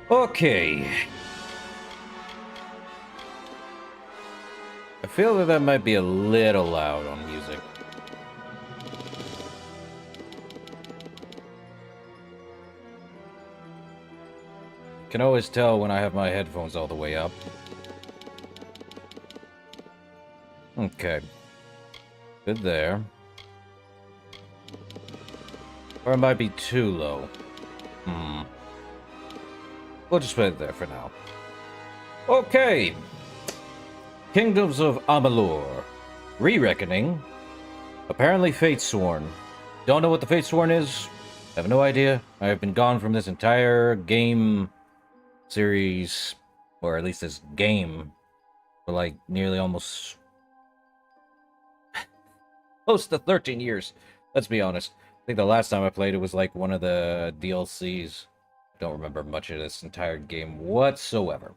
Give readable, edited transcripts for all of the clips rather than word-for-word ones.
Okay. I feel that that might be a little loud on music. Can always tell when I have my headphones all the way up. Okay. Good there. Or it might be too low. We'll just put it there for now. Okay. Kingdoms of Amalur. Re-Reckoning. Apparently Fatesworn. Don't know what the Fatesworn is. Have no idea. I have been gone from this entire game series, or at least this game, for like nearly almost close to 13 years. Let's be honest. I think the last time I played it was like one of the DLCs. I don't remember much of this entire game whatsoever.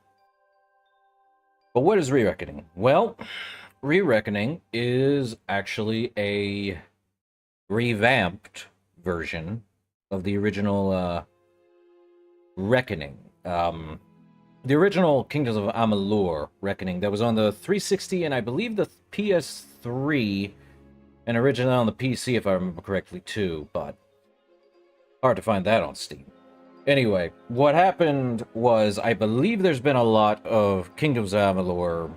But what is Re-Reckoning? Well, Re-Reckoning is actually a revamped version of the original Reckoning. The original Kingdoms of Amalur Reckoning that was on the 360 and I believe the PS3, and originally on the PC if I remember correctly too, but hard to find that on Steam. Anyway, what happened was I believe there's been a lot of Kingdoms of Amalur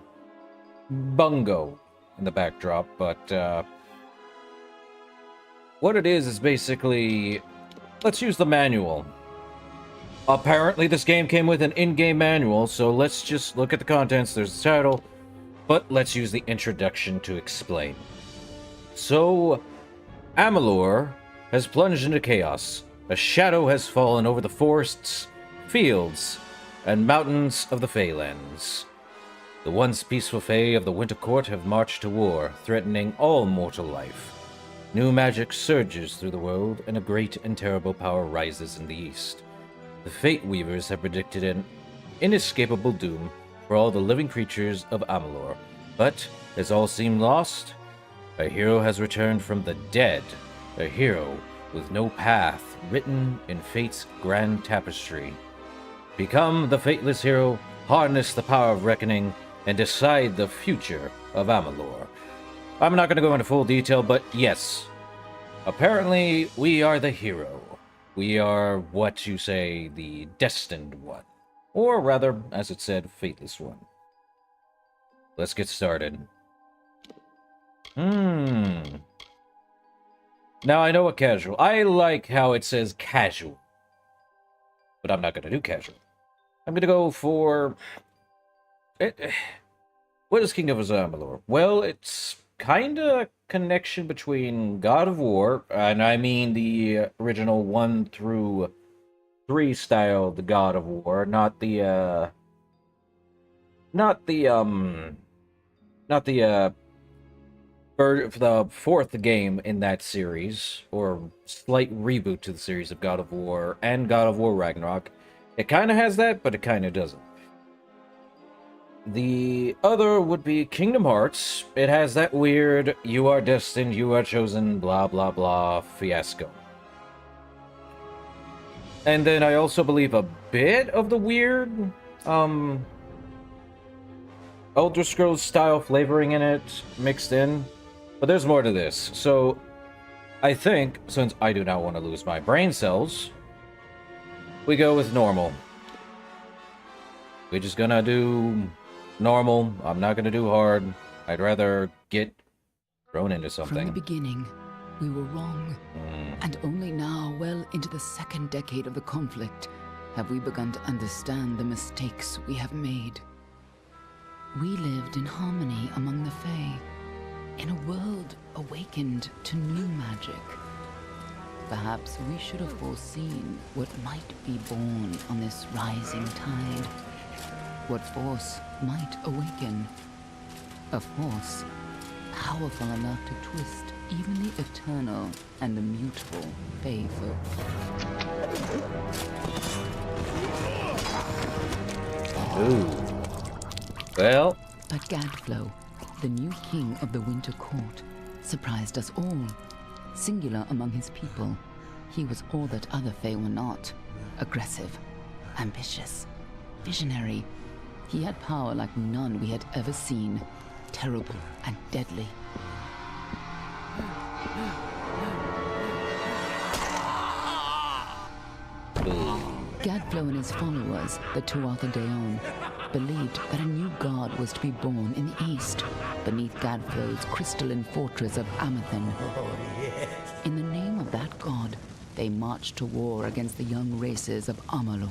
bungo in the backdrop, but what it is basically, let's use the manual. Apparently this game came with an in-game manual, so let's just look at the contents. There's the title, but let's use the introduction to explain. So, Amalur has plunged into chaos. A shadow has fallen over the forests, fields, and mountains of the Feylands. The once peaceful Fey of the Winter Court have marched to war, threatening all mortal life. New magic surges through the world, and a great and terrible power rises in the east. The Fate Weavers have predicted an inescapable doom for all the living creatures of Amalur. But, has all seemed lost? A hero has returned from the dead. A hero with no path written in Fate's grand tapestry. Become the Fateless hero, harness the power of Reckoning, and decide the future of Amalur. I'm not going to go into full detail, but yes. Apparently, we are the hero. We are, what you say, the destined one. Or rather, as it said, fateless one. Let's get started. Now I know a casual. I like how it says casual. But I'm not going to do casual. I'm going to go for... What is Kingdom of Amalur? Well, it's kind of connection between God of War, and I mean the original 1 through 3 style, the God of War, not the fourth game in that series, or slight reboot to the series of God of War and God of War Ragnarok. It kind of has that, but it kind of doesn't. The other would be Kingdom Hearts. It has that weird, you are destined, you are chosen, blah blah blah fiasco. And then I also believe a bit of the weird, Elder Scrolls style flavoring in it, mixed in. But there's more to this. So, I think, since I do not want to lose my brain cells, we go with normal. We're just gonna do... normal. I'm not gonna do hard. I'd rather get thrown into something. From the beginning, we were wrong. And only now, well into the second decade of the conflict, have we begun to understand the mistakes we have made. We lived in harmony among the Fae, in a world awakened to new magic. Perhaps we should have foreseen what might be born on this rising tide. What force might awaken. A force powerful enough to twist even the eternal and the mutable Fae folk. Ooh. Well. But Gadflow, the new king of the Winter Court, surprised us all. Singular among his people, he was all that other Fae were not. Aggressive, ambitious, visionary. He had power like none we had ever seen, terrible and deadly. Gadflo and his followers, the Tuatha Deon, believed that a new god was to be born in the east, beneath Gadflo's crystalline fortress of Amathen. In the name of that god, they marched to war against the young races of Amalur.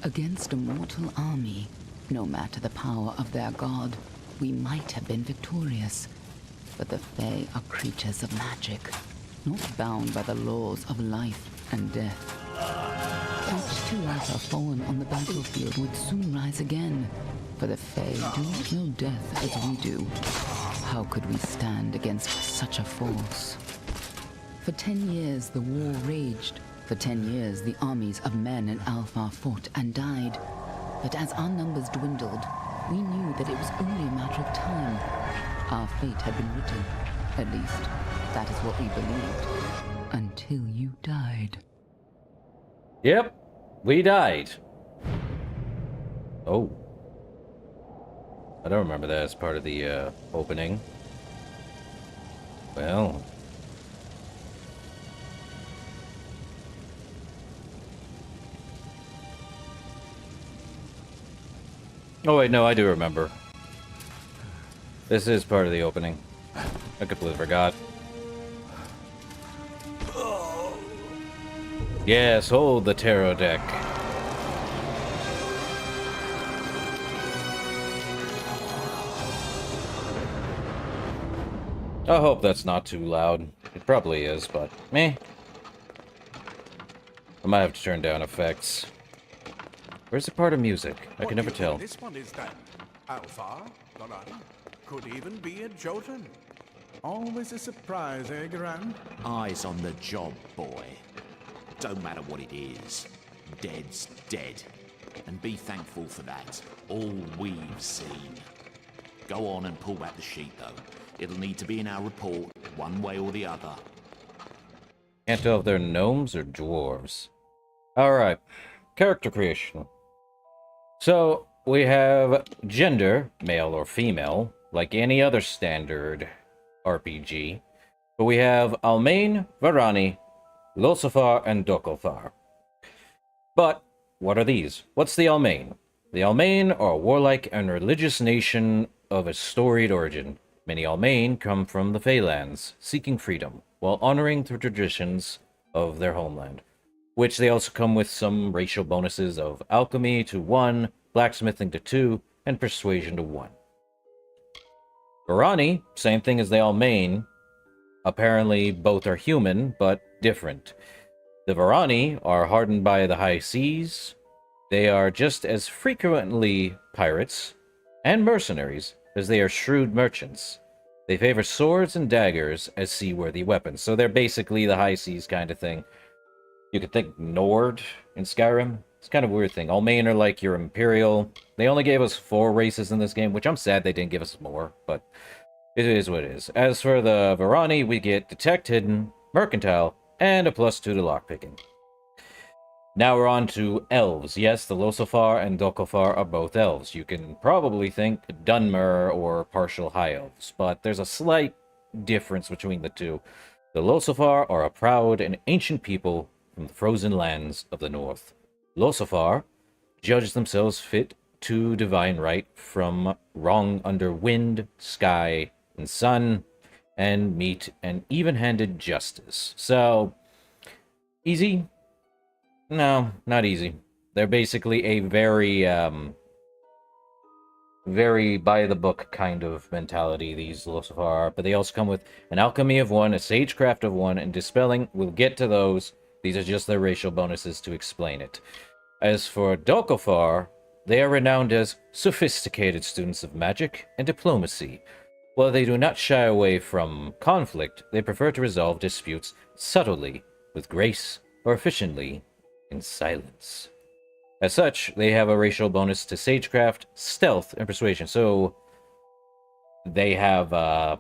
Against a mortal army, no matter the power of their god, we might have been victorious. But the Fae are creatures of magic, not bound by the laws of life and death. Each Tuatha fallen on the battlefield would soon rise again, for the Fae do not know death as we do. How could we stand against such a force? For 10 years the war raged. For 10 years the armies of Men and Alpha fought and died. But as our numbers dwindled, we knew that it was only a matter of time. Our fate had been written. At least, that is what we believed. Until you died. Yep, we died. Oh. I don't remember that as part of the opening. Well. Oh wait, no, I do remember. This is part of the opening. I completely forgot. Yes, hold the tarot deck. I hope that's not too loud. It probably is, but meh. I might have to turn down effects. Where's the part of music? I can never tell. This one is then. Alpha, Garan, could even be a Jotun. Always a surprise, eh, Garan? Eyes on the job, boy. Don't matter what it is. Dead's dead. And be thankful for that. All we've seen. Go on and pull back the sheet, though. It'll need to be in our report, one way or the other. Can't tell if they're gnomes or dwarves. Alright. Character creation. So, we have gender, male or female, like any other standard RPG. But we have Almain, Varani, Losafar, and Dokofar. But, what are these? What's the Almain? The Almain are a warlike and religious nation of a storied origin. Many Almain come from the Feylands, seeking freedom, while honoring the traditions of their homeland. Which they also come with some racial bonuses of alchemy to 1, blacksmithing to 2, and persuasion to 1. Varani, same thing as the Almain. Apparently both are human, but different. The Varani are hardened by the high seas. They are just as frequently pirates and mercenaries as they are shrewd merchants. They favor swords and daggers as seaworthy weapons, so they're basically the high seas kind of thing. You could think Nord in Skyrim. It's kind of a weird thing. Almain are like your Imperial. They only gave us 4 races in this game, which I'm sad they didn't give us more, but it is what it is. As for the Varani, we get Detect Hidden, Mercantile, and a +2 to lockpicking. Now we're on to elves. Yes, the Losafar and Dokofar are both elves. You can probably think Dunmer or partial high elves, but there's a slight difference between the two. The Losafar are a proud and ancient people from the frozen lands of the north. Losafar judge themselves fit to divine right from wrong under wind, sky, and sun, and meet an even-handed justice. So, easy? No, not easy. They're basically a very by-the-book kind of mentality, these Losafar are, but they also come with an alchemy of 1, a sagecraft of 1, and dispelling. We'll get to those. These are just their racial bonuses to explain it. As for Dokofar, they are renowned as sophisticated students of magic and diplomacy. While they do not shy away from conflict, they prefer to resolve disputes subtly, with grace, or efficiently, in silence. As such, they have a racial bonus to sagecraft, stealth, and persuasion. So, they have,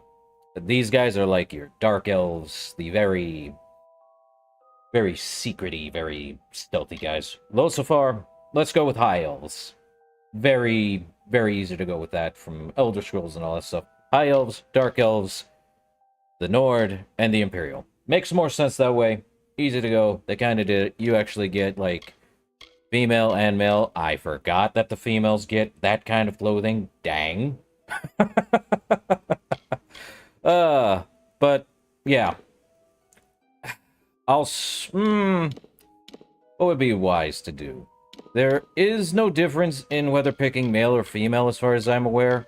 these guys are like your dark elves, the very Very secret-y, very stealthy guys. Losifar, let's go with High Elves. Very, very easy to go with that from Elder Scrolls and all that stuff. High Elves, Dark Elves, the Nord, and the Imperial. Makes more sense that way. Easy to go. They kind of did it. You actually get, like, female and male. I forgot that the females get that kind of clothing. Dang. But, yeah. What would be wise to do? There is no difference in whether picking male or female as far as I'm aware.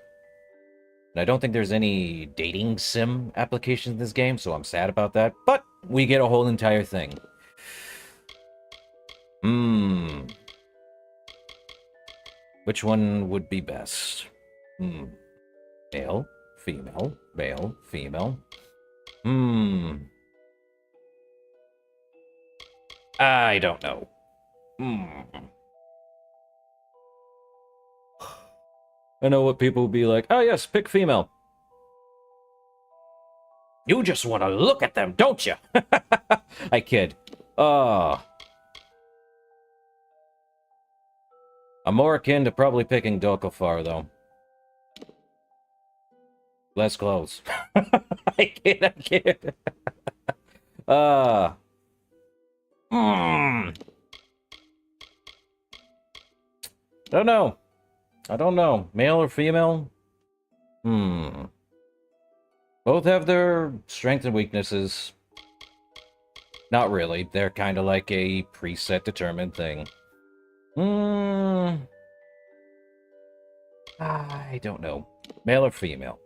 And I don't think there's any dating sim applications in this game, so I'm sad about that. But we get a whole entire thing. Which one would be best? Male, female, male, female. I don't know. I know what people will be like. Oh yes, pick female. You just want to look at them, don't you? I kid. I'm more akin to probably picking Dokofar, though. Less clothes. I kid. I don't know. Male or female? Both have their strengths and weaknesses. Not really. They're kind of like a preset determined thing. I don't know. Male or female?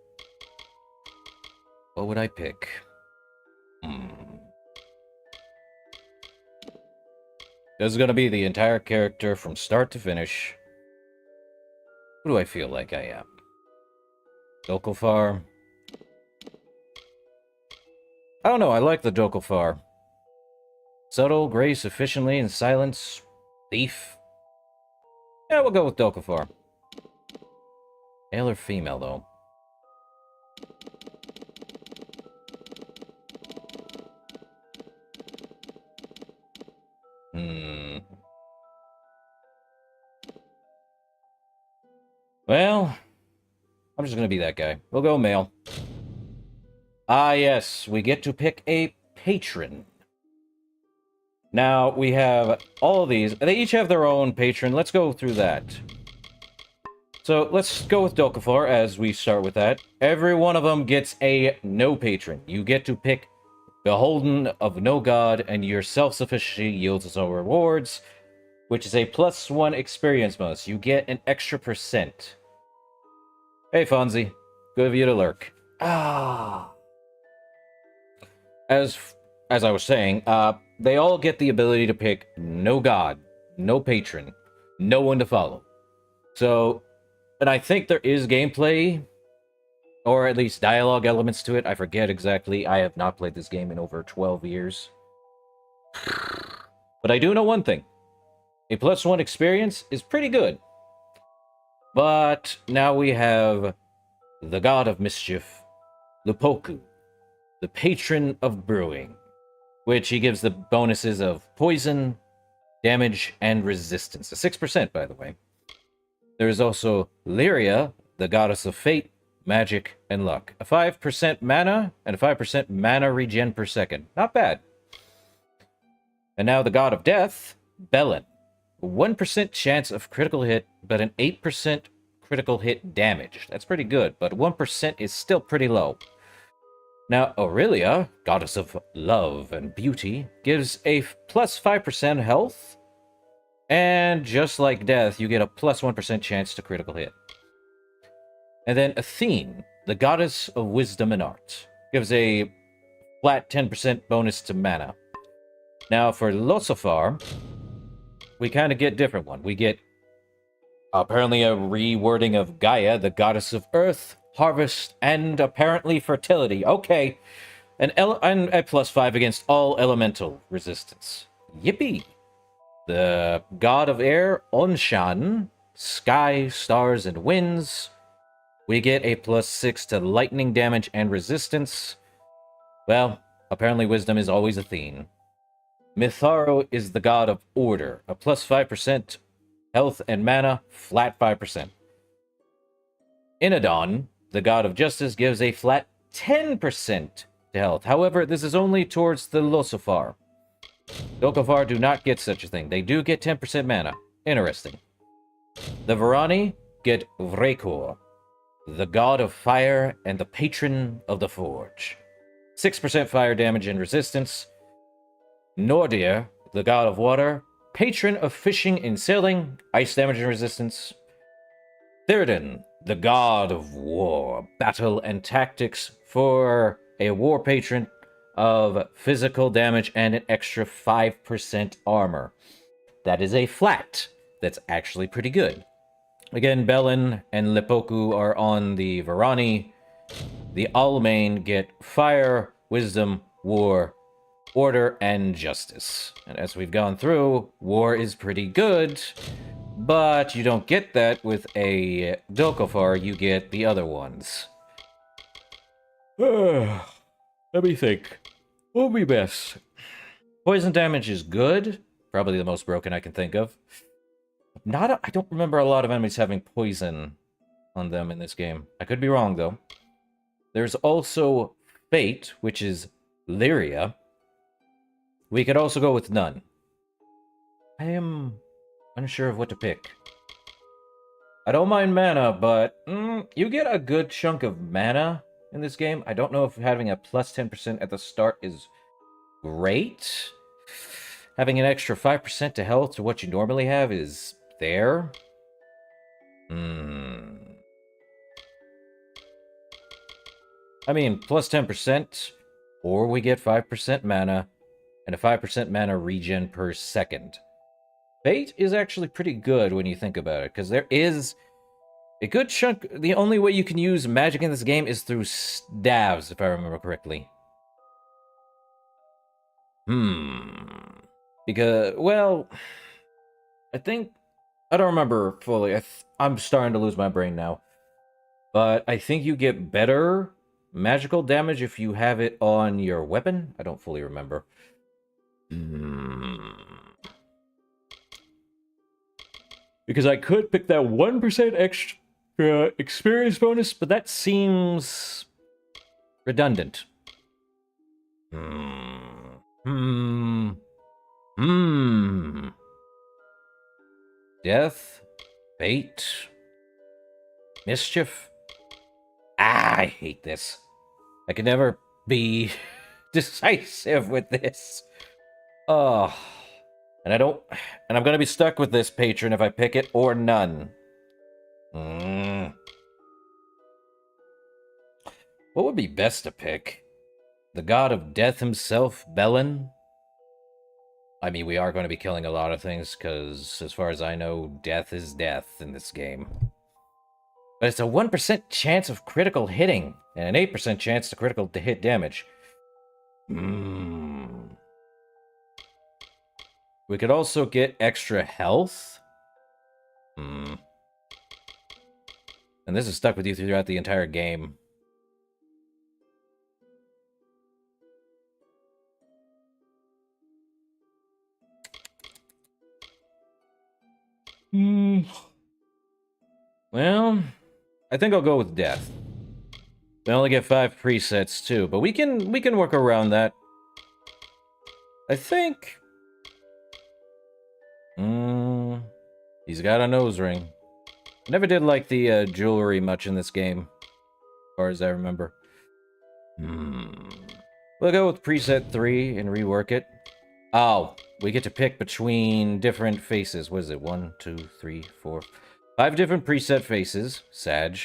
What would I pick? This is going to be the entire character from start to finish. Who do I feel like I am? Dokofar? I don't know, I like the Dokofar. Subtle, grace, efficiently, and silence. Thief. Yeah, we'll go with Dokofar. Male or female, though? Well, I'm just gonna be that guy. We'll go male. Ah, yes, we get to pick a patron. Now, we have all of these. They each have their own patron. Let's go through that. So, let's go with Dokofar as we start with that. Every one of them gets a no patron. You get to pick Beholden of No God, and your self-sufficiency yields its own rewards, which is a +1 experience bonus. You get an extra %. Hey, Fonzie. Good of you to lurk. As I was saying, they all get the ability to pick no god, no patron, no one to follow. So, and I think there is gameplay, or at least dialogue elements to it. I forget exactly. I have not played this game in over 12 years. But I do know one thing. A +1 experience is pretty good. But now we have the god of mischief, Lupoku, the patron of brewing, which he gives the bonuses of poison, damage, and resistance. A 6%, by the way. There is also Lyria, the goddess of fate, magic, and luck. A 5% mana, and a 5% mana regen per second. Not bad. And now the god of death, Belen. A 1% chance of critical hit, but an 8% critical hit damage. That's pretty good, but 1% is still pretty low. Now, Aurelia, goddess of love and beauty, gives a +5% health, and just like death, you get a +1% chance to critical hit. And then Athene, the goddess of wisdom and art, gives a flat 10% bonus to mana. Now, for Losifar, we kind of get a different one. We get apparently a rewording of Gaia, the goddess of earth, harvest, and apparently fertility. Okay. And a +5 against all elemental resistance. Yippee! The god of air, Onshan, sky, stars, and winds. We get a +6 to lightning damage and resistance. Well, apparently wisdom is always Athene. Mitharo is the god of order. A plus 5% health and mana, flat 5%. Inadon, the god of justice, gives a flat 10% to health. However, this is only towards the Losofar. Dokofar do not get such a thing. They do get 10% mana. Interesting. The Varani get Vrekor, the god of fire and the patron of the forge. 6% fire damage and resistance. Nordir, the god of water, patron of fishing and sailing, ice damage and resistance. Theoden, the god of war, battle and tactics, for a war patron of physical damage and an extra 5% armor. That is a flat. That's actually pretty good. Again, Belen and Lepoku are on the Varani. The Almain get fire, wisdom, war, order, and justice. And as we've gone through, war is pretty good, but you don't get that with a Dokofar, you get the other ones. Let me think. What would be best? Poison damage is good. Probably the most broken I can think of. I don't remember a lot of enemies having poison on them in this game. I could be wrong, though. There's also Fate, which is Lyria. We could also go with none. I am unsure of what to pick. I don't mind mana, but you get a good chunk of mana in this game. I don't know if having a plus 10% at the start is great. Having an extra 5% to health to what you normally have is there. I mean, plus 10%, or we get 5% mana, and a 5% mana regen per second. Fate is actually pretty good when you think about it, because there is a good chunk. The only way you can use magic in this game is through staves, if I remember correctly. Because, well, I don't remember fully. I'm starting to lose my brain now. But I think you get better magical damage if you have it on your weapon. I don't fully remember. Because I could pick that 1% extra experience bonus, but that seems redundant. Death, fate, mischief. I hate this. I can never be decisive with this. Oh. And I'm gonna be stuck with this patron if I pick it or none. What would be best to pick? The god of death himself, Belen? I mean, we are going to be killing a lot of things, because as far as I know, death is death in this game. But it's a 1% chance of critical hitting, and an 8% chance to critical hit damage. We could also get extra health. And this is stuck with you throughout the entire game. Well, I think I'll go with death. We only get 5 presets too, but we can work around that. I think. He's got a nose ring. Never did like the jewelry much in this game, as far as I remember. We'll go with preset 3 and rework it. Oh, we get to pick between different faces. What is it? 1, 2, 3, 4, 5 different preset faces. Sag.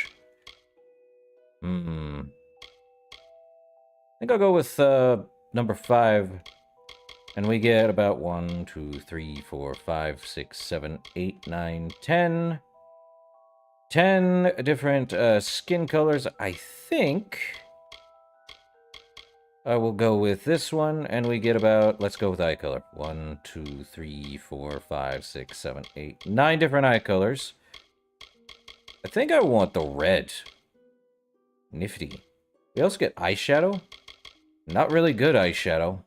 I think I'll go with number 5. And we get about 1, 2, 3, 4, 5, 6, 7, 8, 9, 10. 10 different skin colors. I think I will go with this one, and we get about, let's go with eye color. 1, 2, 3, 4, 5, 6, 7, 8, 9 different eye colors. I think I want the red. Nifty. We also get eyeshadow. Not really good eyeshadow.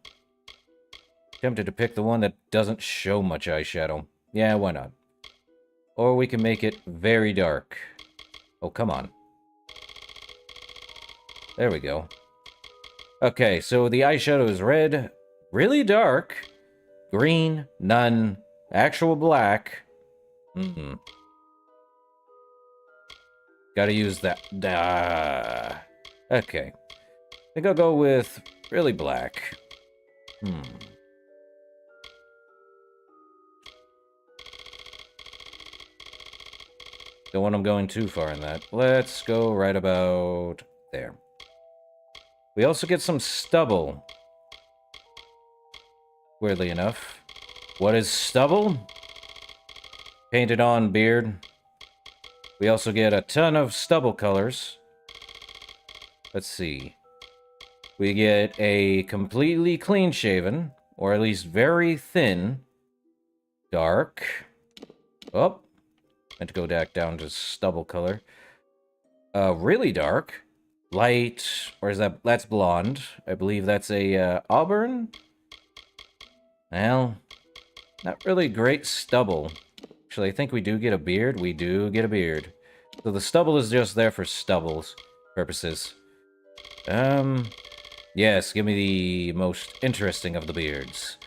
Tempted to pick the one that doesn't show much eyeshadow. Yeah, why not? Or we can make it very dark. Oh, come on. There we go. Okay, so the eyeshadow is red, really dark, green, none, actual black. Gotta use that. Okay. I think I'll go with really black. Don't want them going too far in that. Let's go right about there. We also get some stubble. Weirdly enough. What is stubble? Painted on beard. We also get a ton of stubble colors. Let's see. We get a completely clean shaven, or at least very thin, dark. Oh, meant to go back down to stubble color. Really dark, light, or is that's blonde? I believe that's a auburn. Well, not really great stubble. Actually, I think we do get a beard. We do get a beard. So the stubble is just there for stubbles purposes. Yes, give me the most interesting of the beards.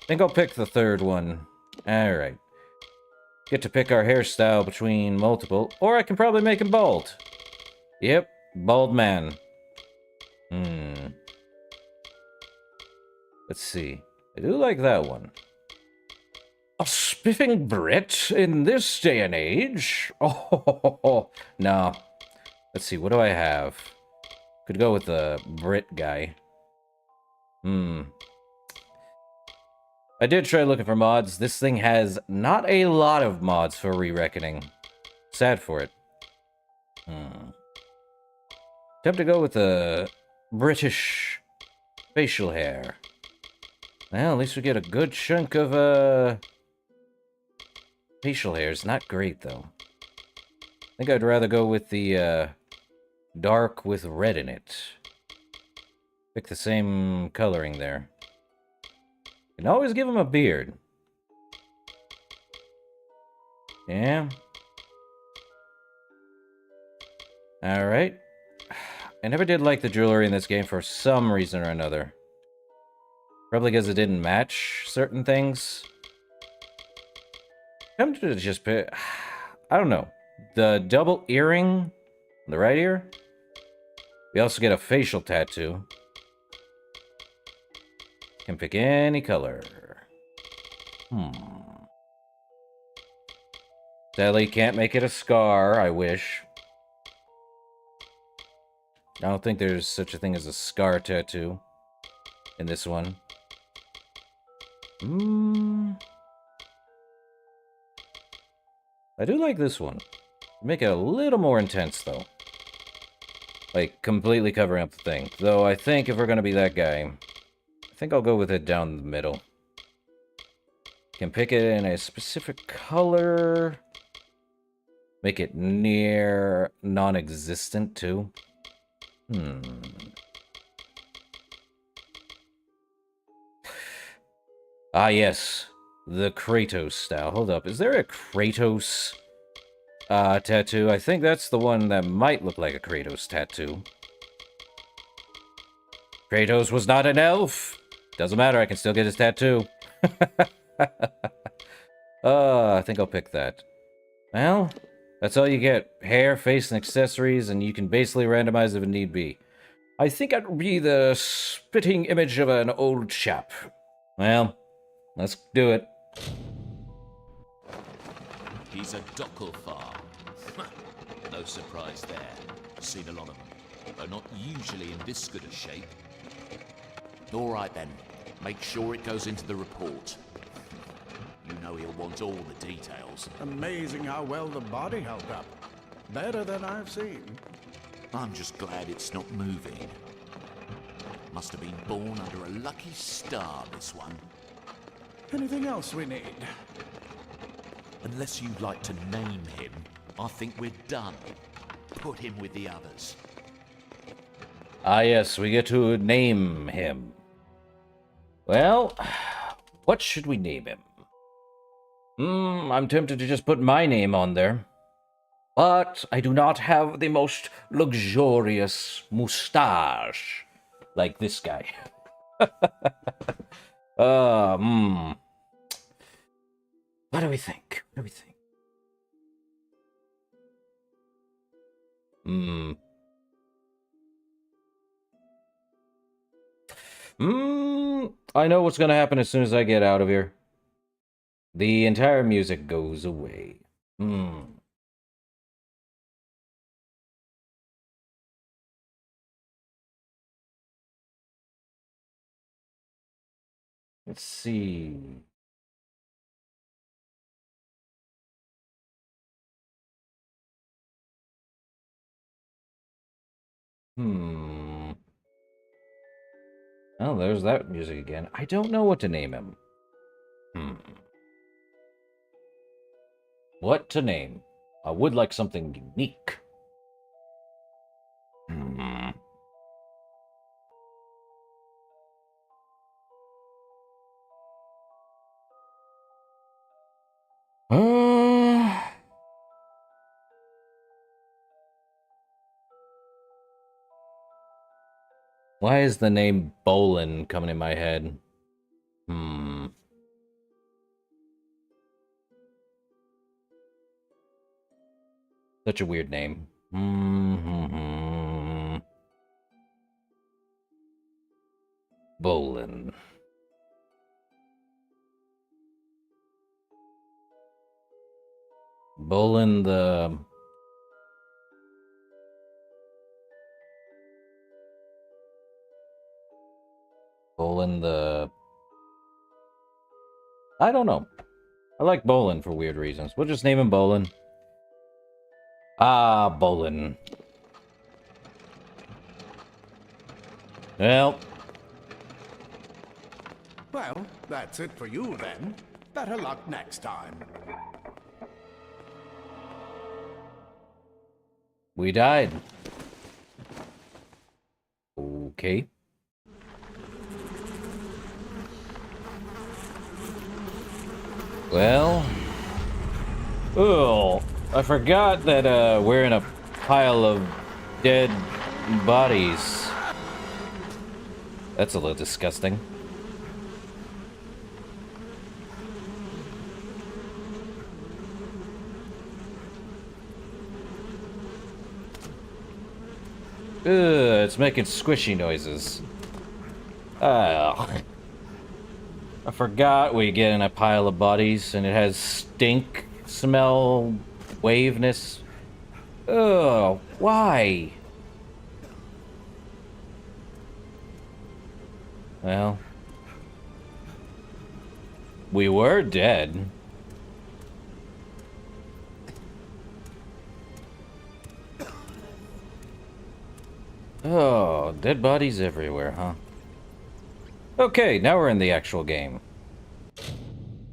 I think I'll pick the third one. Alright. Get to pick our hairstyle between multiple, or I can probably make him bald. Yep, bald man. Let's see. I do like that one. A spiffing Brit in this day and age? Oh, no. Let's see, what do I have? Could go with the Brit guy. I did try looking for mods. This thing has not a lot of mods for Re-Reckoning. Sad for it. Time to go with the British facial hair. Well, at least we get a good chunk of, facial hairs. Not great, though. I think I'd rather go with the, dark with red in it. Pick the same coloring there. You can always give him a beard. Yeah. Alright. I never did like the jewelry in this game for some reason or another. Probably because it didn't match certain things. I'm tempted to just pick... I don't know. The double earring on the right ear. We also get a facial tattoo. Can pick any color. Sadly, can't make it a scar, I wish. I don't think there's such a thing as a scar tattoo in this one. I do like this one. Make it a little more intense, though. Like, completely covering up the thing. Though, I think if we're gonna be that guy, I think I'll go with it down the middle. Can pick it in a specific color. Make it near non-existent, too. Ah, yes. The Kratos style. Hold up. Is there a Kratos tattoo? I think that's the one that might look like a Kratos tattoo. Kratos was not an elf! Doesn't matter, I can still get his tattoo. I think I'll pick that. Well, that's all you get. Hair, face, and accessories, and you can basically randomize if it need be. I think I'd be the spitting image of an old chap. Well, let's do it. He's a Docklefar. No surprise there. Seen a lot of them, though not usually in this good a shape. All right then, make sure it goes into the report. You know he'll want all the details. Amazing how well the body held up. Better than I've seen. I'm just glad it's not moving. Must have been born under a lucky star, this one. Anything else we need? Unless you'd like to name him, I think we're done. Put him with the others. Ah, yes, we get to name him. Well, What should we name him? I'm tempted to just put my name on there. But I do not have the most luxurious moustache like this guy. What do we think? What do we think? I know what's gonna happen as soon as I get out of here. The entire music goes away. Let's see. Oh, there's that music again. I don't know what to name him. What to name? I would like something unique. Why is the name Bolin coming in my head? Such a weird name. Bolin. Bolin the... Bolin the... I don't know. I like Bolin for weird reasons. We'll just name him Bolin. Ah, Bolin. Well... Well, that's it for you then. Better luck next time. We died. Okay. Well... Oh, I forgot that we're in a pile of dead bodies. That's a little disgusting. Ugh, it's making squishy noises. Ugh. I forgot we get in a pile of bodies and it has stink, smell, waveness. Ugh, why? Well, we were dead. Oh, dead bodies everywhere, huh? Okay, now we're in the actual game.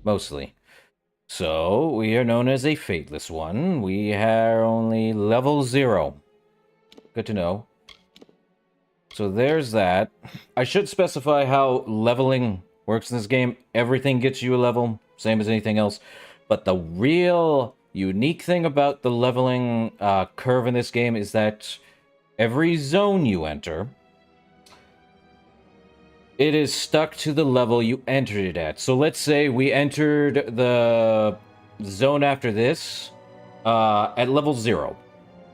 Mostly. So, we are known as a Fateless One. We are only level 0. Good to know. So there's that. I should specify how leveling works in this game. Everything gets you a level, same as anything else. But the real unique thing about the leveling curve in this game is that every zone you enter, it is stuck to the level you entered it at. So let's say we entered the zone after this at level 0.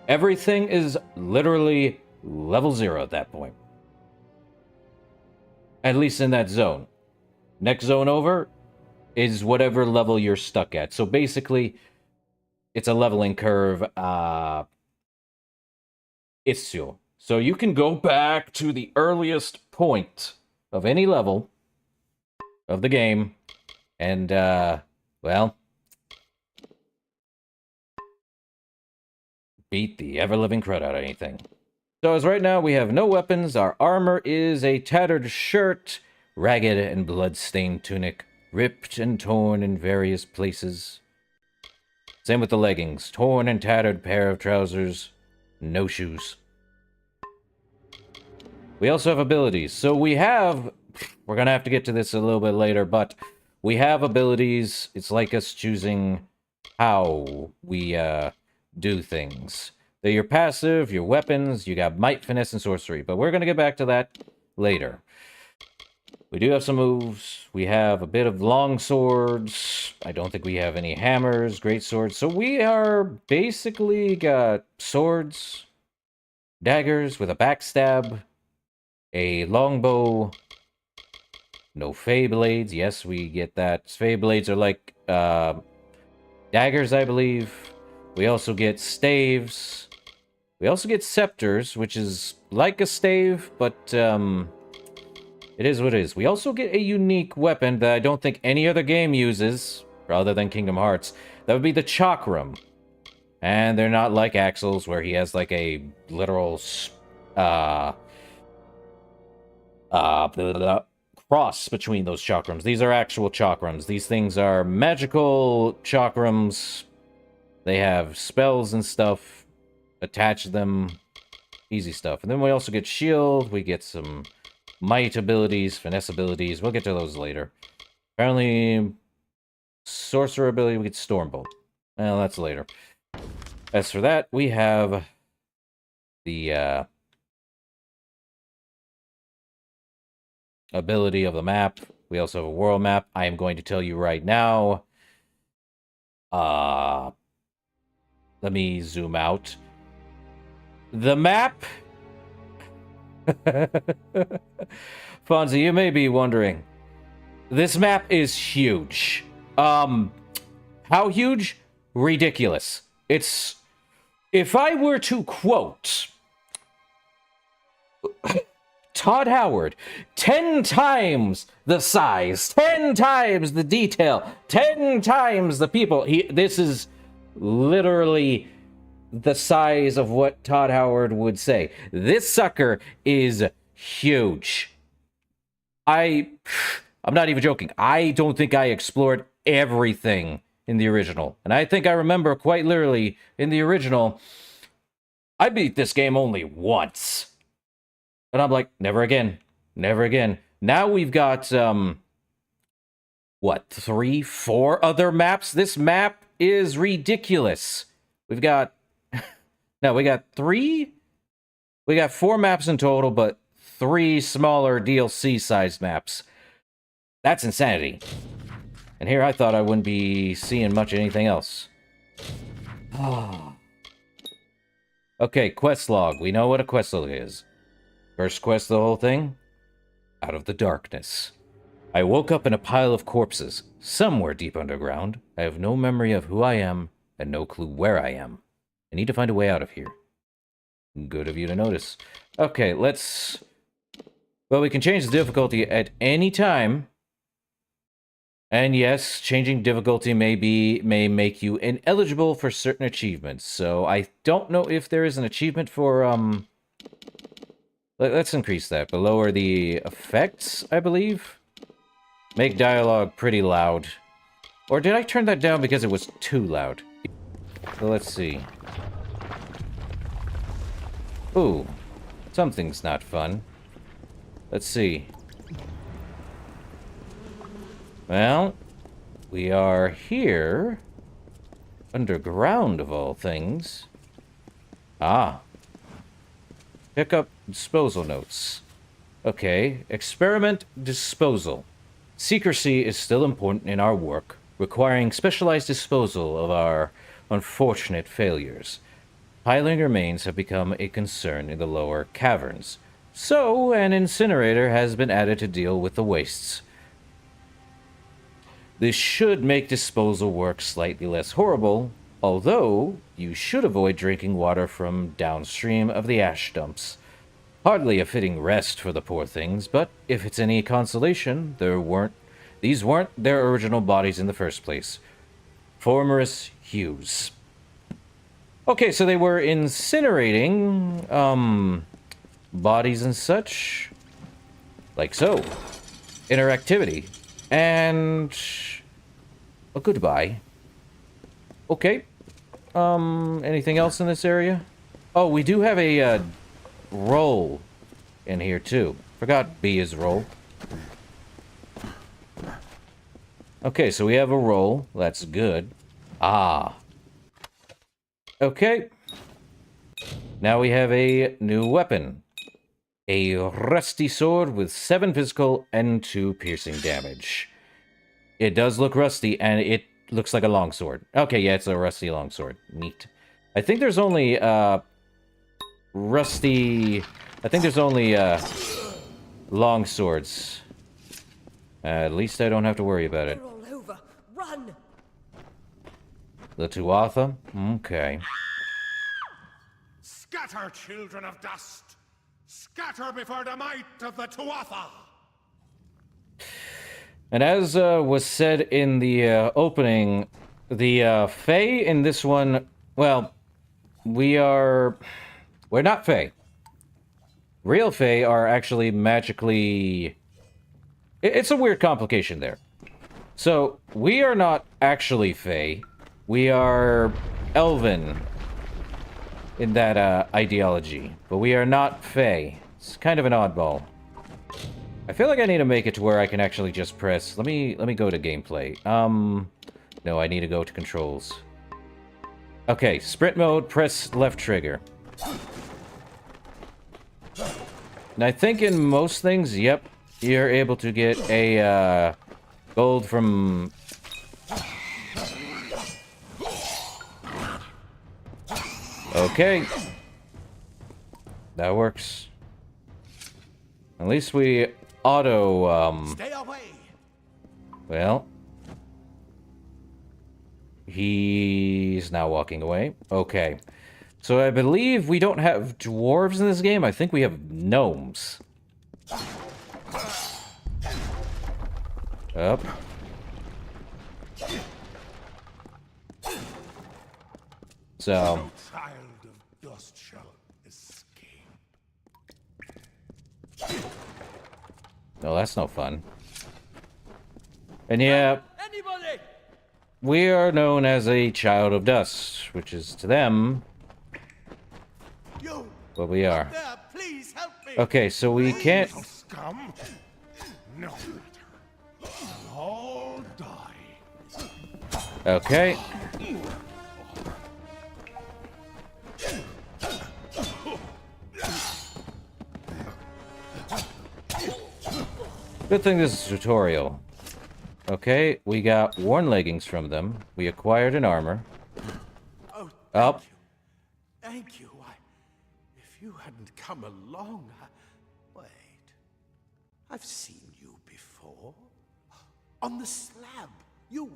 Everything is literally level 0 at that point. At least in that zone. Next zone over is whatever level you're stuck at. So basically, it's a leveling curve issue. So you can go back to the earliest point of any level of the game and, well, beat the ever-living crud out of anything. So as right now, we have no weapons. Our armor is a tattered shirt, ragged and blood-stained tunic, ripped and torn in various places. Same with the leggings, torn and tattered pair of trousers, no shoes. We also have abilities. So we have, we're gonna have to get to this a little bit later, but We have abilities. It's like us choosing how we do things. They're your passive, your weapons, you got might, finesse, and sorcery. But we're going to get back to that later. We do have some moves. We have a bit of long swords. I don't think we have any hammers, great swords. So we are basically got swords, daggers with a backstab, a longbow, no fey blades. Yes, we get that. Fey blades are like daggers, I believe. We also get staves. We also get scepters, which is like a stave, but it is what it is. We also get a unique weapon that I don't think any other game uses, other than Kingdom Hearts. That would be the chakram. And they're not like Axel's, where he has like a literal cross between those chakrams. These are actual chakrams. These things are magical chakrams. They have spells and stuff. Attach them. Easy stuff. And then we also get shield. We get some might abilities, finesse abilities. We'll get to those later. Apparently, sorcerer ability, we get Stormbolt. Well, that's later. As for that, we have the ability of the map. We also have a world map. I am going to tell you right now. Let me zoom out. The map. Fonzie, you may be wondering. This map is huge. How huge? Ridiculous. It's... If I were to quote Todd Howard, 10 times the size, 10 times the detail, 10 times the people. This is literally the size of what Todd Howard would say. This sucker is huge. I'm not even joking. I don't think I explored everything in the original. And I think I remember quite literally in the original, I beat this game only once. And I'm like, never again. Never again. Now we've got, what, 3, 4 other maps? This map is ridiculous. We've got, no, we got 3? We got 4 maps in total, but 3 smaller DLC-sized maps. That's insanity. And here I thought I wouldn't be seeing much anything else. Okay, quest log. We know what a quest log is. First quest of the whole thing? Out of the darkness. I woke up in a pile of corpses, somewhere deep underground. I have no memory of who I am, and no clue where I am. I need to find a way out of here. Good of you to notice. Okay, let's... Well, we can change the difficulty at any time. And yes, changing difficulty may make you ineligible for certain achievements. So I don't know if there is an achievement for, Let's increase that, but lower the effects, I believe. Make dialogue pretty loud. Or did I turn that down because it was too loud? So let's see. Ooh, something's not fun. Let's see. Well, we are here. Underground, of all things. Ah. Pick up disposal notes. Okay, experiment disposal. Secrecy is still important in our work, requiring specialized disposal of our unfortunate failures. Piling remains have become a concern in the lower caverns, so an incinerator has been added to deal with the wastes. This should make disposal work slightly less horrible, although you should avoid drinking water from downstream of the ash dumps. Hardly a fitting rest for the poor things, but if it's any consolation, these weren't their original bodies in the first place. Formorous Hughes. Okay, so they were incinerating, bodies and such. Like so. Interactivity. And a goodbye. Okay. Anything else in this area? Oh, we do have a roll in here too. Forgot B is roll. Okay, so we have a roll. That's good. Ah. Okay. Now we have a new weapon. A rusty sword with 7 physical and 2 piercing damage. It does look rusty, and it looks like a longsword. Okay, yeah, it's a rusty longsword. Neat. I think there's only, rusty... I think there's only, longswords. At least I don't have to worry about it. They're all over. Run! The Tuatha? Okay. Scatter, children of dust! Scatter before the might of the Tuatha! And as was said in the opening, the Fae in this one, well, we're not Fae. Real Fae are actually magically... It's a weird complication there. So, we are not actually Fae. We are Elven in that ideology. But we are not Fae. It's kind of an oddball. I feel like I need to make it to where I can actually just press... Let me go to gameplay. No, I need to go to controls. Okay, sprint mode, press left trigger. And I think in most things, yep, you're able to get a gold from... Okay. That works. At least we auto, Stay away! well... He's now walking away. Okay. So I believe we don't have dwarves in this game. I think we have gnomes. Up. So... No child of dust shall escape. No, that's no fun. And yeah, Anybody! we are known as a child of dust, which is to them You! what we are. There, please help me! Okay, so we can't... Scum! No matter. You'll all die. Okay. Good thing this is a tutorial. Okay, we got worn leggings from them. We acquired an armor. Oh, Up. thank you. If you hadn't come along, wait. I've seen you before. On the slab. You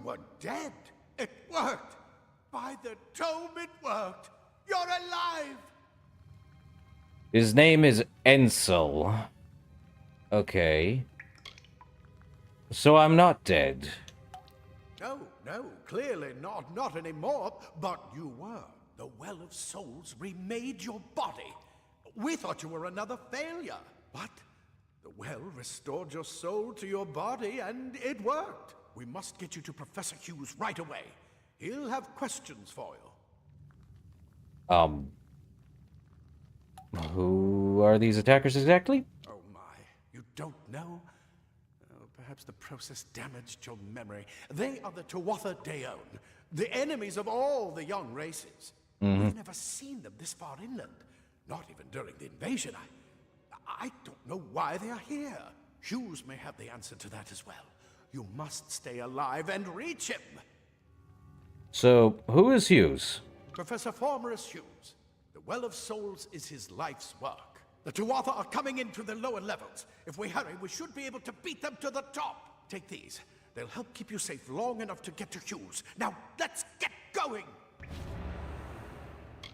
were dead. It worked. By the tome, it worked. You're alive. His name is Ensel. Okay. So I'm not dead. No, clearly not anymore. But you were. The Well of Souls remade your body. We thought you were another failure. But the well restored your soul to your body, and it worked. We must get you to Professor Hughes right away. He'll have questions for you. Who are these attackers exactly? Oh my, you don't know? Oh, perhaps the process damaged your memory. They are the Tuatha Daon, the enemies of all the young races. We've never seen them this far inland, not even during the invasion. I don't know why they are here. Hughes may have the answer to that as well. You must stay alive and reach him. So, who is Hughes? Professor Formerus Hughes. The Well of Souls is his life's work. The Tuatha are coming into the lower levels. If we hurry, we should be able to beat them to the top. Take these. They'll help keep you safe long enough to get to Hughes. Now, let's get going!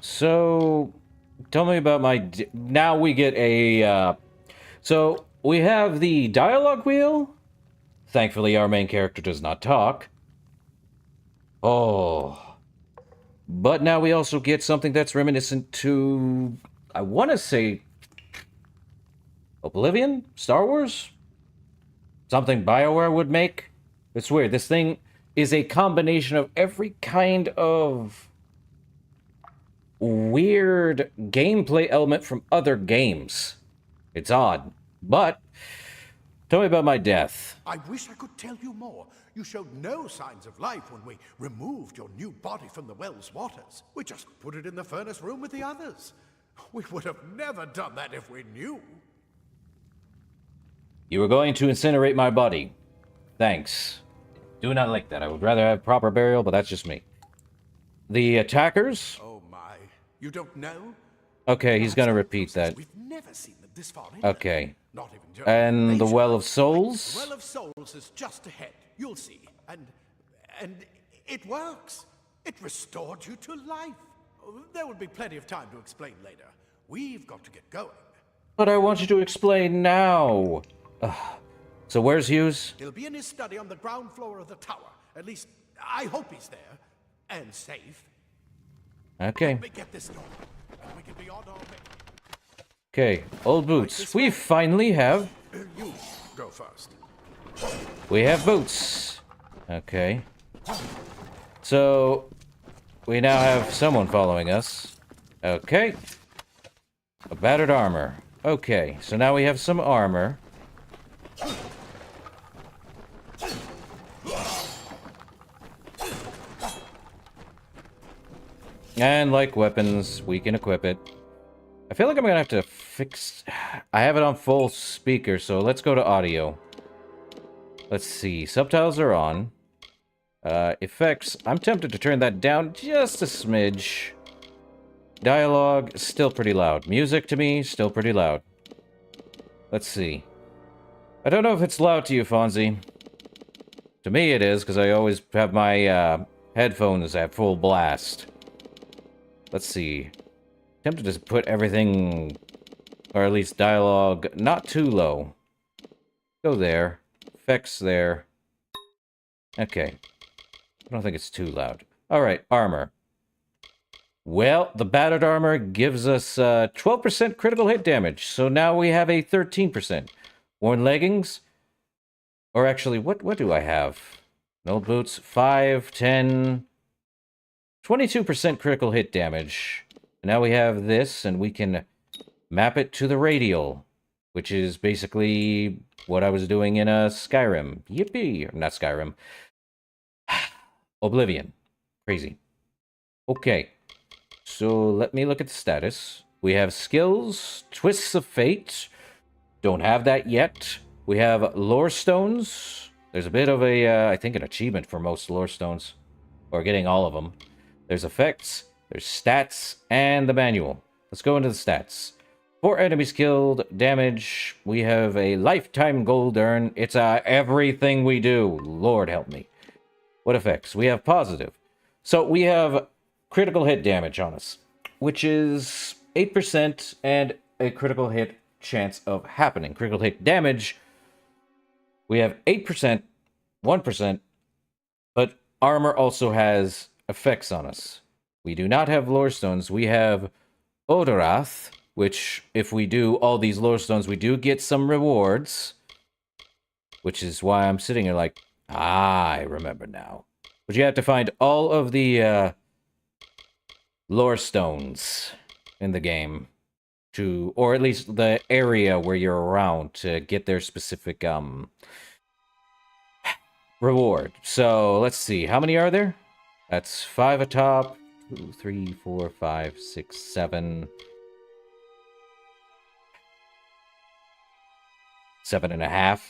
So, tell me about my... Now we get a... So, we have the dialogue wheel. Thankfully, our main character does not talk. Oh. But now we also get something that's reminiscent to... I want to say... Oblivion? Star Wars? Something BioWare would make? It's weird. This thing is a combination of every kind of weird gameplay element from other games. It's odd. But Tell me about my death. I wish I could tell you more. You showed no signs of life when we removed your new body from the well's waters. We just put it in the furnace room with the others. We would have never done that if we knew. You were going to incinerate my body. Thanks. Do not like that. I would rather have proper burial, but that's just me. The attackers? Oh my. You don't know? Okay, he's gonna repeat that. We've never seen them this far in. Okay. Not even just And the nature. Well of The Souls? Well of Souls is just ahead. You'll see. And it works. It restored you to life. There will be plenty of time to explain later. We've got to get going. But I want you to explain now. Ugh. So where's Hughes? He'll be in his study on the ground floor of the tower. At least, I hope he's there. And safe. Okay. Let me get this done. And we can be on our way. Okay, old boots. We finally have... You go first. We have boots. Okay. So, we now have someone following us. Okay. A battered armor. Okay, so now we have some armor. And like weapons, we can equip it. I feel like I'm gonna have to fix... I have it on full speaker, so let's go to audio. Let's see. Subtitles are on. Effects. I'm tempted to turn that down just a smidge. Dialogue, still pretty loud. Music, to me, still pretty loud. Let's see. I don't know if it's loud to you, Fonzie. To me it is, because I always have my headphones at full blast. Let's see. Tempted to put everything, or at least dialogue, not too low. Go there. Effects there. Okay. I don't think it's too loud. Alright, armor. Well, the battered armor gives us 12% critical hit damage, so now we have a 13%. Worn leggings? Or actually, what do I have? No boots, 5, 10... 22% critical hit damage. Now we have this, and we can map it to the radial, which is basically what I was doing in Skyrim. Yippee! Not Skyrim. Oblivion. Crazy. Okay. So let me look at the status. We have skills, Twists of Fate. Don't have that yet. We have lore stones. There's a bit of a, I think, an achievement for most lore stones. Or getting all of them. There's effects, there's stats, and the manual. Let's go into the stats. 4 enemies killed, damage. We have a lifetime gold earn. It's everything we do. Lord help me. What effects? We have positive. So we have critical hit damage on us, which is 8% and a critical hit chance of happening. Critical hit damage, we have 8%, 1%, but armor also has effects on us. We do not have lore stones. We have Odorath, which if we do all these lore stones, we do get some rewards, which is why I'm sitting here like, I remember now. But you have to find all of the lore stones in the game to, or at least the area where you're around to get their specific reward. So let's see, how many are there? That's 5 atop. 2, 3, 4, 5, 6, 7. 7.5.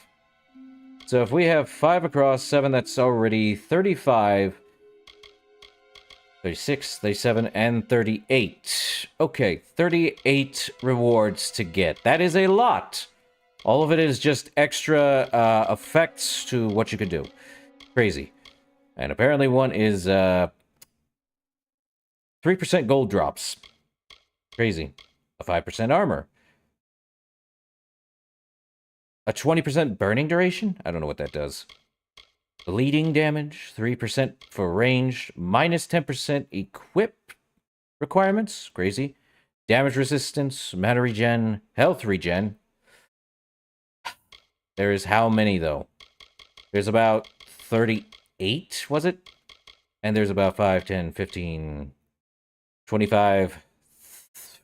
So if we have 5 across 7, that's already 35, 36, 37, and 38. Okay, 38 rewards to get. That is a lot. All of it is just extra effects to what you can do. Crazy. And apparently one is 3% gold drops. Crazy. A 5% armor. A 20% burning duration? I don't know what that does. Bleeding damage, 3% for ranged, minus 10% equip requirements. Crazy. Damage resistance, mana regen, health regen. There is how many, though? There's about 38, was it? And there's about 5, 10, 15, 25,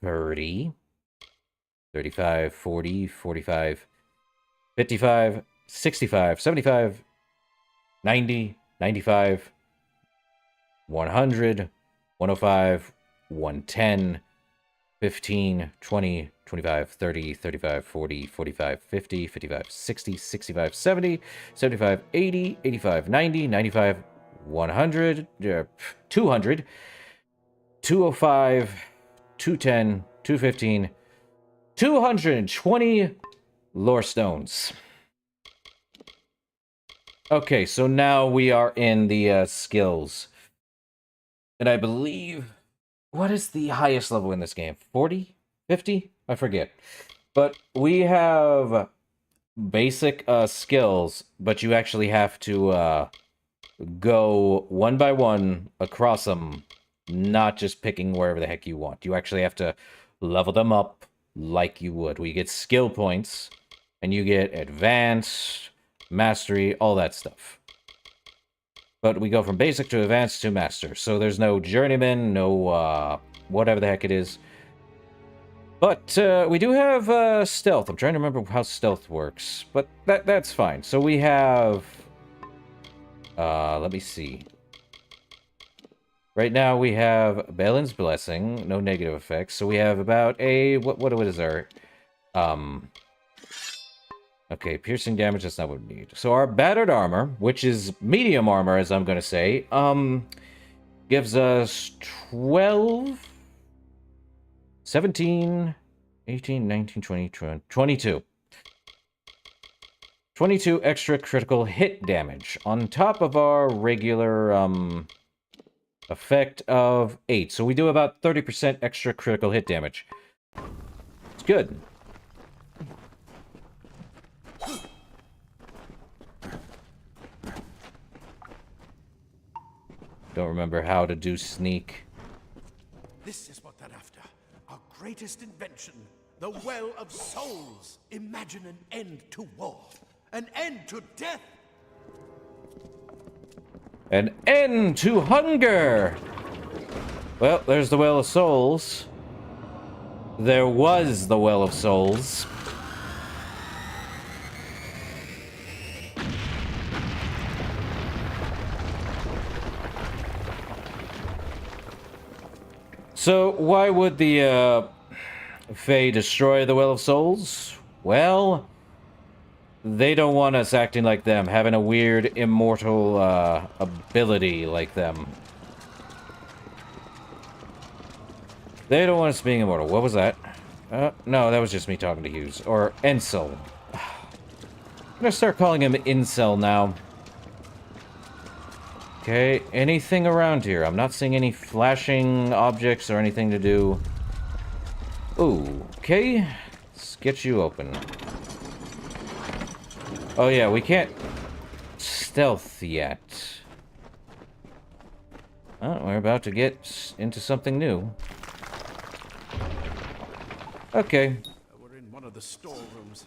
30, 35, 40, 45, 55, 65, 75, 90, 95, 100, 105, 110, 15, 20, 25, 30, 35, 40, 45, 50, 55, 60, 65, 70, 75, 80, 85, 90, 95, 100, 200, 205, 210, 215, 220 lore stones. Okay, so now we are in the skills. And I believe... What is the highest level in this game? 40? 50? I forget. But we have basic skills, but you actually have to go one by one across them, not just picking wherever the heck you want. You actually have to level them up like you would. We get skill points, and you get advanced, mastery, all that stuff. But we go from basic to advanced to master. So there's no journeyman, no whatever the heck it is. But we do have stealth. I'm trying to remember how stealth works. But that's fine. So we have... let me see. Right now we have Balin's Blessing. No negative effects. So we have about a... What is our... Okay, piercing damage, that's not what we need. So our battered armor, which is medium armor, as I'm going to say, gives us 12, 17, 18, 19, 20, 22. 22 extra critical hit damage on top of our regular effect of 8. So we do about 30% extra critical hit damage. It's good. Don't remember how to do sneak. This is what they're after. Our greatest invention. The Well of Souls. Imagine an end to war. An end to death. An end to hunger! Well, there's the Well of Souls. There was the Well of Souls. So, why would the Fae destroy the Well of Souls? Well, they don't want us acting like them, having a weird immortal ability like them. They don't want us being immortal. What was that? No, that was just me talking to Hughes. Or Encel. I'm gonna start calling him Incel now. Okay, anything around here? I'm not seeing any flashing objects or anything to do. Ooh, okay. Let's get you open. Oh yeah, we can't stealth yet. Oh, we're about to get into something new. Okay. We're in one of the storerooms.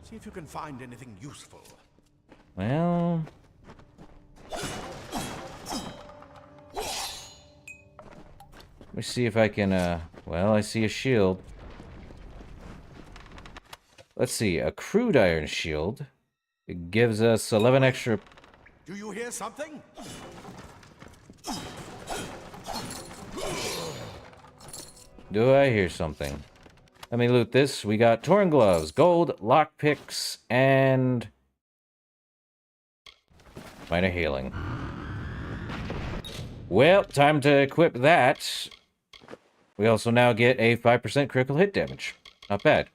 See if you can find anything useful. Well... Let me see if I can, well, I see a shield. Let's see, a crude iron shield. It gives us 11 extra... Do you hear something? Do I hear something? Let me loot this. We got torn gloves, gold, lockpicks, and... minor healing. Well, time to equip that. We also now get a 5% critical hit damage. Not bad.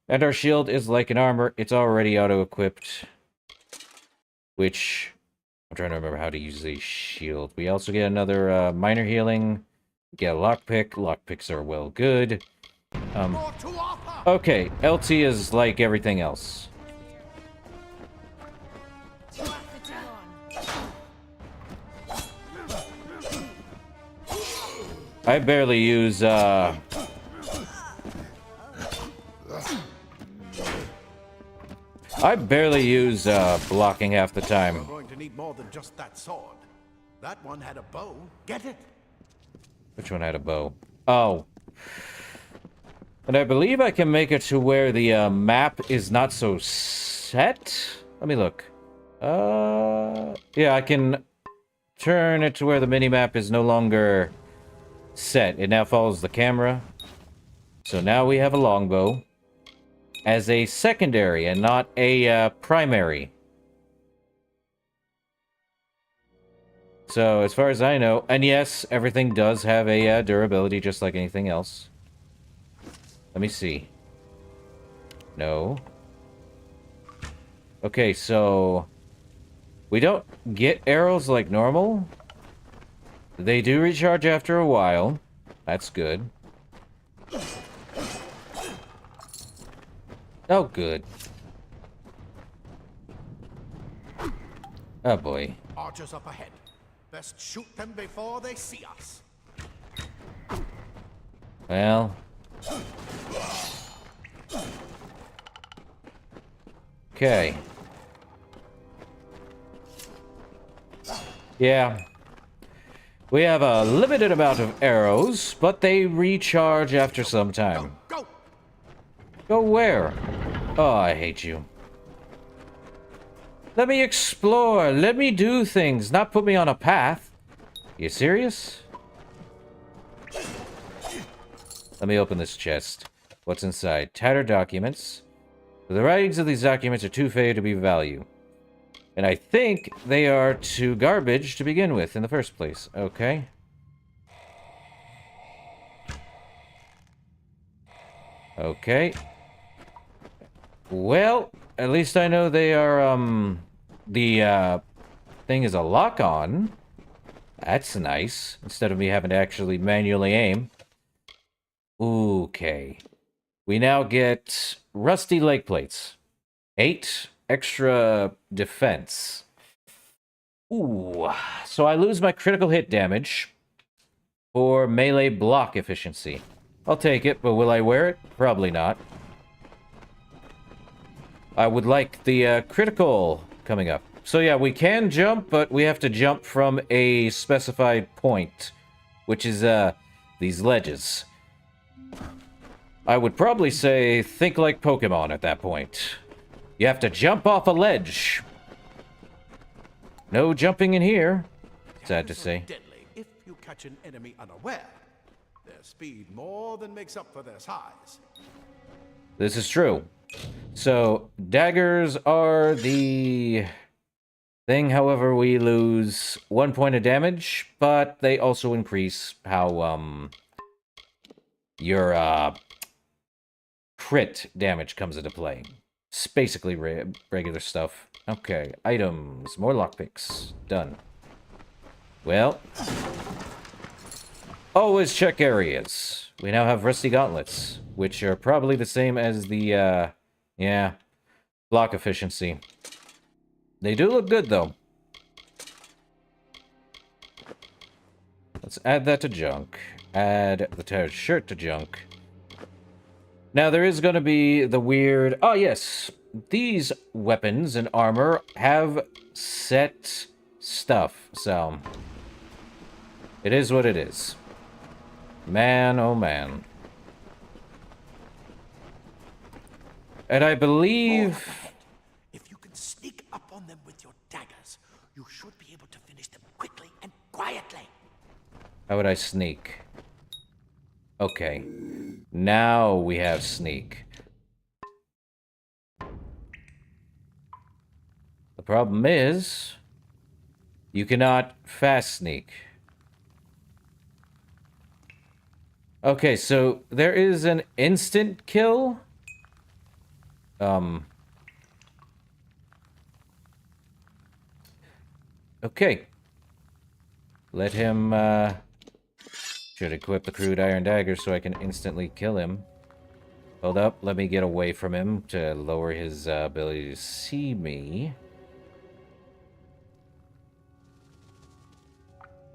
And our shield is like an armor. It's already auto-equipped. Which... I'm trying to remember how to use the shield. We also get another minor healing. Get a lockpick. Lockpicks are well good. Okay, LT is like everything else. I barely use, I barely use, blocking half the time. We're going to need more than just that sword. That one had a bow. Get it? Which one had a bow? Oh. And I believe I can make it to where the, map is not so set? Let me look. Yeah, I can turn it to where the minimap is no longer set. It now follows the camera. So now we have a longbow as a secondary and not a primary. So as far as I know, and yes, everything does have a durability just like anything else. Let me see. No. Okay, so we don't get arrows like normal. They do recharge after a while. That's good. Oh, good. Oh, boy. Archers up ahead. Best shoot them before they see us. Well. Okay. Yeah. We have a limited amount of arrows, but they recharge after some time. Go! Go where? Oh, I hate you. Let me explore. Let me do things, not put me on a path. You serious? Let me open this chest. What's inside? Tattered documents. The writings of these documents are too faded to be of value. And I think they are too garbage to begin with in the first place. Okay. Okay. Well, at least I know they are, the, thing is a lock-on. That's nice. Instead of me having to actually manually aim. Okay. We now get rusty leg plates. 8 extra defense. Ooh. So I lose my critical hit damage for melee block efficiency. I'll take it, but will I wear it? Probably not. I would like the critical coming up. So yeah, we can jump, but we have to jump from a specified point, which is these ledges. I would probably say think like Pokemon at that point. You have to jump off a ledge. No jumping in here. Sad to say. Deadly if you catch an enemy unaware. Their speed more than makes up for their size. This is true. So, daggers are the thing. However, we lose 1 point of damage, but they also increase how, your, crit damage comes into play. It's basically regular stuff. Okay, items. More lockpicks. Done. Well. Always check areas. We now have rusty gauntlets, which are probably the same as the, yeah, block efficiency. They do look good, though. Let's add that to junk. Add the tattered shirt to junk. Now, there is going to be the weird... Oh, yes. These weapons and armor have set stuff, so... It is what it is. Man, oh man. And I believe... If you can sneak up on them with your daggers, you should be able to finish them quickly and quietly. How would I sneak? Okay. Now we have sneak. The problem is... You cannot fast sneak. Okay, so there is an instant kill. Okay. Let him, should equip the crude iron dagger so I can instantly kill him. Hold up, let me get away from him to lower his ability to see me.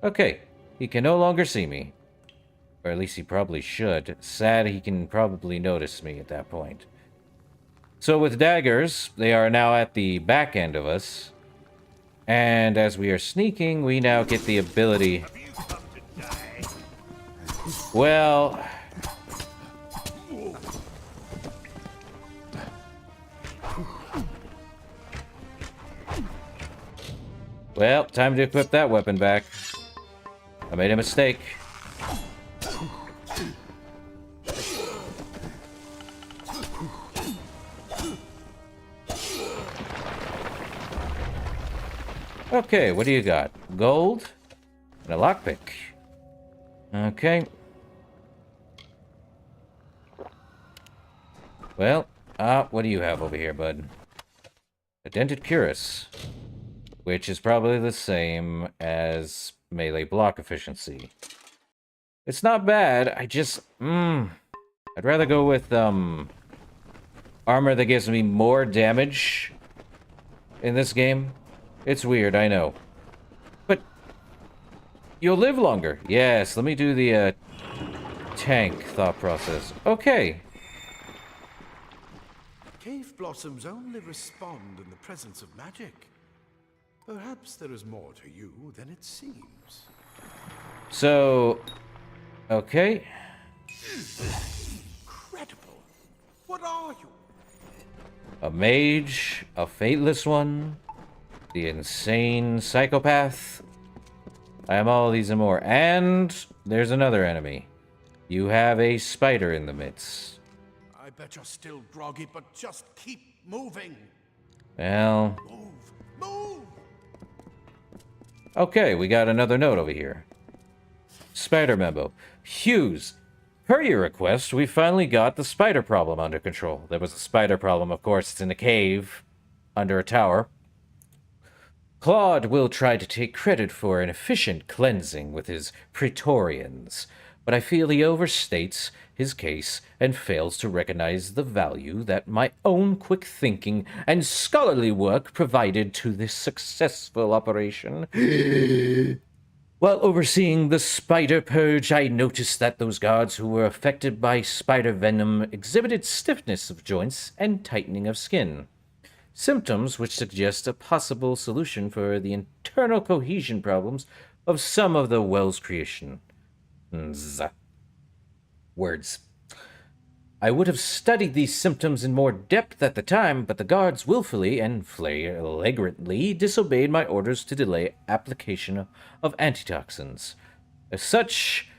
Okay, he can no longer see me. Or at least he probably should. Sad he can probably notice me at that point. So with daggers, they are now at the back end of us. And as we are sneaking, we now get the ability... Well... Well, time to equip that weapon back. I made a mistake. Okay, what do you got? Gold and a lockpick. Okay. Well, what do you have over here, bud? A dented cuirass, which is probably the same as melee block efficiency. It's not bad. I just, I'd rather go with armor that gives me more damage in this game. It's weird, I know. But you'll live longer. Yes, let me do the tank thought process. Okay. Cave blossoms only respond in the presence of magic. Perhaps there is more to you than it seems. So, okay. Incredible. What are you? A mage, a fateless one, the insane psychopath. I am all these and more. And there's another enemy. You have a spider in the midst. I bet you're still groggy, but just keep moving. Well, Move! okay, we got another note over here. Spider memo. Hughes, per your request, we finally got the spider problem under control. There was a spider problem, of course. It's in a cave under a tower. Claude will try to take credit for an efficient cleansing with his Praetorians, but I feel he overstates his case and fails to recognize the value that my own quick thinking and scholarly work provided to this successful operation. While overseeing the spider purge, I noticed that those guards who were affected by spider venom exhibited stiffness of joints and tightening of skin. Symptoms which suggest a possible solution for the internal cohesion problems of some of the well's creation. Words. I would have studied these symptoms in more depth at the time, but the guards willfully and flagrantly disobeyed my orders to delay application of antitoxins. As such,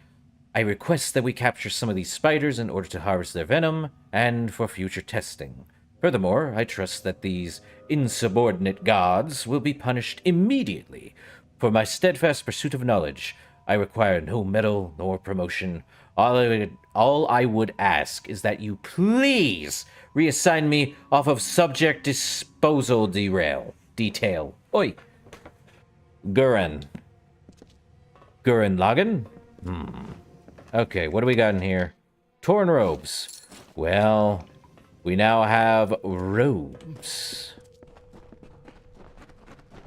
I request that we capture some of these spiders in order to harvest their venom and for future testing. Furthermore, I trust that these insubordinate guards will be punished immediately. For my steadfast pursuit of knowledge, I require no medal nor promotion. All I would ask is that you please reassign me off of subject disposal detail. Oi. Gurren Lagann? Okay, what do we got in here? Torn robes. Well, we now have robes.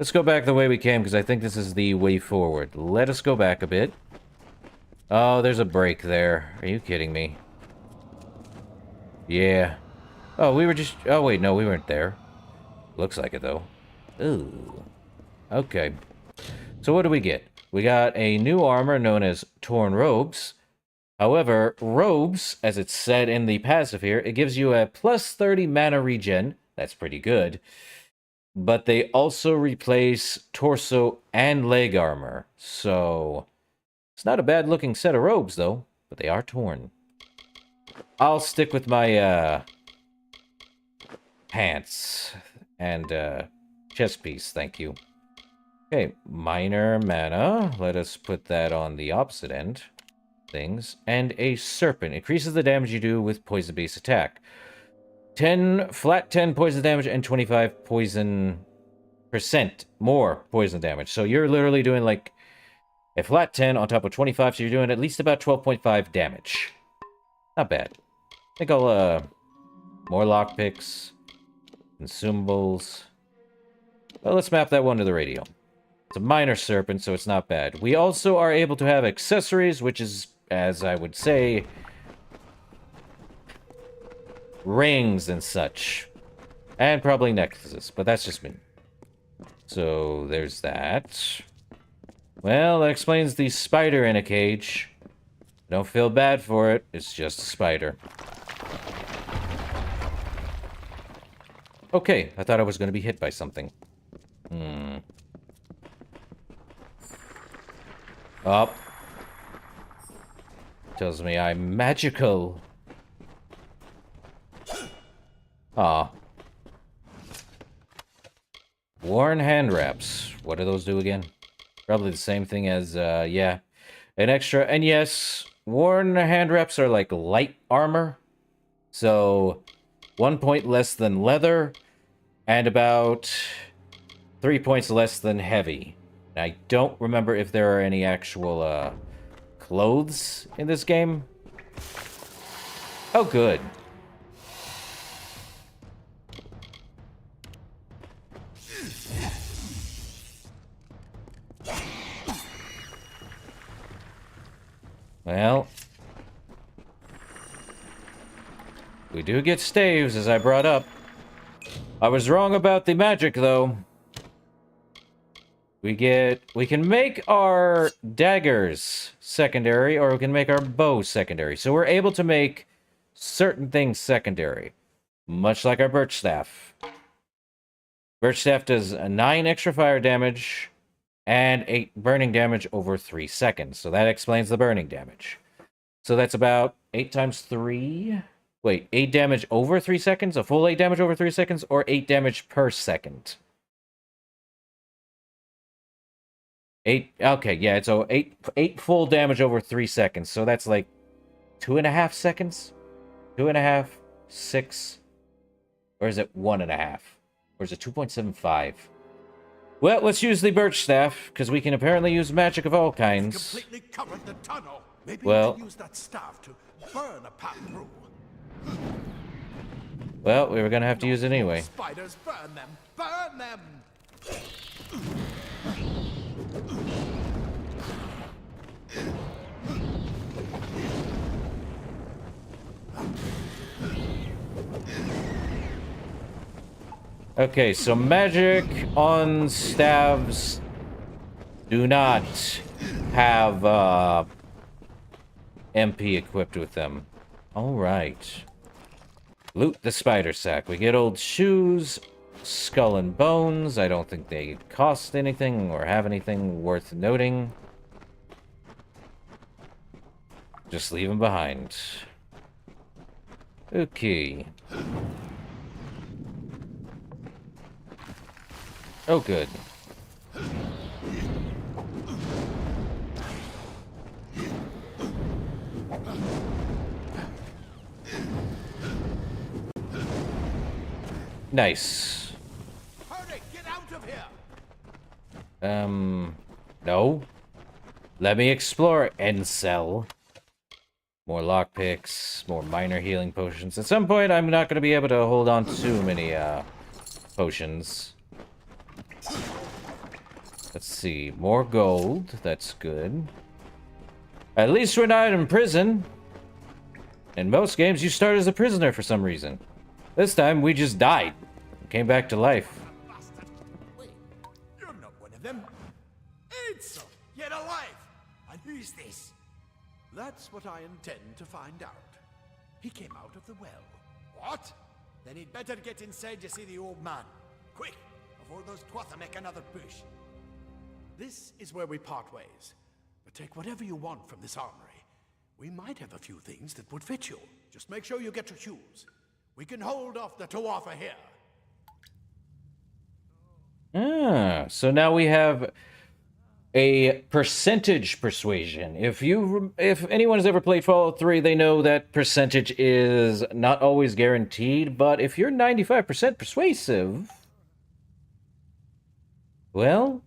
Let's go back the way we came, because I think this is the way forward. Let us go back a bit. Oh, there's a break there. Are you kidding me? Yeah. Oh, we were just... Oh, wait, no, we weren't there. Looks like it, though. Ooh. Okay. So what do we get? We got a new armor known as Torn Robes. However, robes, as it's said in the passive here, it gives you a plus 30 mana regen. That's pretty good. But they also replace torso and leg armor. So, it's not a bad looking set of robes, though. But they are torn. I'll stick with my, pants and, chest piece, thank you. Okay, minor mana. Let us put that on the opposite end. Things. And a serpent. Increases the damage you do with poison-based attack. 10 poison damage and 25 poison percent more poison damage. So you're literally doing like a flat 10 on top of 25, so you're doing at least about 12.5 damage. Not bad. I think I'll, more lockpicks, consumables. Well, let's map that one to the radio. It's a minor serpent, so it's not bad. We also are able to have accessories, which is, as I would say, rings and such. And probably necklaces, but that's just me. So, there's that. Well, that explains the spider in a cage. Don't feel bad for it, it's just a spider. Okay, I thought I was going to be hit by something. Up. Tells me I'm magical. Ah. Worn hand wraps. What do those do again? Probably the same thing as, yeah. An extra, and yes, worn hand wraps are like light armor. So, 1 point less than leather, and about 3 points less than heavy. I don't remember if there are any actual, clothes in this game. Oh, good. Well, we do get staves, as I brought up. I was wrong about the magic, though. We can make our daggers secondary, or we can make our bow secondary. So we're able to make certain things secondary. Much like our birch staff. Birch staff does 9 extra fire damage and 8 burning damage over 3 seconds. So that explains the burning damage. So that's about 8 times 3. Wait, 8 damage over 3 seconds? A full 8 damage over 3 seconds? Or 8 damage per second? 8, okay, yeah, so 8 full damage over 3 seconds. So that's like 2.5 seconds? 2.5, 6, or is it 1.5? Or is it 2.75? Well, let's use the birch staff, because we can apparently use magic of all kinds. Completely covered the tunnel. Maybe Well, you can use that staff to burn a path through. Well, we were gonna have to use it anyway. Spiders, burn them! Burn them! Okay, so magic on staves do not have MP equipped with them. Alright. Loot the spider sack. We get old shoes, skull and bones. I don't think they cost anything or have anything worth noting. Just leave them behind. Okay. Oh, good. Nice. Hurry, get out of here! No. Let me explore, Encel. More lockpicks, more minor healing potions. At some point, I'm not going to be able to hold on to too many, potions. Let's see. More gold. That's good. At least we're not in prison. In most games, you start as a prisoner for some reason. This time, we just died. Came back to life. Bastard! Wait, you're not one of them. Ansel, yet alive! And who's this? That's what I intend to find out. He came out of the well. What? Then he'd better get inside to see the old man. Quick, before those twatha make another push. This is where we part ways. But take whatever you want from this armory. We might have a few things that would fit you. Just make sure you get your shoes. We can hold off the Tuatha here. Ah, so now we have a percentage persuasion. If anyone has ever played Fallout 3, they know that percentage is not always guaranteed, but if you're 95% persuasive, well,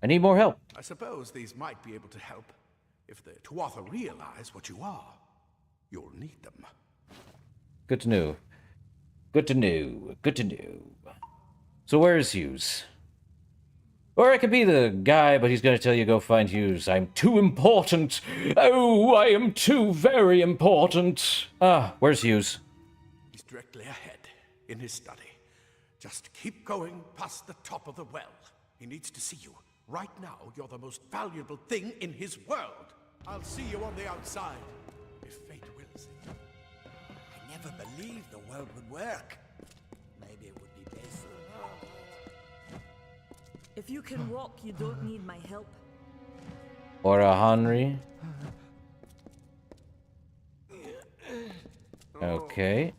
I need more help. I suppose these might be able to help. If the Tuatha realize what you are, you'll need them. Good to know. Good to know. Good to know. So where's Hughes? Or I could be the guy, but he's going to tell you go find Hughes. I'm too important. Oh, I am too very important. Ah, where's Hughes? He's directly ahead, in his study. Just keep going past the top of the well. He needs to see you. Right now, you're the most valuable thing in his world. I'll see you on the outside, if fate wills it. I never believed the world would work. Maybe it would be best. If you can walk, you don't need my help. Or a Henry. Okay.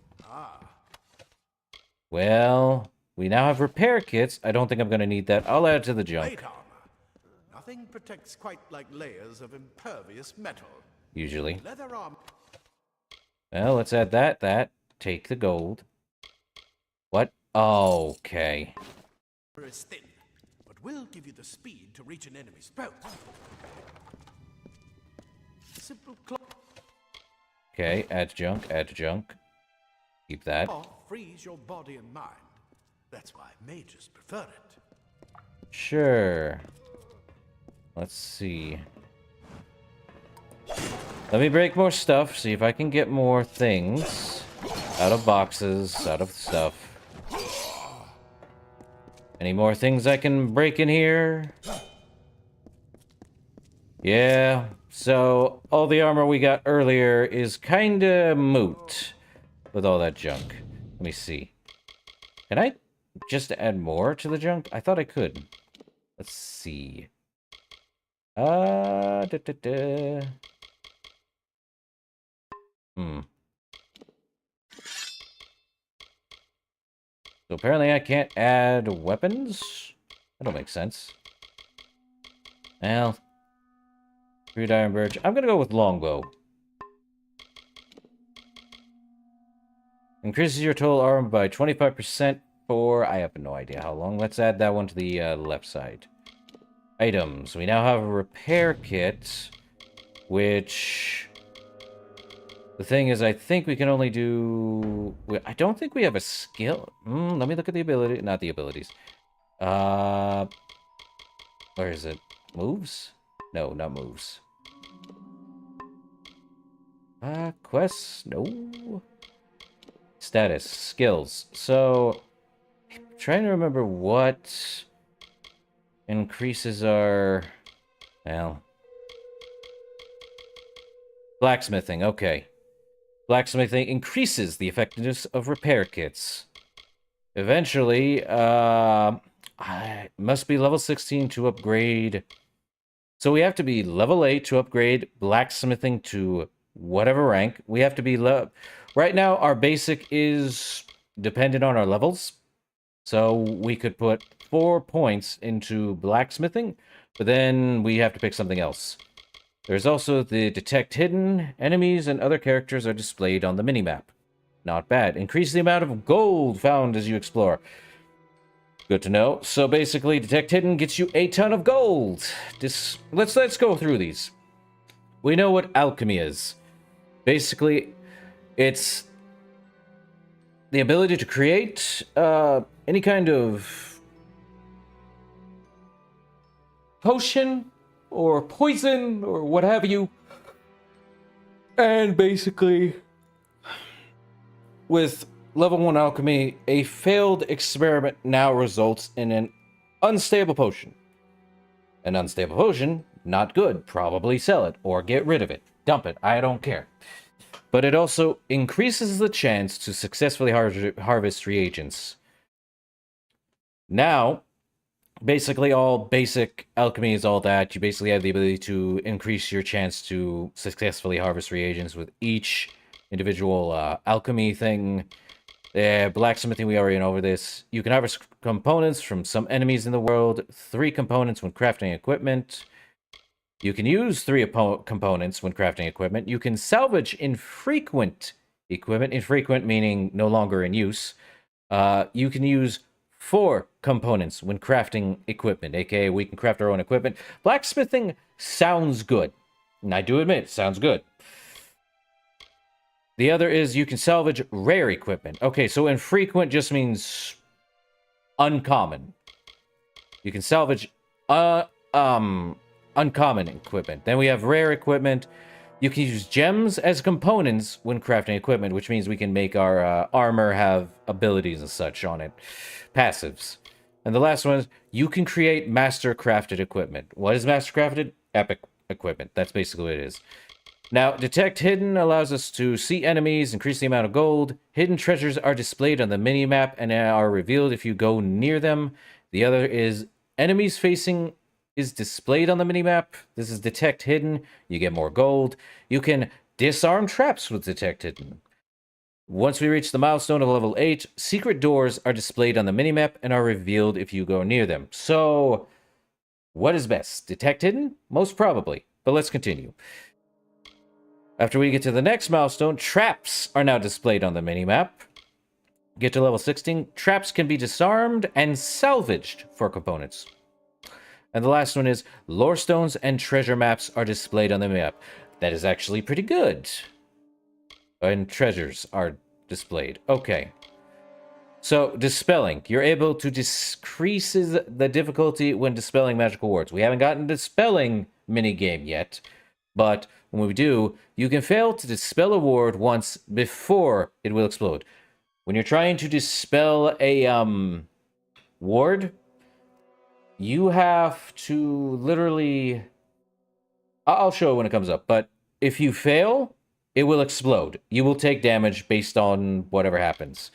Well, we now have repair kits. I don't think I'm going to need that. I'll add it to the junk. Plate armor. Nothing protects quite like layers of impervious metal. Usually. Leather armor. Well, let's add that. Take the gold. What? Okay. Is thin, but will give you the speed to reach an enemy's boat. Simple Okay, add to junk, add to junk. Keep that. cloth frees your body and mind. That's why mages prefer it. Sure. Let's see. Let me break more stuff, see if I can get more things. Out of boxes, out of stuff. Any more things I can break in here? Yeah, so all the armor we got earlier is kinda moot with all that junk. Let me see. Can I just add more to the junk? I thought I could. Let's see. Da, da, da. So apparently I can't add weapons? That don't make sense. Well, crude iron birch. I'm gonna go with longbow. Increases your total armor by 25% for... I have no idea how long. Let's add that one to the left side. Items. We now have a repair kit, which... The thing is, I think we can only do... I don't think we have a skill. Let me look at the ability. Not the abilities. Where is it? Moves? No, not moves. Quests? No. Status. Skills. So, trying to remember what increases our... Well... Blacksmithing, okay. Blacksmithing increases the effectiveness of repair kits. Eventually, I must be level 16 to upgrade. So we have to be level 8 to upgrade blacksmithing to whatever rank. We have to be right now our basic is dependent on our levels. So we could put 4 points into blacksmithing, but then we have to pick something else. There's also the detect hidden. Enemies and other characters are displayed on the minimap. Not bad. Increase the amount of gold found as you explore. Good to know. So basically, detect hidden gets you a ton of gold. Let's go through these. We know what alchemy is. Basically, it's the ability to create any kind of potion or poison, or what have you. And basically, with level 1 alchemy, a failed experiment now results in an unstable potion. An unstable potion, not good. Probably sell it, or get rid of it. Dump it, I don't care. But it also increases the chance to successfully harvest reagents. Now, basically, all basic alchemy is all that. You basically have the ability to increase your chance to successfully harvest reagents with each individual alchemy thing. Blacksmithing, we already know over this. You can harvest components from some enemies in the world. 3 components when crafting equipment. You can use 3 components when crafting equipment. You can salvage infrequent equipment. Infrequent meaning no longer in use. You can use 4 components when crafting equipment, aka we can craft our own equipment. Blacksmithing sounds good. And I do admit, it sounds good. The other is you can salvage rare equipment. Okay, so infrequent just means uncommon. You can salvage uncommon equipment. Then we have rare equipment. You can use gems as components when crafting equipment, which means we can make our armor have abilities and such on it. Passives. And the last one is you can create master crafted equipment. What is master crafted? Epic equipment. That's basically what it is. Now, detect hidden allows us to see enemies, increase the amount of gold. Hidden treasures are displayed on the minimap and are revealed if you go near them. The other is enemies facing is displayed on the minimap. This is Detect Hidden. You get more gold. You can disarm traps with Detect Hidden. Once we reach the milestone of level 8, secret doors are displayed on the minimap and are revealed if you go near them. So, what is best? Detect Hidden? Most probably. But let's continue. After we get to the next milestone, traps are now displayed on the minimap. Get to level 16, traps can be disarmed and salvaged for components. And the last one is lore stones and treasure maps are displayed on the map. That is actually pretty good. And treasures are displayed. Okay. So, dispelling. You're able to decrease the difficulty when dispelling magical wards. We haven't gotten dispelling minigame yet, but when we do, you can fail to dispel a ward once before it will explode. When you're trying to dispel a ward, you have to literally... I'll show it when it comes up, but if you fail, it will explode. You will take damage based on whatever happens.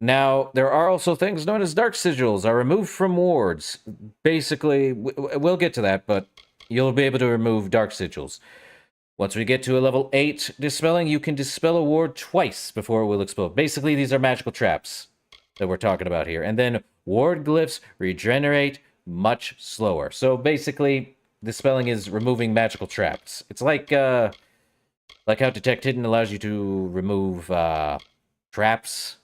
Now, there are also things known as dark sigils are removed from wards. Basically, we'll get to that, but you'll be able to remove dark sigils. Once we get to a level 8 dispelling, you can dispel a ward twice before it will explode. Basically, these are magical traps that we're talking about here. And then ward glyphs regenerate much slower. So basically, dispelling is removing magical traps. It's like how Detect Hidden allows you to remove traps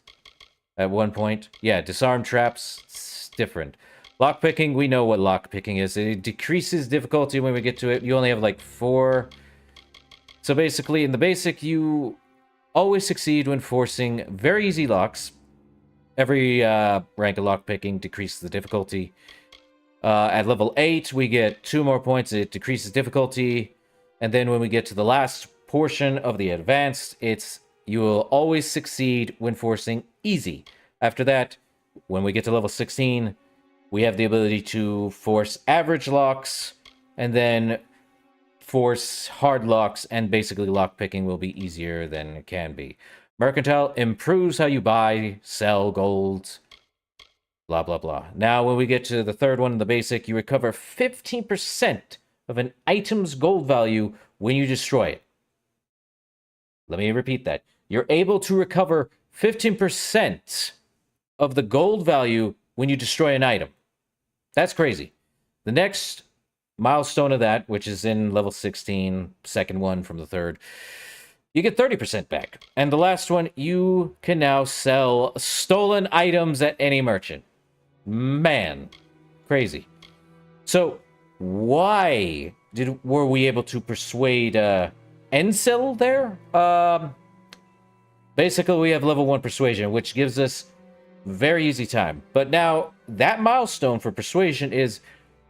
at one point. Yeah, disarm traps, it's different. Lockpicking, we know what lockpicking is. It decreases difficulty when we get to it. You only have like 4. So basically, in the basic, you always succeed when forcing very easy locks. Every rank of lockpicking decreases the difficulty. At level 8, we get 2 more points. It decreases difficulty. And then when we get to the last portion of the advanced, you will always succeed when forcing easy. After that, when we get to level 16, we have the ability to force average locks, and then force hard locks, and basically lockpicking will be easier than it can be. Mercantile improves how you buy, sell gold, blah, blah, blah. Now, when we get to the third one in the basic, you recover 15% of an item's gold value when you destroy it. Let me repeat that. You're able to recover 15% of the gold value when you destroy an item. That's crazy. The next milestone of that, which is in level 16, second one from the third, you get 30% back. And the last one, you can now sell stolen items at any merchant. Man, crazy. So, why were we able to persuade Encil there? Basically, we have level 1 persuasion, which gives us very easy time. But now, that milestone for persuasion is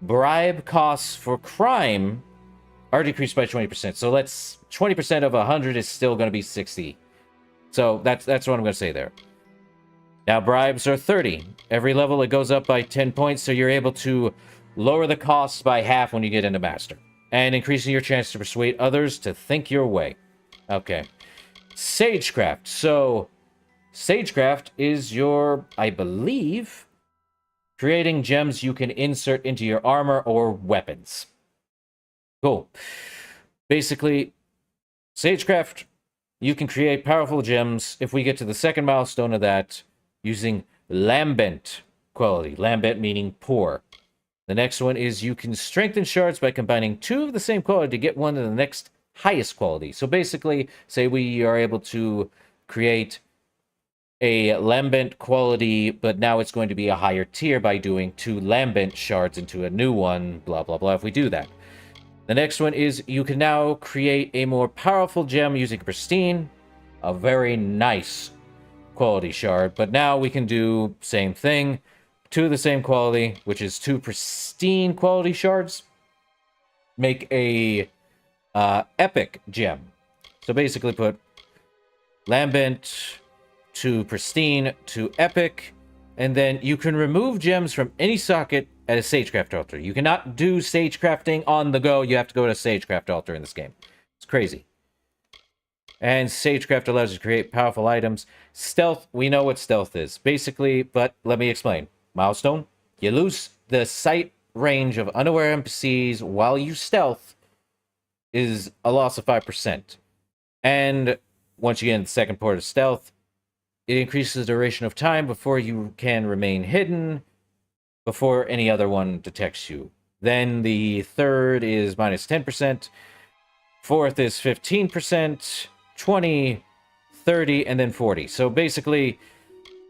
bribe costs for crime are decreased by 20%. So let's 20% of 100 is still going to be 60. So that's what I'm going to say there. Now bribes are 30. Every level it goes up by 10 points, so you're able to lower the costs by half when you get into master, and increasing your chance to persuade others to think your way. Okay. Sagecraft. So Sagecraft is your, I believe, creating gems you can insert into your armor or weapons. Cool. Basically, Sagecraft, you can create powerful gems if we get to the second milestone of that using lambent quality. Lambent meaning poor. The next one is you can strengthen shards by combining 2 of the same quality to get one of the next highest quality. So basically, say we are able to create a lambent quality, but now it's going to be a higher tier by doing 2 lambent shards into a new one, blah, blah, blah, if we do that. The next one is you can now create a more powerful gem using pristine, a very nice quality shard, but now we can do same thing, 2 of the same quality, which is 2 pristine quality shards, make a epic gem. So basically put lambent to pristine to epic, and then you can remove gems from any socket at a Sagecraft altar. You cannot do Sagecrafting on the go. You have to go to a Sagecraft altar in this game. It's crazy. And Sagecraft allows you to create powerful items. Stealth, we know what stealth is. Basically, but let me explain. Milestone, you lose the sight range of unaware NPCs while you stealth is a loss of 5%. And once you get in the second part of stealth, it increases the duration of time before you can remain hidden before any other one detects you. Then the third is minus 10%, fourth is 15%, 20, 30, and then 40. So basically,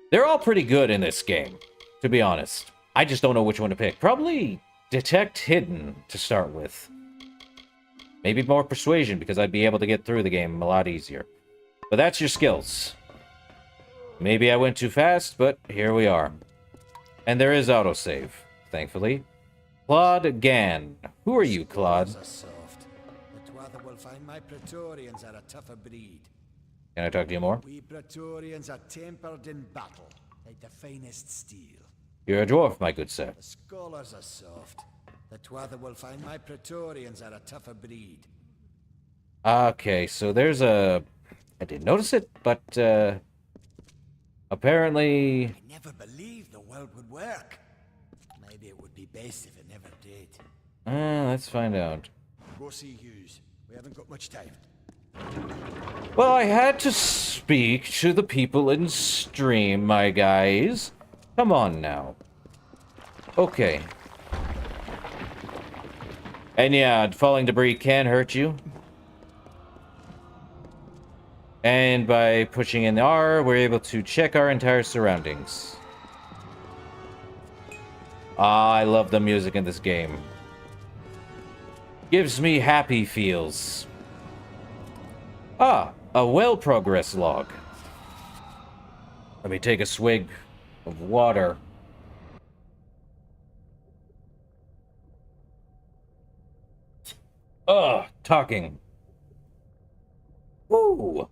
they're all pretty good in this game, to be honest. I just don't know which one to pick. Probably Detect Hidden to start with. Maybe more Persuasion, because I'd be able to get through the game a lot easier. But that's your skills. Maybe I went too fast, but here we are. And there is autosave, thankfully. Claude Gann. Who are you, Claude? Soft. The Twather will find my Praetorians are a tougher breed. Can I talk to you more? We Praetorians are tempered in battle, like the finest steel. You're a dwarf, my good sir. The scholars are soft. The Twather will find my Praetorians are a tougher breed. Okay, so there's a... I didn't notice it, but, apparently... I never believed the world would work. Maybe it would be best if it never did. Let's find out. Go see Hughes. We haven't got much time. Well, I had to speak to the people in stream, my guys. Come on now. Okay. And yeah, falling debris can hurt you. And by pushing in the R, we're able to check our entire surroundings. Ah, I love the music in this game. Gives me happy feels. Ah, a well progress log. Let me take a swig of water. Ugh, talking. Woo.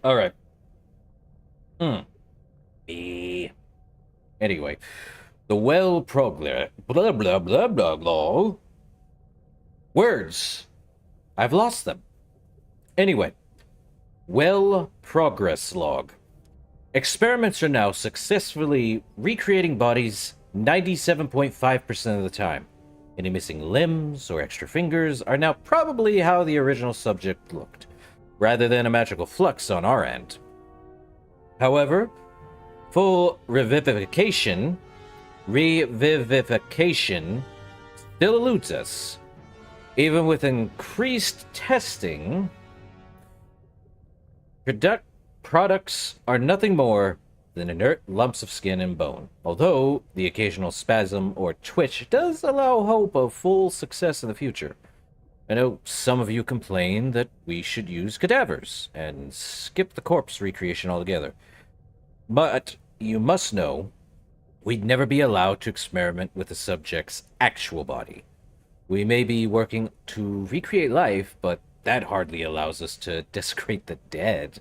All right. Anyway, the well progress. Blah blah blah blah blah. Words. I've lost them. Anyway, well progress log. Experiments are now successfully recreating bodies 97.5% of the time. Any missing limbs or extra fingers are now probably how the original subject looked, rather than a magical flux on our end. However, full revivification still eludes us. Even with increased testing, products are nothing more than inert lumps of skin and bone, although the occasional spasm or twitch does allow hope of full success in the future. I know some of you complain that we should use cadavers and skip the corpse recreation altogether, but you must know we'd never be allowed to experiment with the subject's actual body. We may be working to recreate life, but that hardly allows us to desecrate the dead.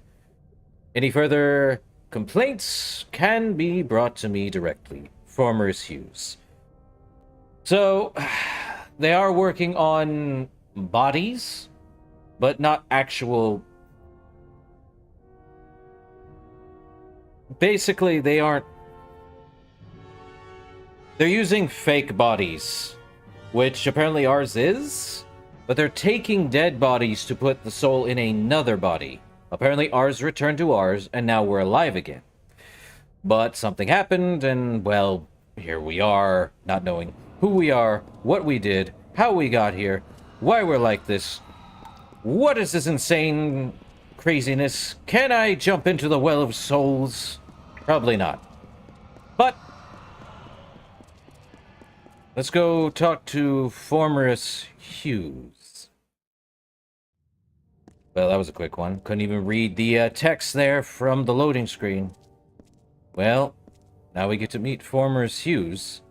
Any further complaints can be brought to me directly. Farmers Hughes. So, they are working on bodies, but not actual... Basically, they aren't... They're using fake bodies, which apparently ours is, but they're taking dead bodies to put the soul in another body. Apparently ours returned to ours, and now we're alive again. But something happened, and, well, here we are, not knowing who we are, what we did, how we got here, why we're like this. What is this insane craziness? Can I jump into the well of souls? Probably not. But let's go talk to Farmers Hughes. Well, that was a quick one. Couldn't even read the text there from the loading screen. Well, now we get to meet Farmers Hughes.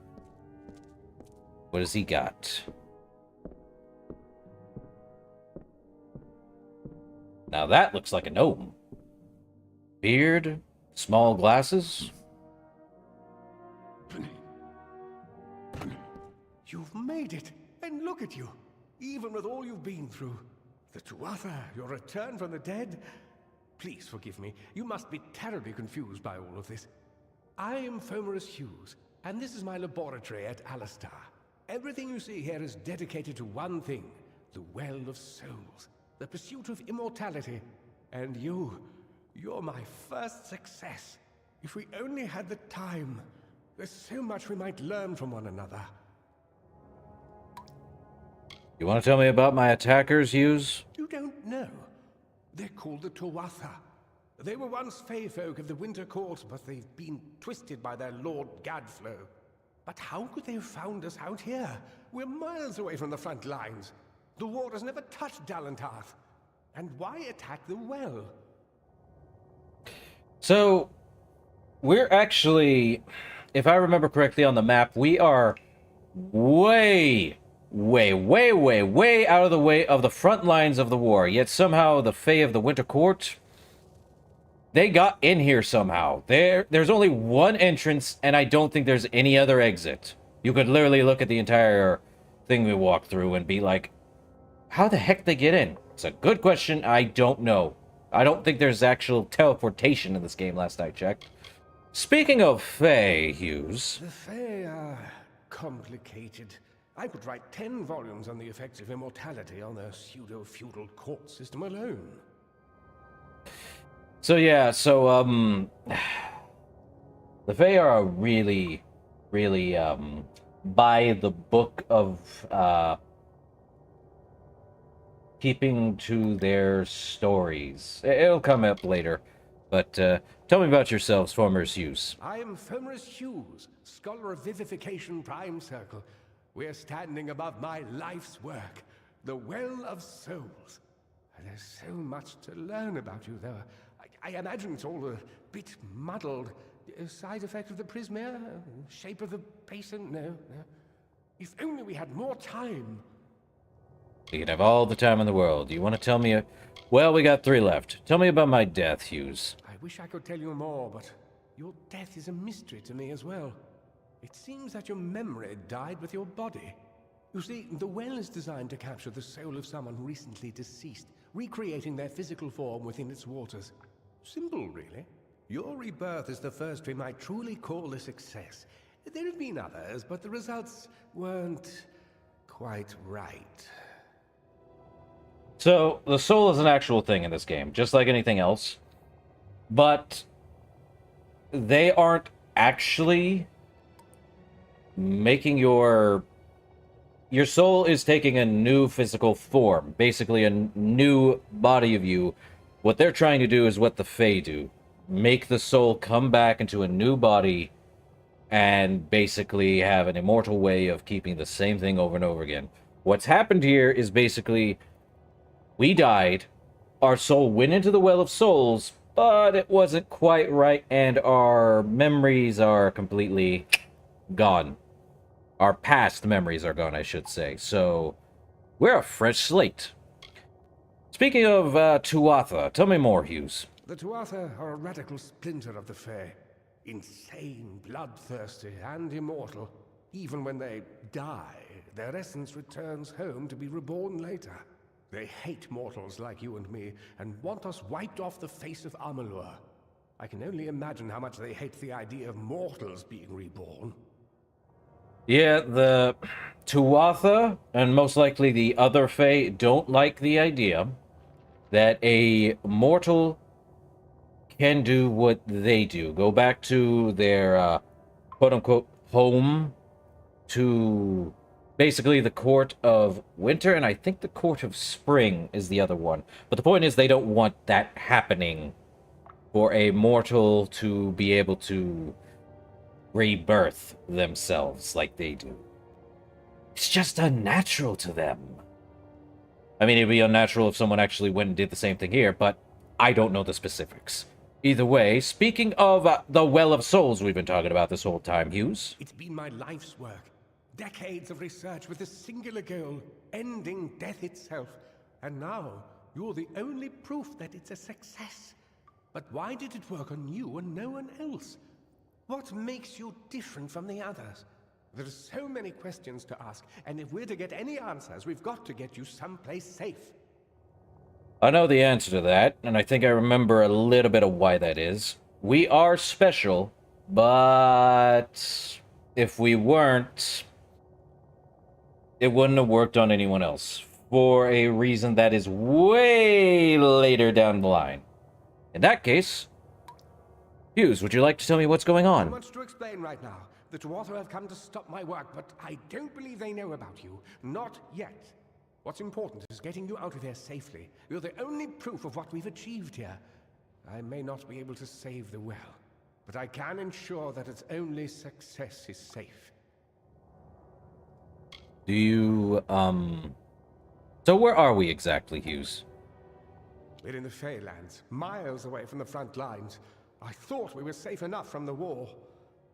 What has he got? Now that looks like a gnome. Beard, small glasses. You've made it, and look at you. Even with all you've been through. The Tuatha, your return from the dead. Please forgive me. You must be terribly confused by all of this. I am Fomerus Hughes, and this is my laboratory at Alistar. Everything you see here is dedicated to one thing, the Well of Souls, the pursuit of immortality. And you're my first success. If we only had the time, there's so much we might learn from one another. You want to tell me about my attackers, Hughes? You don't know. They're called the Tuatha. They were once Fey folk of the Winter Court, but they've been twisted by their Lord Gadflow. But how could they have found us out here? We're miles away from the front lines. The war has never touched Dalantarth. And why attack the well? So, we're actually, if I remember correctly on the map, we are way out of the way of the front lines of the war. Yet somehow the Fae of the Winter Court, they got in here somehow. There's only one entrance, and I don't think there's any other exit. You could literally look at the entire thing we walked through and be like, how the heck they get in? It's a good question. I don't know. I don't think there's actual teleportation in this game last I checked. Speaking of Fae, Hughes. The Fae are complicated. I could write 10 volumes on the effects of immortality on their pseudo-feudal court system alone. So yeah, the Fae are a really by the book of keeping to their stories. It'll come up later, but tell me about yourselves, Fomers Hughes. I am Fomers Hughes, Scholar of Vivification Prime Circle. We're standing above my life's work, the Well of Souls. And there's so much to learn about you, though. I imagine it's all a bit muddled. A side effect of the prismere? Shape of the basin? No. If only we had more time. You could have all the time in the world. You want to tell me Well, we got 3 left. Tell me about my death, Hughes. I wish I could tell you more, but your death is a mystery to me as well. It seems that your memory died with your body. You see, the well is designed to capture the soul of someone recently deceased, recreating their physical form within its waters. Simple, really. Your rebirth is the first we might truly call a success. There have been others, but the results weren't quite right. So, the soul is an actual thing in this game, just like anything else. But they aren't actually making your soul is taking a new physical form, basically a new body of you. What they're trying to do is what the Fae do. Make the soul come back into a new body and basically have an immortal way of keeping the same thing over and over again. What's happened here is basically we died, our soul went into the Well of Souls, but it wasn't quite right, and our memories are completely gone. Our past memories are gone, I should say. So, we're a fresh slate. Speaking of Tuatha, tell me more, Hughes. The Tuatha are a radical splinter of the Fae. Insane, bloodthirsty, and immortal. Even when they die, their essence returns home to be reborn later. They hate mortals like you and me, and want us wiped off the face of Amalur. I can only imagine how much they hate the idea of mortals being reborn. Yeah, the Tuatha, and most likely the other Fae, don't like the idea that a mortal can do what they do. Go back to their quote-unquote home, to basically the Court of Winter, and I think the Court of Spring is the other one. But the point is, they don't want that happening for a mortal to be able to rebirth themselves like they do. It's just unnatural to them. I mean, it'd be unnatural if someone actually went and did the same thing here, but I don't know the specifics. Either way, speaking of the Well of Souls we've been talking about this whole time, Hughes. It's been my life's work. Decades of research with a singular goal, ending death itself. And now, you're the only proof that it's a success. But why did it work on you and no one else? What makes you different from the others? There are so many questions to ask, and if we're to get any answers, we've got to get you someplace safe. I know the answer to that, and I think I remember a little bit of why that is. We are special, but if we weren't, it wouldn't have worked on anyone else for a reason that is way later down the line. In that case, Hughes, would you like to tell me what's going Not on? much to explain right now. The Tuatha have come to stop my work, but I don't believe they know about you. Not yet. What's important is getting you out of here safely. You're the only proof of what we've achieved here. I may not be able to save the well, but I can ensure that its only success is safe. Do you, So where are we exactly, Hughes? We're in the Feylands, miles away from the front lines. I thought we were safe enough from the war,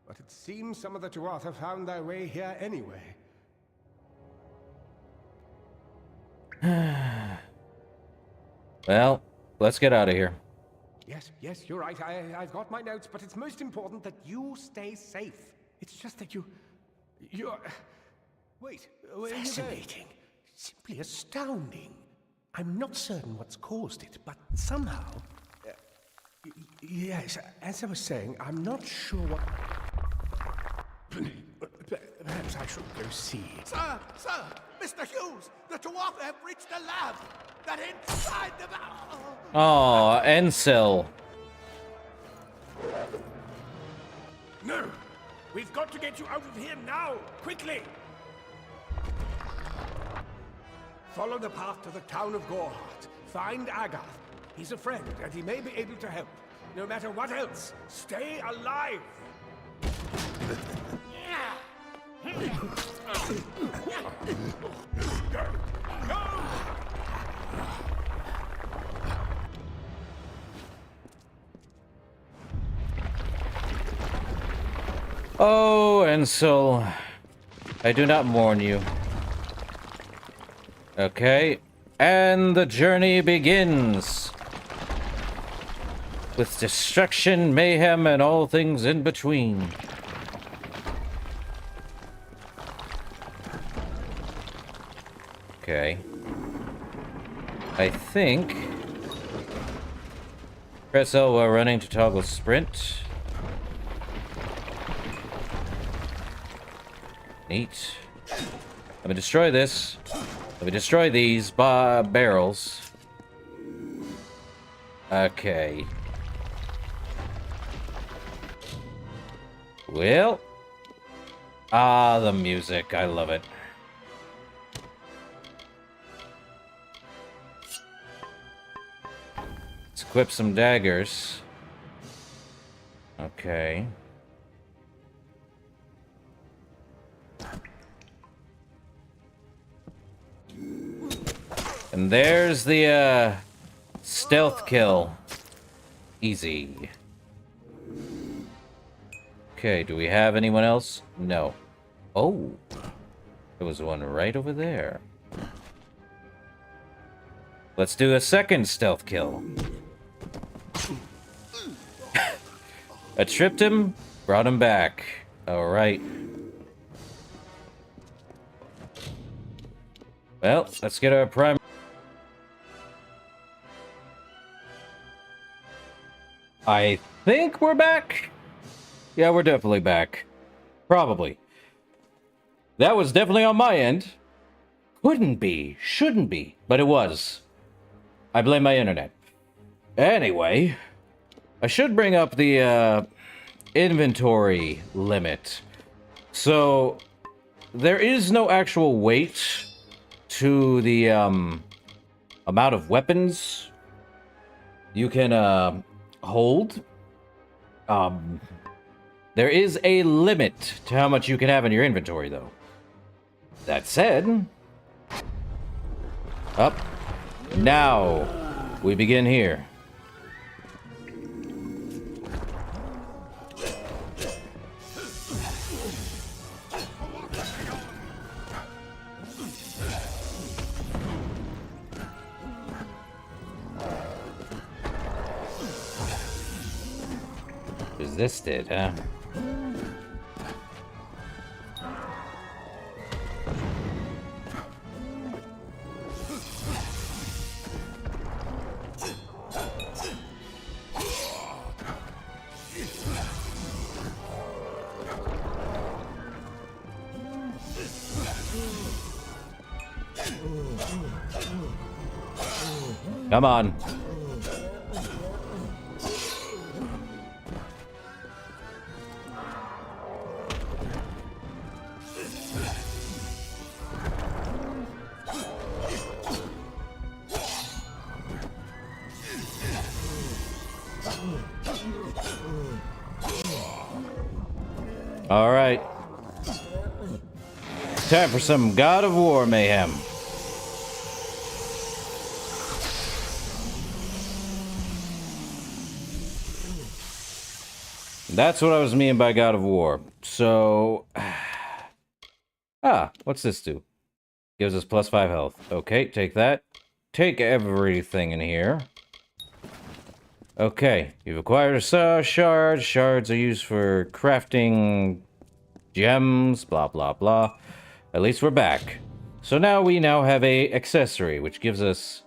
but it seems some of the Tuatha found their way here anyway. Well, let's get out of here. Yes, you're right. I've got my notes, but it's most important that you stay safe. It's just that you're... Wait, where are you going? Fascinating. Simply astounding. I'm not certain what's caused it, but somehow... Yes, as I was saying, I'm not sure what... Perhaps I should go see. Sir! Mr. Hughes! The Tuatha have reached the lab! They're inside the... Oh, Encil. No! We've got to get you out of here now! Quickly! Follow the path to the town of Gorhart. Find Agath. He's a friend, and he may be able to help. No matter what else, stay alive! Oh, Encil. I do not mourn you. Okay. And the journey begins. With destruction, mayhem, and all things in between. Okay. I think... Press L while running to toggle sprint. Neat. Let me destroy this. Let me destroy these barrels. Okay. Well. Ah, the music. I love it. Let's equip some daggers. Okay. And there's the, stealth kill. Easy. Okay, do we have anyone else? No. Oh. There was one right over there. Let's do a second stealth kill. I tripped him, brought him back. Alright. Well, let's get our prime. I think we're back. Yeah, we're definitely back. Probably. That was definitely on my end. Couldn't be, shouldn't be, but it was. I blame my internet. Anyway, I should bring up the inventory limit. So, there is no actual weight to the amount of weapons you can hold. There is a limit to how much you can have in your inventory, though. That said, up. Now, we begin here. Resisted, huh? Come on. All right. Time for some God of War mayhem. That's what I was meaning by God of War. So... what's this do? Gives us +5 health. Okay, take that. Take everything in here. Okay, you've acquired a shard. Shards are used for crafting gems, blah, blah, blah. At least we're back. So now we have a accessory, which gives us...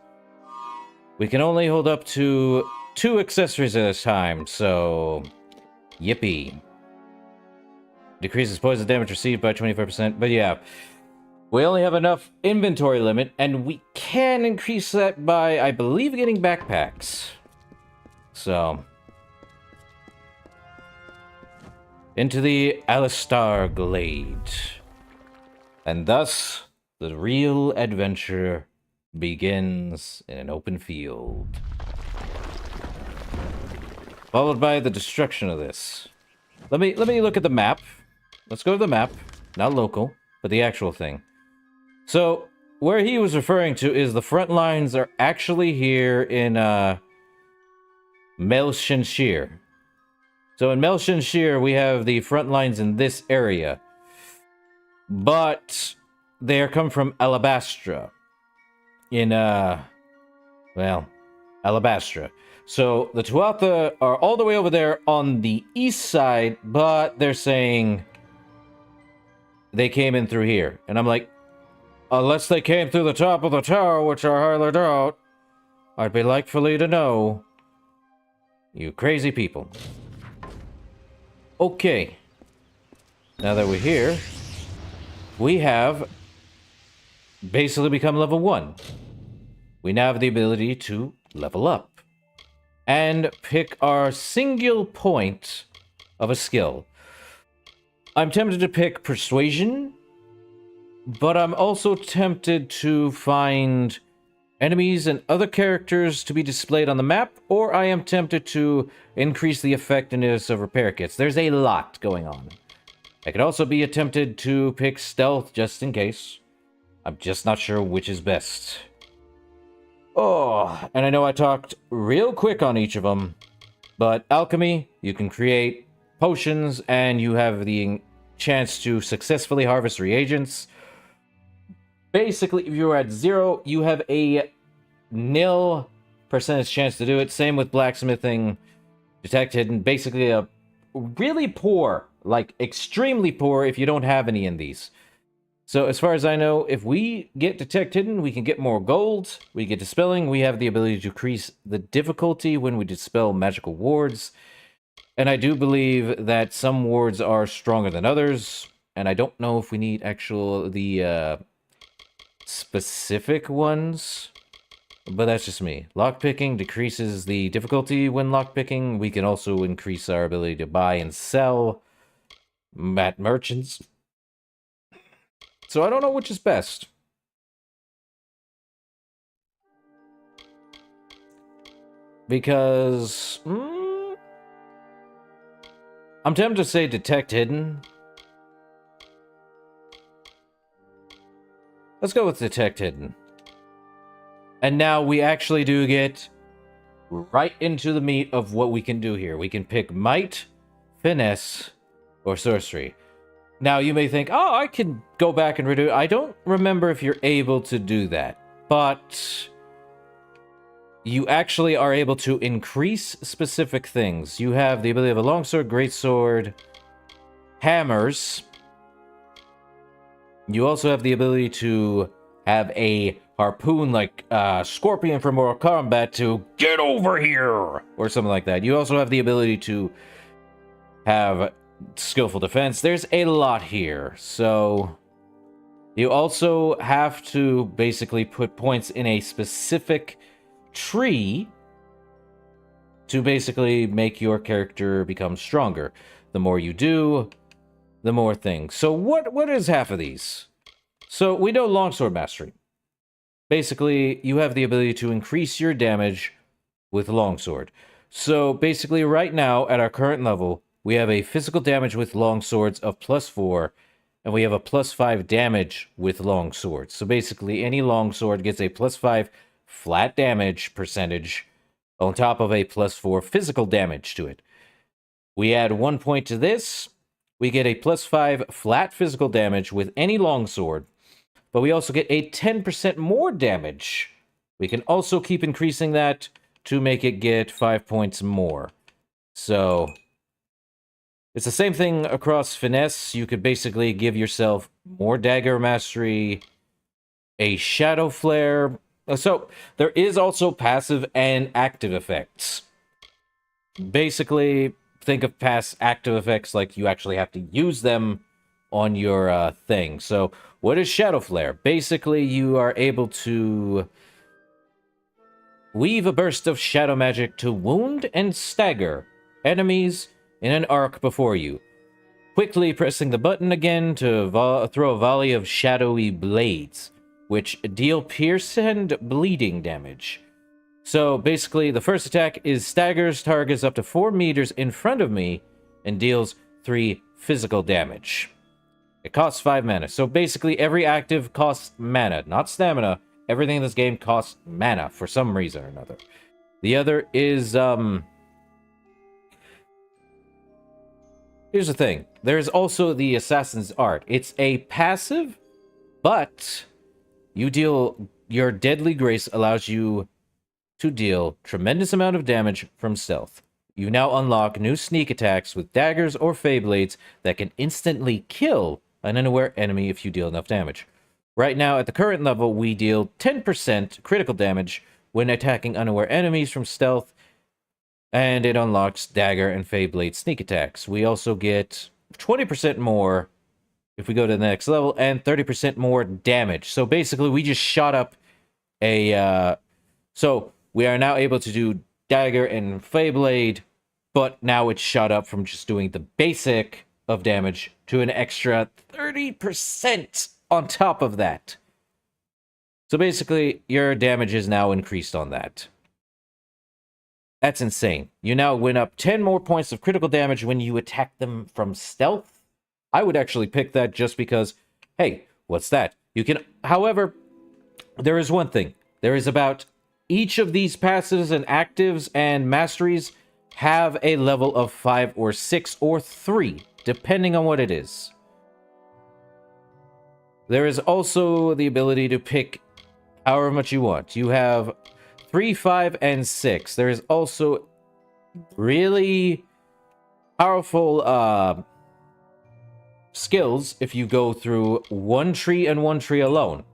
We can only hold up to 2 accessories at a time, so... Yippee. Decreases poison damage received by 25%, but yeah. We only have enough inventory limit, and we can increase that by, I believe, getting backpacks. So... Into the Alistar Glade. And thus, the real adventure begins in an open field. Followed by the destruction of this. Let me look at the map. Let's go to the map. Not local, but the actual thing. So, where he was referring to is the front lines are actually here in, Melshinshir. So in Melshinshir, we have the front lines in this area. But they are come from Alabastra. In, well, Alabastra. So the Tuatha are all the way over there on the east side, but they're saying they came in through here. And I'm like, unless they came through the top of the tower, which I highly doubt, I'd be likely to know. You crazy people. Okay. Now that we're here, we have basically become level 1. We now have the ability to level up. And pick our single point of a skill. I'm tempted to pick Persuasion, but I'm also tempted to find enemies and other characters to be displayed on the map, or I am tempted to increase the effectiveness of repair kits. There's a lot going on. I could also be tempted to pick Stealth just in case. I'm just not sure which is best. Oh, and I know I talked real quick on each of them, but Alchemy, you can create potions, and you have the chance to successfully harvest reagents. Basically, if you're at 0, you have a 0% chance to do it. Same with blacksmithing, detect hidden. Basically, a really poor, like extremely poor, if you don't have any in these. So as far as I know, if we get detect hidden, we can get more gold. We get dispelling. We have the ability to increase the difficulty when we dispel magical wards. And I do believe that some wards are stronger than others. And I don't know if we need the specific ones. But that's just me. Lockpicking decreases the difficulty when lockpicking. We can also increase our ability to buy and sell at merchants. So I don't know which is best. Because... I'm tempted to say detect hidden. Let's go with detect hidden. And now we actually do get right into the meat of what we can do here. We can pick might, finesse, or sorcery. Now, you may think, oh, I can go back and redo it. I don't remember if you're able to do that, but you actually are able to increase specific things. You have the ability of a longsword, greatsword, hammers. You also have the ability to have a harpoon like Scorpion from Mortal Kombat to get over here, or something like that. You also have the ability to have skillful defense. There's a lot here. So you also have to basically put points in a specific tree to basically make your character become stronger. The more you do, the more things. So what is half of these? So we know longsword mastery. Basically, you have the ability to increase your damage with longsword. So basically right now at our current level, we have a physical damage with longswords of +4, and we have a +5 damage with longswords. So basically any longsword gets a +5 flat damage percentage on top of a +4 physical damage to it. We add 1 point to this, we get a +5 flat physical damage with any longsword, but we also get a 10% more damage. We can also keep increasing that to make it get 5 points more. So it's the same thing across finesse. You could basically give yourself more dagger mastery, a shadow flare. So there is also passive and active effects. Basically, think of past active effects like you actually have to use them on your thing. So what is shadow flare? Basically, you are able to weave a burst of shadow magic to wound and stagger enemies in an arc before you, quickly pressing the button again to throw a volley of shadowy blades, which deal pierce and bleeding damage. So basically, the first attack is staggers targets up to 4 meters in front of me and deals 3 physical damage. It costs 5 mana. So basically, every active costs mana, not stamina. Everything in this game costs mana for some reason or another. The other is, here's the thing. There's also the Assassin's Art. It's a passive, but your Deadly Grace allows you to deal tremendous amount of damage from stealth. You now unlock new sneak attacks with daggers or Feyblades that can instantly kill an unaware enemy if you deal enough damage. Right now, at the current level, we deal 10% critical damage when attacking unaware enemies from stealth, and it unlocks dagger and Feyblade sneak attacks. We also get 20% more if we go to the next level, and 30% more damage. So basically, we just shot up a... So we are now able to do dagger and Feyblade, but now it's shot up from just doing the basic of damage to an extra 30% on top of that. So basically, your damage is now increased on that. That's insane. You now win up 10 more points of critical damage when you attack them from stealth. I would actually pick that just because, hey, what's that? You can, however, there is one thing. There is about each of these passives and actives and masteries have a level of 5 or 6 or 3, depending on what it is. There is also the ability to pick however much you want. You have 3, 5, and 6. There is also really powerful skills if you go through one tree and one tree alone.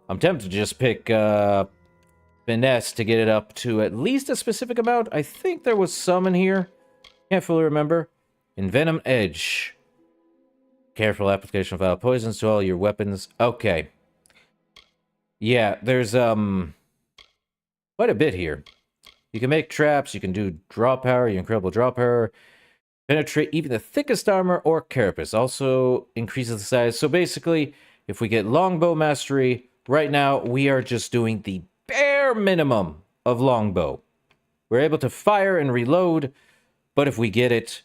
I'm tempted to just pick finesse to get it up to at least a specific amount. I think there was some in here. Can't fully remember. Envenom Edge. Careful application of foul poisons to all your weapons. Okay. Yeah, there's quite a bit here. You can make traps, you can do draw power, your incredible draw power, penetrate even the thickest armor or carapace. Also increases the size. So basically, if we get longbow mastery, right now we are just doing the bare minimum of longbow. We're able to fire and reload, but if we get it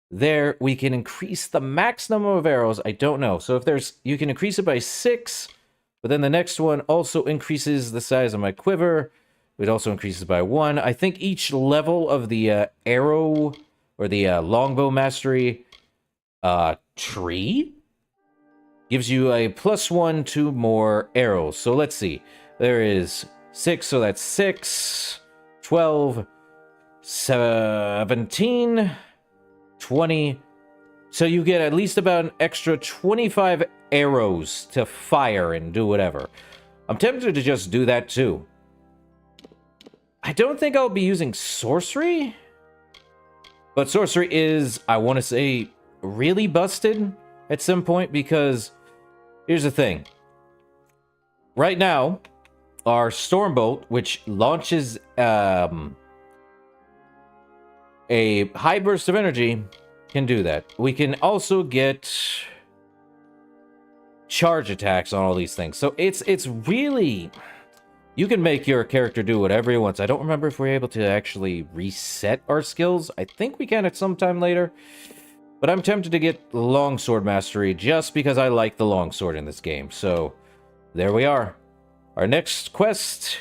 there, we can increase the max number of arrows. I don't know. So if there's, you can increase it by 6, but then the next one also increases the size of my quiver. It also increases by 1. I think each level of the arrow or the longbow mastery tree gives you a +1 to more arrows. So let's see. There is 6, so that's 6, 12, 17, 20. So you get at least about an extra 25 arrows to fire and do whatever. I'm tempted to just do that too. I don't think I'll be using sorcery. But sorcery is, I want to say, really busted at some point because here's the thing. Right now, our Stormbolt, which launches a high burst of energy, can do that. We can also get charge attacks on all these things. So it's really... You can make your character do whatever he wants. I don't remember if we're able to actually reset our skills. I think we can at some time later. But I'm tempted to get Longsword Mastery just because I like the Longsword in this game. So, there we are. Our next quest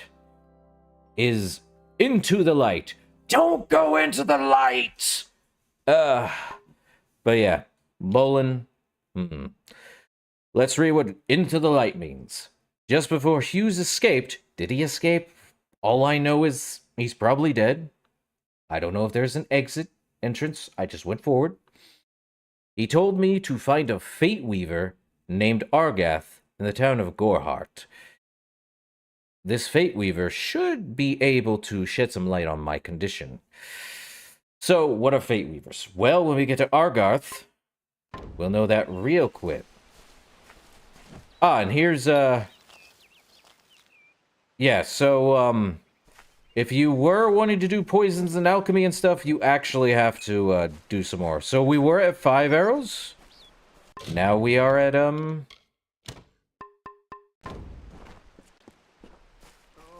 is Into the Light. Don't go into the light! But yeah, Bolin. Let's read what Into the Light means. Just before Hughes escaped, did he escape? All I know is he's probably dead. I don't know if there's an entrance. I just went forward. He told me to find a Fate Weaver named Argath in the town of Gorhart. This Fate Weaver should be able to shed some light on my condition. So, what are Fate Weavers? Well, when we get to Argath, we'll know that real quick. And here's, yeah, so, if you were wanting to do poisons and alchemy and stuff, you actually have to, do some more. So we were at 5 arrows. Now we are at,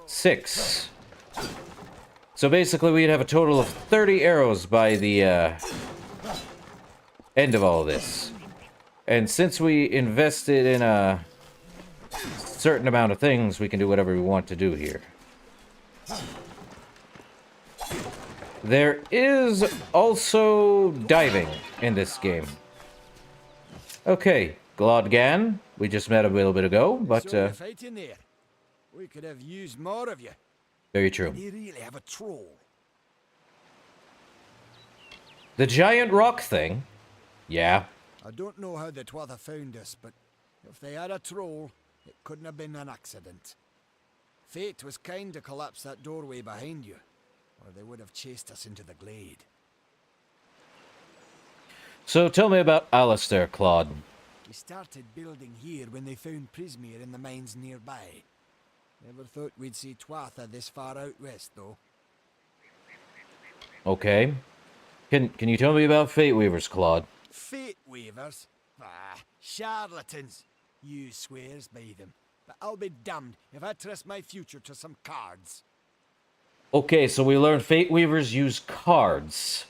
6. So basically we'd have a total of 30 arrows by the, end of all of this. And since we invested in a certain amount of things, we can do whatever we want to do here. There is also diving in this game. Okay, Glodgan, we just met a little bit ago, but So fighting there. We could have used more of you. very true. You really have a troll. The giant rock thing, yeah. I don't know how the Twatha found us, but if they had a troll, it couldn't have been an accident. Fate was kind to collapse that doorway behind you, or they would have chased us into the glade. So tell me about Alistair, Claude. We started building here when they found Prismere in the mines nearby. Never thought we'd see Twatha this far out west, though. Okay. Can you tell me about Fate Weavers, Claude? Fate Weavers? Ah, charlatans. You swears by them. But I'll be damned if I trust my future to some cards. Okay, so we learned Fate Weavers use cards.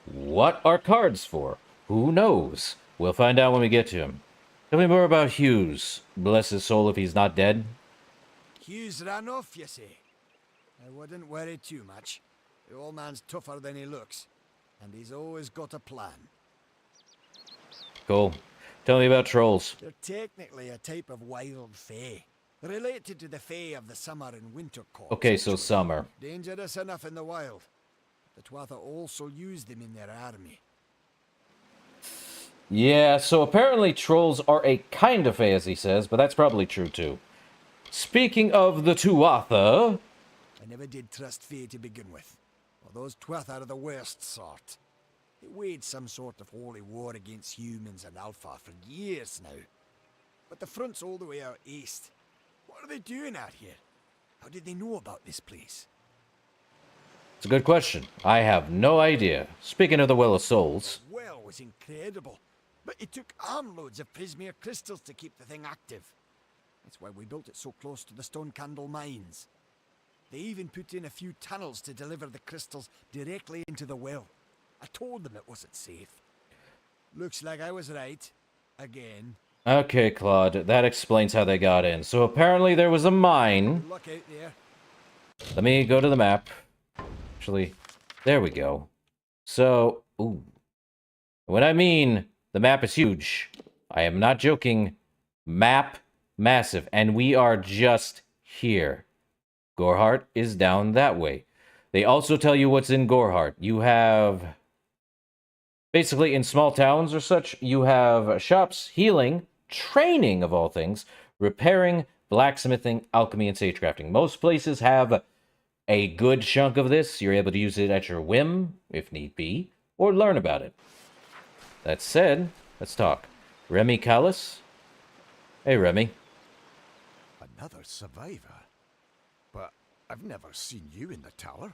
What are cards for? Who knows? We'll find out when we get to him. Tell me more about Hughes. Bless his soul if he's not dead. Hughes ran off, you say? I wouldn't worry too much. The old man's tougher than he looks. And he's always got a plan. Cool. Tell me about trolls. They're technically a type of wild fae. Related to the fae of the summer and winter courts. Okay, so summer. Dangerous enough in the wild. The Twatha also use them in their army. Yeah, so apparently trolls are a kind of fae, as he says, but that's probably true too. Speaking of the Tuatha... I never did trust fae to begin with. Well, those Twatha are the worst sort. They waged some sort of holy war against humans and Alpha for years now. But the front's all the way out east. What are they doing out here? How did they know about this place? It's a good question. I have no idea. Speaking of the Well of Souls... The well was incredible. But it took armloads of Prismere crystals to keep the thing active. That's why we built it so close to the Stone Candle mines. They even put in a few tunnels to deliver the crystals directly into the well. I told them it wasn't safe. Looks like I was right. Again. Okay, Claude, that explains how they got in. So apparently there was a mine. Good luck out there. Let me go to the map. Actually, there we go. So, ooh. When I mean the map is huge, I am not joking. Map massive, and we are just here. Gorhart is down that way. They also tell you what's in Gorhart. You have... Basically, in small towns or such, you have shops, healing, training of all things, repairing, blacksmithing, alchemy, and sagecrafting. Most places have a good chunk of this. You're able to use it at your whim, if need be, or learn about it. That said, let's talk. Remy Callis? Hey, Remy. A Another survivor? But I've never seen you in the tower.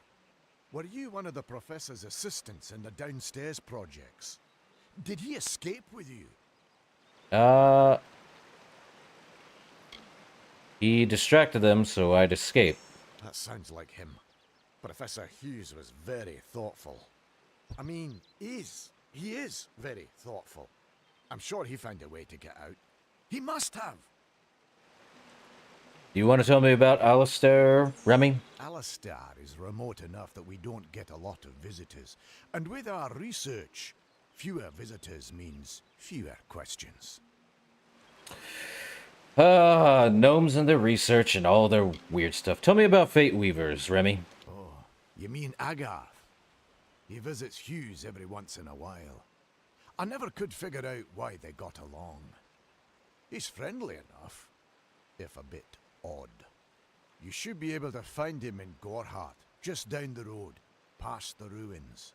Were you one of the professor's assistants in the downstairs projects? Did he escape with you? He distracted them, so I'd escape. That sounds like him. Professor Hughes was very thoughtful. I mean, he is very thoughtful. I'm sure he found a way to get out. He must have. Do you want to tell me about Alistair, Remy? Alistair is remote enough that we don't get a lot of visitors. And with our research, fewer visitors means fewer questions. Gnomes and their research and all their weird stuff. Tell me about Fate Weavers, Remy. Oh, you mean Agarth? He visits Hughes every once in a while. I never could figure out why they got along. He's friendly enough, if a bit odd. You should be able to find him in Gorhart, just down the road, past the ruins.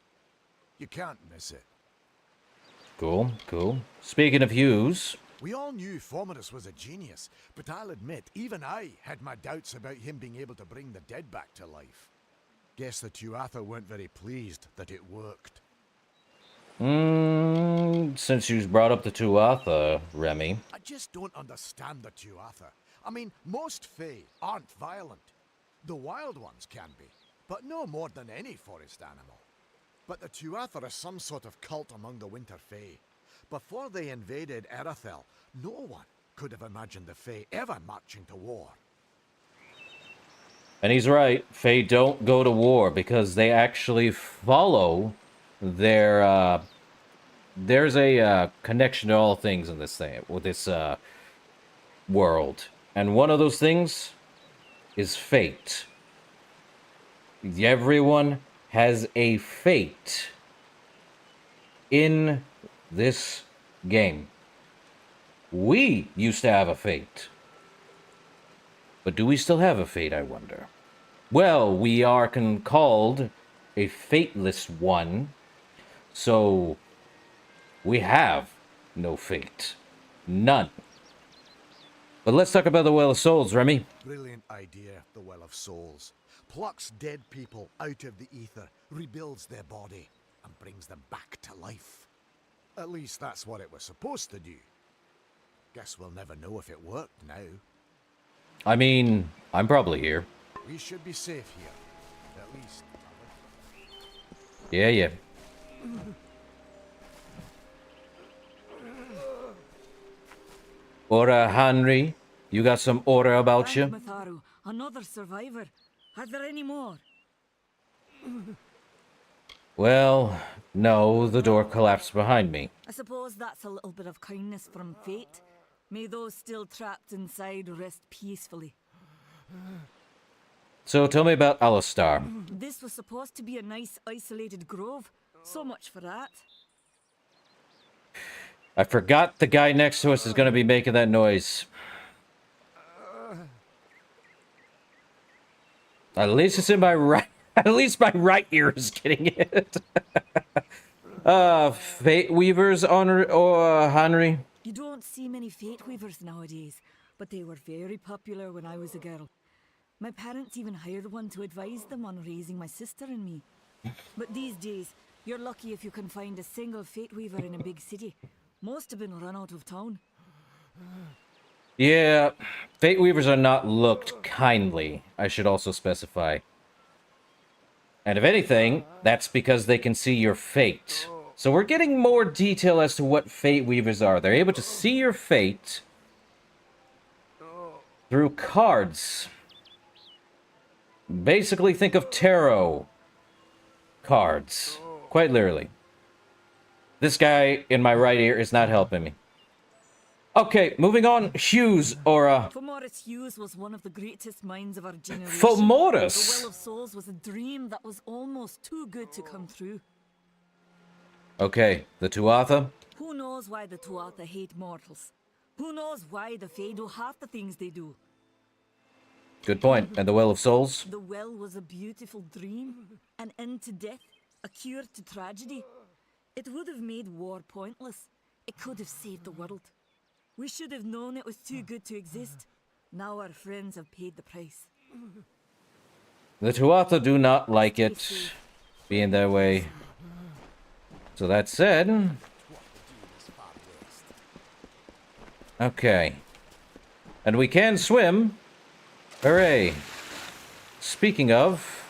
You can't miss it. Cool, cool. Speaking of Hughes... We all knew Fomerus was a genius, but I'll admit, even I had my doubts about him being able to bring the dead back to life. Guess the Tuatha weren't very pleased that it worked. Since you brought up the Tuatha, Remy. I just don't understand the Tuatha. I mean, most Fae aren't violent. The wild ones can be, but no more than any forest animal. But the Tuatha are some sort of cult among the Winter Fae. Before they invaded Erethel, no one could have imagined the Fae ever marching to war. And he's right. Fae don't go to war because they actually follow their, there's a connection to all things in this thing, with this world. And one of those things is fate. Everyone has a fate in this game. We used to have a fate. But do we still have a fate, I wonder? Well, we are called a fateless one, so we have no fate. None. But let's talk about the Well of Souls, Remy. Brilliant idea, the Well of Souls. Plucks dead people out of the ether, rebuilds their body, and brings them back to life. At least that's what it was supposed to do. Guess we'll never know if it worked now. I mean, I'm probably here. We should be safe here. At least. Yeah, yeah. Ora, Henry, you got some aura about you? Matharu, another survivor. Are there any more? Well, no, the door collapsed behind me. I suppose that's a little bit of kindness from fate. May those still trapped inside rest peacefully. So tell me about Alistar. This was supposed to be a nice isolated grove. So much for that. I forgot the guy next to us is going to be making that noise. At least it's in my right... At least my right ear is getting it. Fate Weavers, Henry? You don't see many fate weavers nowadays, but they were very popular when I was a girl. My parents even hired one to advise them on raising my sister and me. But these days, you're lucky if you can find a single fate weaver in a big city. Most have been run out of town. Yeah, Fate Weavers are not looked kindly, I should also specify. And if anything, that's because they can see your fate. So we're getting more detail as to what Fate Weavers are. They're able to see your fate through cards. Basically, think of tarot cards. Quite literally. This guy in my right ear is not helping me. Okay, moving on. Hughes, Aura. Fomerus Hughes was one of the greatest minds of our generation. Fomerus? The Well of Souls was a dream that was almost too good to come true. Okay, the Tuatha? Who knows why the Tuatha hate mortals? Who knows why the Fae do half the things they do? Good point. And the Well of Souls? The well was a beautiful dream, an end to death, a cure to tragedy. It would have made war pointless. It could have saved the world. We should have known it was too good to exist. Now our friends have paid the price. The Tuatha do not like it being that way. So that said... Okay. And we can swim. Hooray. Speaking of...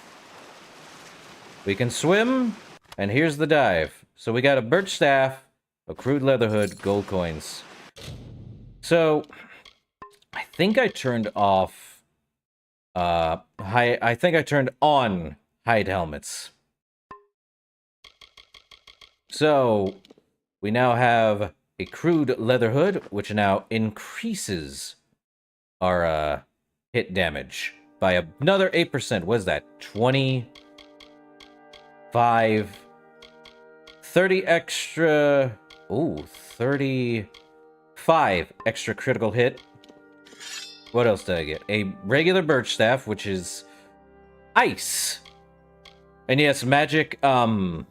We can swim, and here's the dive. So we got a birch staff, a crude leather hood, gold coins. So... I think I turned off... I think I turned on hide helmets. So, we now have a crude leather hood, which now increases our hit damage by another 8%. What is that? 25... 30 extra... Ooh, 35 extra critical hit. What else did I get? A regular birch staff, which is ice. And yes, magic, now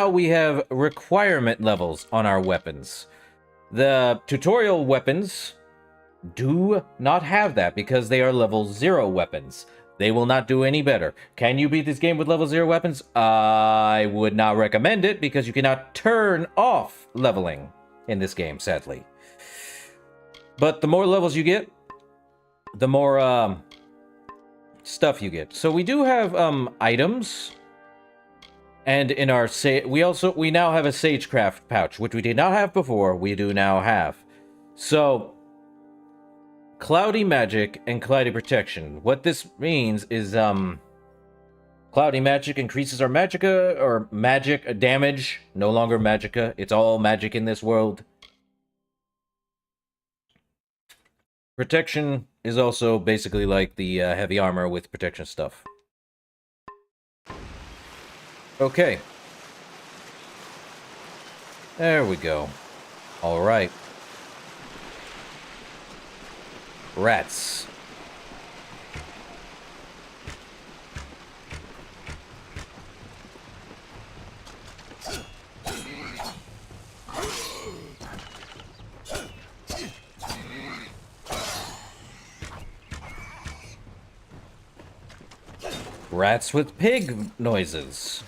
we have requirement levels on our weapons. The tutorial weapons do not have that because they are level 0 weapons. They will not do any better. Can you beat this game with level 0 weapons? I would not recommend it because you cannot turn off leveling in this game, sadly. But the more levels you get, the more stuff you get. So we do have items, and in our we now have a sagecraft pouch, which we did not have before. We do now have. So cloudy magic and cloudy protection. What this means is cloudy magic increases our magicka or magic damage. No longer magicka. It's all magic in this world. Protection is also basically like the heavy armor with protection stuff. Okay. There we go. Alright. Rats. Rats with pig noises.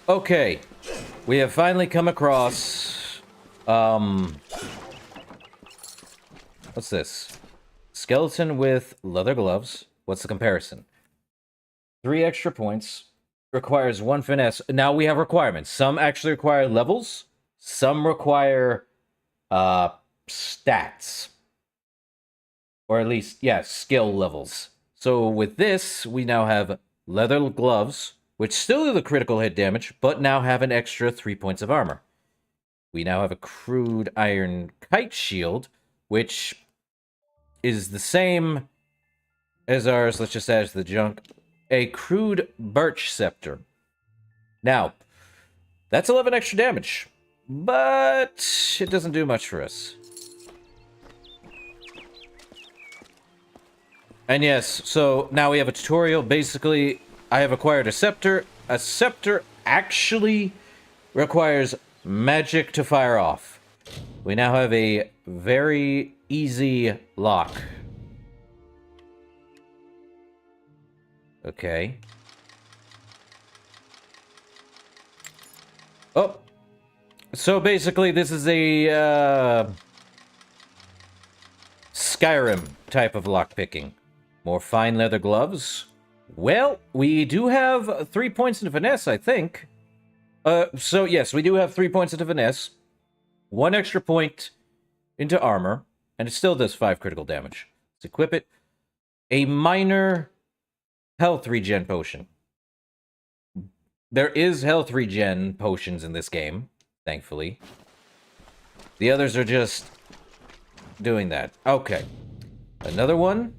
Okay. We have finally come across... What's this? Skeleton with leather gloves. What's the comparison? 3 extra points. Requires 1 finesse. Now we have requirements. Some actually require levels. Some require... stats. Or at least, yeah, skill levels. So with this, we now have leather gloves, which still do the critical hit damage, but now have an extra 3 points of armor. We now have a crude iron kite shield, which is the same as ours. Let's just add it to the junk. A crude birch scepter. Now, that's 11 extra damage, but it doesn't do much for us. And yes, so now we have a tutorial. Basically, I have acquired a scepter. A scepter actually requires magic to fire off. We now have a very easy lock. Okay. Oh. So basically, this is a Skyrim type of lockpicking. More fine leather gloves. Well, we do have 3 points into finesse, I think. So yes, we do have 3 points into finesse. 1 extra point into armor. And it still does 5 critical damage. Let's equip it. A minor health regen potion. There is health regen potions in this game, thankfully. The others are just doing that. Okay. Another one.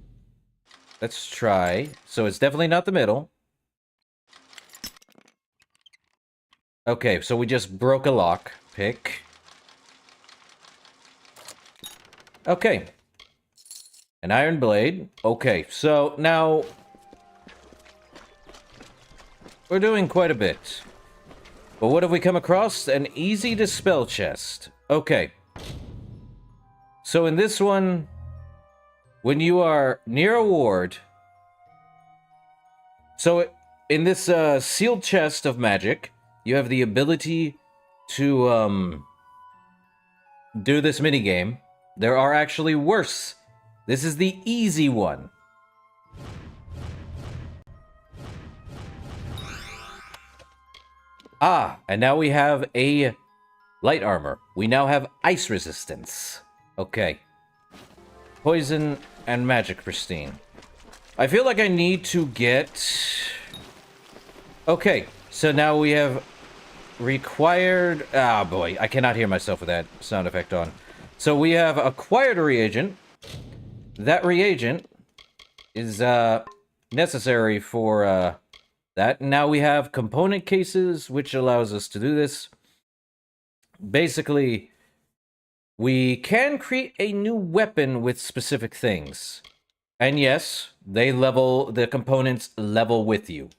Let's try. So it's definitely not the middle. Okay, so we just broke a lock. Pick. Okay. An iron blade. Okay, so now... we're doing quite a bit. But what have we come across? An easy dispel chest. Okay. So in this one... when you are near a ward... So, in this sealed chest of magic, you have the ability to do this minigame. There are actually worse. This is the easy one. Ah, and now we have a light armor. We now have ice resistance. Okay. Poison and magic pristine. I feel like I need to get... Okay, so now we have required... Ah, boy, I cannot hear myself with that sound effect on. So we have acquired a reagent. That reagent is necessary for that. Now we have component cases, which allows us to do this. Basically, we can create a new weapon with specific things. And yes, the components level with you,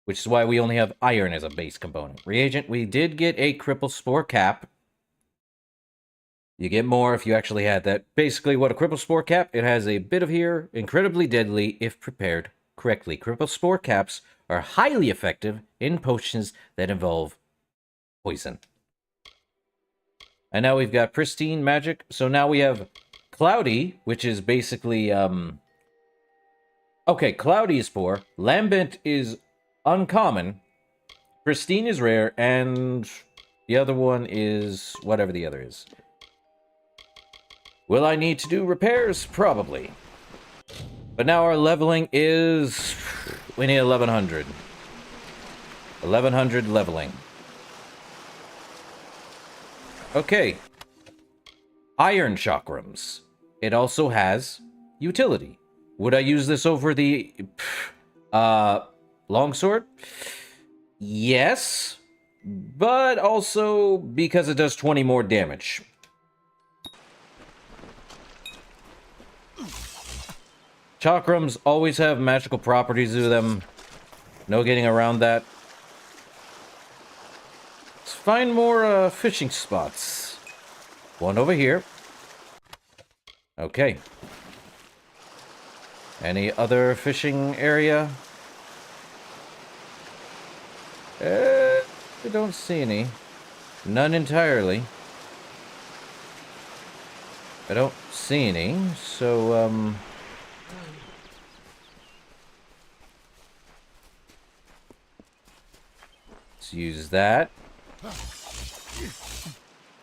which is why we only have iron as a base component. Reagent, we did get a cripple spore cap. You get more if you actually had that. Basically, what a cripple spore cap, it has a bit of here, incredibly deadly if prepared correctly. Cripple spore caps are highly effective in potions that involve poison. And now we've got pristine magic. So now we have cloudy, which is basically okay, cloudy is poor. Lambent is uncommon. Pristine is rare, and the other one is whatever the other is. Will I need to do repairs? Probably. But now our leveling is... We need 1100. 1100 leveling. Okay. Iron chakrams. It also has utility. Would I use this over the... longsword? Yes. But also because it does 20 more damage. Chakrams always have magical properties to them. No getting around that. Let's find more fishing spots. One over here. Okay. Any other fishing area? I don't see any. None entirely. I don't see any, so, let's use that.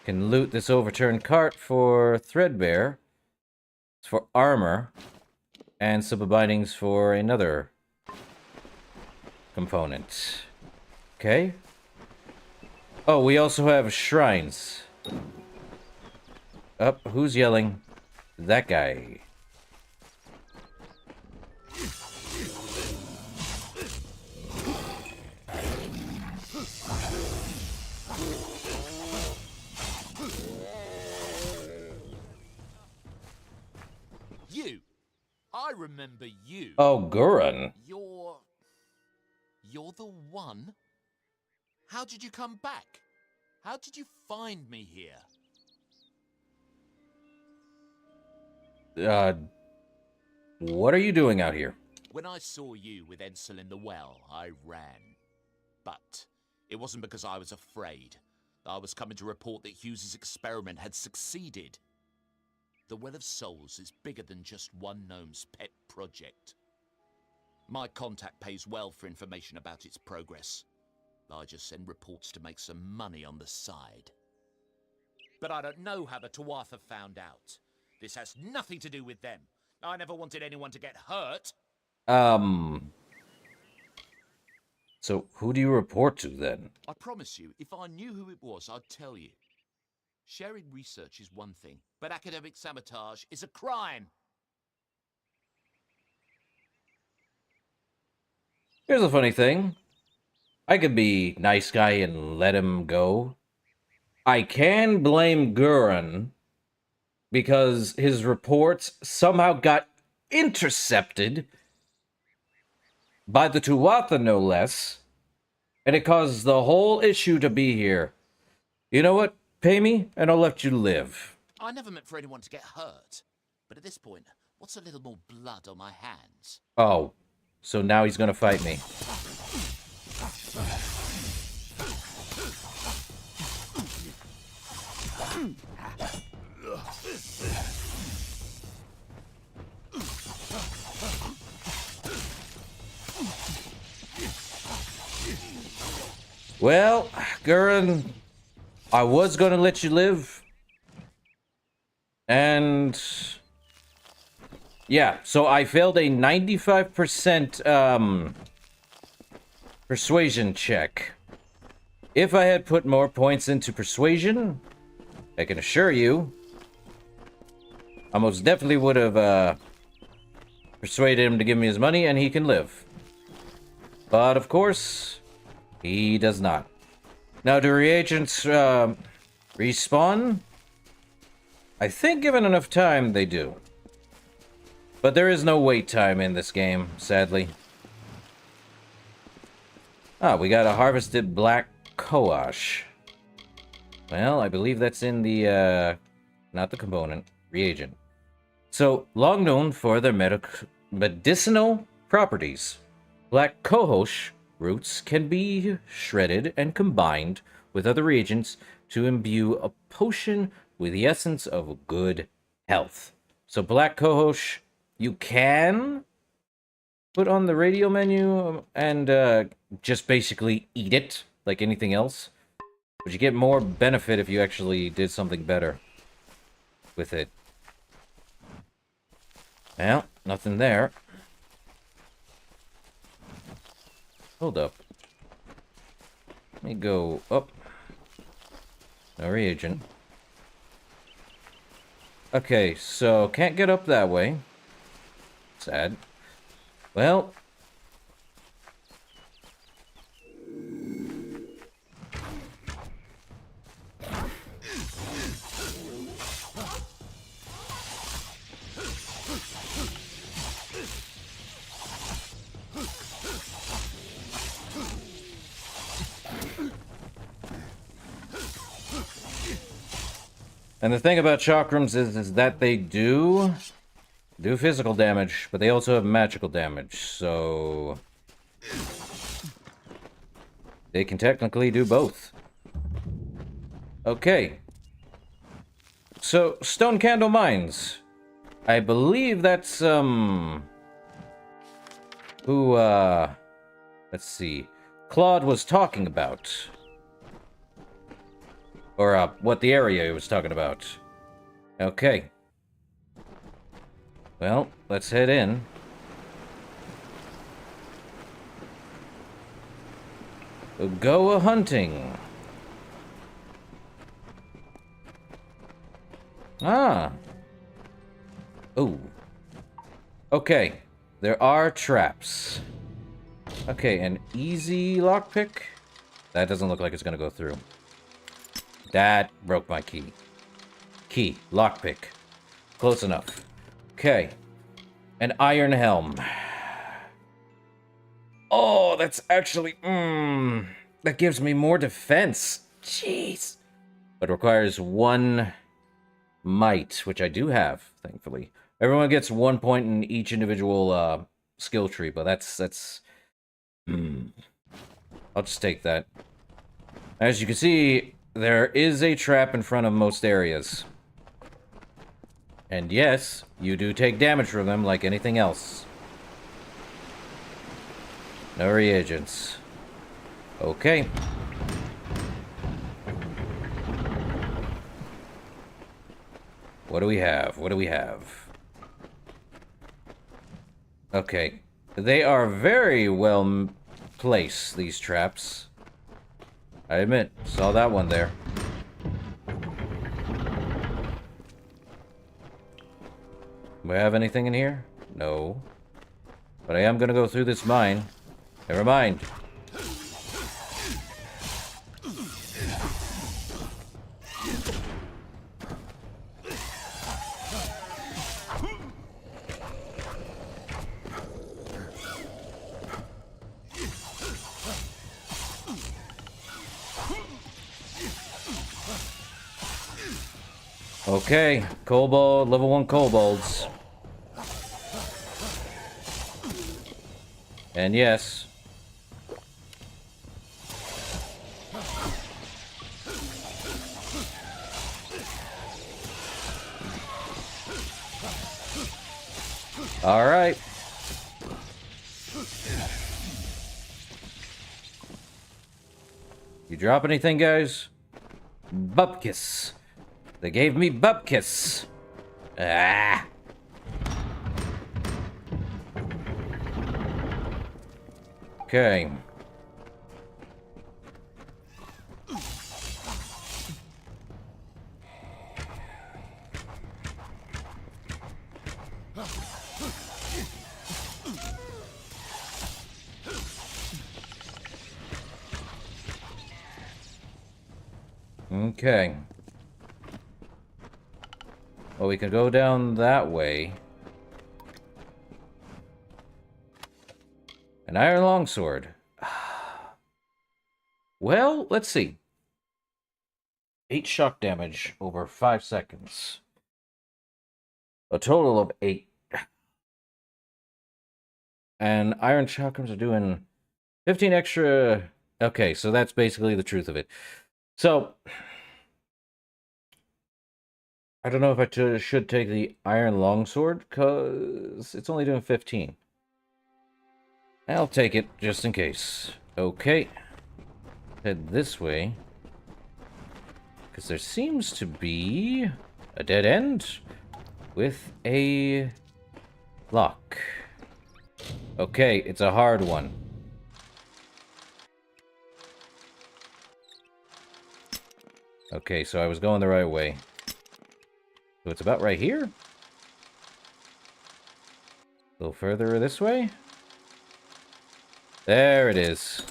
Can loot this overturned cart for threadbare. It's for armor. And sub-bindings for another component. Okay. Oh, we also have shrines. Up, who's yelling? That guy. You! I remember you. Oh, Gurren. You're the one? How did you come back? How did you find me here? What are you doing out here? When I saw you with Edsel in the well, I ran. But it wasn't because I was afraid. I was coming to report that Hughes's experiment had succeeded. The Well of Souls is bigger than just one gnome's pet project. My contact pays well for information about its progress. I just send reports to make some money on the side. But I don't know how the Tuatha found out. This has nothing to do with them. I never wanted anyone to get hurt. So who do you report to then? I promise you, if I knew who it was, I'd tell you. Sharing research is one thing, but academic sabotage is a crime. Here's a funny thing. I could be nice guy and let him go. I can blame Gurren because his reports somehow got intercepted by the Tuatha, no less, and it caused the whole issue to be here. You know what? Pay me, and I'll let you live. I never meant for anyone to get hurt. But at this point, What's a little more blood on my hands? Oh, so now he's gonna fight me. Well, Gurren, I was gonna let you live. And yeah, so I failed a 95% persuasion check. If I had put more points into persuasion, I can assure you, I most definitely would have persuaded him to give me his money and he can live. But of course, he does not. Now, do reagents respawn? I think given enough time, they do. But there is no wait time in this game, sadly. Ah, we got a harvested black coash. Well, I believe that's in the, not the component, reagent. So, long known for their medicinal properties, black cohosh roots can be shredded and combined with other reagents to imbue a potion with the essence of good health. So black cohosh, you can put on the radio menu and just basically eat it like anything else. But you get more benefit if you actually did something better with it. Well, nothing there. Hold up. Let me go up. No reagent. Okay, so can't get up that way. Sad. Well. And the thing about chakrams is that they do physical damage, but they also have magical damage, so they can technically do both. Okay. So, Stone Candle Mines. I believe that's, who, let's see, Claude was talking about. Or, what the area he was talking about. Okay. Well, let's head in. Go a-hunting. Ah. Ooh. Okay. There are traps. Okay, an easy lockpick? That doesn't look like it's gonna go through. That broke my key. Key. Lockpick. Close enough. Okay. An iron helm. Oh, that's actually... that gives me more defense. Jeez. But requires 1 might, which I do have, thankfully. Everyone gets 1 point in each individual skill tree, but that's... I'll just take that. As you can see, there is a trap in front of most areas. And yes, you do take damage from them like anything else. No reagents. Okay. What do we have? What do we have? Okay. They are very well placed, these traps. I admit, saw that one there. Do I have anything in here? No. But I am gonna go through this mine. Never mind. Okay, kobold, level 1 kobolds. And yes. All right. You drop anything, guys? Bupkis. They gave me bupkis. Ah. Okay. Okay. Well, we can go down that way. An iron longsword. Well, let's see. 8 shock damage over 5 seconds. A total of 8. And iron chakrams are doing 15 extra... Okay, so that's basically the truth of it. So, I don't know if I should take the iron longsword, because it's only doing 15. I'll take it, just in case. Okay. Head this way. Because there seems to be a dead end with a lock. Okay, it's a hard one. Okay, so I was going the right way. So it's about right here? A little further this way? There it is.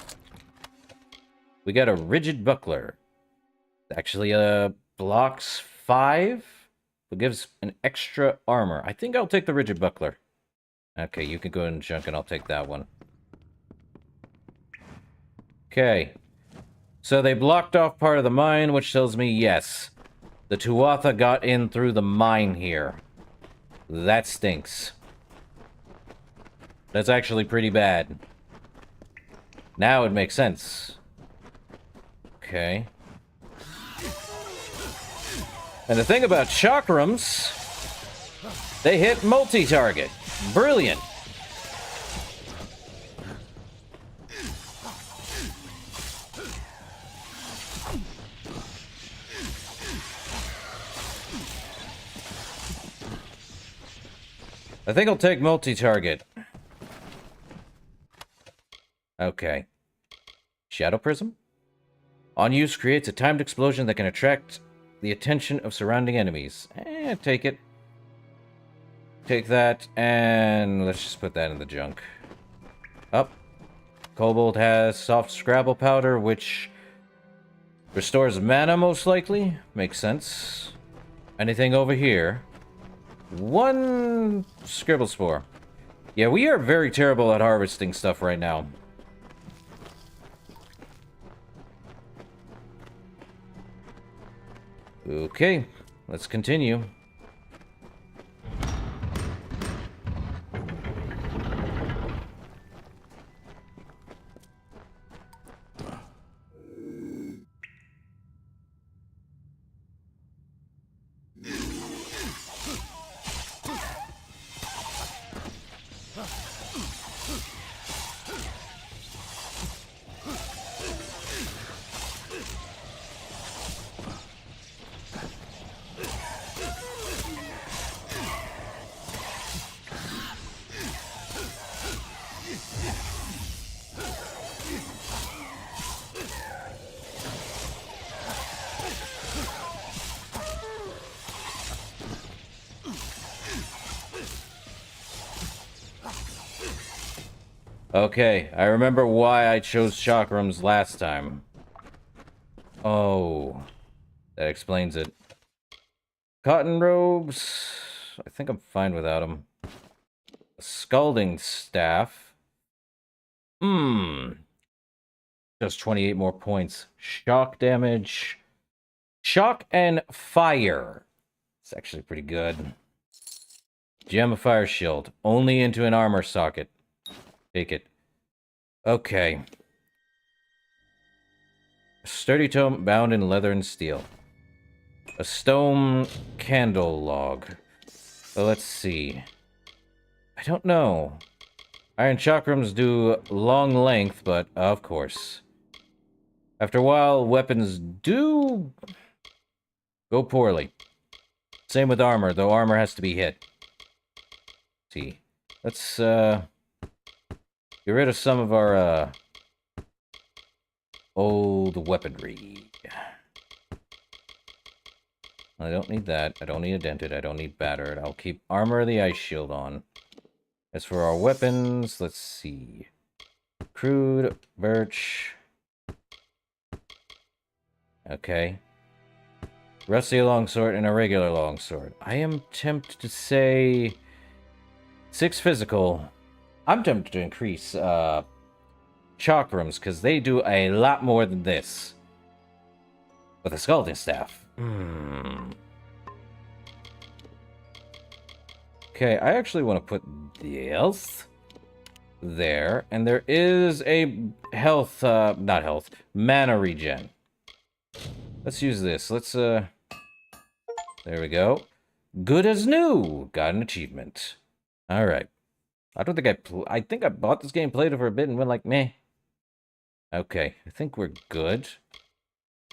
We got a rigid buckler. Actually, blocks 5, but gives an extra armor. I think I'll take the rigid buckler. Okay, you can go and junk and I'll take that one. Okay. So they blocked off part of the mine, which tells me, yes, the Tuatha got in through the mine here. That stinks. That's actually pretty bad. Now it makes sense. Okay. And the thing about chakrams, they hit multi-target. Brilliant. I think I'll take multi-target. Okay. Shadow Prism? On use creates a timed explosion that can attract the attention of surrounding enemies. Take it. Take that, and let's just put that in the junk. Up. Kobold has soft Scrabble powder, which restores mana, most likely. Makes sense. Anything over here? 1 Scribble Spore. Yeah, we are very terrible at harvesting stuff right now. Okay, let's continue. Okay, I remember why I chose chakrams last time. Oh, that explains it. Cotton robes. I think I'm fine without them. A scalding staff. Just 28 more points. Shock damage. Shock and fire. It's actually pretty good. Gem of Fire Shield. Only into an armor socket. Take it. Okay. A sturdy tome bound in leather and steel. A stone candle log. Well, let's see. I don't know. Iron chakrams do long length, but of course. After a while, weapons do go poorly. Same with armor, though armor has to be hit. See. Let's, get rid of some of our, old weaponry. I don't need that. I don't need a dented. I don't need battered. I'll keep armor of the ice shield on. As for our weapons, let's see. Crude, birch. Okay. Rusty longsword and a regular longsword. I am tempted to say 6 physical. I'm tempted to increase chakrams, because they do a lot more than this. With a skeleton staff. Okay, I actually want to put this there, and there is a health, not health, mana regen. Let's use this. Let's, there we go. Good as new! Got an achievement. Alright. I don't think I think I bought this game, played it for a bit, and went like, meh. Okay, I think we're good.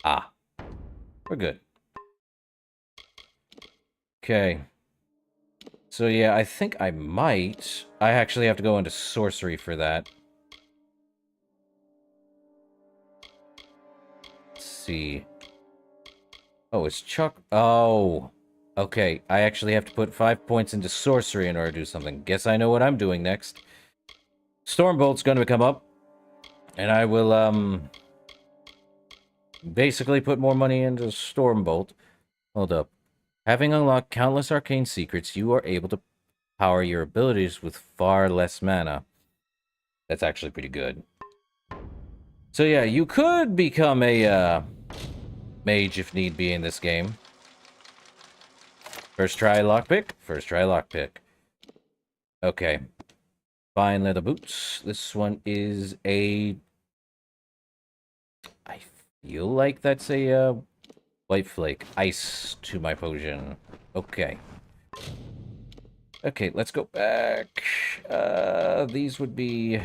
Ah. We're good. Okay. So yeah, I think I might... I actually have to go into sorcery for that. Let's see. Oh, it's Chuck... Oh. Okay, I actually have to put 5 points into sorcery in order to do something. Guess I know what I'm doing next. Stormbolt's gonna come up. And I will, basically put more money into Stormbolt. Hold up. Having unlocked countless arcane secrets, you are able to power your abilities with far less mana. That's actually pretty good. So yeah, you could become a, mage if need be in this game. First try lockpick. First try lockpick. Okay. Fine leather boots. This one is a... I feel like that's a, white flake. Ice to my potion. Okay. Okay, let's go back. These would be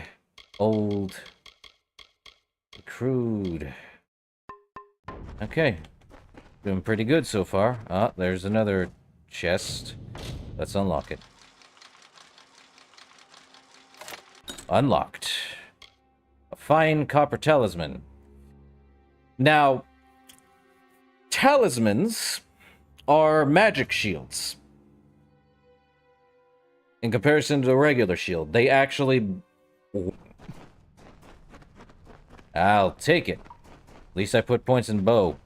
old. Crude. Okay. Doing pretty good so far. Ah, there's another chest. Let's unlock it. Unlocked. A fine copper talisman. Now, talismans are magic shields. In comparison to a regular shield, they actually... I'll take it. At least I put points in bow.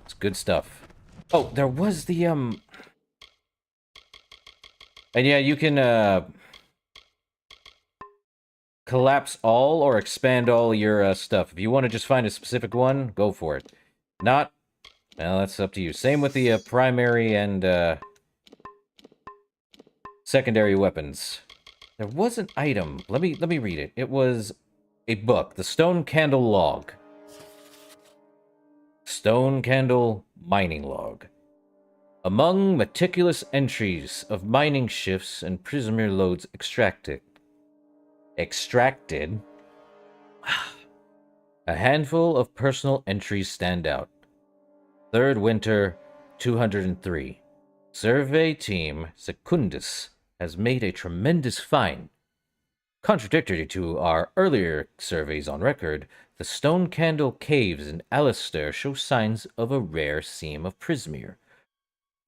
It's good stuff. Oh, there was the, And yeah, you can, collapse all or expand all your, stuff. If you want to just find a specific one, go for it. Not... Well, that's up to you. Same with the, primary and, secondary weapons. There was an item. Let me read it. It was a book. The Stone Candle Log. Stone Candle Mining Log. Among meticulous entries of mining shifts and prisoner loads extracted, a handful of personal entries stand out. Third winter, 203. Survey team Secundus has made a tremendous find. Contradictory to our earlier surveys on record, the Stone Candle Caves in Alistair show signs of a rare seam of Prismere.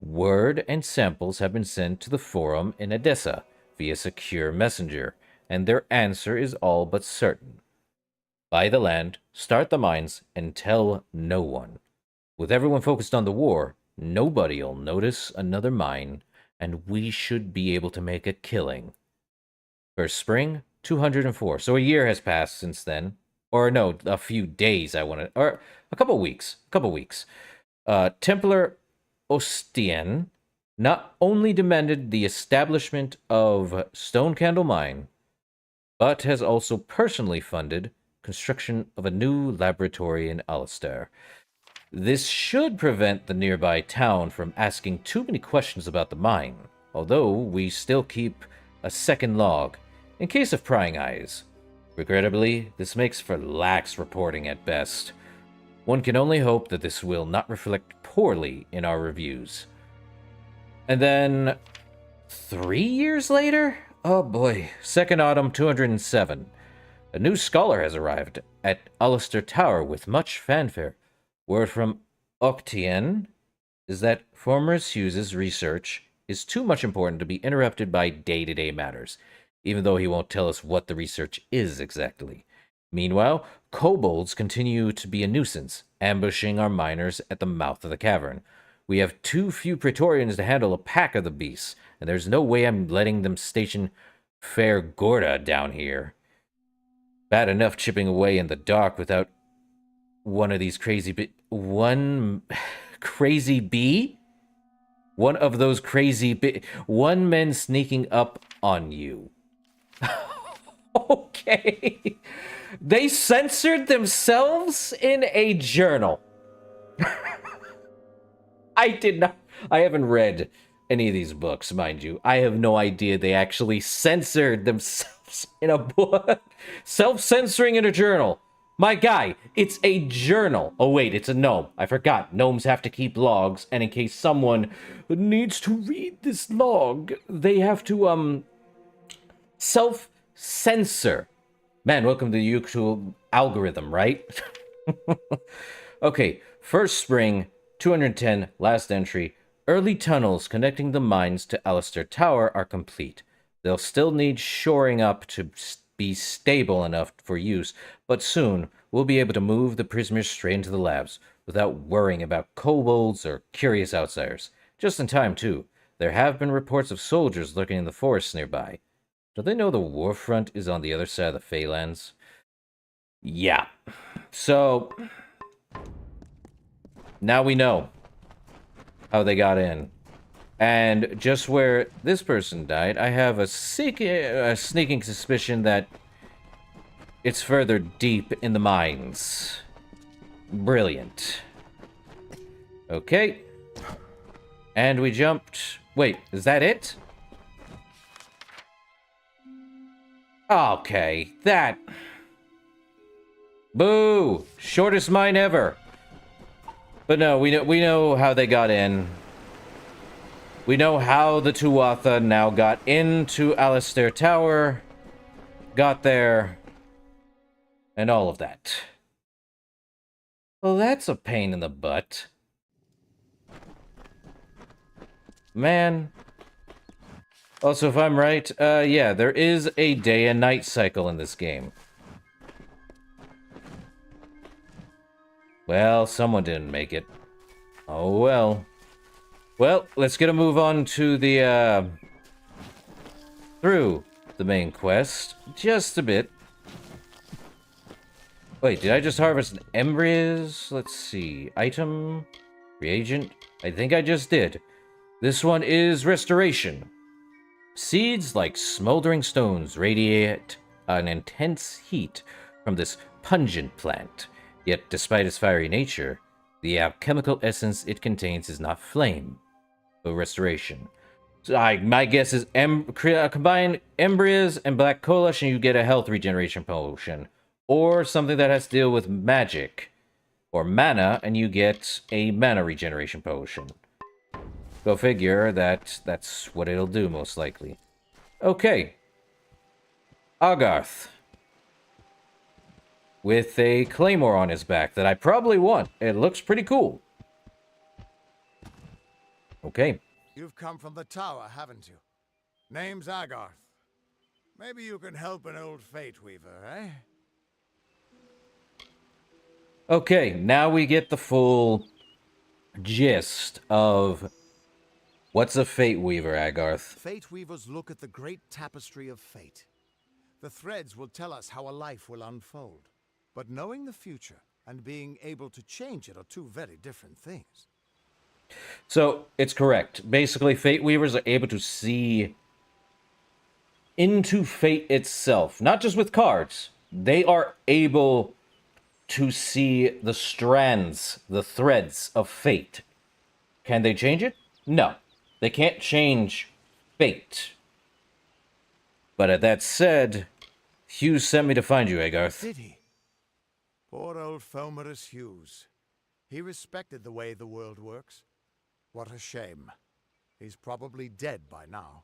Word and samples have been sent to the forum in Edessa via secure messenger, and their answer is all but certain. Buy the land, start the mines, and tell no one. With everyone focused on the war, nobody'll notice another mine, and we should be able to make a killing. First spring, 204. So a year has passed since then. Or no, a few days, or a couple weeks. Templar Ostian not only demanded the establishment of Stone Candle Mine, but has also personally funded construction of a new laboratory in Alistair. This should prevent the nearby town from asking too many questions about the mine, although we still keep a second log, in case of prying eyes. Regrettably, this makes for lax reporting at best. One can only hope that this will not reflect poorly in our reviews. And then, 3 years later? Oh boy, second autumn 207. A new scholar has arrived at Alistair Tower with much fanfare. Word from Octien is that Formerus Hughes' research is too much important to be interrupted by day-to-day matters, even though he won't tell us what the research is exactly. Meanwhile, kobolds continue to be a nuisance, ambushing our miners at the mouth of the cavern. We have too few Praetorians to handle a pack of the beasts, and there's no way I'm letting them station Fair Gorda down here. Bad enough chipping away in the dark without one of these one crazy bee? One of those one man sneaking up on you. Okay. They censored themselves in a journal. I haven't read any of these books, mind you. I have no idea they actually censored themselves in a book. Self-censoring in a journal. My guy, it's a journal. Oh wait, it's a gnome. I forgot. Gnomes have to keep logs, and in case someone needs to read this log, they have to, self-censor. Man, welcome to the YouTube algorithm, right? Okay, first spring, 210, last entry. Early tunnels connecting the mines to Alistair Tower are complete. They'll still need shoring up to be stable enough for use, but soon we'll be able to move the prisoners straight into the labs without worrying about kobolds or curious outsiders. Just in time, too. There have been reports of soldiers lurking in the forests nearby. Do they know the war front is on the other side of the Phalanx? Yeah. So, now we know how they got in. And just where this person died, I have a sneaking suspicion that it's further deep in the mines. Brilliant. Okay. And we jumped... Wait, is that it? Okay, that... Boo! Shortest mine ever. But no, we know how they got in. We know how the Tuatha now got into Alistair Tower, got there, and all of that. Well, that's a pain in the butt. Man. Also, if I'm right, yeah, there is a day and night cycle in this game. Well, someone didn't make it. Oh well. Well, let's get a move on to the, through the main quest. Just a bit. Wait, did I just harvest an embryos? Let's see. Item. Reagent. I think I just did. This one is restoration. Seeds like smoldering stones radiate an intense heat from this pungent plant. Yet, despite its fiery nature, the alchemical essence it contains is not flame, but restoration. So my guess is combine embryos and black kolash and you get a health regeneration potion. Or something that has to deal with magic. Or mana, and you get a mana regeneration potion. Go figure, that's what it'll do, most likely. Okay. Agarth. With a claymore on his back that I probably want. It looks pretty cool. Okay. You've come from the tower, haven't you? Name's Agarth. Maybe you can help an old fate weaver, eh? Okay, now we get the full gist of what's a fate weaver, Agarth. Fate weavers look at the great tapestry of fate. The threads will tell us how a life will unfold. But knowing the future and being able to change it are two very different things. So, it's correct. Basically, fate weavers are able to see into fate itself, not just with cards. They are able to see the strands, the threads of fate. Can they change it? No. They can't change fate. But at that said, Hughes sent me to find you, Agarth. Did he? Poor old Fomerus Hughes. He respected the way the world works. What a shame. He's probably dead by now.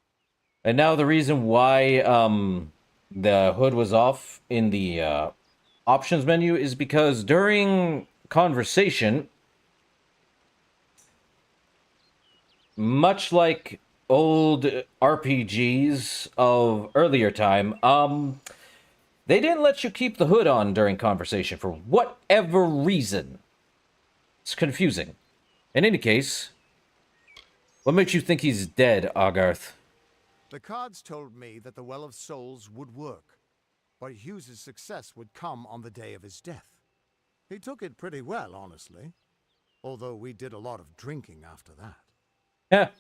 And now the reason why the hood was off in the options menu is because during conversation, much like old RPGs of earlier time, they didn't let you keep the hood on during conversation for whatever reason. It's confusing. In any case, what makes you think he's dead, Agarth? The cards told me that the Well of Souls would work, but Hughes's success would come on the day of his death. He took it pretty well, honestly, although we did a lot of drinking after that.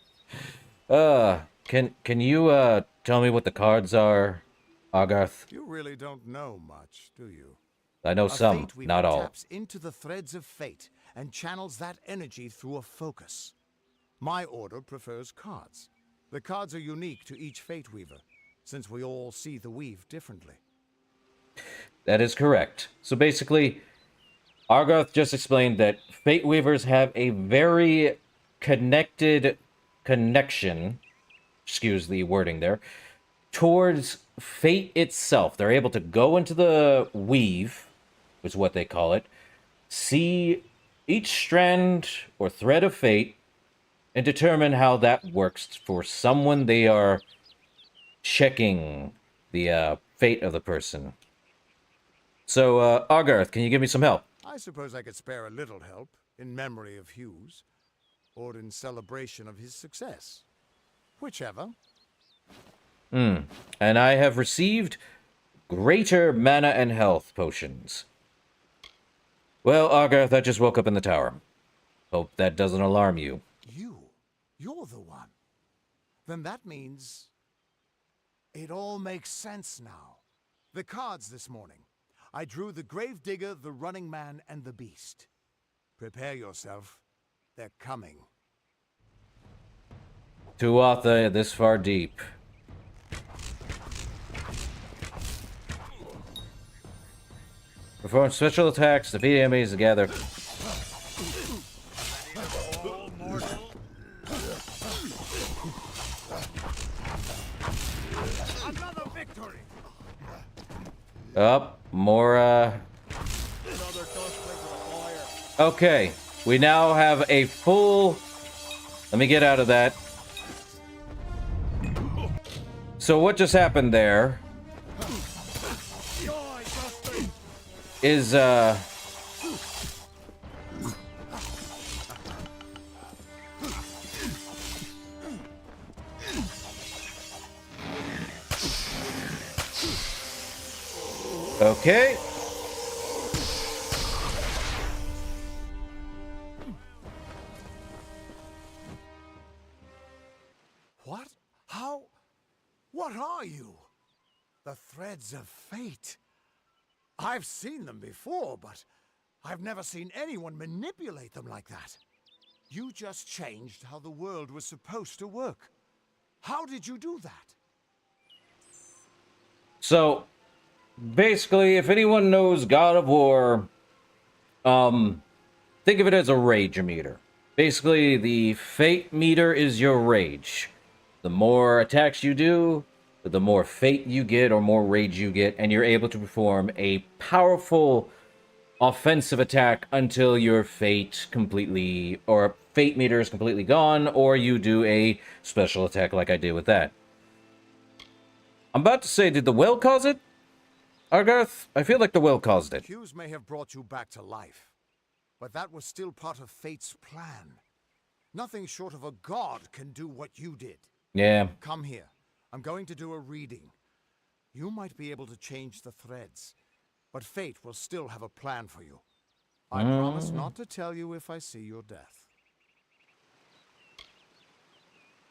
Yeah. Can you tell me what the cards are, Agarth? You really don't know much, do you? I know A some, fate weaver not all. taps into the threads of fate and channels that energy through a focus. My order prefers cards. The cards are unique to each fate weaver, since we all see the weave differently. That is correct. So basically, Agarth just explained that fate weavers have a very connected connection, excuse the wording there, towards fate itself. They're able to go into the weave, which is what they call it, see each strand or thread of fate, and determine how that works for someone they are checking the fate of the person. So, Agarth, can you give me some help? I suppose I could spare a little help in memory of Hughes, or in celebration of his success. Whichever. And I have received greater mana and health potions. Well, Agarth, I just woke up in the tower. Hope that doesn't alarm you. You're the one. Then that means it all makes sense now. The cards this morning. I drew the Gravedigger, the Running Man, and the Beast. Prepare yourself. They're coming. Tuatha, this far deep. Perform special attacks, defeat enemies together. Another victory! Up, more, Okay, we now have a full... Let me get out of that. So what just happened there is, okay. What? How? What are you? The threads of fate. I've seen them before, but I've never seen anyone manipulate them like that. You just changed how the world was supposed to work. How did you do that? So, basically, if anyone knows God of War, think of it as a rage meter. Basically, the fate meter is your rage. The more attacks you do, the more fate you get or more rage you get, and you're able to perform a powerful offensive attack until your fate completely, or fate meter is completely gone, or you do a special attack like I did with that. I'm about to say, did the well cause it? Agarth, I feel like the well caused it. Hughes may have brought you back to life, but that was still part of fate's plan. Nothing short of a god can do what you did. Yeah. Come here. I'm going to do a reading. You might be able to change the threads, but fate will still have a plan for you. I promise not to tell you if I see your death.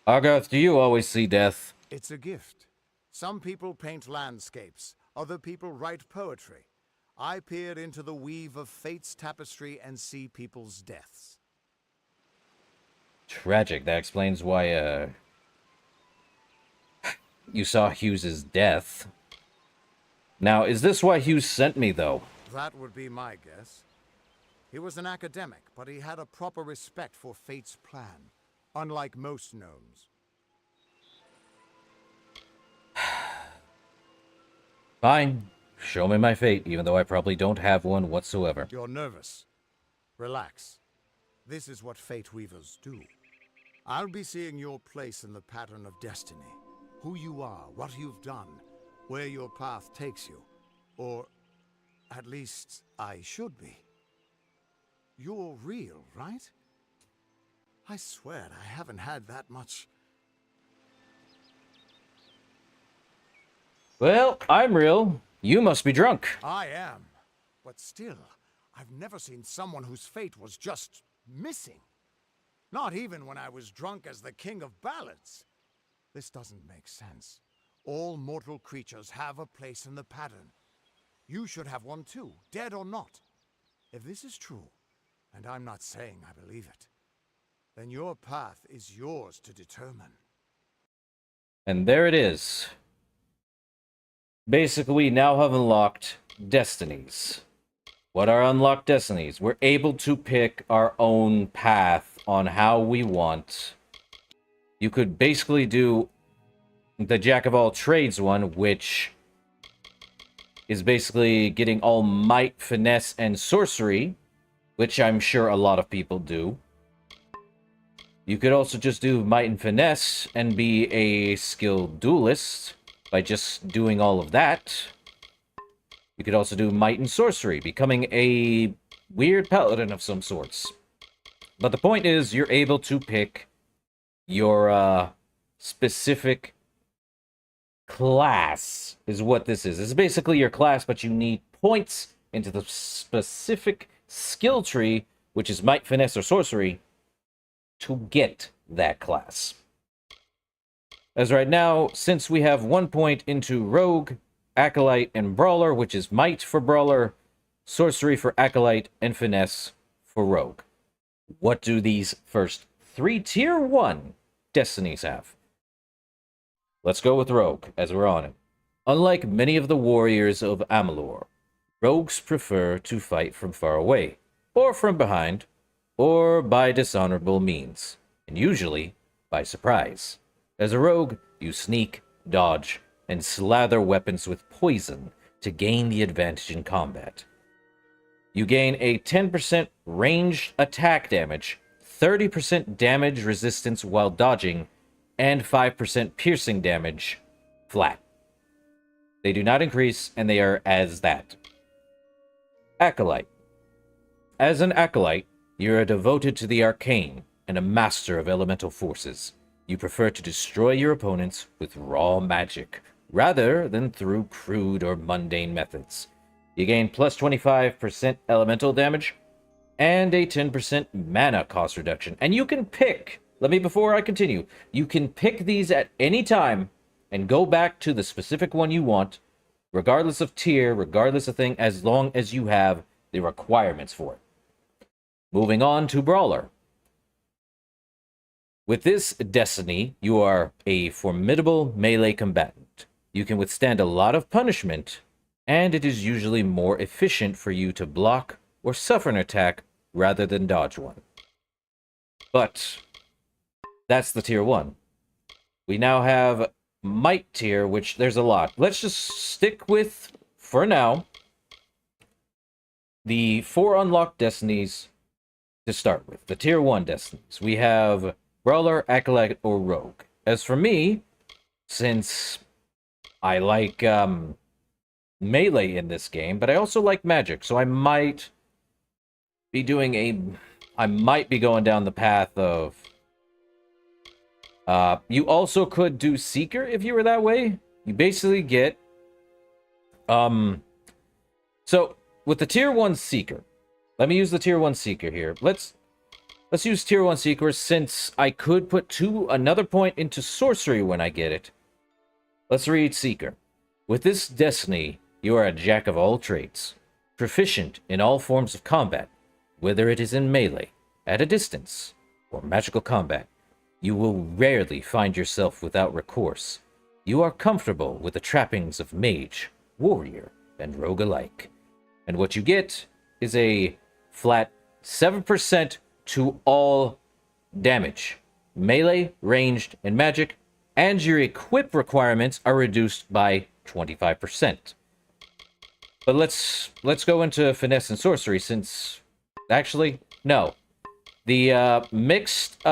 Agarth, do you always see death? It's a gift. Some people paint landscapes, other people write poetry. I peer into the weave of fate's tapestry and see people's deaths. Tragic. That explains why, you saw Hughes's death. Now, is this why Hughes sent me, though? That would be my guess. He was an academic, but he had a proper respect for fate's plan, unlike most gnomes. Fine. Show me my fate, even though I probably don't have one whatsoever. You're nervous. Relax. This is what fate weavers do. I'll be seeing your place in the pattern of destiny. Who you are, what you've done, where your path takes you. Or, at least, I should be. You're real, right? I swear I haven't had that much. Well, I'm real. You must be drunk. I am. But still, I've never seen someone whose fate was just missing. Not even when I was drunk as the king of ballads. This doesn't make sense. All mortal creatures have a place in the pattern. You should have one too, dead or not. If this is true, and I'm not saying I believe it, then your path is yours to determine. And there it is. Basically, we now have unlocked destinies. What are unlocked destinies? We're able to pick our own path on how we want. You could basically do the Jack of all trades one, which is basically getting all might, finesse, and sorcery, which I'm sure a lot of people do. You could also just do might and finesse and be a skilled duelist by just doing all of that. You could also do might and sorcery, becoming a weird paladin of some sorts. But the point is, you're able to pick your specific class, is what this is. It's basically your class, but you need points into the specific skill tree, which is might, finesse, or sorcery, to get that class. As right now, since we have 1 point into Rogue, Acolyte, and Brawler, which is might for Brawler, sorcery for Acolyte, and finesse for Rogue. What do these first 3 Tier 1 destinies have? Let's go with Rogue, as we're on it. Unlike many of the warriors of Amalur, rogues prefer to fight from far away, or from behind, or by dishonorable means, and usually by surprise. As a rogue, you sneak, dodge, and slather weapons with poison to gain the advantage in combat. You gain a 10% ranged attack damage, 30% damage resistance while dodging, and 5% piercing damage flat. They do not increase, and they are as that. Acolyte. As an Acolyte, you are devoted to the arcane and a master of elemental forces. You prefer to destroy your opponents with raw magic, rather than through crude or mundane methods. You gain plus 25% elemental damage, and a 10% mana cost reduction. And you can pick, before I continue, you can pick these at any time, and go back to the specific one you want, regardless of tier, regardless of thing, as long as you have the requirements for it. Moving on to Brawler. With this destiny, you are a formidable melee combatant. You can withstand a lot of punishment, and it is usually more efficient for you to block or suffer an attack rather than dodge one. But that's the tier 1. We now have might tier, which there's a lot. Let's just stick with, for now, the 4 unlocked destinies to start with. The tier 1 destinies. We have Brawler, Acolyte, or Rogue. As for me, since I like melee in this game, but I also like magic, so I might be going down the path of... you also could do Seeker if you were that way. You basically get... So, with the Tier 1 Seeker, let me use the Tier 1 Seeker here. Let's use Tier 1 Seeker, since I could put another point into Sorcery when I get it. Let's read Seeker. With this destiny, you are a jack of all trades, proficient in all forms of combat, whether it is in melee, at a distance, or magical combat. You will rarely find yourself without recourse. You are comfortable with the trappings of mage, warrior, and rogue alike. And what you get is a flat 7% to all damage, melee, ranged, and magic, and your equip requirements are reduced by 25%. But let's go into finesse and sorcery since actually no. The mixed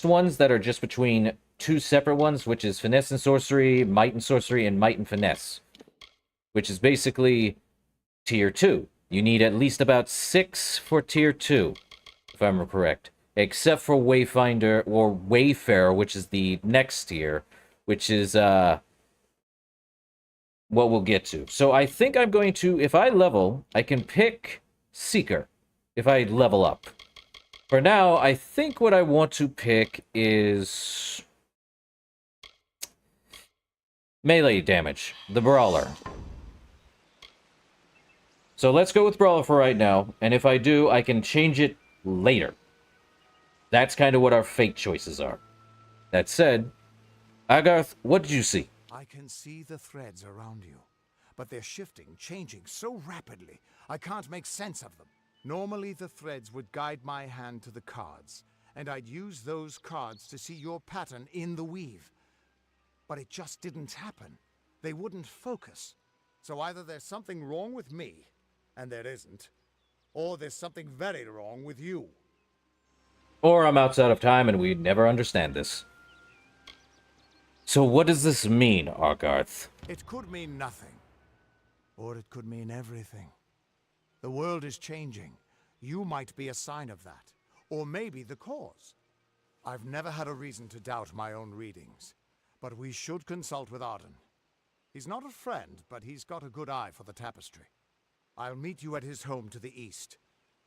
ones that are just between two separate ones, which is finesse and sorcery, might and finesse, which is basically tier 2. You need at least about 6 for tier 2, if I'm correct. Except for Wayfinder or Wayfarer, which is the next tier, which is what we'll get to. So I think I'm going to, if I level, I can pick Seeker if I level up. For now, I think what I want to pick is melee damage, the Brawler. So let's go with Brawler for right now, and if I do, I can change it later. That's kind of what our fate choices are. That said, Agarth, what did you see? I can see the threads around you, but they're shifting, changing so rapidly, I can't make sense of them. Normally, the threads would guide my hand to the cards, and I'd use those cards to see your pattern in the weave. But it just didn't happen. They wouldn't focus. So either there's something wrong with me, and there isn't, or there's something very wrong with you. Or I'm outside of time and we'd never understand this. So what does this mean, Argarth? It could mean nothing. Or it could mean everything. The world is changing. You might be a sign of that. Or maybe the cause. I've never had a reason to doubt my own readings. But we should consult with Arden. He's not a friend, but he's got a good eye for the tapestry. I'll meet you at his home to the east.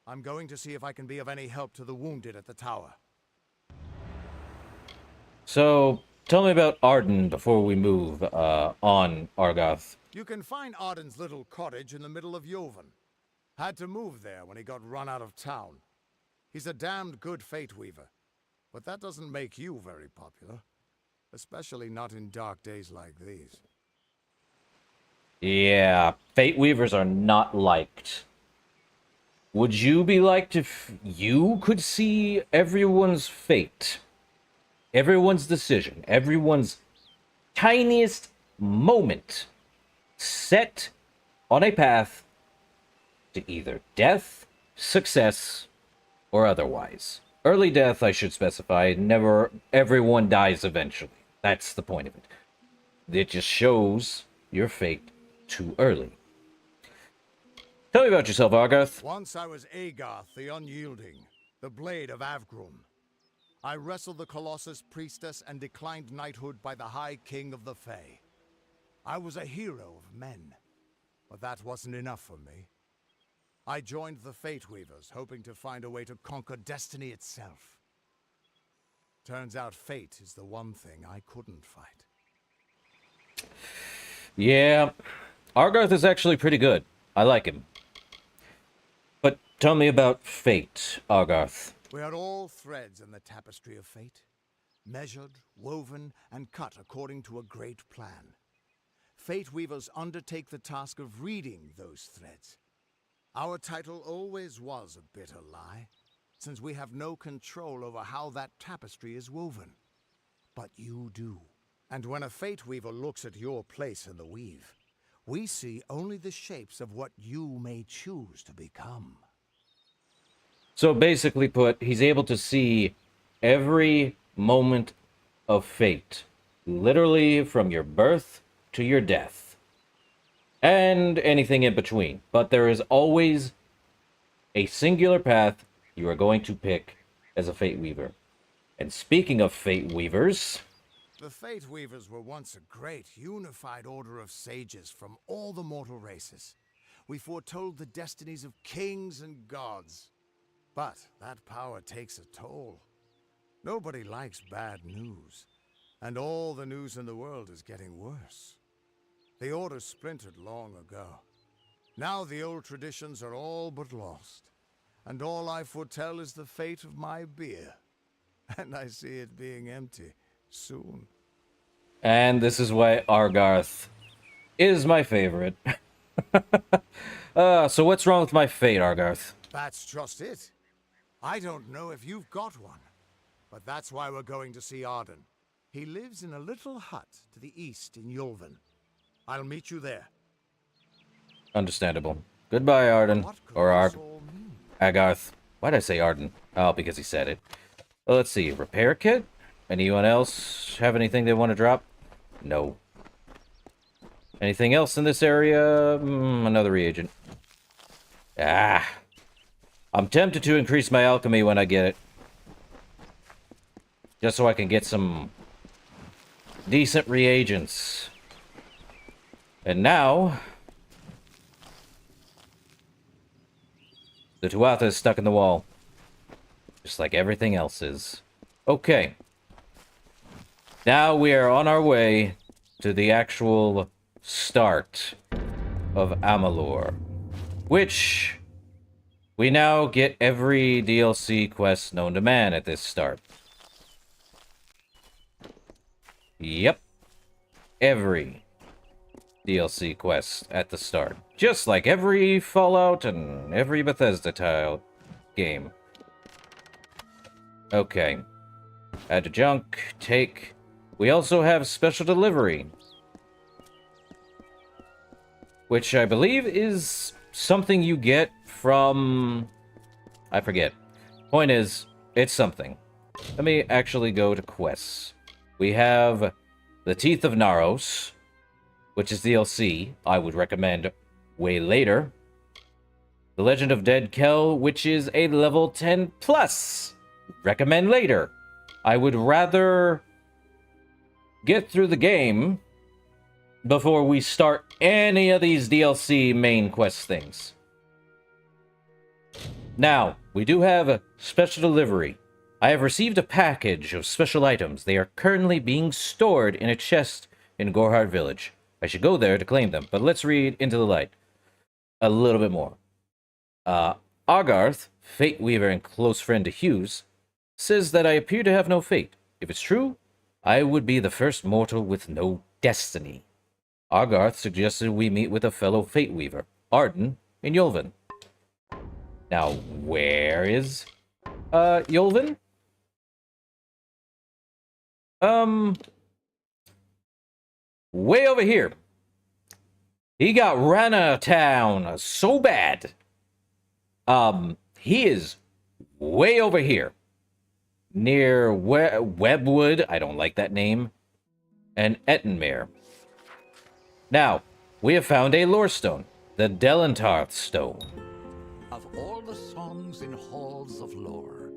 I'm going to see if I can be of any help to the wounded at the tower. So, tell me about Arden before we move on, Argarth. You can find Arden's little cottage in the middle of Joven. Had to move there when he got run out of town. He's a damned good fate weaver. But that doesn't make you very popular. Especially not in dark days like these. Yeah, fate weavers are not liked. Would you be liked if you could see everyone's fate? Everyone's decision, everyone's tiniest moment set on a path to either death, success, or otherwise. Early death, I should specify. Never, everyone dies eventually. That's the point of it. It just shows your fate too early. Tell me about yourself, Argarth. Once I was Agarth the Unyielding, the Blade of Avgrum. I wrestled the Colossus Priestess and declined knighthood by the High King of the Fae. I was a hero of men, but that wasn't enough for me. I joined the Fate Weavers, hoping to find a way to conquer destiny itself. Turns out fate is the one thing I couldn't fight. Yeah, Argarth is actually pretty good. I like him. But tell me about fate, Argarth. We are all threads in the tapestry of fate, measured, woven, and cut according to a great plan. Fate Weavers undertake the task of reading those threads. Our title always was a bitter lie, since we have no control over how that tapestry is woven. But you do. And when a Fate Weaver looks at your place in the weave, we see only the shapes of what you may choose to become. So basically put, he's able to see every moment of fate. Literally from your birth to your death. And anything in between. But there is always a singular path you are going to pick as a Fate Weaver. And speaking of Fate Weavers... The Fate Weavers were once a great, unified order of sages from all the mortal races. We foretold the destinies of kings and gods. But that power takes a toll. Nobody likes bad news. And all the news in the world is getting worse. The Order splintered long ago. Now the old traditions are all but lost. And all I foretell is the fate of my beer. And I see it being empty soon. And this is why Argarth is my favorite. So what's wrong with my fate, Argarth? That's just it. I don't know if you've got one. But that's why we're going to see Arden. He lives in a little hut to the east in Yulven. I'll meet you there. Understandable. Goodbye, Arden. What could Or this all mean? Agarth. Why did I say Arden? Oh, because he said it. Well, let's see. Repair kit? Anyone else have anything they want to drop? No. Anything else in this area? Another reagent. Ah. I'm tempted to increase my alchemy when I get it. Just so I can get some decent reagents. And now the Tuatha is stuck in the wall. Just like everything else is. Okay. Now we are on our way to the actual start of Amalur. Which we now get every DLC quest known to man at this start. Yep. Every DLC quest at the start. Just like every Fallout and every Bethesda tile game. Okay. Add to junk. Take. We also have special delivery. Which I believe is something you get from... I forget. Point is, it's something. Let me actually go to quests. We have the Teeth of Naros, which is DLC. I would recommend way later. The Legend of Dead Kell, which is a level 10 plus. Recommend later. I would rather get through the game before we start any of these DLC main quest things. Now, we do have a special delivery. I have received a package of special items. They are currently being stored in a chest in Gorhard Village. I should go there to claim them, but let's read Into the Light a little bit more. Agarth, Fate Weaver and close friend to Hughes, says that I appear to have no fate. If it's true, I would be the first mortal with no destiny. Agarth suggested we meet with a fellow Fate Weaver, Arden, in Yulven. Now, where is, Yulven? Way over here. He got ran out of town so bad. He is way over here. Near Webwood, I don't like that name, and Ettenmere. Now, we have found a lore stone, the Delentarth Stone. Of all the songs in halls of lore,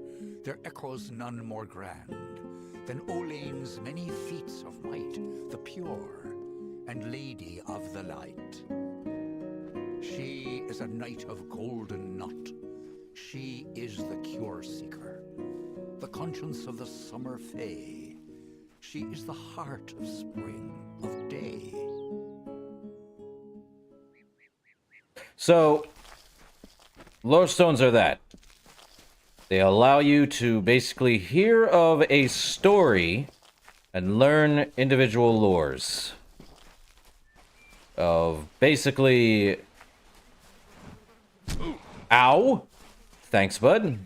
there echoes none more grand than Olain's many feats of might, the pure and lady of the light. She is a knight of golden knot. She is the cure seeker, the conscience of the summer fae. She is the heart of spring, of day. So, lore stones are that. They allow you to basically hear of a story and learn individual lores. Of basically... Ow! Thanks, bud.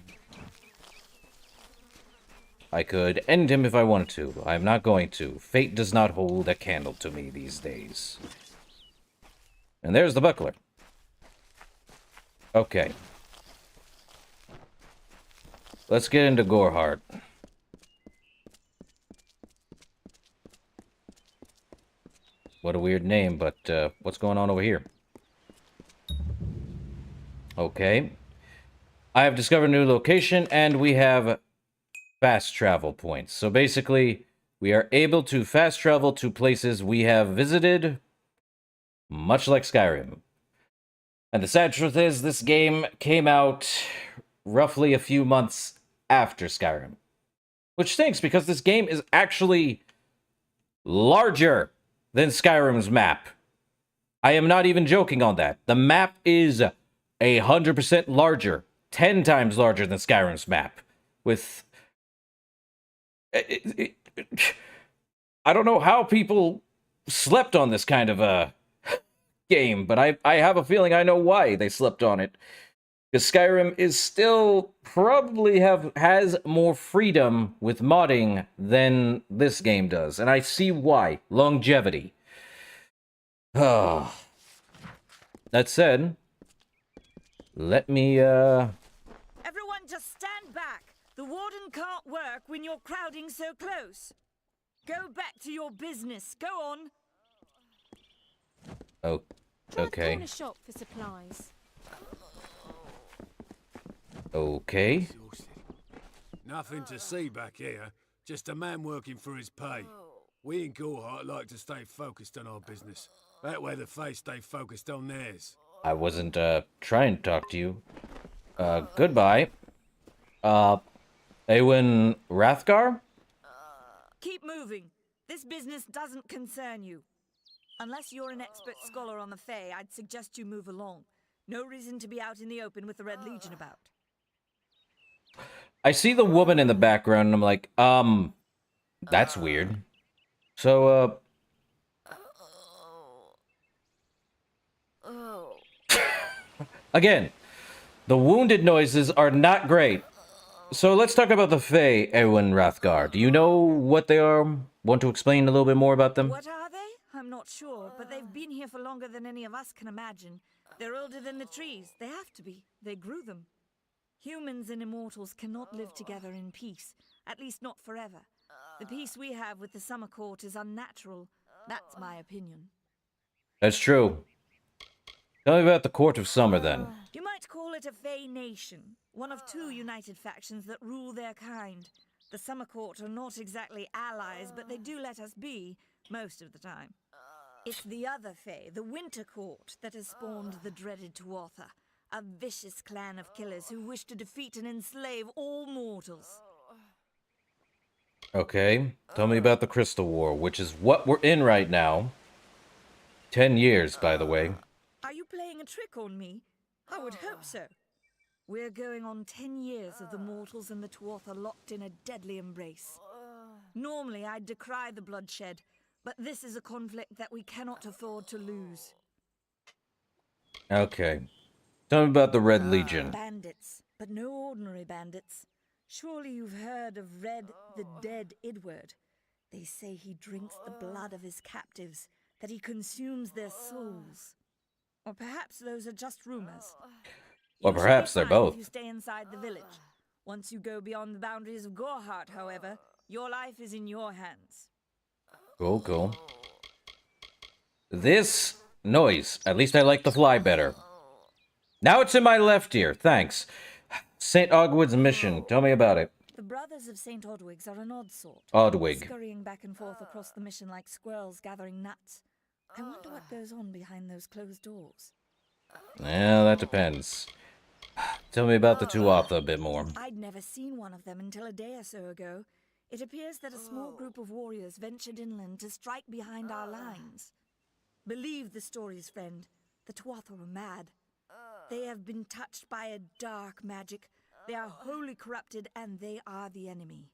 I could end him if I wanted to. I'm not going to. Fate does not hold a candle to me these days. And there's the buckler. Okay. Let's get into Gorhard. What a weird name, but what's going on over here? Okay. I have discovered a new location, and we have fast travel points. So basically, we are able to fast travel to places we have visited, much like Skyrim. And the sad truth is, this game came out roughly a few months after Skyrim. Which stinks, because this game is actually larger than Skyrim's map. I am not even joking on that. The map is 100% larger, 10 times larger than Skyrim's map. With... I don't know how people slept on this kind of a game, but I have a feeling I know why they slept on it. Because Skyrim is still probably has more freedom with modding than this game does, and I see why. Longevity. That said, let me Everyone just stand back. The warden can't work when you're crowding so close. Go back to your business. Go on. Oh, okay. Corner shop for supplies. Okay. Nothing to see back here. Just a man working for his pay. We in Gorhart like to stay focused on our business. That way the Fae stay focused on theirs. I wasn't trying to talk to you. Goodbye. Eowyn Rathgar? Keep moving. This business doesn't concern you. Unless you're an expert scholar on the Fae, I'd suggest you move along. No reason to be out in the open with the Red Legion about. I see the woman in the background and I'm like, that's weird. So, again, the wounded noises are not great. So let's talk about the Fae, Eowyn Rathgar. Do you know what they are? Want to explain a little bit more about them? What are they? I'm not sure, but they've been here for longer than any of us can imagine. They're older than the trees. They have to be. They grew them. Humans and immortals cannot live together in peace, at least not forever. The peace we have with the Summer Court is unnatural. That's my opinion. That's true. Tell me about the Court of Summer, then. You might call it a Fae nation, one of two united factions that rule their kind. The Summer Court are not exactly allies, but they do let us be, most of the time. It's the other Fae, the Winter Court, that has spawned the dreaded Tuatha, a vicious clan of killers who wish to defeat and enslave all mortals. Okay, tell me about the Crystal War, which is what we're in right now. 10 years, by the way. Are you playing a trick on me? I would hope so. We're going on 10 years of the mortals and the Tuatha locked in a deadly embrace. Normally, I'd decry the bloodshed, but this is a conflict that we cannot afford to lose. Okay. Tell me about the Red Legion. Bandits, but no ordinary bandits. Surely you've heard of Red the Dead Idward. They say he drinks the blood of his captives, that he consumes their souls. Or perhaps those are just rumors. Or perhaps they're both. If you stay inside the village. Once you go beyond the boundaries of Gorhart, however, your life is in your hands. Cool, cool. This noise. At least I like the fly better. Now it's in my left ear. Thanks. St. Ogwig's mission. Tell me about it. The Brothers of St. Odwig's are an odd sort. Odwig. Scurrying back and forth across the mission like squirrels gathering nuts. I wonder what goes on behind those closed doors. Yeah, that depends. Tell me about the Tuatha a bit more. I'd never seen one of them until a day or so ago. It appears that a small group of warriors ventured inland to strike behind our lines. Believe the stories, friend. The Tuatha were mad. They have been touched by a dark magic. They are wholly corrupted, and they are the enemy.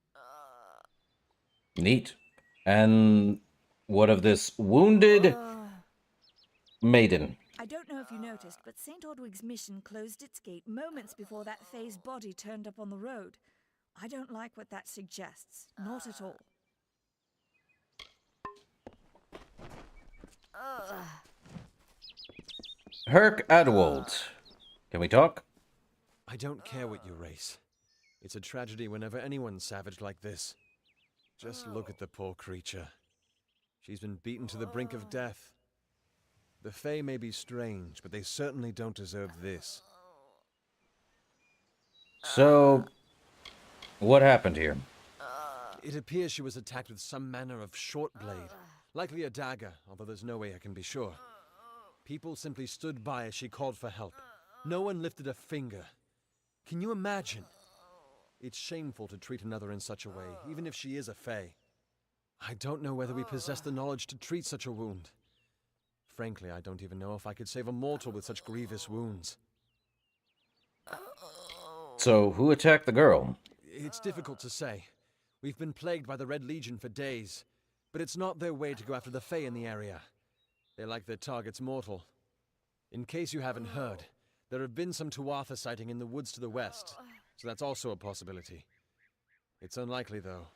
Neat. And what of this wounded maiden? I don't know if you noticed, but St. Odwig's mission closed its gate moments before that Fae's body turned up on the road. I don't like what that suggests. Not at all. Herc Adwold. Can we talk? I don't care what you race. It's a tragedy whenever anyone's savage like this. Just look at the poor creature. She's been beaten to the brink of death. The Fae may be strange, but they certainly don't deserve this. So, what happened here? It appears she was attacked with some manner of short blade, likely a dagger, although there's no way I can be sure. People simply stood by as she called for help. No one lifted a finger. Can you imagine? It's shameful to treat another in such a way, even if she is a Fae. I don't know whether we possess the knowledge to treat such a wound. Frankly, I don't even know if I could save a mortal with such grievous wounds. So, who attacked the girl? It's difficult to say. We've been plagued by the Red Legion for days, but it's not their way to go after the Fae in the area. They like their targets mortal. In case you haven't heard, there have been some Tuatha sighting in the woods to the west, so that's also a possibility. It's unlikely, though.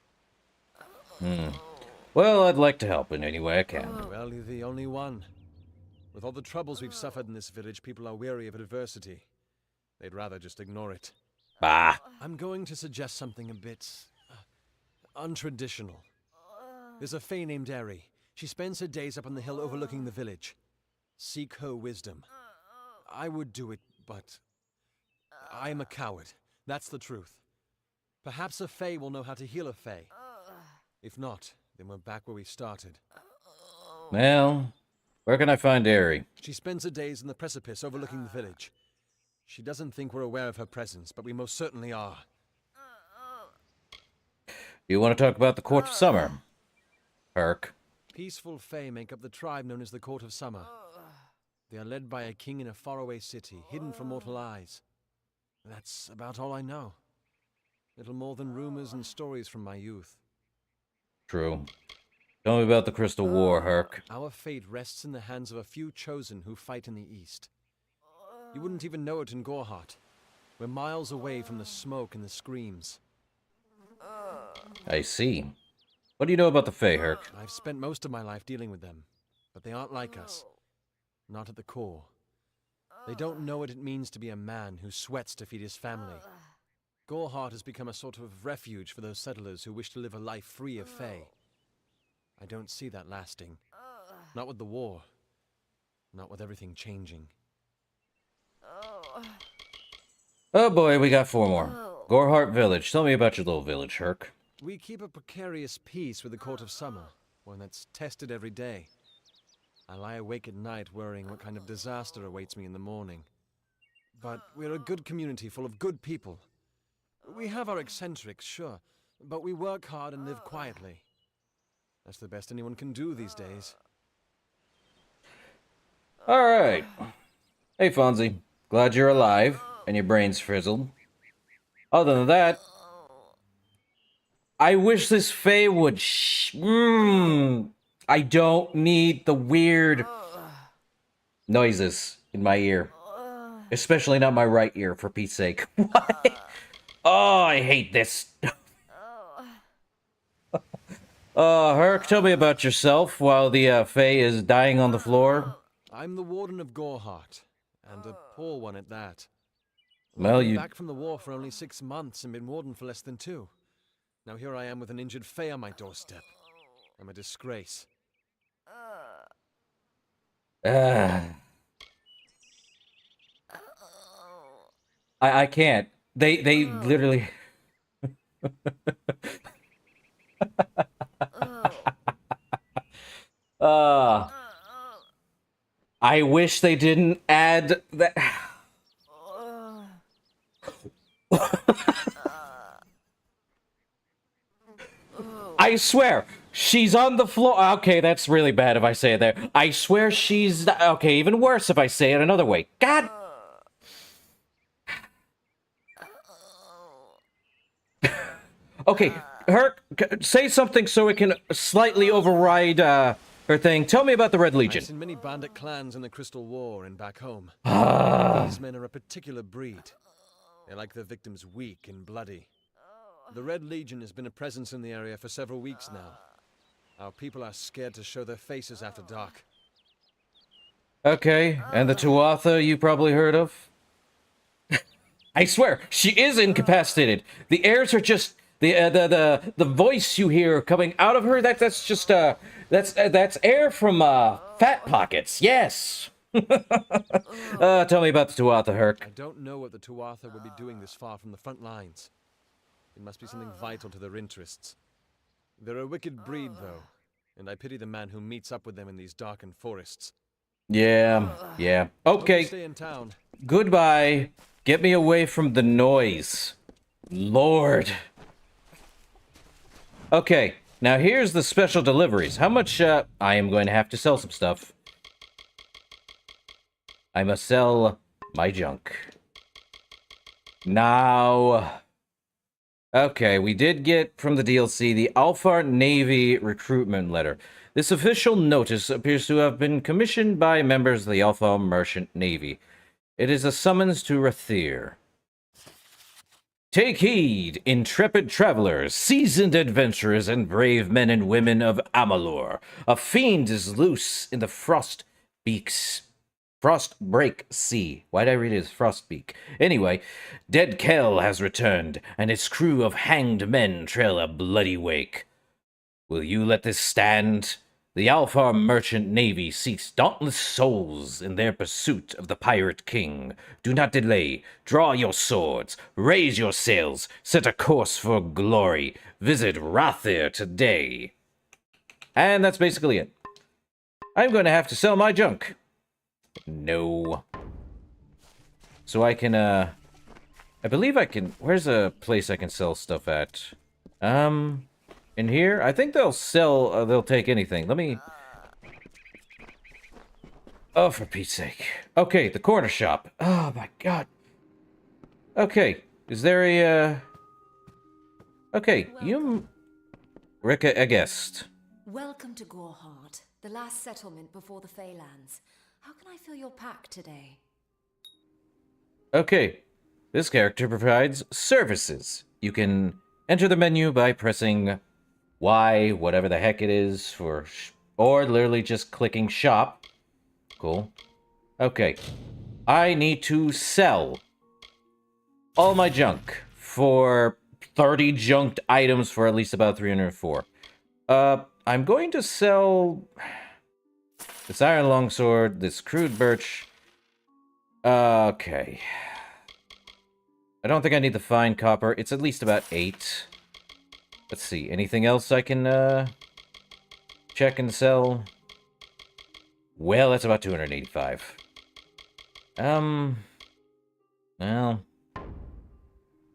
Well, I'd like to help in any way I can. Well, you're the only one. With all the troubles we've suffered in this village, people are weary of adversity. They'd rather just ignore it. Bah! I'm going to suggest something a bit untraditional. There's a Fae named Eri. She spends her days up on the hill overlooking the village. Seek her wisdom. I would do it, but I'm a coward. That's the truth. Perhaps a Fae will know how to heal a Fae. If not, then we're back where we started. Well, where can I find Eri? She spends her days in the precipice overlooking the village. She doesn't think we're aware of her presence, but we most certainly are. Do you want to talk about the Court of Summer? Herc. Peaceful Fae make up the tribe known as the Court of Summer. They are led by a king in a faraway city, hidden from mortal eyes. That's about all I know. Little more than rumors and stories from my youth. True. Tell me about the Crystal War, Herc. Our fate rests in the hands of a few chosen who fight in the east. You wouldn't even know it in Gorhart. We're miles away from the smoke and the screams. I see. What do you know about the Fae, Herc? I've spent most of my life dealing with them, but they aren't like us. Not at the core. They don't know what it means to be a man who sweats to feed his family. Gorhart has become a sort of refuge for those settlers who wish to live a life free of Fae. I don't see that lasting. Not with the war. Not with everything changing. Oh boy, we got 4 more. Gorhart Village. Tell me about your little village, Herc. We keep a precarious peace with the Court of Summer, one that's tested every day. I lie awake at night worrying what kind of disaster awaits me in the morning. But we're a good community full of good people. We have our eccentrics, sure, but we work hard and live quietly. That's the best anyone can do these days. Alright. Hey, Fonzie. Glad you're alive, and your brain's frizzled. Other than that, I wish this Fae would I don't need the weird noises in my ear. Especially not my right ear, for Pete's sake. What? Oh, I hate this. Herc, tell me about yourself while the Fae is dying on the floor. I'm the Warden of Gorhart, and a poor one at that. Well, I've been you... back from the war for only 6 months and been Warden for less than 2. Now here I am with an injured Fae on my doorstep. I'm a disgrace. I can't. They literally... I wish they didn't add that... I swear, she's on the floor. Okay, that's really bad if I say it there. I swear she's... Okay, even worse if I say it another way. God... Okay, Herc, say something so it can slightly override her thing. Tell me about the Red Legion. I've seen many bandit clans in the Crystal War and back home. These men are a particular breed. They like their victims weak and bloody. The Red Legion has been a presence in the area for several weeks now. Our people are scared to show their faces after dark. Okay, and the Tuatha you probably heard of? I swear, she is incapacitated. The airs are just... The voice you hear coming out of her, that's just, that's air from, fat pockets, yes! Tell me about the Tuatha, Herc. I don't know what the Tuatha would be doing this far from the front lines. It must be something vital to their interests. They're a wicked breed, though, and I pity the man who meets up with them in these darkened forests. Yeah. Okay. Stay in town. Goodbye. Get me away from the noise. Lord. Okay, Now here's the special deliveries. How much, I am going to have to sell some stuff. I must sell my junk. Now... Okay, we did get from the DLC the Alpha Navy recruitment letter. This official notice appears to have been commissioned by members of the Alpha Merchant Navy. It is a summons to Rathir. Take heed, intrepid travelers, seasoned adventurers, and brave men and women of Amalur. A fiend is loose in the Frostbreak Sea. Why'd I read it as Frostbeak? Anyway, Dead Kell has returned, and its crew of hanged men trail a bloody wake. Will you let this stand? The Alpha Merchant Navy seeks dauntless souls in their pursuit of the Pirate King. Do not delay. Draw your swords. Raise your sails. Set a course for glory. Visit Rathir today. And that's basically it. I'm going to have to sell my junk. No. So I can, I believe I can... Where's a place I can sell stuff at? In here? I think they'll sell... they'll take anything. Let me... Oh, for Pete's sake. Okay, the corner shop. Oh, my God. Okay. Is there a, Okay, you... Rika, a guest. Welcome to Goreheart, the last settlement before the Feylands. How can I fill your pack today? Okay. This character provides services. You can enter the menu by pressing... Y, whatever the heck it is, or literally just clicking shop. Cool. Okay. I need to sell all my junk for 30 junked items for at least about 304. I'm going to sell this iron longsword, this crude birch. Okay. I don't think I need the fine copper. It's at least about 8. Let's see, anything else I can, check and sell? Well, that's about 285. Well...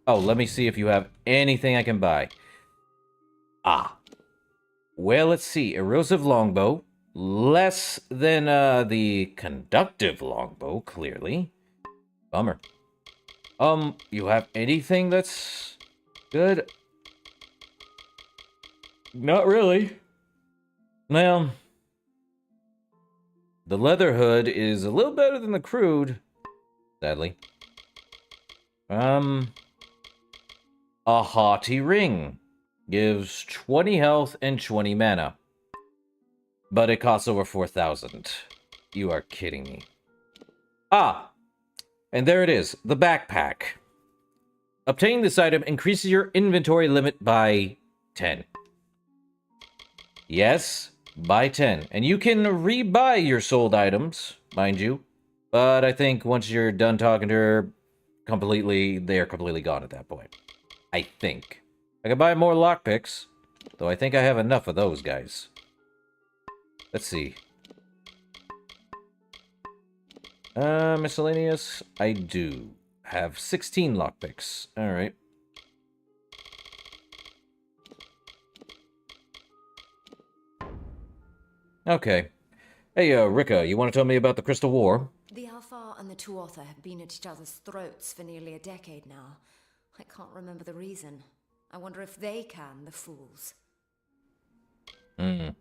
Oh, let me see if you have anything I can buy. Ah. Well, let's see, erosive longbow. Less than, the conductive longbow, clearly. Bummer. You have anything that's good? Not really. Well, the leather hood is a little better than the crude, sadly. A haughty ring gives 20 health and 20 mana, but it costs over 4,000. You are kidding me. Ah, and there it is, the backpack. Obtaining this item increases your inventory limit by 10. Yes, by 10. And you can rebuy your sold items, mind you. But I think once you're done talking to her, they're completely gone at that point. I think. I can buy more lockpicks, though I think I have enough of those guys. Let's see. Miscellaneous. I do have 16 lockpicks. Alright. Okay. Hey, Rika, you want to tell me about the Crystal War? The Alpha and the Tuatha have been at each other's throats for nearly a decade now. I can't remember the reason. I wonder if they can, the fools. Tell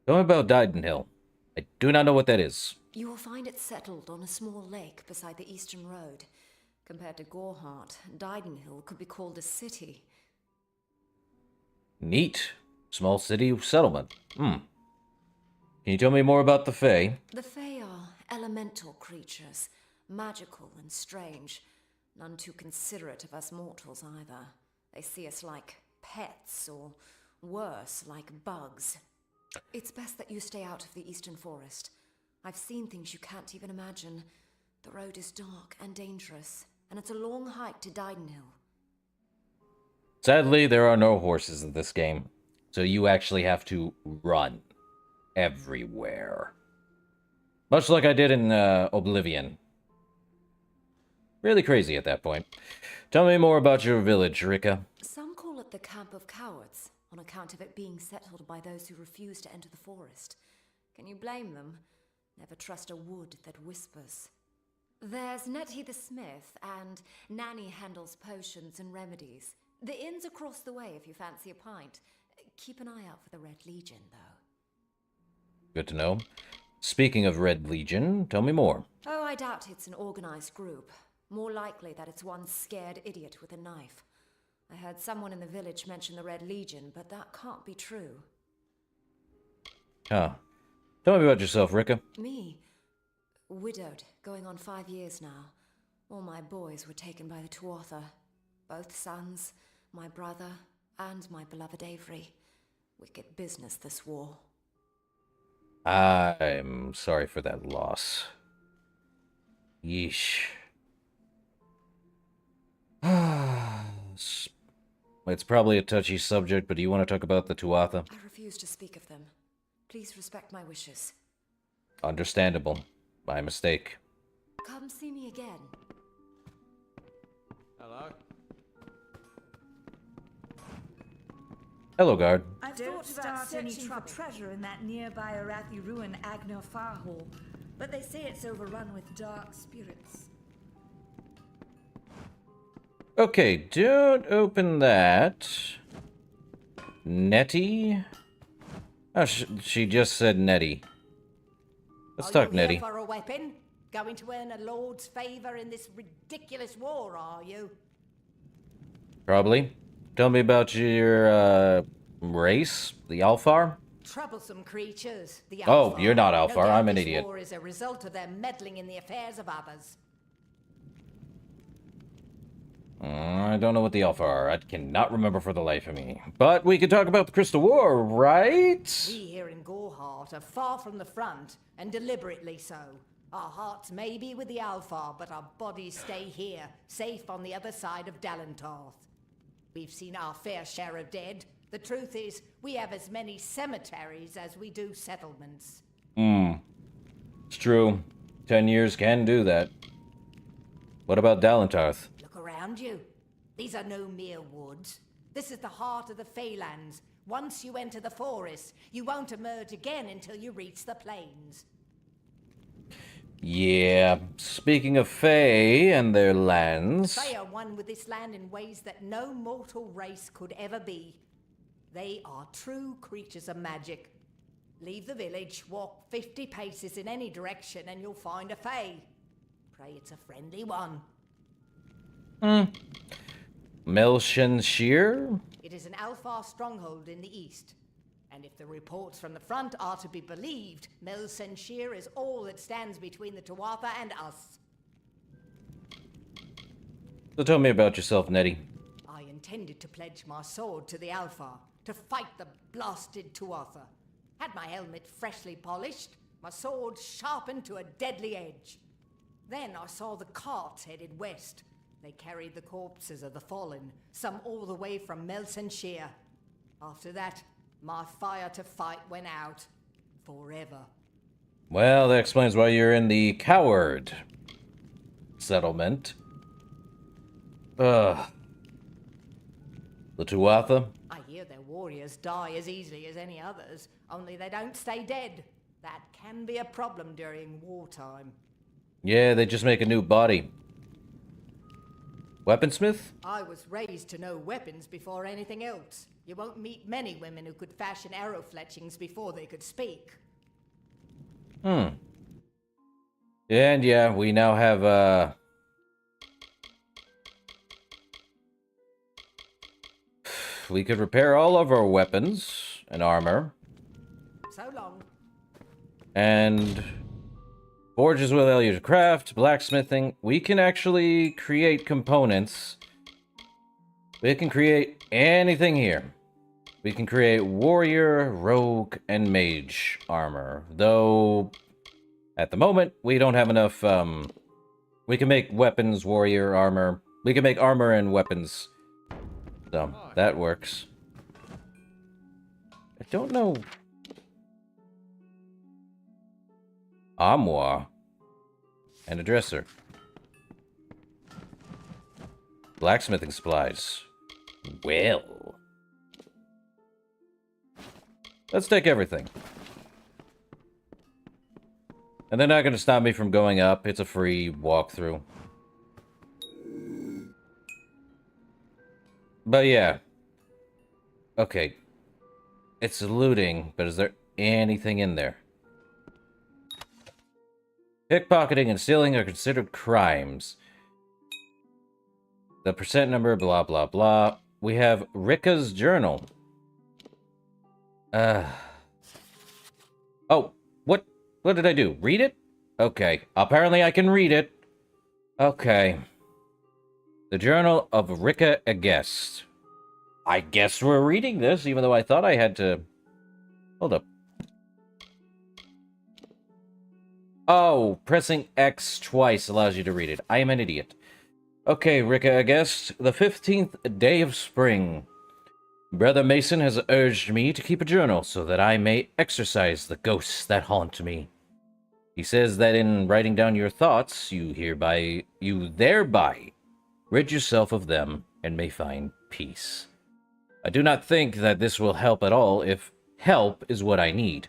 me about Didenhill. I do not know what that is. You will find it settled on a small lake beside the Eastern Road. Compared to Goreheart, Didenhill could be called a city. Neat. Small city settlement. Can you tell me more about the Fae? The Fae are elemental creatures, magical and strange. None too considerate of us mortals either. They see us like pets, or worse, like bugs. It's best that you stay out of the Eastern Forest. I've seen things you can't even imagine. The road is dark and dangerous, and it's a long hike to Didenhill. Sadly, there are no horses in this game, so you actually have to run everywhere. Much like I did in Oblivion. Really crazy at that point. Tell me more about your village, Rika. Some call it the Camp of Cowards, on account of it being settled by those who refuse to enter the forest. Can you blame them? Never trust a wood that whispers. There's Nettie the smith, and Nanny handles potions and remedies. The inn's across the way if you fancy a pint. Keep an eye out for the Red Legion, though. Good to know. Speaking of Red Legion, tell me more. Oh, I doubt it's an organized group. More likely that it's one scared idiot with a knife. I heard someone in the village mention the Red Legion, but that can't be true. Ah. Tell me about yourself, Rika. Me? Widowed, going on 5 years now. All my boys were taken by the Tuatha. Both sons, my brother, and my beloved Avery. Wicked business, this war. I'm sorry for that loss. Yeesh. It's probably a touchy subject, but do you want to talk about the Tuatha? I refuse to speak of them. Please respect my wishes. Understandable. My mistake. Come see me again. Hello? Hello, guard. I thought about searching for treasure in that nearby Arathi ruin Agner Farhall, but they say it's overrun with dark spirits. Okay, don't open that. Nettie? Oh, she just said Nettie. Let's talk Nettie. For a weapon? Going to earn a lord's favor in this ridiculous war, are you? Probably. Tell me about your, race? The Alfar? Troublesome creatures, the Oh, Alfar. you're not No Alfar, doubt I'm an this idiot. war is a result of their meddling in the affairs of others. I don't know what the Alpha are. I cannot remember for the life of me. But we can talk about the Crystal War, right? We here in Goreheart are far from the front, and deliberately so. Our hearts may be with the Alfar, but our bodies stay here, safe on the other side of Dalentarth. We've seen our fair share of dead. The truth is, we have as many cemeteries as we do settlements. It's true. 10 years can do that. What about Dalentarth? Look around you. These are no mere woods. This is the heart of the Feylands. Once you enter the forest, you won't emerge again until you reach the plains. Yeah, speaking of Fey and their lands... They are one with this land in ways that no mortal race could ever be. They are true creatures of magic. Leave the village, walk 50 paces in any direction, and you'll find a Fey. Pray it's a friendly one. Melshenshire? It is an Alfar stronghold in the east. And if the reports from the front are to be believed, Melshenshire is all that stands between the Tuatha and us. So tell me about yourself, Nettie. I intended to pledge my sword to the Alfar, to fight the blasted Tuatha. Had my helmet freshly polished, my sword sharpened to a deadly edge. Then I saw the carts headed west. They carried the corpses of the fallen, some all the way from Melshenshire. After that, my fire to fight went out. Forever. Well, that explains why you're in the coward settlement. The Tuatha? I hear their warriors die as easily as any others, only they don't stay dead. That can be a problem during wartime. Yeah, they just make a new body. Weaponsmith? I was raised to know weapons before anything else. You won't meet many women who could fashion arrow fletchings before they could speak. And yeah, we now have, we could repair all of our weapons and armor. So long. And forges will allow you to craft, blacksmithing. We can actually create components. We can create anything here. We can create warrior, rogue, and mage armor. Though, at the moment, we don't have enough, we can make weapons, warrior, armor. We can make armor and weapons. So, that works. I don't know... Armoire. And a dresser. Blacksmithing supplies. Well. Let's take everything. And they're not going to stop me from going up. It's a free walkthrough. But yeah. Okay. It's looting, but is there anything in there? Pickpocketing and stealing are considered crimes. The percent number, blah, blah, blah. We have Rika's journal. Oh, what did I do? Read it? Okay. Apparently I can read it. Okay. The Journal of Rika a Guest. I guess we're reading this, even though I thought I had to... Hold up. Oh, pressing X twice allows you to read it. I am an idiot. Okay, Rika a Guest. The 15th day of spring. Brother Mason has urged me to keep a journal so that I may exorcise the ghosts that haunt me. He says that in writing down your thoughts, you thereby rid yourself of them and may find peace. I do not think that this will help at all if help is what I need,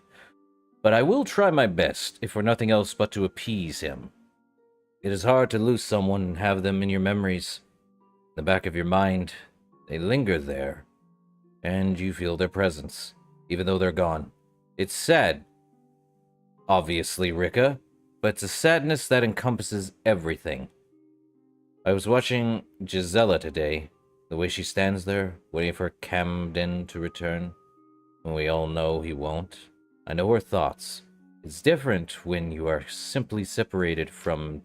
but I will try my best, if for nothing else but to appease him. It is hard to lose someone and have them in your memories. In the back of your mind, they linger there, and you feel their presence, even though they're gone. It's sad, obviously, Rika, but it's a sadness that encompasses everything. I was watching Gisela today, the way she stands there, waiting for Camden to return, when we all know he won't. I know her thoughts. It's different when you are simply separated from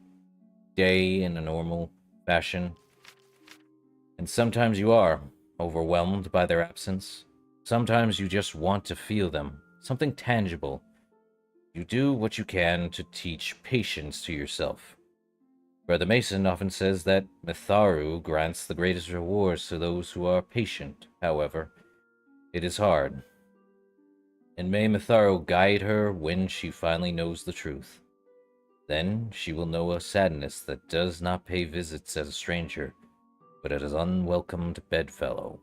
day in a normal fashion. And sometimes you are overwhelmed by their absence. Sometimes you just want to feel them, something tangible. You do what you can to teach patience to yourself. Brother Mason often says that Mitharu grants the greatest rewards to those who are patient. However, it is hard. And may Mitharu guide her when she finally knows the truth. Then she will know a sadness that does not pay visits as a stranger, but as an unwelcomed bedfellow.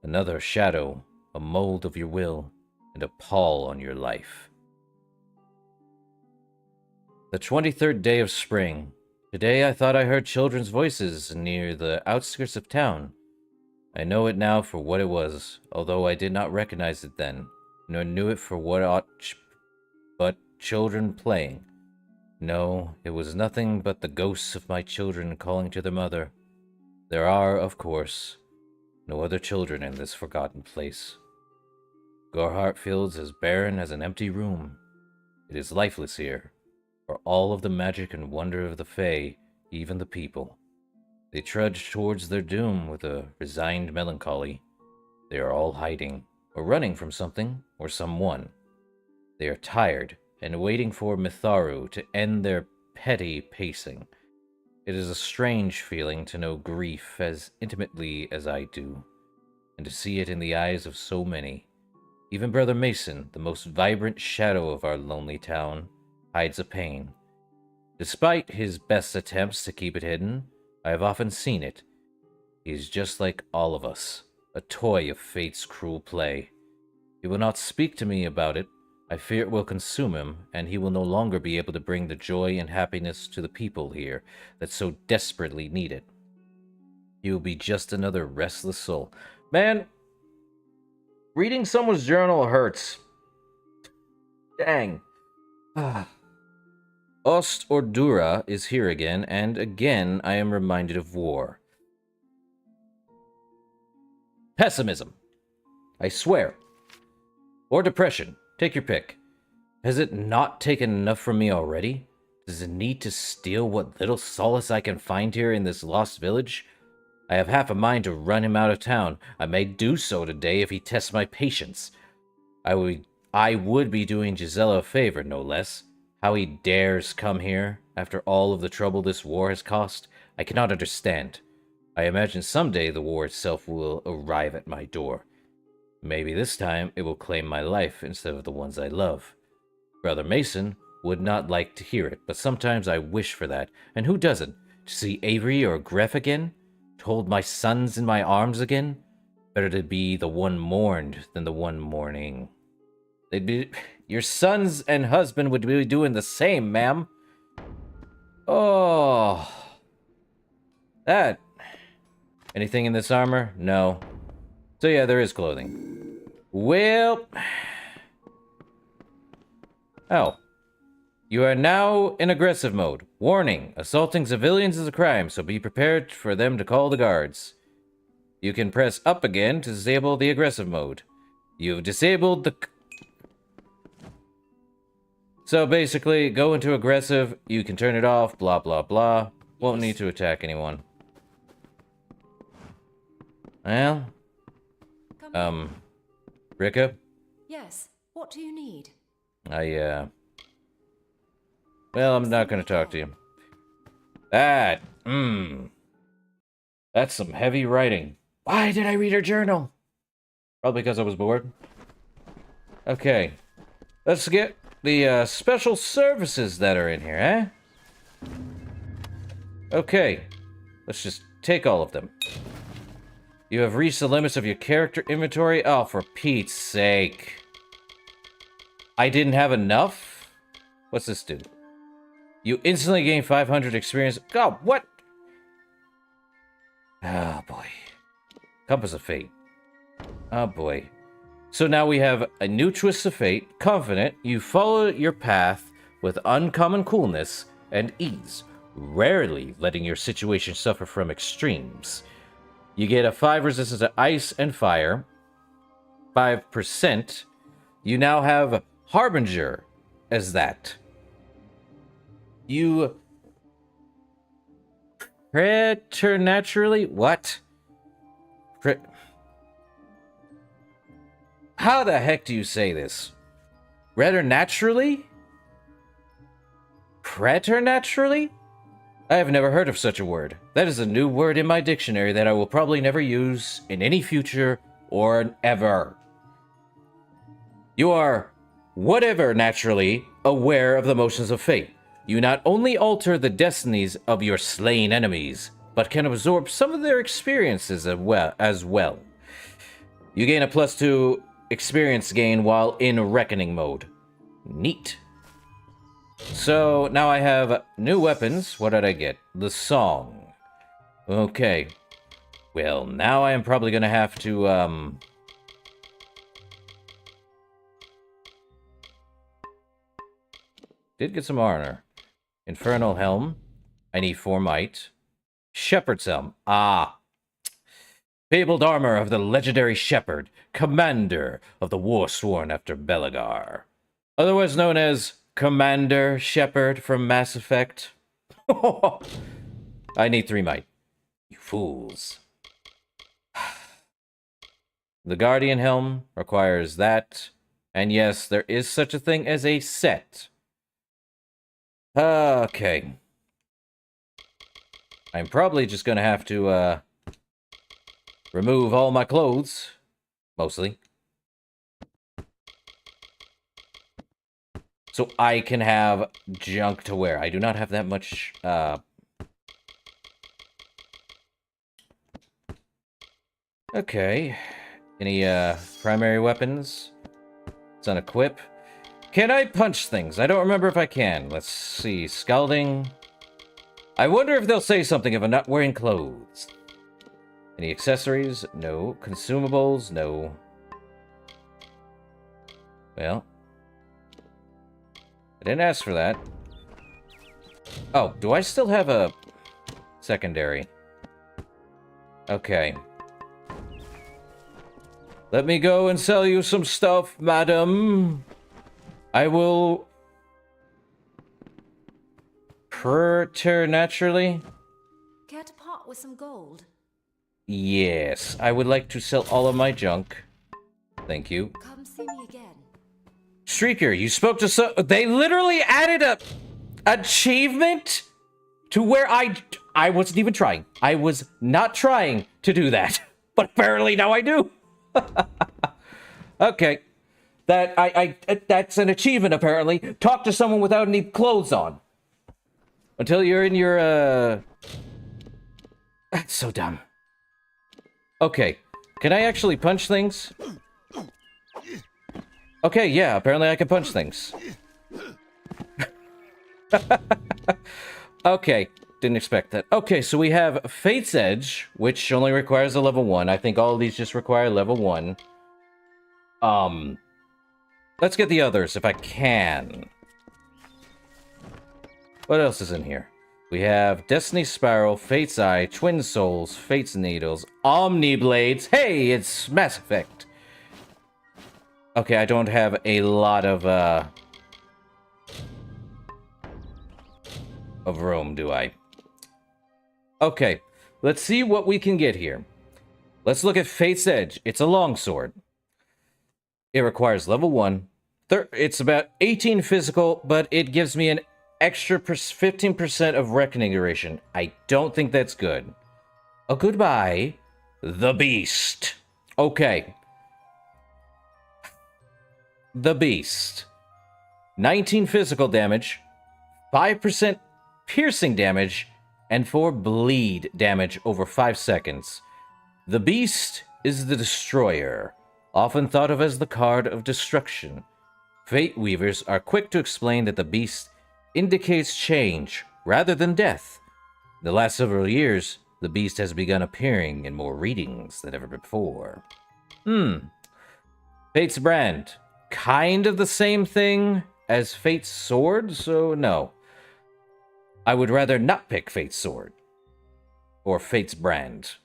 Another shadow, a mold of your will, and a pall on your life. The 23rd day of spring. Today I thought I heard children's voices near the outskirts of town. I know it now for what it was, although I did not recognize it then, nor knew it for what but children playing. No, it was nothing but the ghosts of my children calling to their mother. There are, of course, no other children in this forgotten place. Gorhart Fields is barren as an empty room. It is lifeless here. For all of the magic and wonder of the Fae, even the people. They trudge towards their doom with a resigned melancholy. They are all hiding, or running from something, or someone. They are tired, and waiting for Mitharu to end their petty pacing. It is a strange feeling to know grief as intimately as I do, and to see it in the eyes of so many. Even Brother Mason, the most vibrant shadow of our lonely town, hides a pain. Despite his best attempts to keep it hidden, I have often seen it. He is just like all of us, a toy of fate's cruel play. He will not speak to me about it. I fear it will consume him, and he will no longer be able to bring the joy and happiness to the people here that so desperately need it. He will be just another restless soul. Man, reading someone's journal hurts. Dang. Ost Ordura is here again, and again I am reminded of war. Pessimism. I swear. Or depression. Take your pick. Has it not taken enough from me already? Does it need to steal what little solace I can find here in this lost village? I have half a mind to run him out of town. I may do so today if he tests my patience. I would be doing Gisela a favor, no less. How he dares come here, after all of the trouble this war has cost, I cannot understand. I imagine someday the war itself will arrive at my door. Maybe this time it will claim my life instead of the ones I love. Brother Mason would not like to hear it, but sometimes I wish for that, and who doesn't? To see Avery or Gref again? To hold my sons in my arms again? Better to be the one mourned than the one mourning. They'd be... Your sons and husband would be doing the same, ma'am. Oh. That. Anything in this armor? No. So yeah, there is clothing. Well... Oh. You are now in aggressive mode. Warning, assaulting civilians is a crime, so be prepared for them to call the guards. You can press up again to disable the aggressive mode. You've disabled the... So basically, go into aggressive, you can turn it off, blah blah blah. Won't need to attack anyone. Well... Rika? Yes, what do you need? Well, I'm not gonna talk to you. That's some heavy writing. Why did I read her journal? Probably because I was bored. Okay. Let's get the, special services that are in here, eh? Okay. Let's just take all of them. You have reached the limits of your character inventory? Oh, for Pete's sake. I didn't have enough? What's this do? You instantly gain 500 experience. God, what? Oh, boy. Compass of Fate. Oh, boy. So now we have a new twist of fate. Confident, you follow your path with uncommon coolness and ease, rarely letting your situation suffer from extremes. You get a 5 resistance to ice and fire. 5%. You now have Harbinger as that. You preternaturally what? How the heck do you say this? Preternaturally? Preternaturally? I have never heard of such a word. That is a new word in my dictionary that I will probably never use in any future or ever. You are whatever naturally aware of the motions of fate. You not only alter the destinies of your slain enemies, but can absorb some of their experiences as well. You gain a +2 experience gain while in reckoning mode. Neat. So now I have new weapons. What did I get? The song. Okay. Well, now I am probably gonna have to, did get some honor. Infernal Helm. I need 4 might. Shepherd's Helm. Ah. Fabled armor of the legendary Shepherd, commander of the war sworn after Belagar. Otherwise known as Commander Shepard from Mass Effect. I need 3 might. You fools. The Guardian Helm requires that. And yes, there is such a thing as a set. Okay. I'm probably just gonna have to, remove all my clothes. Mostly. So I can have junk to wear. I do not have that much, Okay. Any, primary weapons? It's unequip. Can I punch things? I don't remember if I can. Let's see. Scalding. I wonder if they'll say something if I'm not wearing clothes. Any accessories? No. Consumables? No. Well. I didn't ask for that. Oh, do I still have a secondary? Okay. Let me go and sell you some stuff, madam. I will... Preternaturally? Care to part with some gold? Yes, I would like to sell all of my junk. Thank you. Come see me again. Streaker, you spoke to so... They literally added a... achievement? To where I wasn't even trying. I was not trying to do that. But apparently now I do. Okay. That's an achievement, apparently. Talk to someone without any clothes on. Until you're in your, That's so dumb. Okay. Can I actually punch things? Okay, yeah, apparently I can punch things. Okay, didn't expect that. Okay, so we have Fate's Edge, which only requires a level 1. I think all of these just require level 1. Let's get the others, if I can. What else is in here? We have Destiny Spiral, Fate's Eye, Twin Souls, Fate's Needles, Omni Blades. Hey, it's Mass Effect. Okay, I don't have a lot of room, do I? Okay, let's see what we can get here. Let's look at Fate's Edge. It's a longsword. It requires level 1. It's about 18 physical, but it gives me an extra 15% of reckoning duration. I don't think that's good. Oh, goodbye. The Beast. Okay. The Beast. 19 physical damage, 5% piercing damage, and 4 bleed damage over 5 seconds. The Beast is the Destroyer, often thought of as the card of destruction. Fate Weavers are quick to explain that the Beast indicates change rather than death. In the last several years, the Beast has begun appearing in more readings than ever before. Fate's Brand. Kind of the same thing as Fate's Sword, so no. I would rather not pick Fate's Sword. Or Fate's Brand.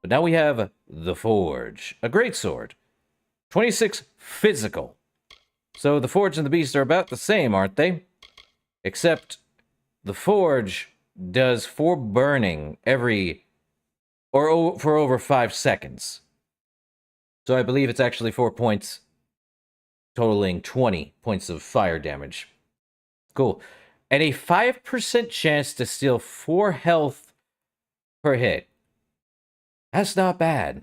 But now we have the Forge. A great sword. 26 physical. So the Forge and the Beast are about the same, aren't they? Except the Forge does 4 burning for over 5 seconds. So I believe it's actually 4 points, totaling 20 points of fire damage. Cool. And a 5% chance to steal 4 health per hit. That's not bad.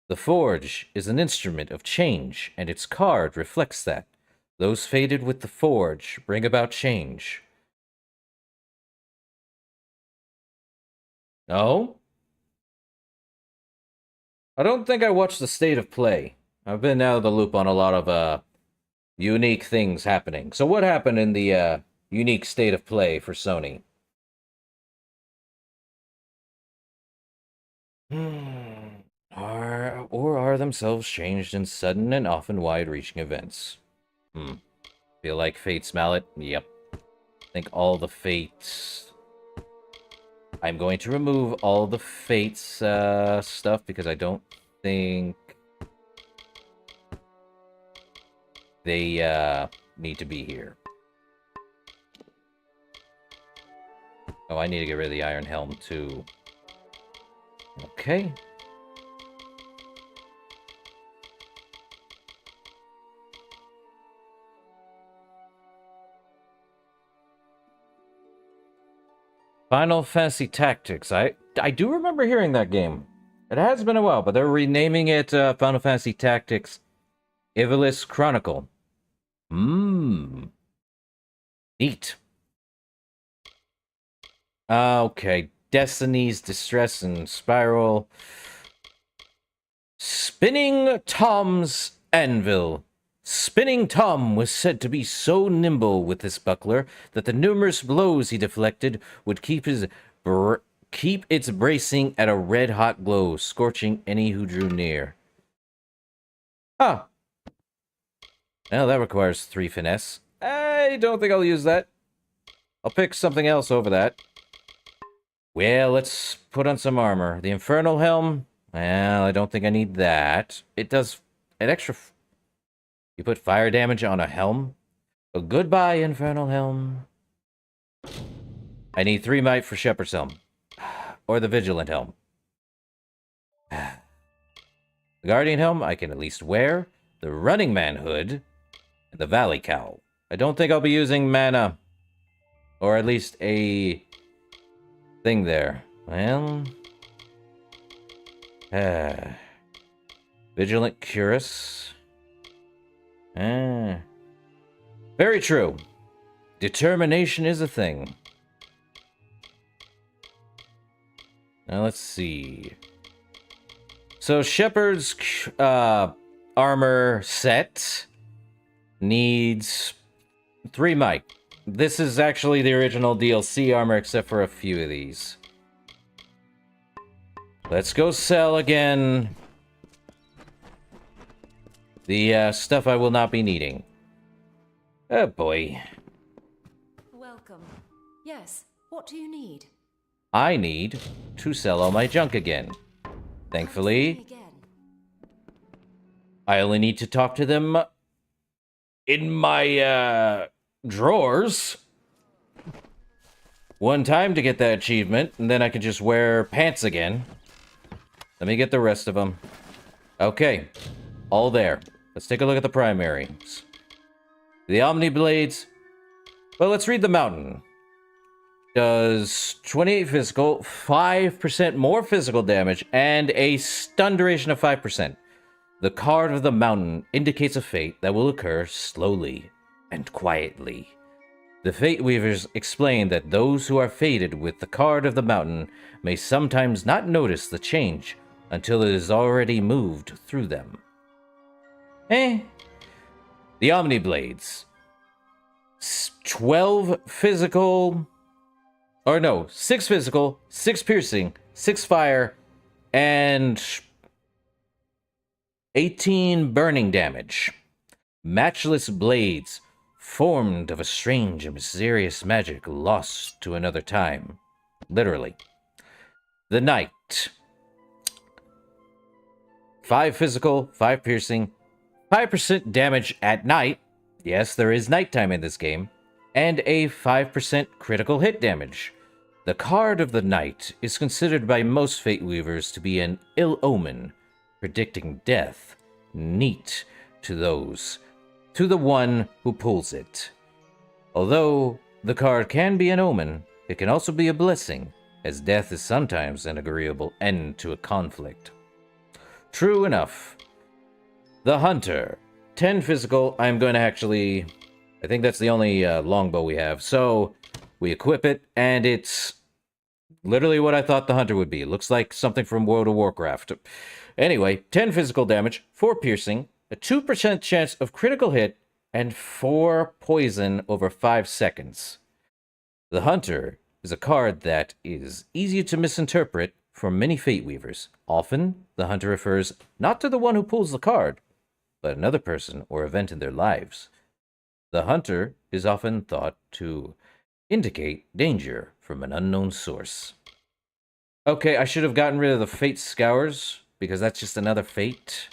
The Forge is an instrument of change, and its card reflects that. Those fated with the Forge bring about change. No? I don't think I watched the state of play. I've been out of the loop on a lot of unique things happening. So what happened in the unique state of play for Sony? Are themselves changed in sudden and often wide-reaching events? Feel like Fate's Mallet? Yep. Think all the Fates... I'm going to remove all the Fates stuff because I don't think they need to be here. Oh, I need to get rid of the Iron Helm too. Okay. Final Fantasy Tactics. I do remember hearing that game. It has been a while, but they're renaming it Final Fantasy Tactics Ivalice Chronicle. Neat. Okay. Destiny's Distress and Spiral. Spinning Tom's Anvil. Spinning Tom was said to be so nimble with this buckler that the numerous blows he deflected would keep its bracing at a red-hot glow, scorching any who drew near. Huh. Now that requires 3 finesse. I don't think I'll use that. I'll pick something else over that. Well, let's put on some armor. The Infernal Helm? Well, I don't think I need that. It does an extra... You put fire damage on a helm? Well, goodbye, Infernal Helm. I need 3 might for Shepherd's Helm. Or the Vigilant Helm. The Guardian Helm I can at least wear. The Running Man Hood. And the Valley Cowl. I don't think I'll be using mana. Or at least a thing there. Well... Vigilant Cuirass. Very true. Determination is a thing. Now let's see. So Shepard's armor set Needs 3 might. This is actually the original DLC armor, except for a few of these. Let's go sell again the stuff I will not be needing. Oh boy. Welcome. Yes, what do you need? I need to sell all my junk again. Thankfully, I only need to talk to them in my drawers one time to get that achievement, and then I can just wear pants again. Let me get the rest of them. Okay, all there. Let's take a look at the primaries. The Omni Blades. Well, let's read the mountain. Does 28 physical, 5% more physical damage, and a stun duration of 5%. The card of the mountain indicates a fate that will occur slowly and quietly. The Fate Weavers explain that those who are fated with the card of the mountain may sometimes not notice the change until it is already moved through them. The Omni Blades. 12 physical... Or no, 6 physical, 6 piercing, 6 fire, and 18 burning damage. Matchless blades, formed of a strange and mysterious magic lost to another time. Literally. The Knight. 5 physical, 5 piercing, 5% damage at night. Yes, there is nighttime in this game. And a 5% critical hit damage. The card of the Knight is considered by most Fate Weavers to be an ill omen, predicting death. Neat to the one who pulls it. Although the card can be an omen, it can also be a blessing, as death is sometimes an agreeable end to a conflict. True enough. The Hunter. 10 physical. I'm going to actually... I think that's the only longbow we have. So, we equip it, and it's literally what I thought the Hunter would be. It looks like something from World of Warcraft. Anyway, 10 physical damage, 4 piercing, a 2% chance of critical hit, and 4 poison over 5 seconds. The Hunter is a card that is easy to misinterpret for many Fate Weavers. Often, the Hunter refers not to the one who pulls the card, but another person or event in their lives. The Hunter is often thought to indicate danger from an unknown source. Okay, I should have gotten rid of the Fate Scours, because that's just another Fate.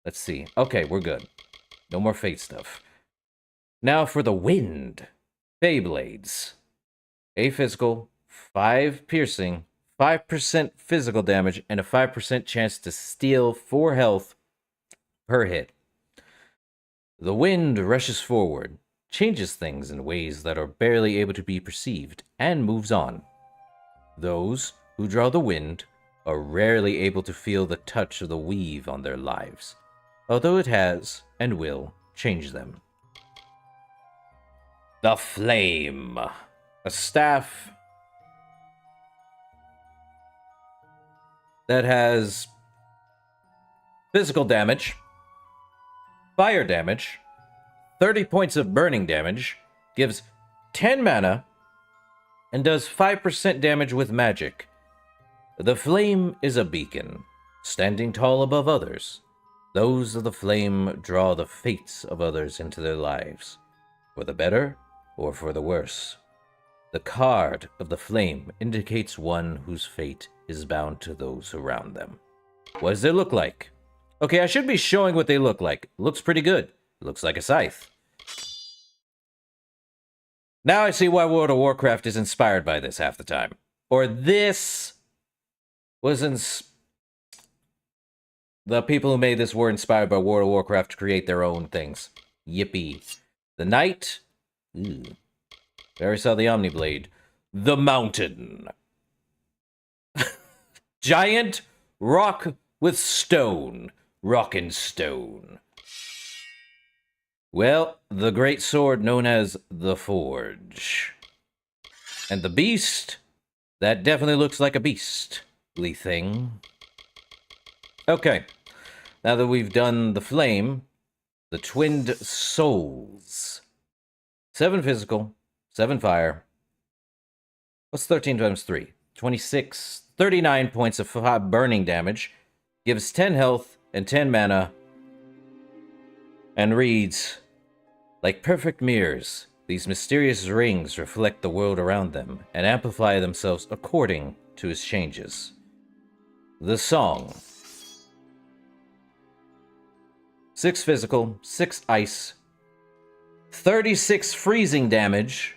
Let's see. Okay, we're good. No more Fate stuff. Now for the Wind. Beyblades. A physical, 5 piercing, 5% physical damage, and a 5% chance to steal 4 health per hit. The wind rushes forward, changes things in ways that are barely able to be perceived, and moves on. Those who draw the wind are rarely able to feel the touch of the weave on their lives, although it has and will change them. The Flame. A staff that has physical damage, fire damage, 30 points of burning damage, gives 10 mana, and does 5% damage with magic. The Flame is a beacon, standing tall above others. Those of the Flame draw the fates of others into their lives, for the better or for the worse. The card of the Flame indicates one whose fate is bound to those around them. What does it look like? Okay, I should be showing what they look like. Looks pretty good. Looks like a scythe. Now I see why World of Warcraft is inspired by this half the time. Or this was the people who made this were inspired by World of Warcraft to create their own things. Yippee. The Knight. Ooh. There we saw the Omniblade. The Mountain. Giant rock with stone. Rock and stone. Well, the great sword known as the Forge. And the beast, that definitely looks like a beastly thing. Okay, now that we've done the flame, The Twinned Souls. 7 physical, 7 fire. What's 13 times 3? 26. 39 points of burning damage. Gives 10 health and 10 mana. And reads, like perfect mirrors, these mysterious rings reflect the world around them and amplify themselves according to its changes. The Song. 6 physical, 6 ice, 36 freezing damage,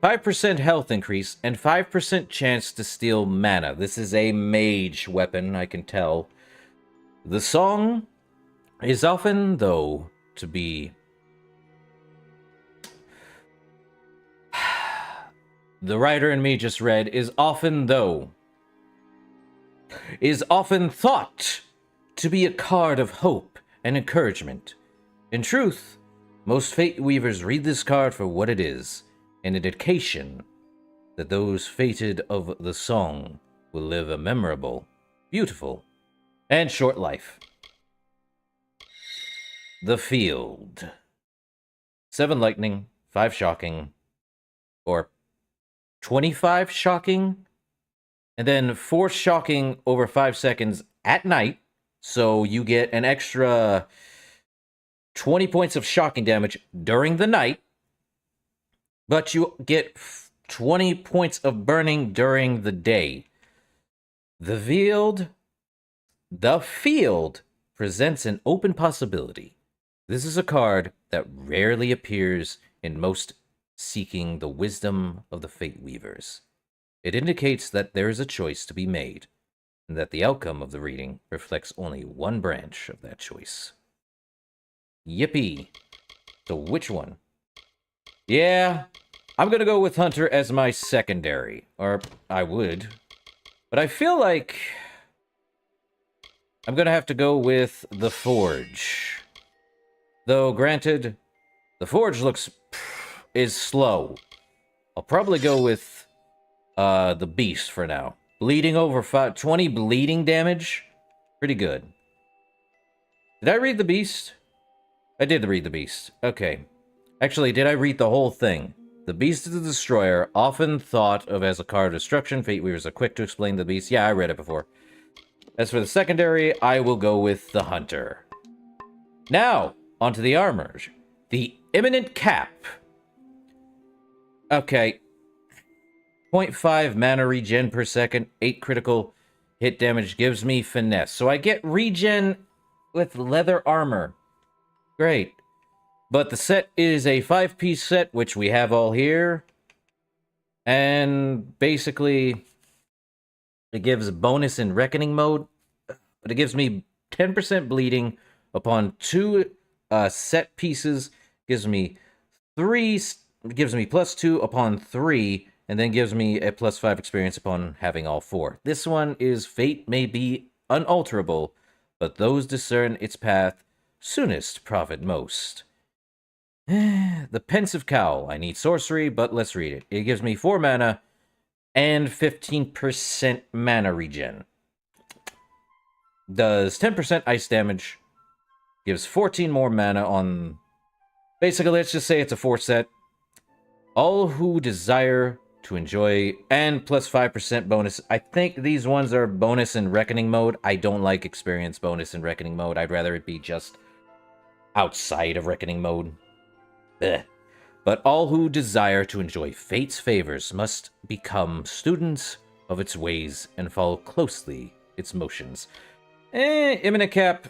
5% health increase, and 5% chance to steal mana. This is a mage weapon, I can tell. The Song is often, though, to be... The writer in me just read, is often thought to be a card of hope and encouragement. In truth, most Fate Weavers read this card for what it is, an indication that those fated of the Song will live a memorable, beautiful, and short life. The Field. 7 lightning, 5 shocking, or 25 shocking, and then 4 shocking over 5 seconds at night, so you get an extra 20 points of shocking damage during the night, but you get 20 points of burning during the day. The Field presents an open possibility. This is a card that rarely appears in most seeking the wisdom of the Fate Weavers. It indicates that there is a choice to be made, and that the outcome of the reading reflects only one branch of that choice. Yippee! So which one? Yeah, I'm gonna go with Hunter as my secondary, or I would, but I feel like I'm gonna have to go with the Forge. Though, granted, the Forge is slow. I'll probably go with the Beast for now. Bleeding over 20 bleeding damage? Pretty good. Did I read the Beast? I did read the Beast. Okay. Actually, did I read the whole thing? The Beast is the Destroyer, often thought of as a card of destruction. Fate Weavers are quick to explain the Beast. Yeah, I read it before. As for the secondary, I will go with the Hunter. Now, onto the armor. The Imminent Cap. Okay. 0.5 mana regen per second, 8 critical hit damage gives me finesse. So I get regen with leather armor. Great. But the set is a 5-piece set, which we have all here. And basically, it gives a bonus in Reckoning mode. But it gives me 10% bleeding upon 2 set pieces. Gives me +2 upon 3. And then gives me a +5 experience upon having all 4. This one is Fate may be unalterable, but those discern its path soonest profit most. The Pensive Cowl. I need sorcery, but let's read it. It gives me 4 mana and 15% mana regen. Does 10% ice damage. Gives 14 more mana on... Basically, let's just say it's a 4 set. All who desire to enjoy, and +5% bonus. I think these ones are bonus in Reckoning mode. I don't like experience bonus in Reckoning mode. I'd rather it be just outside of Reckoning mode. Ugh. But all who desire to enjoy Fate's favors must become students of its ways and follow closely its motions. Imminent Cap,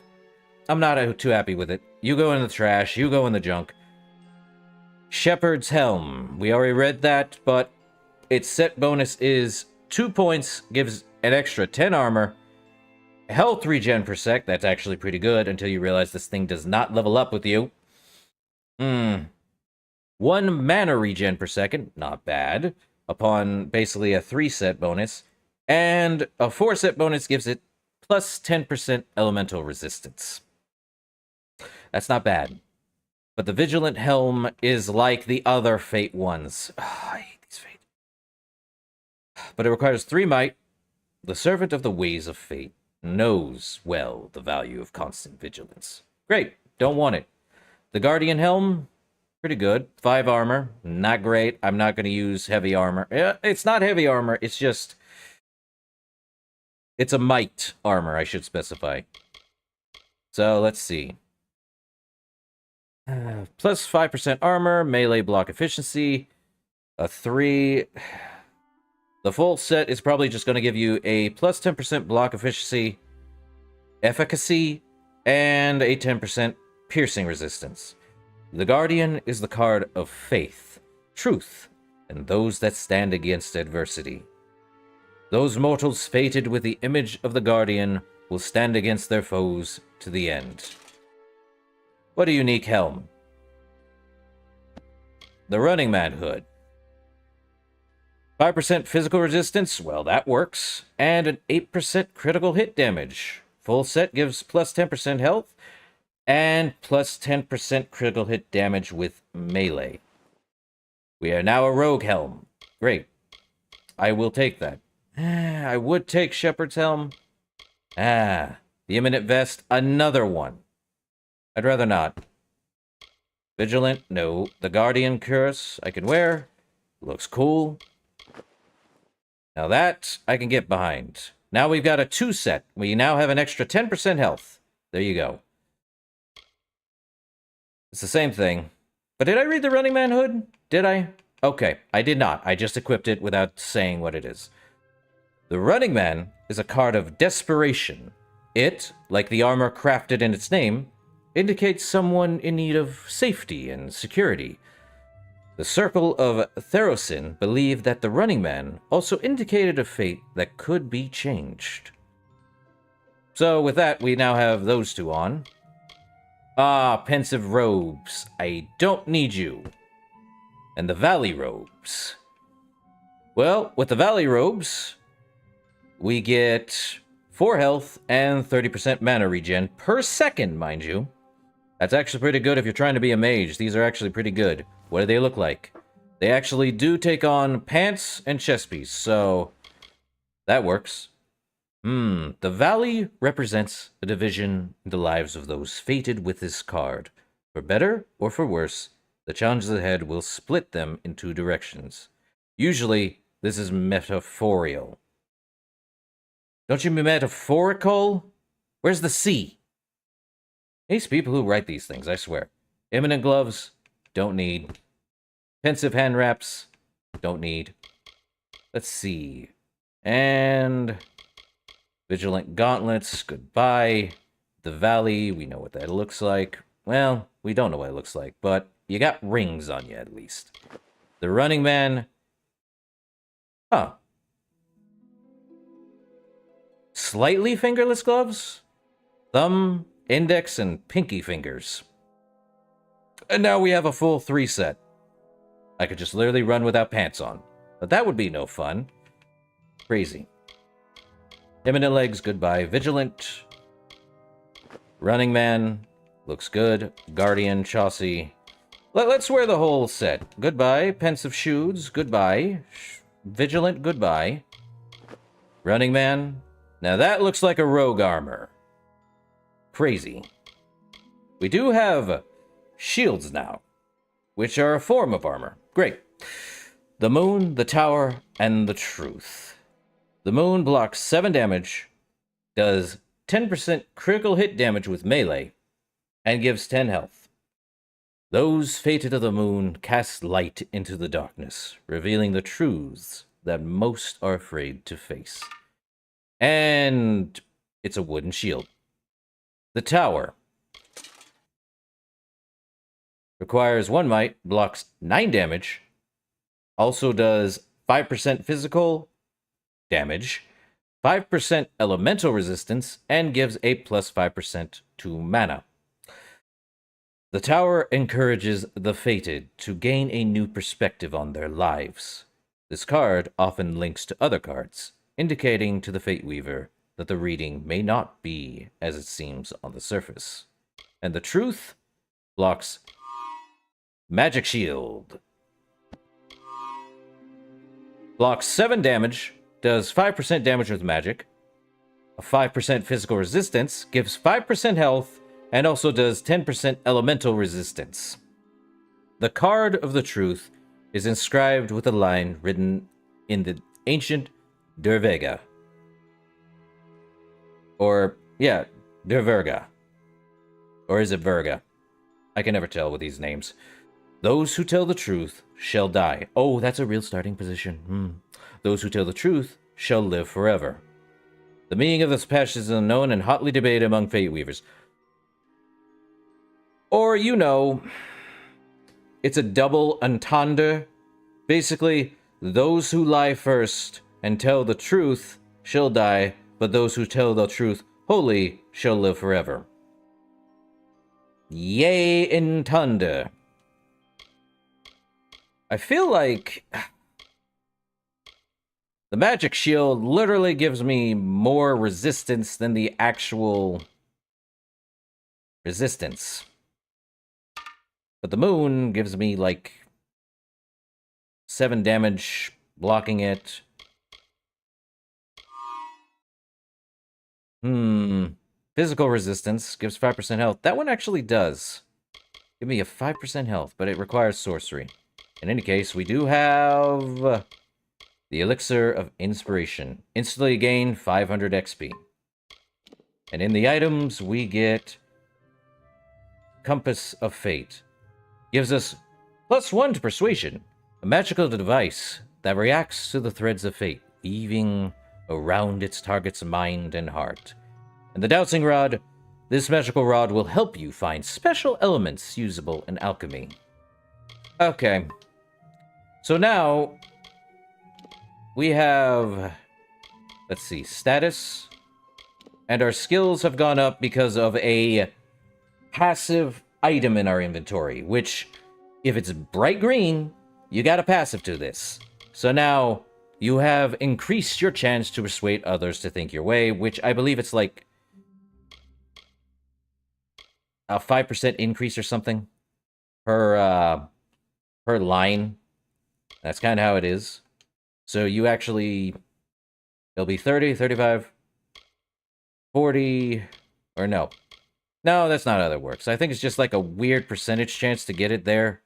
I'm not too happy with it. You go in the trash, you go in the junk. Shepherd's Helm. We already read that, but its set bonus is 2 points, gives an extra 10 armor, health regen per sec. That's actually pretty good until you realize this thing does not level up with you. 1 mana regen per second, not bad, upon basically a 3-set bonus, and a 4-set bonus gives it plus 10% elemental resistance. That's not bad. But the Vigilant Helm is like the other Fate ones. I hate these Fate. But it requires 3 might. The servant of the ways of Fate knows well the value of constant vigilance. Great, don't want it. The Guardian Helm, pretty good. 5 armor, not great. I'm not going to use heavy armor. It's not heavy armor, it's just... It's a might armor, I should specify. So, let's see. Plus 5% armor, melee block efficiency, a 3. The full set is probably just going to give you a plus 10% block efficacy, and a 10% piercing resistance. The Guardian is the card of faith, truth, and those that stand against adversity. Those mortals fated with the image of the Guardian will stand against their foes to the end. What a unique helm. The Running Man hood. 5% physical resistance, well, that works. And an 8% critical hit damage. Full set gives plus 10% health and plus 10% critical hit damage with melee. We are now a rogue helm. Great. I will take that. I would take Shepherd's Helm. The Imminent Vest, another one. I'd rather not. Vigilant, no. The Guardian Curse, I can wear. Looks cool. Now that, I can get behind. Now we've got a 2 set. We now have an extra 10% health. There you go. It's the same thing. But did I read the Running Man hood? Did I? Okay, I did not. I just equipped it without saying what it is. The Running Man is a card of desperation. It, like the armor crafted in its name, indicates someone in need of safety and security. The Circle of Therosin believed that the Running Man also indicated a fate that could be changed. So with that, we now have those two on. Pensive Robes. I don't need you. And the Valley Robes. Well, with the Valley Robes, we get 4 health and 30% mana regen per second, mind you. That's actually pretty good if you're trying to be a mage. These are actually pretty good. What do they look like? They actually do take on pants and chest piece, so that works. The Valley represents a division in the lives of those fated with this card. For better or for worse, the challenges ahead will split them in 2 directions. Usually, this is metaphorical. Don't you mean metaphorical? Where's the C? These people who write these things, I swear. Imminent Gloves, don't need. Pensive Hand Wraps, don't need. Let's see. And Vigilant Gauntlets, goodbye. The Valley, we know what that looks like. Well, we don't know what it looks like, but you got rings on you at least. The Running Man. Huh. Slightly fingerless gloves? Thumb, index, and pinky fingers. And now we have a full 3 set. I could just literally run without pants on. But that would be no fun. Crazy. Imminent Legs, goodbye. Vigilant. Running Man, looks good. Guardian, Chaussee. Let's wear the whole set. Goodbye. Pensive Shoes, goodbye. Vigilant, goodbye. Running Man. Now that looks like a rogue armor. Crazy. We do have shields now, which are a form of armor. Great. The Moon, the Tower, and the Truth. The Moon blocks 7 damage, does 10% critical hit damage with melee, and gives 10 health. Those fated of the Moon cast light into the darkness, revealing the truths that most are afraid to face. And it's a wooden shield. The Tower requires 1 might, blocks 9 damage, also does 5% physical damage, 5% elemental resistance, and gives a plus 5% to mana. The Tower encourages the fated to gain a new perspective on their lives. This card often links to other cards, indicating to the Fate Weaver that the reading may not be as it seems on the surface. And the Truth blocks Magic Shield. Blocks 7 damage, does 5% damage with magic, a 5% physical resistance, gives 5% health, and also does 10% elemental resistance. The Card of the Truth is inscribed with a line written in the ancient Dervega. Or, yeah, Derverga. Or is it Verga? I can never tell with these names. Those who tell the truth shall die. Oh, that's a real starting position. Those who tell the truth shall live forever. The meaning of this passage is unknown and hotly debated among Fate Weavers. Or, you know, it's a double entendre. Basically, those who lie first and tell the truth shall die, but those who tell the truth wholly shall live forever. Yea, entendre. I feel like the magic shield literally gives me more resistance than the actual resistance. But the moon gives me like 7 damage blocking it. Physical resistance gives 5% health. That one actually does give me a 5% health, but it requires sorcery. In any case, we do have the Elixir of Inspiration. Instantly gain 500 XP. And in the items, we get Compass of Fate. Gives us +1 to Persuasion, a magical device that reacts to the threads of fate, weaving around its target's mind and heart. And the Dowsing Rod. This magical rod will help you find special elements usable in alchemy. Okay. So now, we have, let's see, status. And our skills have gone up because of a passive item in our inventory, which, if it's bright green, you got a passive to this. So now, you have increased your chance to persuade others to think your way, which I believe it's like a 5% increase or something per line. That's kind of how it is. So you actually, it'll be 30, 35, 40, or no. No, that's not how that works. I think it's just like a weird percentage chance to get it there.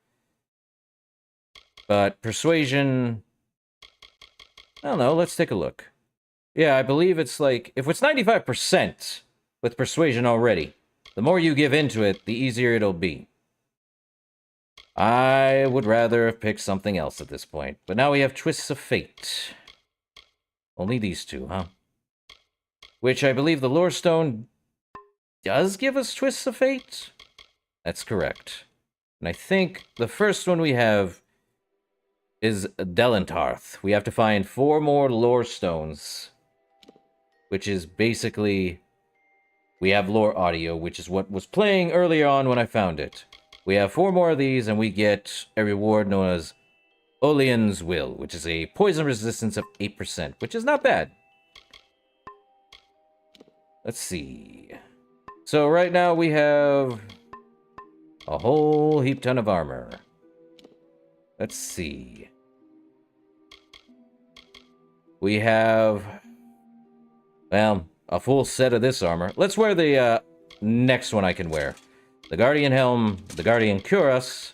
But persuasion, I don't know, let's take a look. Yeah, I believe it's like, if it's 95% with persuasion already, the more you give into it, the easier it'll be. I would rather have picked something else at this point. But now we have Twists of Fate. Only these two, huh? Which I believe the Lore Stone does give us Twists of Fate? That's correct. And I think the first one we have is Delentarth. We have to find 4 more Lore Stones. Which is basically... We have Lore Audio, which is what was playing earlier on when I found it. We have 4 more of these, and we get a reward known as Olian's Will, which is a poison resistance of 8%, which is not bad. Let's see. So right now we have a whole heap ton of armor. Let's see. We have, well, a full set of this armor. Let's wear the next one I can wear. The Guardian Helm, the Guardian Cuirass,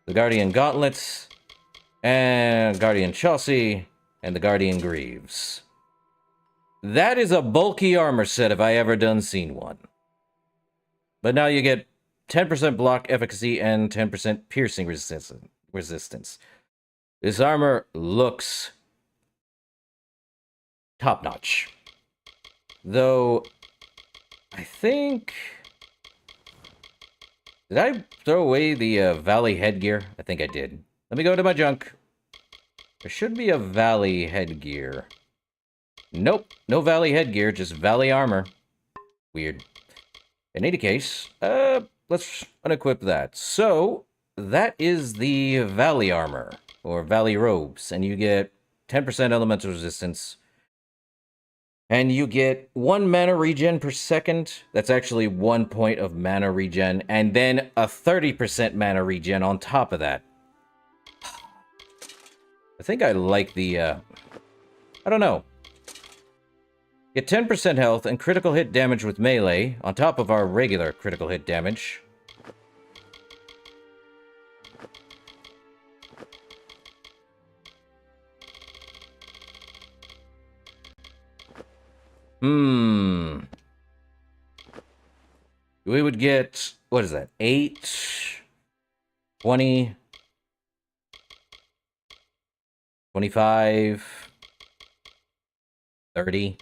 the Guardian Gauntlets, and Guardian Chaussee, and the Guardian Greaves. That is a bulky armor set if I ever done seen one. But now you get 10% block efficacy and 10% piercing resistance. This armor looks top-notch. Though, I think... Did I throw away the Valley headgear? I think I did. Let me go to my junk. There should be a Valley headgear. Nope, no Valley headgear, just Valley armor. Weird. In any case, let's unequip that. So, that is the Valley armor, or Valley robes, and you get 10% elemental resistance. And you get 1 mana regen per second. That's actually 1 point of mana regen. And then a 30% mana regen on top of that. I think I like the, I don't know. Get 10% health and critical hit damage with melee, on top of our regular critical hit damage. We would get, what is that, 8, 20, 25, 30,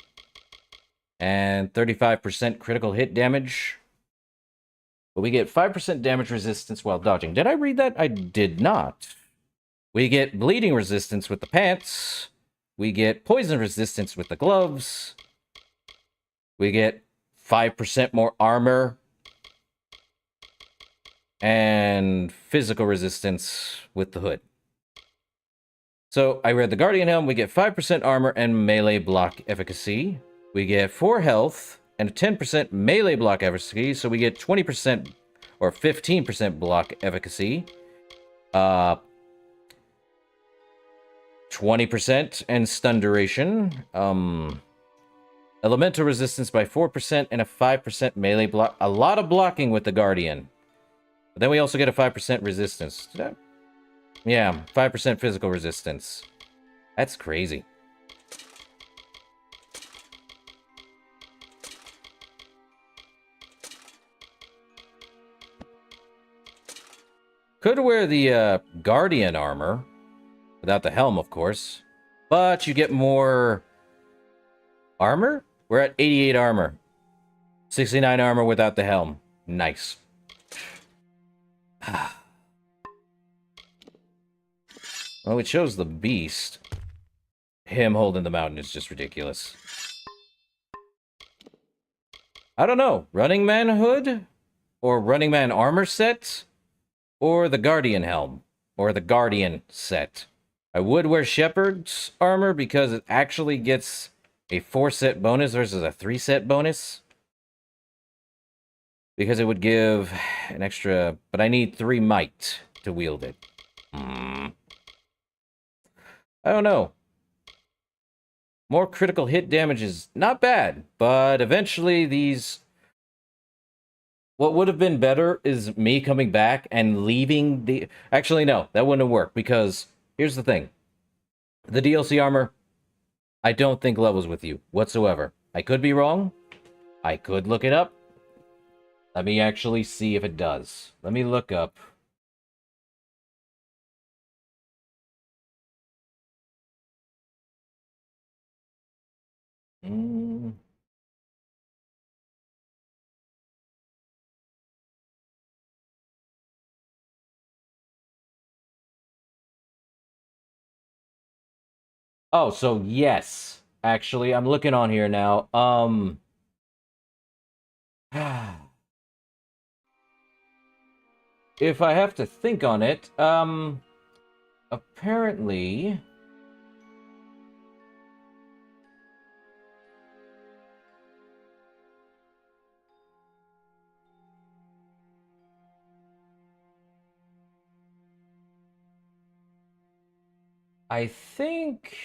and 35% critical hit damage. But we get 5% damage resistance while dodging. Did I read that? I did not. We get bleeding resistance with the pants. We get poison resistance with the gloves. We get 5% more armor. And physical resistance with the hood. So I read the Guardian Helm. We get 5% armor and melee block efficacy. We get 4 health and a 10% melee block efficacy. So we get 20% or 15% block efficacy. 20% and stun duration. Elemental resistance by 4% and a 5% melee block. A lot of blocking with the Guardian. But then we also get a 5% resistance. Yeah, 5% physical resistance. That's crazy. Could wear the Guardian armor. Without the helm, of course. But you get more armor? We're at 88 armor. 69 armor without the helm. Nice. Well, it shows the beast. Him holding the mountain is just ridiculous. I don't know. Running Man hood? Or Running Man armor set? Or the Guardian helm? Or the Guardian set? I would wear Shepherd's armor because it actually gets a 4-set bonus versus a 3-set bonus. Because it would give an extra... But I need 3 might to wield it. I don't know. More critical hit damage is not bad. But eventually these... What would have been better is me coming back and leaving the... Actually, no. That wouldn't have worked. Because here's the thing. The DLC armor, I don't think levels with you whatsoever. I could be wrong. I could look it up. Let me actually see if it does. Let me look up. Oh, so yes. Actually, I'm looking on here now. If I have to think on it, apparently... I think...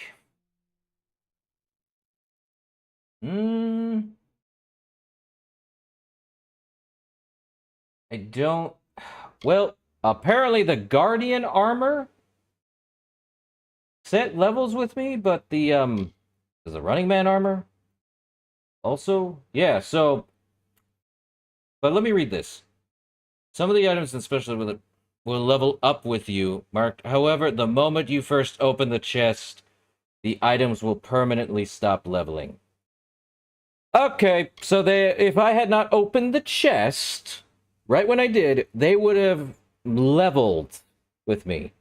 I don't... Well, apparently the Guardian armor set levels with me, but the, does the Running Man armor also? Yeah, so... But let me read this. Some of the items, especially with it, will level up with you, marked. However, the moment you first open the chest, the items will permanently stop leveling. Okay, so if I had not opened the chest, right when I did, they would have leveled with me.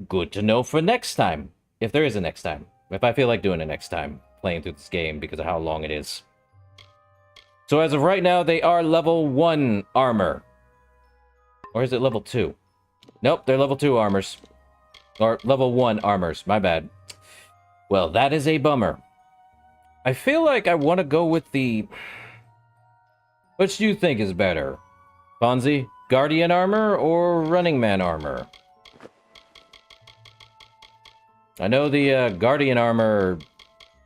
Good to know for next time. If there is a next time. If I feel like doing it next time, playing through this game because of how long it is. So as of right now, they are level 1 armor. Or is it level 2? Nope, they're level 2 armors. Or level 1 armors, my bad. Well, that is a bummer. I feel like I want to go with the... Which do you think is better? Fonzie, Guardian armor or Running Man armor? I know the Guardian armor,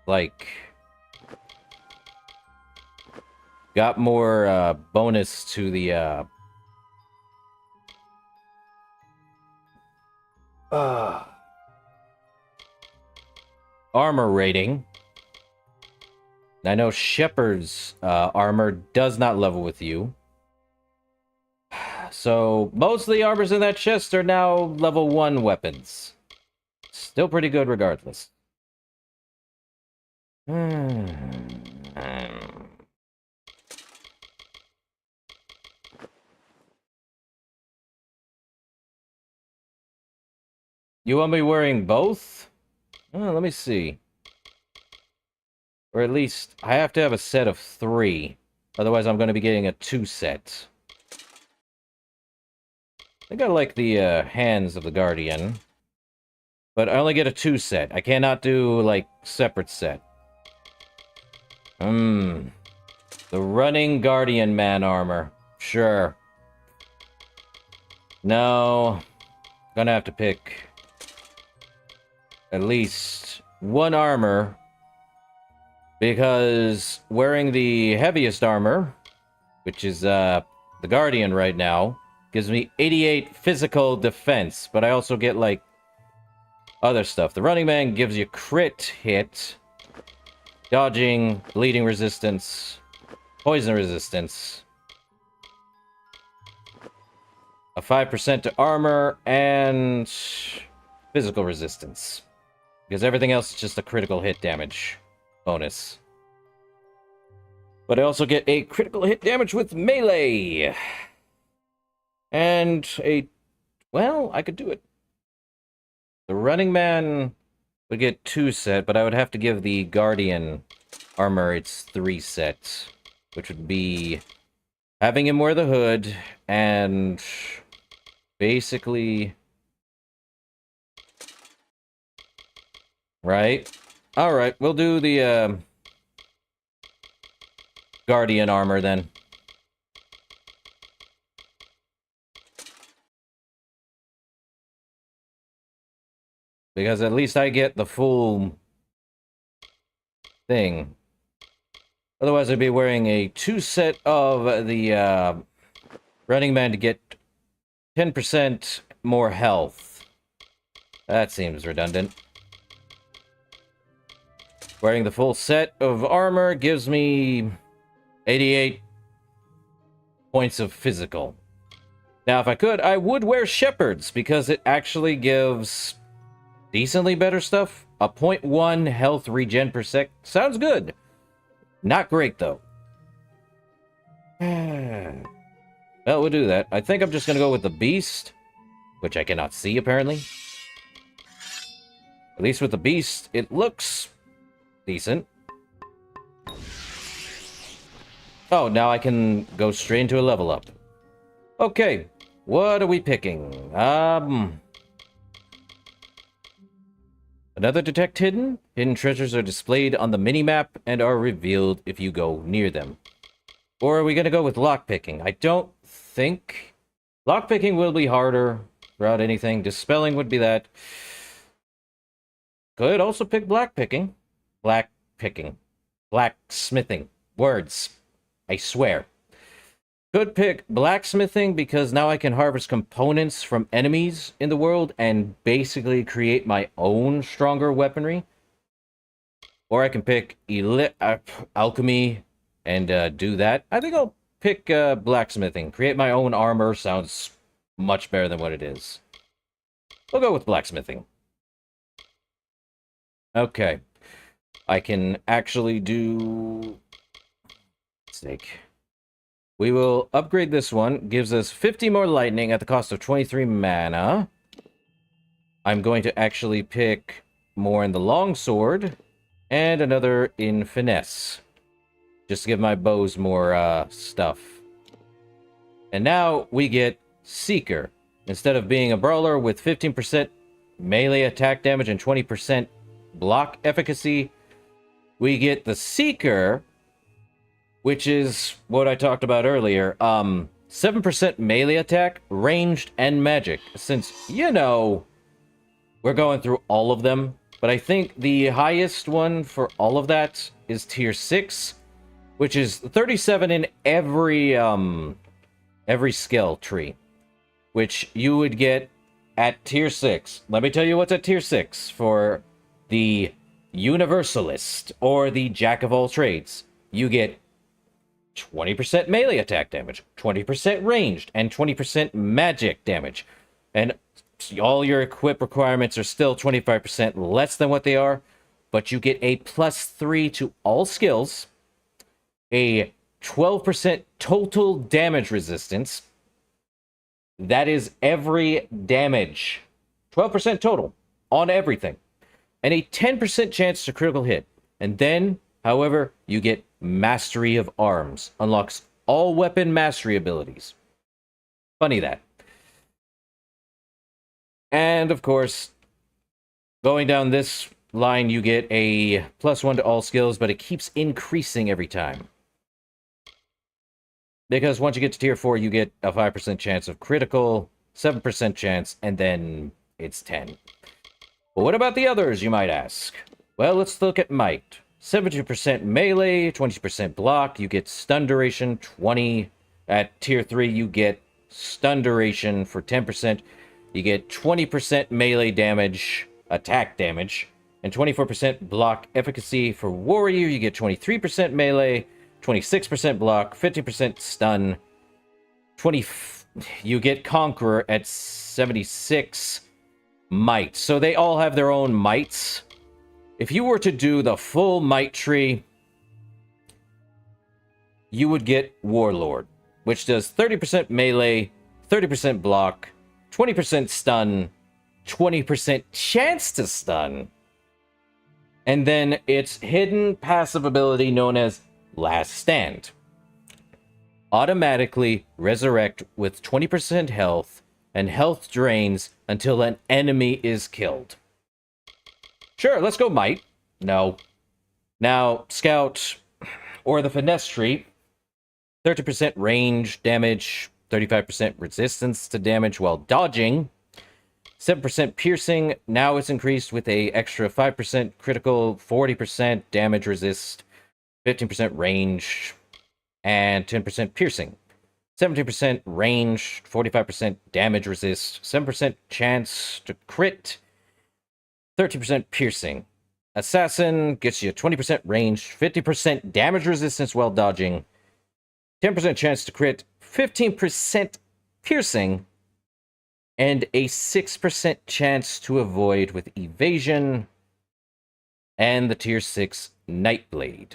like... got more bonus to the armor rating. I know Shepard's armor does not level with you. So most of the armors in that chest are now level 1 weapons. Still pretty good regardless. You want me wearing both? Let me see. Or at least, I have to have a set of 3. Otherwise, I'm going to be getting a 2 set. I think I like the hands of the Guardian. But I only get a 2 set. I cannot do, like, separate set. The running Guardian man armor. Sure. No. Gonna have to pick at least 1 armor. Because wearing the heaviest armor, which is the Guardian right now, gives me 88 physical defense. But I also get, like, other stuff. The running man gives you crit hit, dodging, bleeding resistance, poison resistance, a 5% to armor, and physical resistance. Because everything else is just a critical hit damage bonus. But I also get a critical hit damage with melee. And a... well, I could do it. The running man would get 2 set, but I would have to give the Guardian armor its 3 sets. Which would be having him wear the hood, and basically... right? Alright, we'll do the Guardian armor then. Because at least I get the full thing. Otherwise, I'd be wearing a 2 set of the running man to get 10% more health. That seems redundant. Wearing the full set of armor gives me 88 points of physical. Now, if I could, I would wear Shepard's, because it actually gives decently better stuff. A 0.1 health regen per sec. Sounds good. Not great, though. Well, we'll do that. I think I'm just going to go with the Beast, which I cannot see, apparently. At least with the Beast, it looks decent. Oh, now I can go straight into a level up. Okay, what are we picking? Another detect hidden. Hidden treasures are displayed on the minimap and are revealed if you go near them. Or are we going to go with lockpicking? I don't think... lockpicking will be harder throughout anything. Dispelling would be that. Could also pick blackpicking. Blackpicking. Blacksmithing. Words. I swear. Could pick blacksmithing because now I can harvest components from enemies in the world and basically create my own stronger weaponry. Or I can pick alchemy and do that. I think I'll pick blacksmithing. Create my own armor sounds much better than what it is. We'll go with blacksmithing. Okay. I can actually do... snake. We will upgrade this one. Gives us 50 more lightning at the cost of 23 mana. I'm going to actually pick more in the longsword and another in finesse. Just to give my bows more stuff. And now we get Seeker. Instead of being a brawler with 15% melee attack damage and 20% block efficacy, we get the Seeker, which is what I talked about earlier. 7% melee attack, ranged, and magic. Since, you know, we're going through all of them. But I think the highest one for all of that is tier 6, which is 37 in every skill tree, which you would get at tier 6. Let me tell you what's at tier 6 for the Universalist or the Jack of all trades. You get 20% melee attack damage, 20% ranged, and 20% magic damage. And all your equip requirements are still 25% less than what they are, but you get a +3 to all skills, a 12% total damage resistance. That is every damage. 12% total on everything. And a 10% chance to critical hit. And then, however, you get Mastery of Arms. Unlocks all weapon mastery abilities. Funny that. And, of course, going down this line, you get a +1 to all skills, but it keeps increasing every time. Because once you get to tier 4, you get a 5% chance of critical, 7% chance, and then it's 10. But what about the others, you might ask? Well, let's look at might. 70% melee, 20% block, you get stun duration, 20. At tier 3, you get stun duration for 10%. You get 20% melee damage, attack damage, and 24% block efficacy. For warrior, you get 23% melee, 26% block, 50% stun, you get Conqueror at 76 might. So they all have their own mights. If you were to do the full might tree, you would get Warlord, which does 30% melee, 30% block, 20% stun, 20% chance to stun, and then its hidden passive ability known as Last Stand. Automatically resurrect with 20% health, and health drains until an enemy is killed. Sure, let's go might. No. Now, Scout, or the Finesse tree, 30% range damage, 35% resistance to damage while dodging, 7% piercing, now it's increased with a extra 5% critical, 40% damage resist, 15% range, and 10% piercing. 17% range, 45% damage resist, 7% chance to crit, 13% piercing. Assassin gets you 20% range, 50% damage resistance while dodging, 10% chance to crit, 15% piercing, and a 6% chance to avoid with evasion. And the tier 6 Nightblade.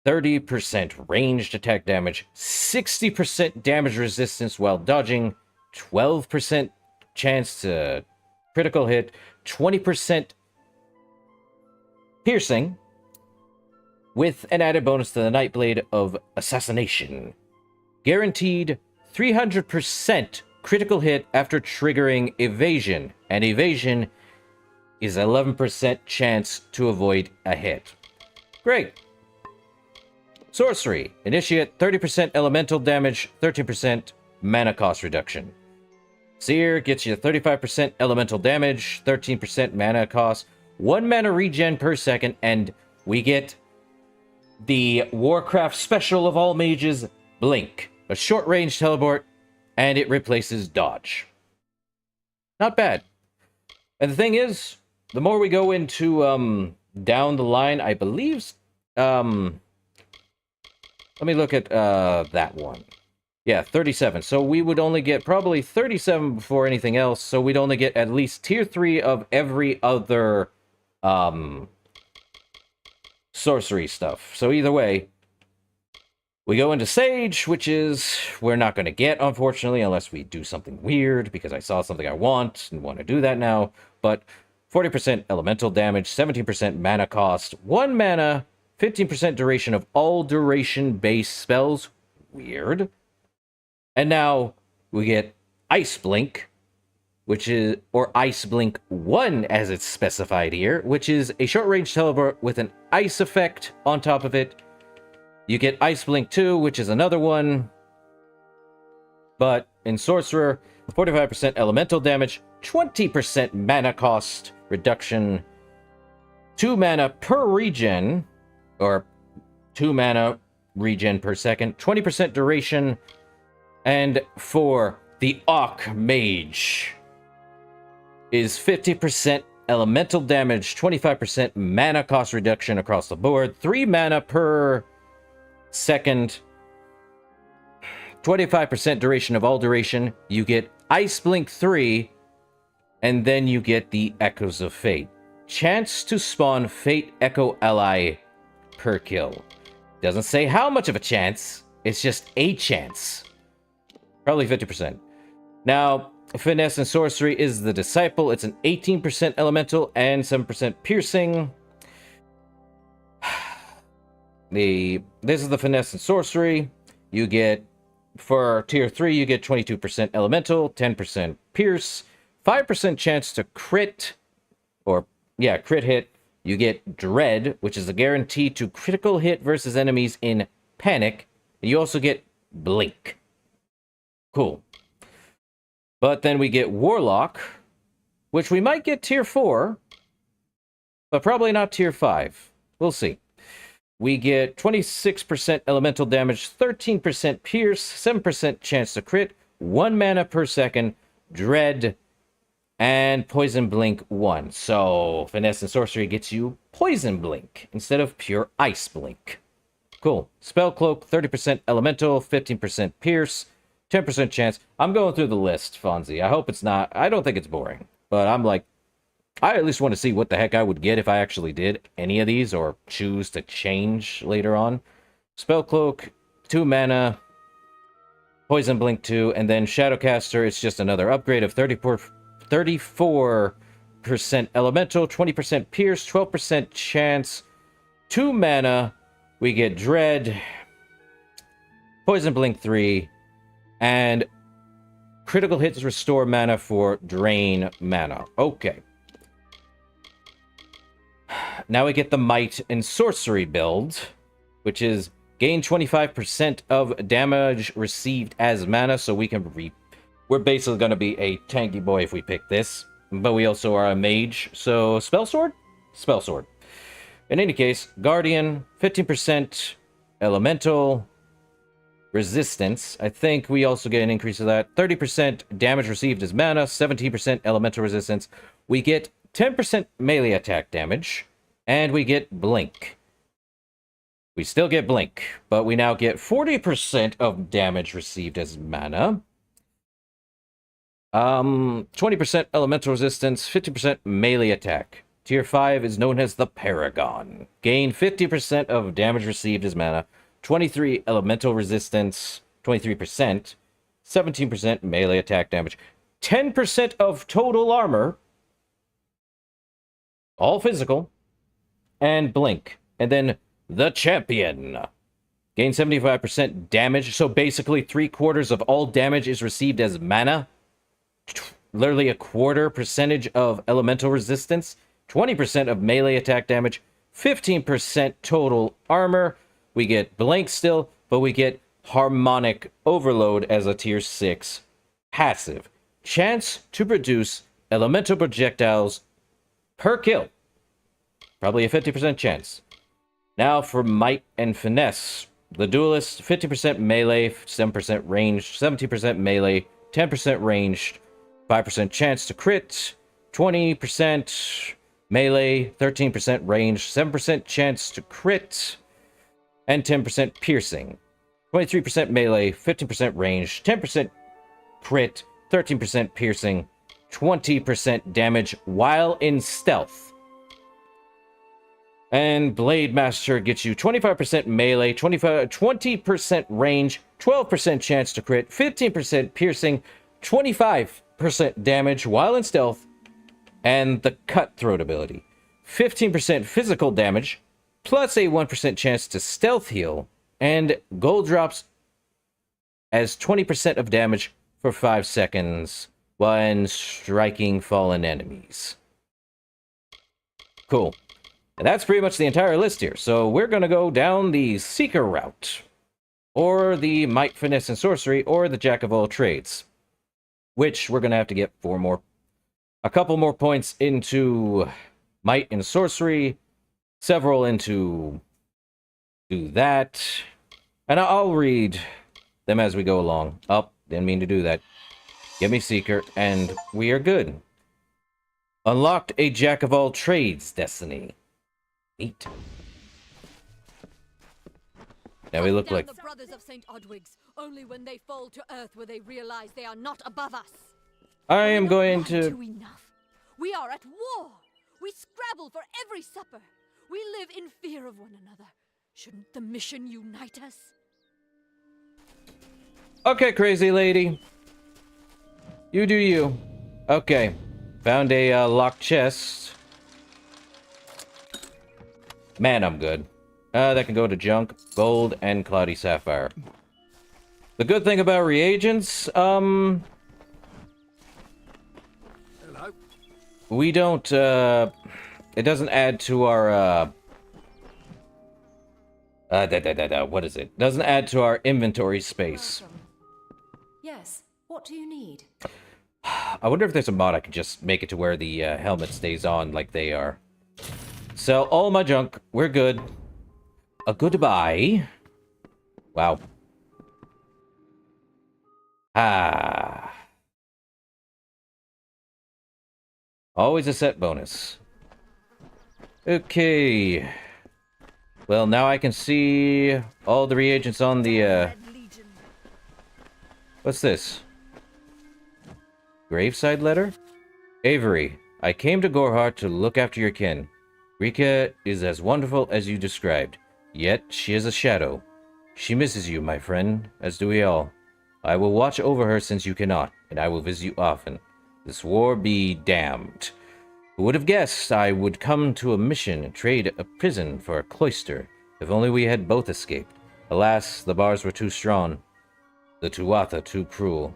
30% ranged attack damage, 60% damage resistance while dodging, 12% chance to critical hit, 20% piercing, with an added bonus to the Nightblade of Assassination. Guaranteed 300% critical hit after triggering evasion, and evasion is 11% chance to avoid a hit. Great. Sorcery. Initiate 30% elemental damage, 13% mana cost reduction. Seer gets you 35% elemental damage, 13% mana cost, 1 mana regen per second, and we get the Warcraft special of all mages, Blink. A short-range teleport, and it replaces dodge. Not bad. And the thing is, the more we go into down the line, I believe... let me look at that one. Yeah, 37. So we would only get probably 37 before anything else. So we'd only get at least tier 3 of every other sorcery stuff. So either way, we go into Sage, which is we're not going to get, unfortunately, unless we do something weird, because I saw something I want and want to do that now. But 40% elemental damage, 17% mana cost, 1 mana, 15% duration of all duration-based spells. Weird. And now we get Ice Blink, which is, or Ice Blink 1 as it's specified here, which is a short-range teleport with an ice effect on top of it. You get Ice Blink 2, which is another one. But in Sorcerer, 45% elemental damage, 20% mana cost reduction, 2 mana per regen, or 2 mana regen per second, 20% duration, and for the Archmage is 50% elemental damage, 25% mana cost reduction across the board, 3 mana per second, 25% duration of all duration. You get Ice Blink 3, and then you get the Echoes of Fate. Chance to spawn Fate Echo ally per kill. Doesn't say how much of a chance, it's just a chance. Probably 50%. Now, Finesse and Sorcery is the Disciple. It's an 18% elemental and 7% piercing. This is the Finesse and Sorcery. You get, for tier 3, you get 22% elemental, 10% pierce, 5% chance to crit, crit hit. You get Dread, which is a guarantee to critical hit versus enemies in Panic. And you also get Blink. Cool. But then we get Warlock, which we might get tier 4, but probably not tier 5. We'll see. We get 26% elemental damage, 13% pierce, 7% chance to crit, 1 mana per second, Dread, and Poison Blink 1. So, Finesse and Sorcery gets you Poison Blink instead of pure Ice Blink. Cool. Spell Cloak, 30% elemental, 15% pierce, 10% chance. I'm going through the list, Fonzie. I hope it's not... I don't think it's boring. But I'm like... I at least want to see what the heck I would get if I actually did any of these or choose to change later on. Spell Cloak, 2 mana, Poison Blink 2, and then Shadowcaster is just another upgrade of 34% elemental, 20% pierce, 12% chance, 2 mana. We get Dread, Poison Blink 3, and critical hits restore mana for drain mana. Okay. Now we get the Might and Sorcery build, which is gain 25% of damage received as mana, so we can we're basically going to be a tanky boy if we pick this, but we also are a mage, so Spell Sword? Spell Sword. In any case, Guardian, 15% elemental resistance. I think we also get an increase of that. 30% damage received as mana, 17% elemental resistance. We get 10% melee attack damage, and we get Blink. We still get Blink, but we now get 40% of damage received as mana. 20% elemental resistance, 50% melee attack. Tier 5 is known as the Paragon. Gain 50% of damage received as mana, 23 elemental resistance, 23%, 17% melee attack damage, 10% of total armor, all physical, and Blink. And then the Champion. Gain 75% damage, so basically 3/4 of all damage is received as mana. Literally a quarter percentage of elemental resistance, 20% of melee attack damage, 15% total armor. We get Blink still, but we get Harmonic Overload as a tier 6 passive. Chance to produce elemental projectiles per kill. Probably a 50% chance. Now for Might and Finesse. The Duelist, 50% melee, 7% ranged, 17% melee, 10% ranged, 5% chance to crit, 20% melee, 13% range, 7% chance to crit, and 10% piercing. 23% melee, 15% range, 10% crit, 13% piercing, 20% damage while in stealth. And Blade Master gets you 25% melee, 20% range, 12% chance to crit, 15% piercing, 25% damage while in stealth, and the Cutthroat ability. 15% physical damage, plus a 1% chance to stealth heal, and gold drops as 20% of damage for 5 seconds when striking fallen enemies. Cool. And that's pretty much the entire list here. So we're going to go down the Seeker route, or the Might, Finesse, and Sorcery, or the Jack of all trades, which we're going to have to get a couple more points into Might and Sorcery, several into Do that. And I'll read them as we go along. Oh, didn't mean to do that. Give me Seeker, and we are good. Unlocked a Jack of all trades destiny. Neat. Now we look like... the brothers of St. Odwig's. Only when they fall to earth will they realize they are not above us. I am going to... Enough. We are at war. We scrabble for every supper. We live in fear of one another. Shouldn't the mission unite us? Okay, crazy lady. You do you. Okay. Found a locked chest. Man, I'm good. That can go to junk, gold, and cloudy sapphire. The good thing about reagents, Hello. we don't, it doesn't add to our, what is it? Doesn't add to our inventory space. Welcome. Yes, what do you need? I wonder if there's a mod I can just make it to where the helmet stays on like they are. Sell all my junk. We're good. A goodbye. Wow. Ah. Always a set bonus. Okay. Well, now I can see all the reagents on the, What's this? Graveside letter? Avery, I came to Gorhart to look after your kin. Rika is as wonderful as you described, yet she is a shadow. She misses you, my friend, as do we all. I will watch over her since you cannot, and I will visit you often. This war be damned. Who would have guessed I would come to a mission and trade a prison for a cloister? If only we had both escaped. Alas, the bars were too strong. The Tuatha too cruel.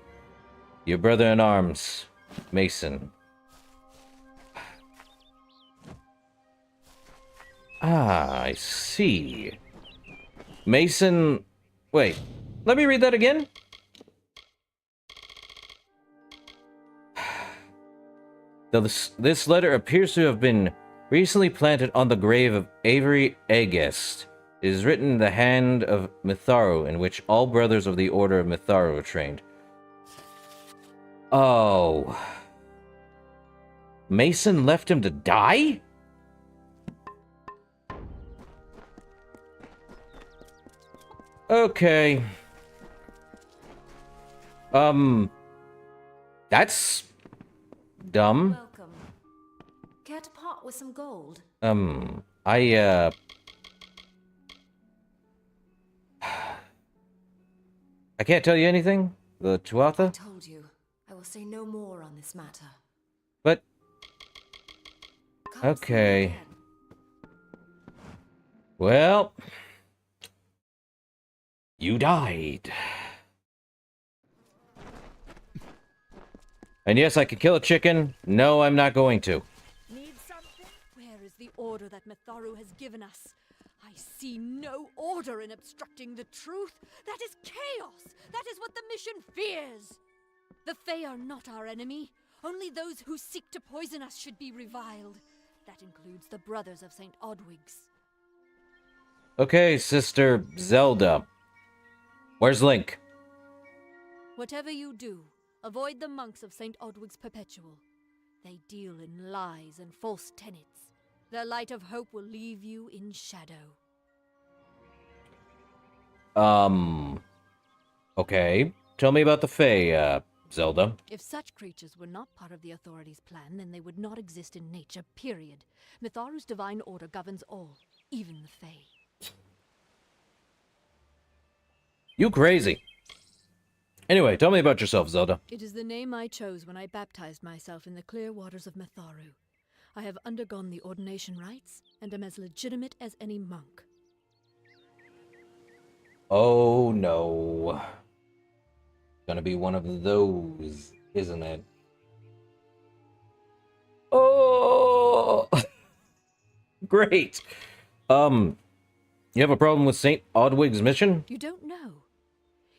Your brother in arms, Mason. Ah, I see. Mason... Wait, let me read that again? Though this letter appears to have been recently planted on the grave of Avery Agest, it is written in the hand of Mitharu, in which all brothers of the Order of Mitharu are trained. Oh. Mason left him to die? Okay. That's dumb. Welcome. Care to part with some gold? I can't tell you anything? The Tuatha? I told you. I will say no more on this matter. But... Can't say okay. again. Well... You died. And yes, I could kill a chicken. No, I'm not going to. Need something? Where is the order that Mitharu has given us? I see no order in obstructing the truth. That is chaos. That is what the mission fears. The Fae are not our enemy. Only those who seek to poison us should be reviled. That includes the brothers of St. Odwig's. Okay, Sister Zelda. Where's Link? Whatever you do, avoid the monks of St. Odwig's Perpetual. They deal in lies and false tenets. Their light of hope will leave you in shadow. Okay. Tell me about the Fae, Zelda. If such creatures were not part of the authorities' plan, then they would not exist in nature, period. Mitharu's divine order governs all, even the Fae. You crazy. Anyway, tell me about yourself, Zelda. It is the name I chose when I baptized myself in the clear waters of Mitharu. I have undergone the ordination rites, and am as legitimate as any monk. Oh, no. Gonna be one of those, isn't it? Oh! Great! You have a problem with St. Odwig's mission? You don't know.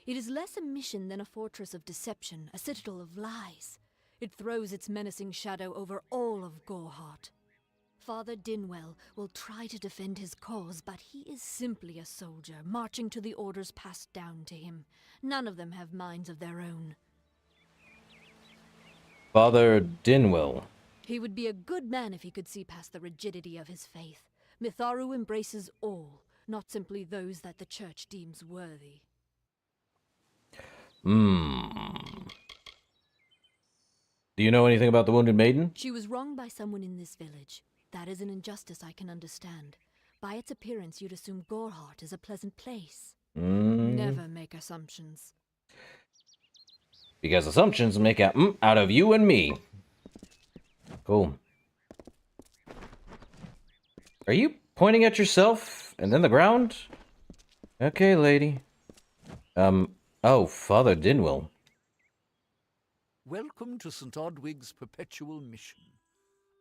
It is less a mission than a fortress of deception, a citadel of lies. It throws its menacing shadow over all of Gorhart. Father Dinwell will try to defend his cause, but he is simply a soldier, marching to the orders passed down to him. None of them have minds of their own. Father Dinwell. He would be a good man if he could see past the rigidity of his faith. Mitharu embraces all, not simply those that the church deems worthy. Do you know anything about the Wounded Maiden? She was wronged by someone in this village. That is an injustice I can understand. By its appearance, you'd assume Goreheart is a pleasant place. Never make assumptions. Because assumptions make out of you and me. Cool. Are you pointing at yourself and then the ground? Okay, lady. Oh, Father Dinwell. Welcome to St. Odwig's perpetual mission.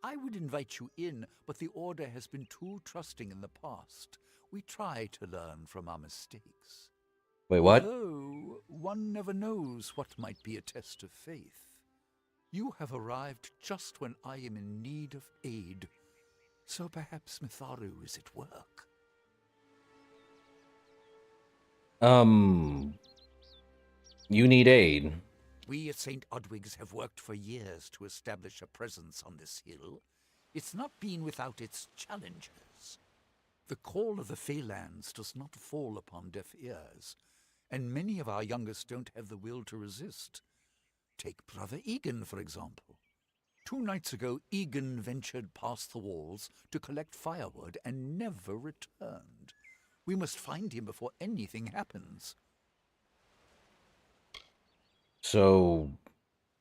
I would invite you in, but the Order has been too trusting in the past. We try to learn from our mistakes. Wait, what? Although one never knows what might be a test of faith. You have arrived just when I am in need of aid. So perhaps Mitharu is at work. You need aid. We at St. Odwig's have worked for years to establish a presence on this hill. It's not been without its challenges. The call of the Feylands does not fall upon deaf ears, and many of our youngest don't have the will to resist. Take Brother Egan, for example. 2 nights ago, Egan ventured past the walls to collect firewood and never returned. We must find him before anything happens. So,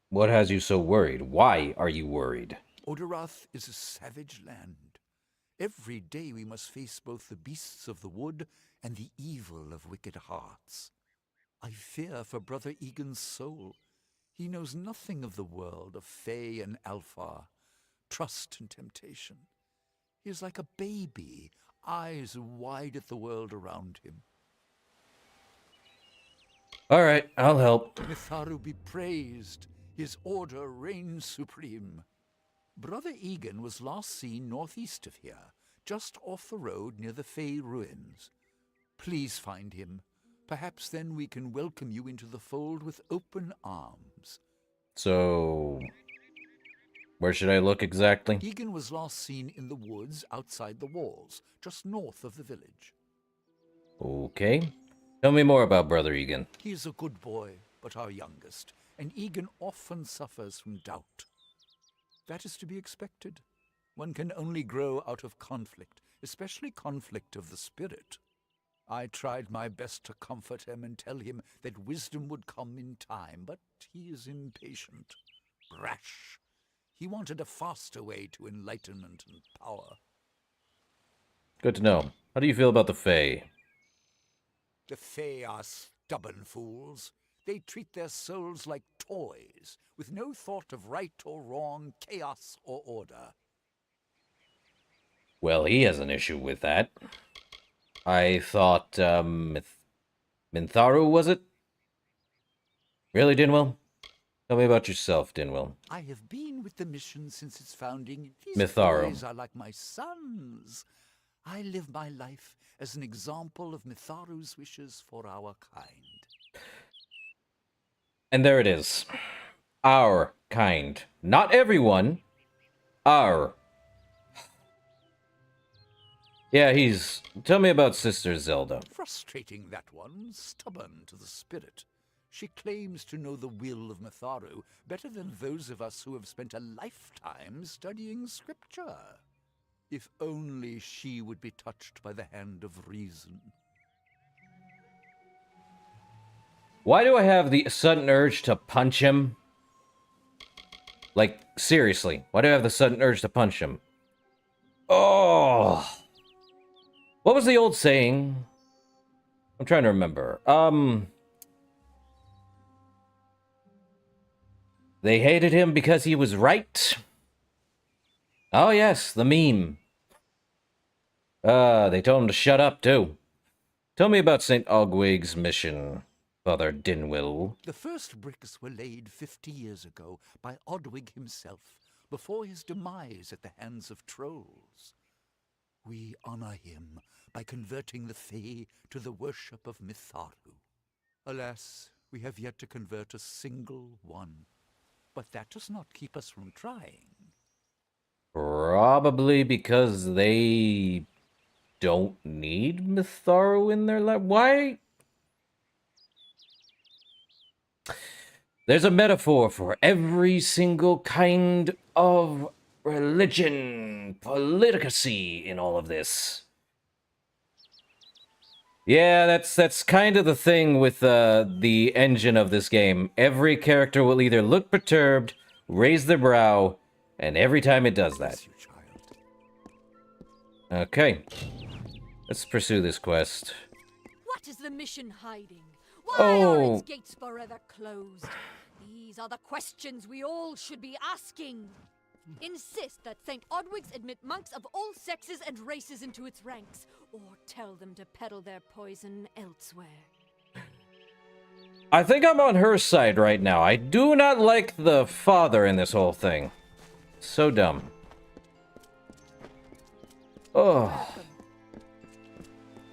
what has you so worried? Why are you worried? Oderath is a savage land. Every day we must face both the beasts of the wood and the evil of wicked hearts. I fear for Brother Egan's soul. He knows nothing of the world of Fey and Alpha, trust and temptation. He is like a baby, eyes wide at the world around him. All right, I'll help. Mitharu be praised. His order reigns supreme. Brother Egan was last seen northeast of here, just off the road near the Fey ruins. Please find him. Perhaps then we can welcome you into the fold with open arms. So, where should I look exactly? Egan was last seen in the woods outside the walls, just north of the village. Okay. Tell me more about Brother Egan. He is a good boy, but our youngest, and Egan often suffers from doubt. That is to be expected. One can only grow out of conflict, especially conflict of the spirit. I tried my best to comfort him and tell him that wisdom would come in time, but he is impatient, brash. He wanted a faster way to enlightenment and power. Good to know. How do you feel about the Fae? The Fae are stubborn fools. They treat their souls like toys, with no thought of right or wrong, chaos or order. Well, he has an issue with that. I thought, Mintharu, was it? Really, Dinwell? Tell me about yourself, Dinwell. I have been with the mission since its founding. These Mitharu. boys are like my sons. I live my life as an example of Mitharu's wishes for our kind. And there it is. Our kind. Not everyone. Our. Yeah, Tell me about Sister Zelda. Frustrating, that one. Stubborn to the spirit. She claims to know the will of Mitharu better than those of us who have spent a lifetime studying scripture. If only she would be touched by the hand of reason. Why do I have the sudden urge to punch him? Like, seriously, why do I have the sudden urge to punch him? Oh! What was the old saying? I'm trying to remember. They hated him because he was right. Oh yes, the meme. They told him to shut up, too. Tell me about St. Ogwig's mission, Father Dinwell. The first bricks were laid 50 years ago by Odwig himself, before his demise at the hands of trolls. We honor him by converting the Fae to the worship of Mitharu. Alas, we have yet to convert a single one. But that does not keep us from trying. Probably because they don't need Mitharu in their life. Why? There's a metaphor for every single kind of religion, politicacy in all of this. Yeah, that's kind of the thing with the engine of this game. Every character will either look perturbed, raise their brow, and every time it does that. Okay. Let's pursue this quest. What is the mission hiding? Why are its gates forever closed? These are the questions we all should be asking. Insist that St. Odwig's admit monks of all sexes and races into its ranks, or tell them to peddle their poison elsewhere. I think I'm on her side right now. I do not like the father in this whole thing. So dumb. Oh.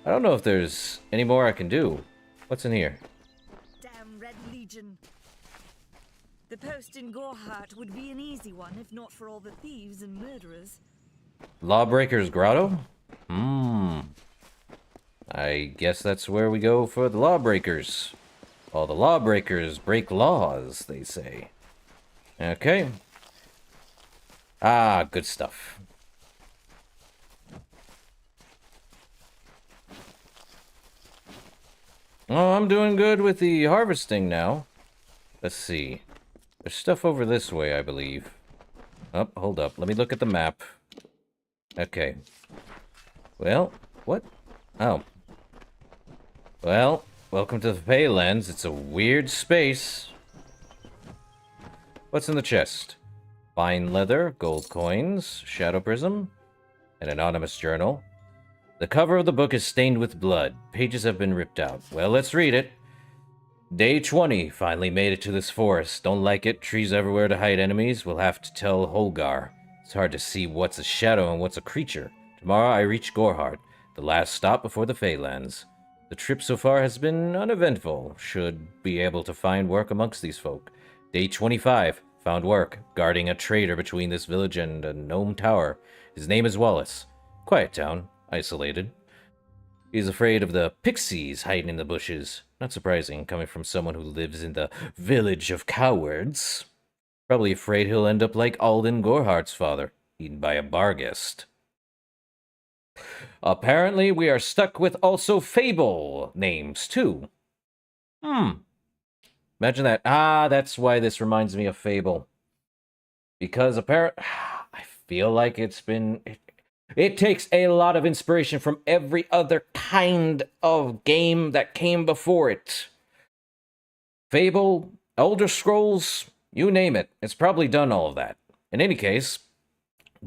I don't know if there's any more I can do. What's in here? Damn Red Legion. The post in Gorhart would be an easy one if not for all the thieves and murderers. Lawbreaker's Grotto? I guess that's where we go for the lawbreakers. All the lawbreakers break laws, they say. Okay. Ah, good stuff. Oh, I'm doing good with the harvesting now. Let's see. There's stuff over this way, I believe. Oh, hold up. Let me look at the map. Okay. Well, what? Oh. Well, welcome to the Paylands. It's a weird space. What's in the chest? Fine leather, gold coins, shadow prism, an anonymous journal. The cover of the book is stained with blood. Pages have been ripped out. Well, let's read it. Day 20. Finally made it to this forest. Don't like it. Trees everywhere to hide enemies. We'll have to tell Holgar. It's hard to see what's a shadow and what's a creature. Tomorrow I reach Gorhart, the last stop before the Paylands. The trip so far has been uneventful. Should be able to find work amongst these folk. Day 25. Found work, guarding a trader between this village and a gnome tower. His name is Wallace. Quiet town. Isolated. He's afraid of the pixies hiding in the bushes. Not surprising, coming from someone who lives in the village of cowards. Probably afraid he'll end up like Alden Gorhart's father, eaten by a barghest. Apparently, we are stuck with also Fable names, too. Imagine that. Ah, that's why this reminds me of Fable. Because apparently, I feel like it's been... It takes a lot of inspiration from every other kind of game that came before it. Fable, Elder Scrolls, you name it. It's probably done all of that. In any case,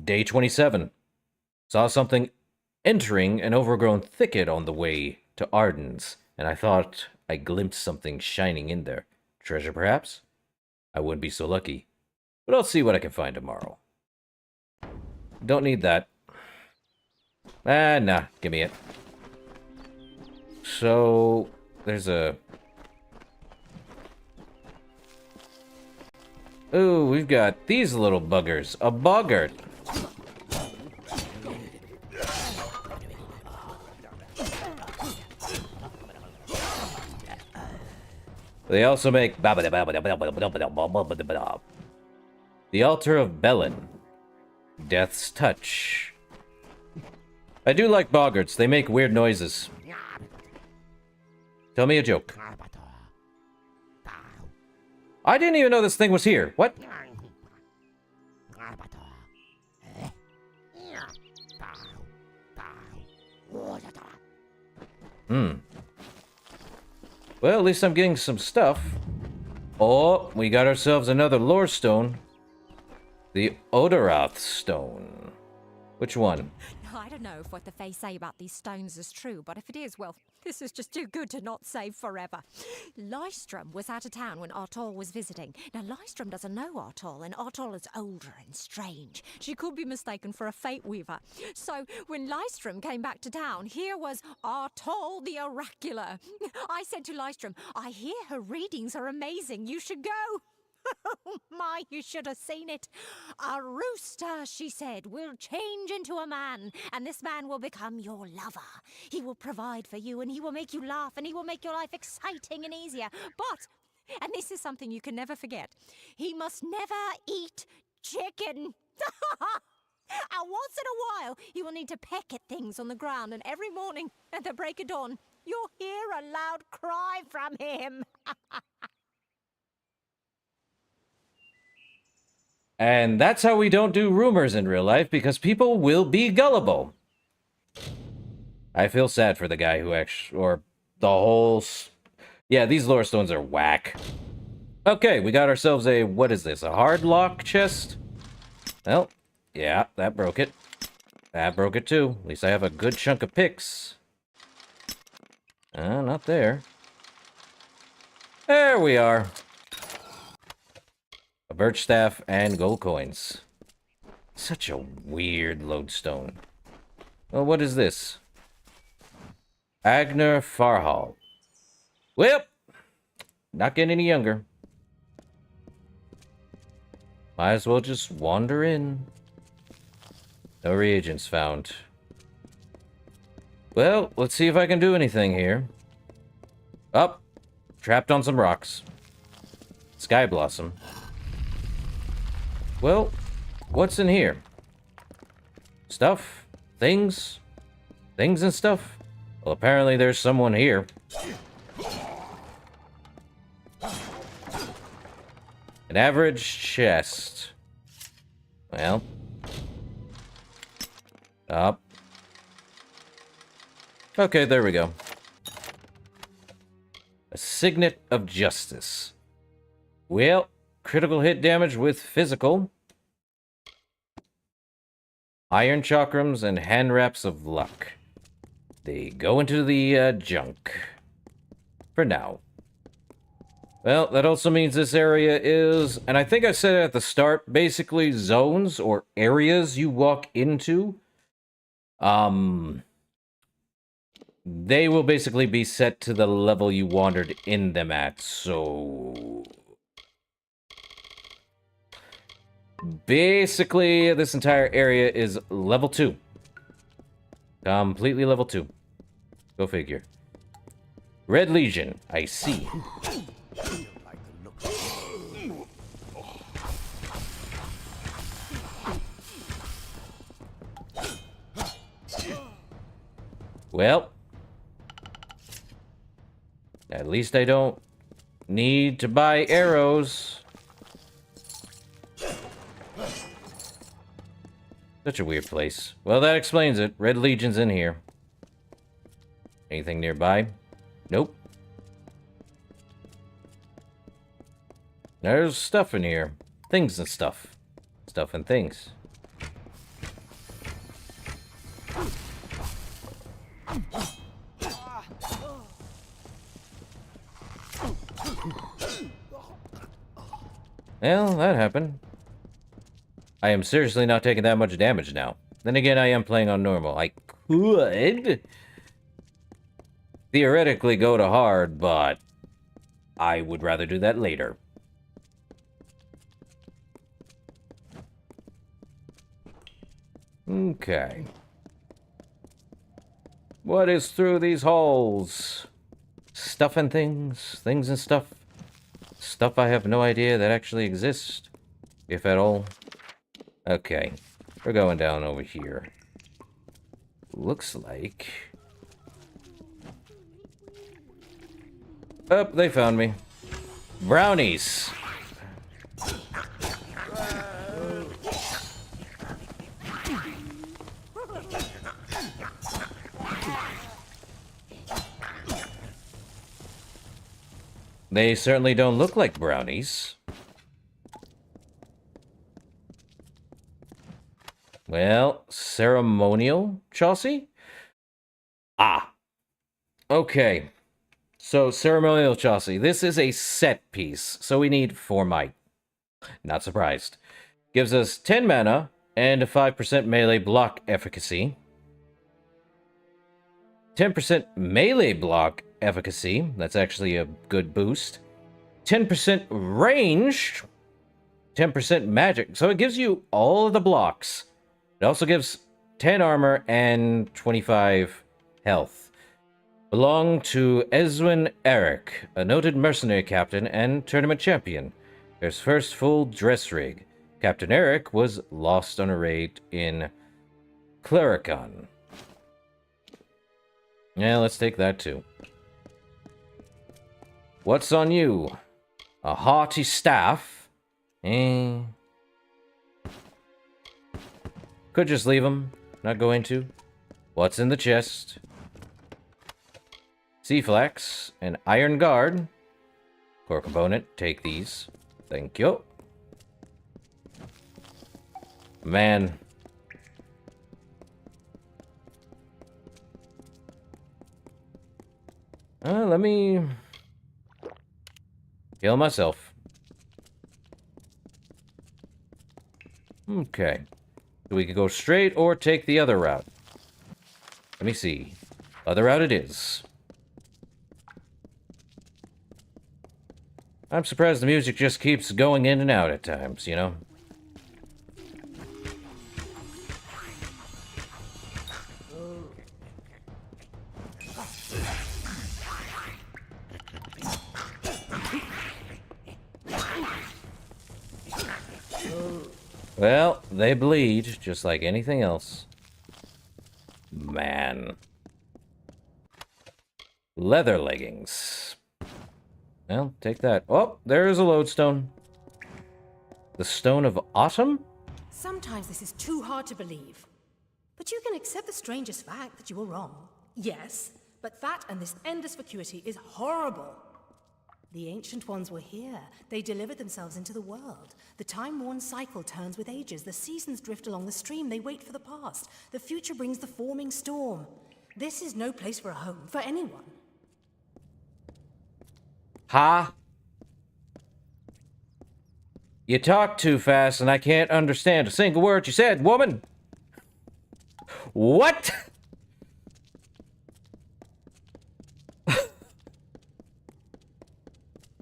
day 27. Saw something entering an overgrown thicket on the way to Arden's, and I thought I glimpsed something shining in there. Treasure, perhaps? I wouldn't be so lucky. But I'll see what I can find tomorrow. Don't need that. Nah, give me it. So, there's a... Ooh, we've got these little buggers. A boggart. They also make... The Altar of Belen. Death's Touch. I do like boggarts. They make weird noises. Tell me a joke. I didn't even know this thing was here. What? Well, at least I'm getting some stuff. Oh, we got ourselves another lore stone. The Odorath Stone. Which one? I don't know if what the Fae say about these stones is true, but if it is, well, this is just too good to not save forever. Lystrom was out of town when Artol was visiting. Now, Lystrom doesn't know Artol, and Artol is older and strange. She could be mistaken for a Fate Weaver. So, when Lystrom came back to town, here was Artol the Oracular. I said to Lystrom, I hear her readings are amazing. You should go. Oh my, you should have seen it. A rooster, she said, will change into a man, and this man will become your lover. He will provide for you, and he will make you laugh, and he will make your life exciting and easier. But, and this is something you can never forget, he must never eat chicken. And once in a while, he will need to peck at things on the ground, and every morning at the break of dawn, you'll hear a loud cry from him. And that's how we don't do rumors in real life, because people will be gullible. I feel sad for the guy who actually, or the whole... Yeah, these lore stones are whack. Okay, we got ourselves a, what is this, a hard lock chest? Well, yeah, that broke it. That broke it too. At least I have a good chunk of picks. Not there. There we are. A birch staff and gold coins. Such a weird lodestone. Well, what is this? Agner Farhal. Well, not getting any younger. Might as well just wander in. No reagents found. Well, let's see if I can do anything here. Up. Trapped on some rocks. Sky Blossom. Well, what's in here? Stuff? Things? Things and stuff? Well, apparently there's someone here. An average chest. Well. Up. Okay, there we go. A Signet of Justice. Well, critical hit damage with physical. Iron chakrams and hand wraps of luck. They go into the junk. For now. Well, that also means this area is, and I think I said it at the start, basically zones or areas you walk into. They will basically be set to the level you wandered in them at, so... Basically, this entire area is level 2. Completely level 2. Go figure. Red Legion, I see. Well, at least I don't need to buy arrows. Such a weird place. Well, that explains it. Red Legion's in here. Anything nearby? Nope. There's stuff in here. Things and stuff. Stuff and things. Well, that happened. I am seriously not taking that much damage now. Then again, I am playing on normal. I could theoretically go to hard, but I would rather do that later. Okay. What is through these holes? Stuff and things. Things and stuff. Stuff I have no idea that actually exists. If at all. Okay. We're going down over here. Looks like... Oh, they found me. Brownies! They certainly don't look like brownies. Well, ceremonial chassis? Ah. Okay. So, ceremonial chassis. This is a set piece, so we need 4 might. Not surprised. Gives us 10 mana and a 5% melee block efficacy. 10% melee block efficacy. That's actually a good boost. 10% range. 10% magic. So it gives you all of the blocks. It also gives 10 armor and 25 health. Belong to Ezwin Eric, a noted mercenary captain and tournament champion. His first full dress rig. Captain Eric was lost on a raid in Clericon. Yeah, let's take that too. What's on you? A haughty staff. Could just leave him. Not going to. What's in the chest? Sea Flax, an Iron Guard. Core component, take these. Thank you. Man. Let me heal myself. Okay. So we could go straight or take the other route. Let me see. Other route it is. I'm surprised the music just keeps going in and out at times, you know? Well, they bleed, just like anything else. Man. Leather leggings. Well, take that. Oh, there is a lodestone. The Stone of Autumn? Sometimes this is too hard to believe. But you can accept the strangest fact that you were wrong. Yes, but that and this endless vacuity is horrible. The Ancient Ones were here. They delivered themselves into the world. The time-worn cycle turns with ages. The seasons drift along the stream. They wait for the past. The future brings the forming storm. This is no place for a home, for anyone. Ha? You talk too fast and I can't understand a single word you said, woman. What?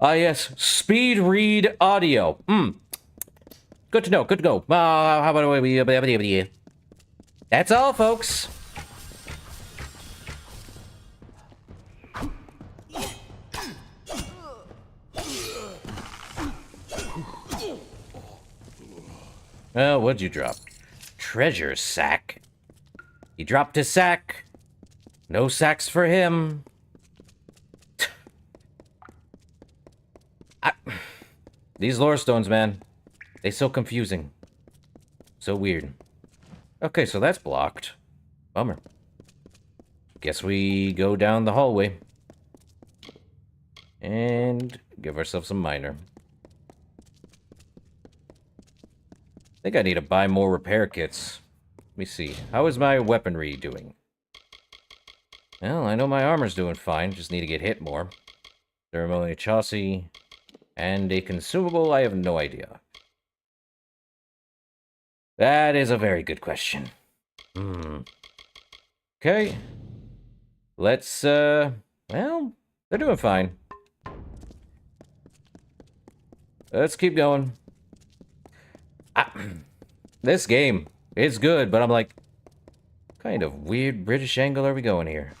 Ah, yes. Speed read audio. Good to know. Good to go. How about we... That's all, folks. Oh, what'd you drop? Treasure sack. He dropped his sack. No sacks for him. These lore stones, man. They so confusing. So weird. Okay, so that's blocked. Bummer. Guess we go down the hallway. And give ourselves some minor. I think I need to buy more repair kits. Let me see. How is my weaponry doing? Well, I know my armor's doing fine. Just need to get hit more. Ceremonial chassis. And a consumable, I have no idea. That is a very good question. Okay. Let's, well, they're doing fine. Let's keep going. This game is good, but I'm like, kind of weird British angle are we going here?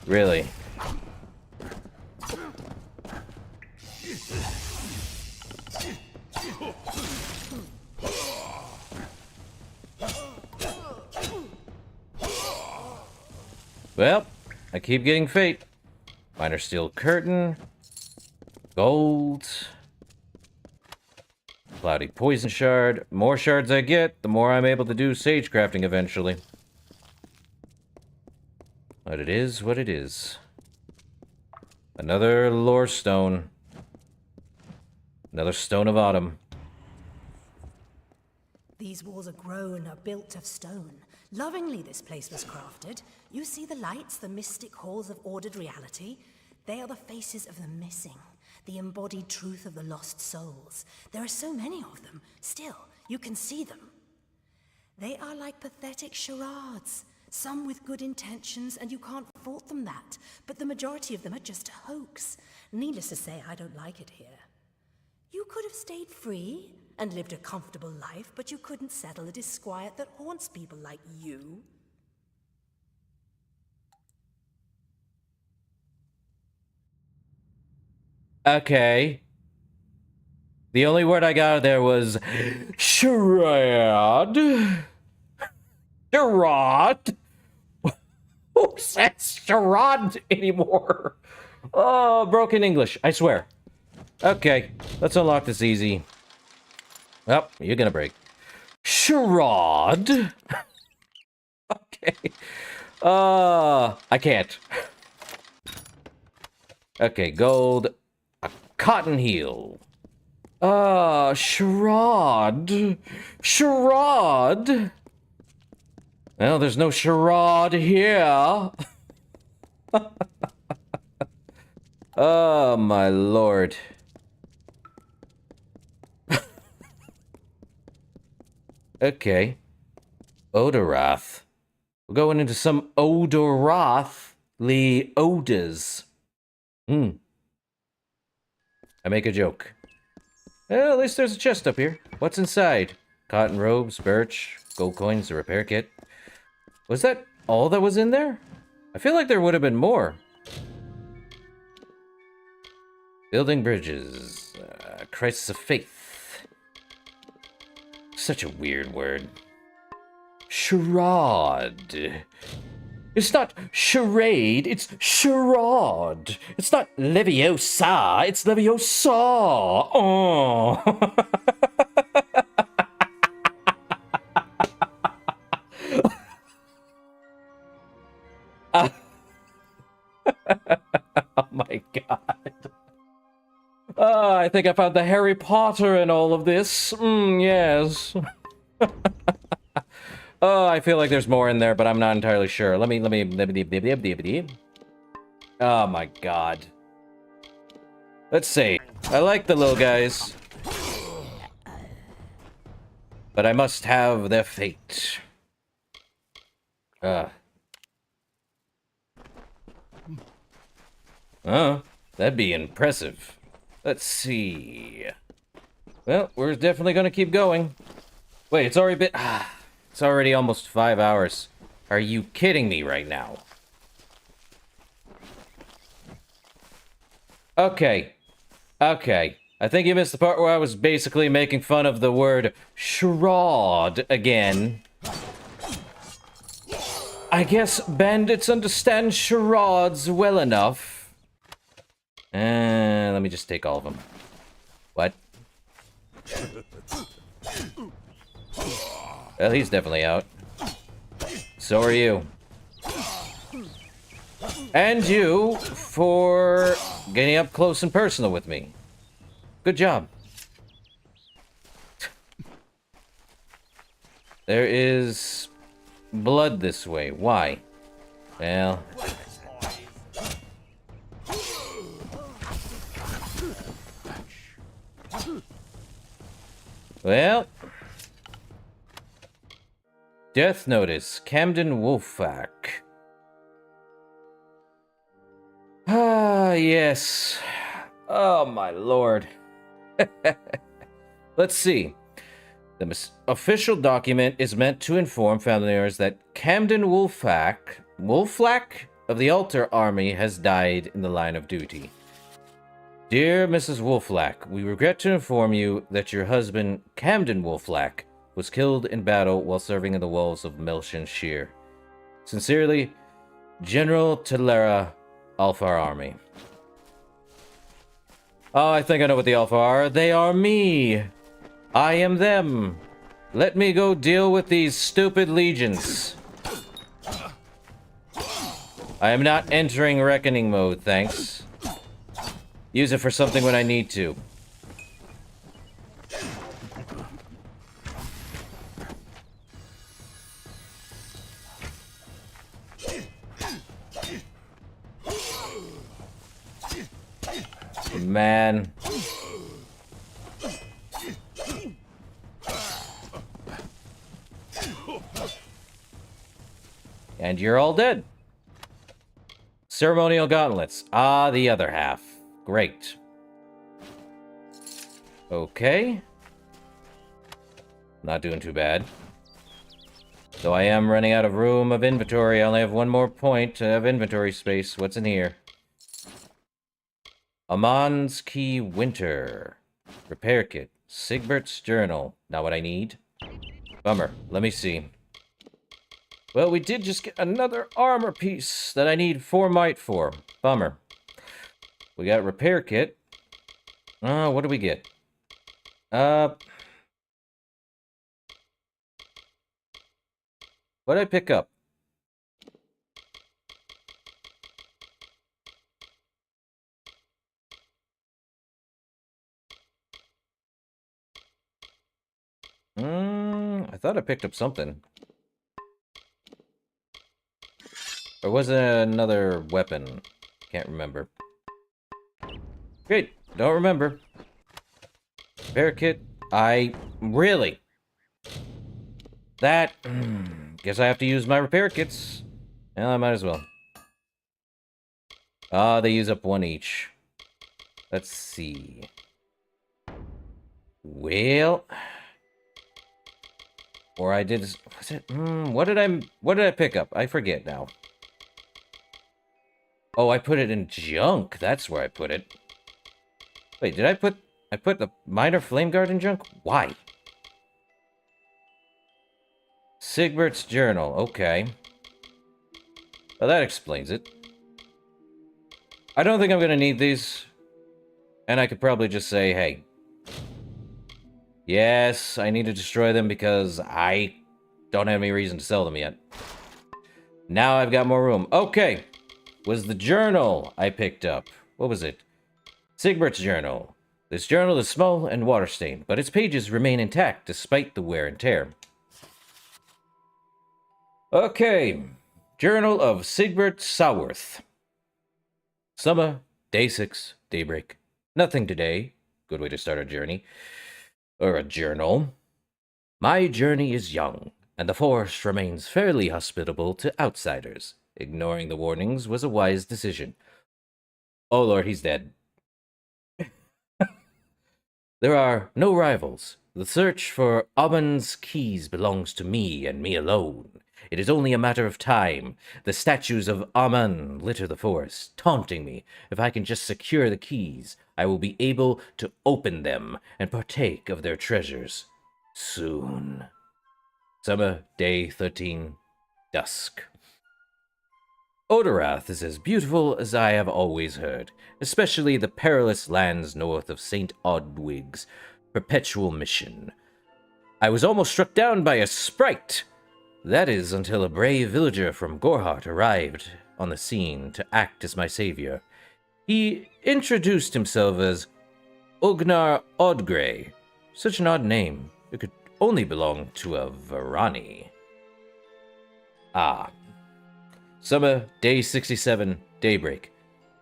Really? Well, I keep getting fate. Minor steel curtain. Gold. Cloudy poison shard. More shards I get, the more I'm able to do sage crafting eventually. But it is what it is. Another lore stone. Another stone of autumn. These walls are grown, are built of stone. Lovingly this place was crafted. You see the lights, the mystic halls of ordered reality? They are the faces of the missing, the embodied truth of the lost souls. There are so many of them. Still, you can see them. They are like pathetic charades, some with good intentions, and you can't fault them that. But the majority of them are just a hoax. Needless to say, I don't like it here. You could have stayed free and lived a comfortable life, but you couldn't settle the disquiet that haunts people like you. Okay. The only word I got there was charade. Charade? Who says charade anymore? Oh, broken English, I swear. Okay, let's unlock this easy. Oh, you're gonna break. Charade? Okay. I can't. Okay, gold. A cotton heel. Charade. Charade. Well, there's no charade here. Oh, my lord. Okay. Odorath. We're going into some Odorathly odors. I make a joke. Well, at least there's a chest up here. What's inside? Cotton robes, birch, gold coins, a repair kit. Was that all that was in there? I feel like there would have been more. Building bridges. Crisis of faith. Such a weird word. Charade. It's not charade, it's charade. It's not Leviosa, it's Leviosa. Oh. Oh my god. Oh, I think I found the Harry Potter in all of this. Yes. Oh, I feel like there's more in there, but I'm not entirely sure. Let me. Oh my god. Let's see. I like the little guys. But I must have their fate. Oh, that'd be impressive. Let's see. Well, we're definitely gonna keep going. Wait, it's already been... It's already almost 5 hours. Are you kidding me right now? Okay. Okay. I think you missed the part where I was basically making fun of the word charade again. I guess bandits understand charades well enough. Let me just take all of them. What? Well, he's definitely out. So are you. And you for getting up close and personal with me. Good job. There is blood this way. Why? Well... Well... Death notice. Camden Wolfak. Ah, yes. Oh, my lord. Let's see. The official document is meant to inform familiars that Camden Wolfak of the Altar Army has died in the line of duty. Dear Mrs. Wolflack, we regret to inform you that your husband, Camden Wolflack, was killed in battle while serving in the walls of Melshan Shear. Sincerely, General Telera, Alfar Army. Oh, I think I know what the Alpha are. They are me. I am them. Let me go deal with these stupid legions. I am not entering reckoning mode, thanks. Use it for something when I need to. Man. And you're all dead. Ceremonial gauntlets. Ah, the other half. Great. Okay. Not doing too bad. Though I am running out of room of inventory. I only have one more point of inventory space. What's in here? Amon's Key Winter. Repair kit. Sigbert's Journal. Not what I need. Bummer. Let me see. Well, we did just get another armor piece that I need 4 might for. Bummer. We got repair kit. What do we get? What did I pick up? I thought I picked up something. Or was it another weapon? Can't remember. Great. Don't remember. Repair kit. Really? That... guess I have to use my repair kits. Well, I might as well. They use up 1 each. Let's see. Well... Or I did... Was it... what did I pick up? I forget now. Oh, I put it in junk. That's where I put it. Wait, did I put the minor flame guard in junk? Why? Sigbert's Journal. Okay. Well, that explains it. I don't think I'm gonna need these. And I could probably just say, hey. Yes, I need to destroy them because I don't have any reason to sell them yet. Now I've got more room. Okay. Was the journal I picked up. What was it? Sigbert's Journal. This journal is small and water-stained, but its pages remain intact despite the wear and tear. Okay. Journal of Sigbert Saworth. Summer, day 6, daybreak. Nothing today. Good way to start a journey. Or a journal. My journey is young, and the forest remains fairly hospitable to outsiders. Ignoring the warnings was a wise decision. Oh lord, he's dead. There are no rivals. The search for Amon's keys belongs to me and me alone. It is only a matter of time. The statues of Amon litter the forest, taunting me. If I can just secure the keys, I will be able to open them and partake of their treasures. Soon. Summer, day 13, dusk. Odorath is as beautiful as I have always heard, especially the perilous lands north of St. Odwig's perpetual mission. I was almost struck down by a sprite. That is until a brave villager from Gorhart arrived on the scene to act as my savior. He introduced himself as Ognar Odgrey. Such an odd name. It could only belong to a Varani. Ah. Summer, day 67, daybreak.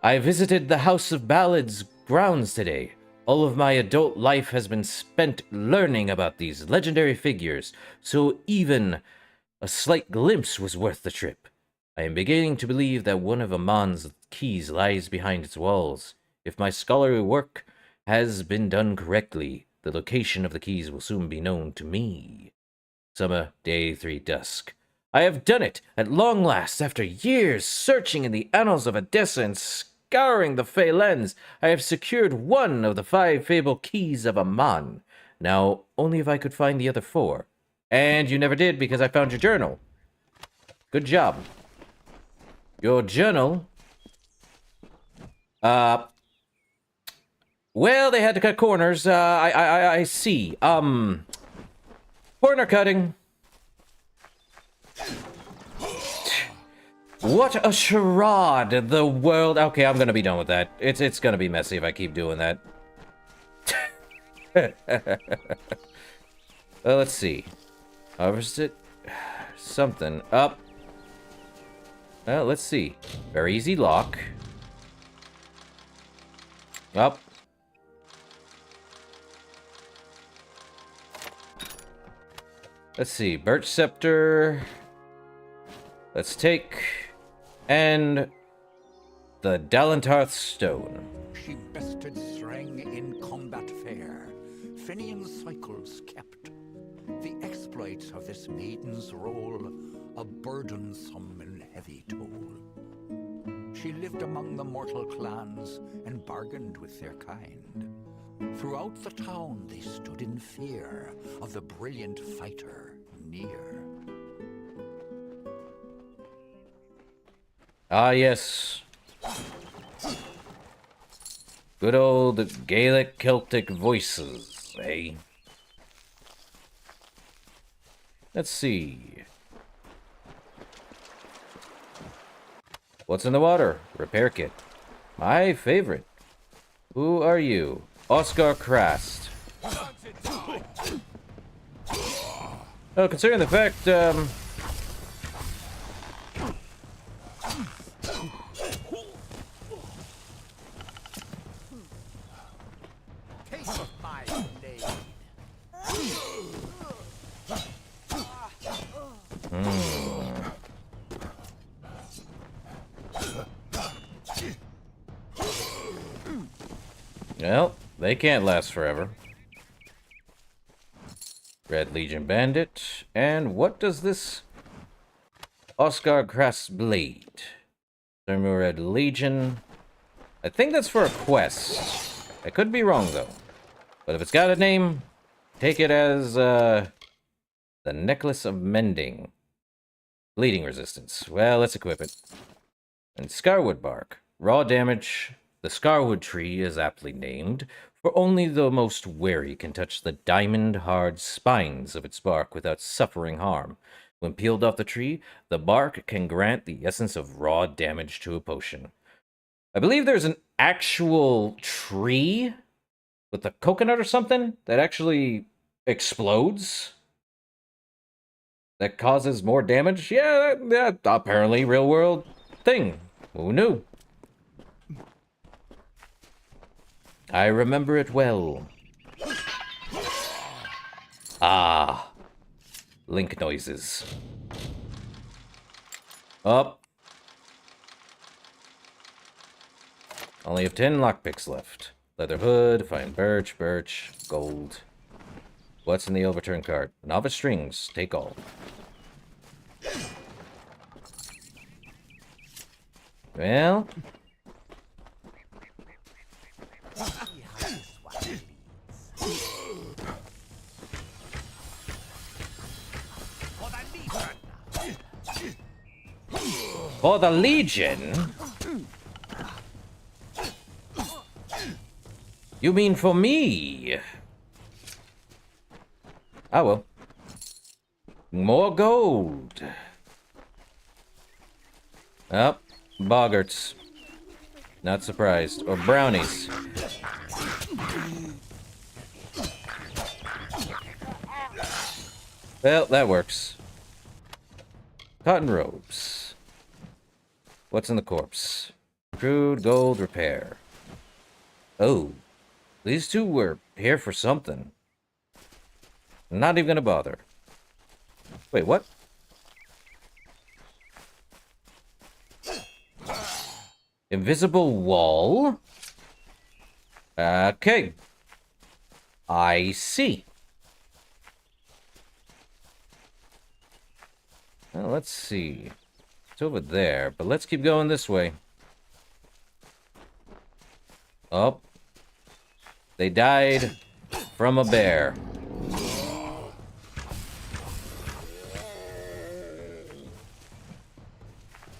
I visited the House of Ballad's grounds today. All of my adult life has been spent learning about these legendary figures, so even a slight glimpse was worth the trip. I am beginning to believe that one of Amon's keys lies behind its walls. If my scholarly work has been done correctly, the location of the keys will soon be known to me. Summer, day 3, dusk. I have done it, at long last, after years searching in the annals of Edessa and scouring the Fey Lens. I have secured one of the 5 fabled keys of Amon. Now, only if I could find the other 4. And you never did because I found your journal. Good job. Your journal... Well, they had to cut corners. I see. Corner cutting. What a charade the world... Okay, I'm gonna be done with that. It's gonna be messy if I keep doing that. Well, let's see. Harvest it. Something. Up. Well, let's see. Very easy lock. Up. Let's see. Birch Scepter. Let's take... And... the Dalentarth Stone. She bested Sreng in combat fair. Fenian cycles kept. The exploits of this maiden's role, a burdensome and heavy toll. She lived among the mortal clans and bargained with their kind. Throughout the town they stood in fear of the brilliant fighter near. Ah, yes. Good old Gaelic Celtic voices, eh? Let's see. What's in the water? Repair kit. My favorite. Who are you? Oscar Krast. Oh, considering the fact, Taste my blade. Well, they can't last forever. Red Legion Bandit. And what does this Oscar Krast blade? Thermo Red Legion. I think that's for a quest. I could be wrong though. But if it's got a name, take it as the Necklace of Mending. Bleeding resistance. Well, let's equip it. And Scarwood Bark. Raw damage. The Scarwood tree is aptly named, for only the most wary can touch the diamond-hard spines of its bark without suffering harm. When peeled off the tree, the bark can grant the essence of raw damage to a potion. I believe there's an actual tree with a coconut or something that actually explodes. That causes more damage? Yeah, apparently real-world thing. Who knew? I remember it well. Ah. Link noises. Up. Only have 10 lockpicks left. Leather hood, fine birch, gold. What's in the overturned cart? Novice strings, take all. Well... For the Legion? You mean for me? Ah, well. More gold. Oh, boggarts. Not surprised. Or brownies. Well, that works. Cotton robes. What's in the corpse? Crude gold repair. Oh, these two were here for something. Not even gonna bother. Wait, what? Invisible wall? Okay. I see. Well, let's see. It's over there, but let's keep going this way. Oh. They died from a bear.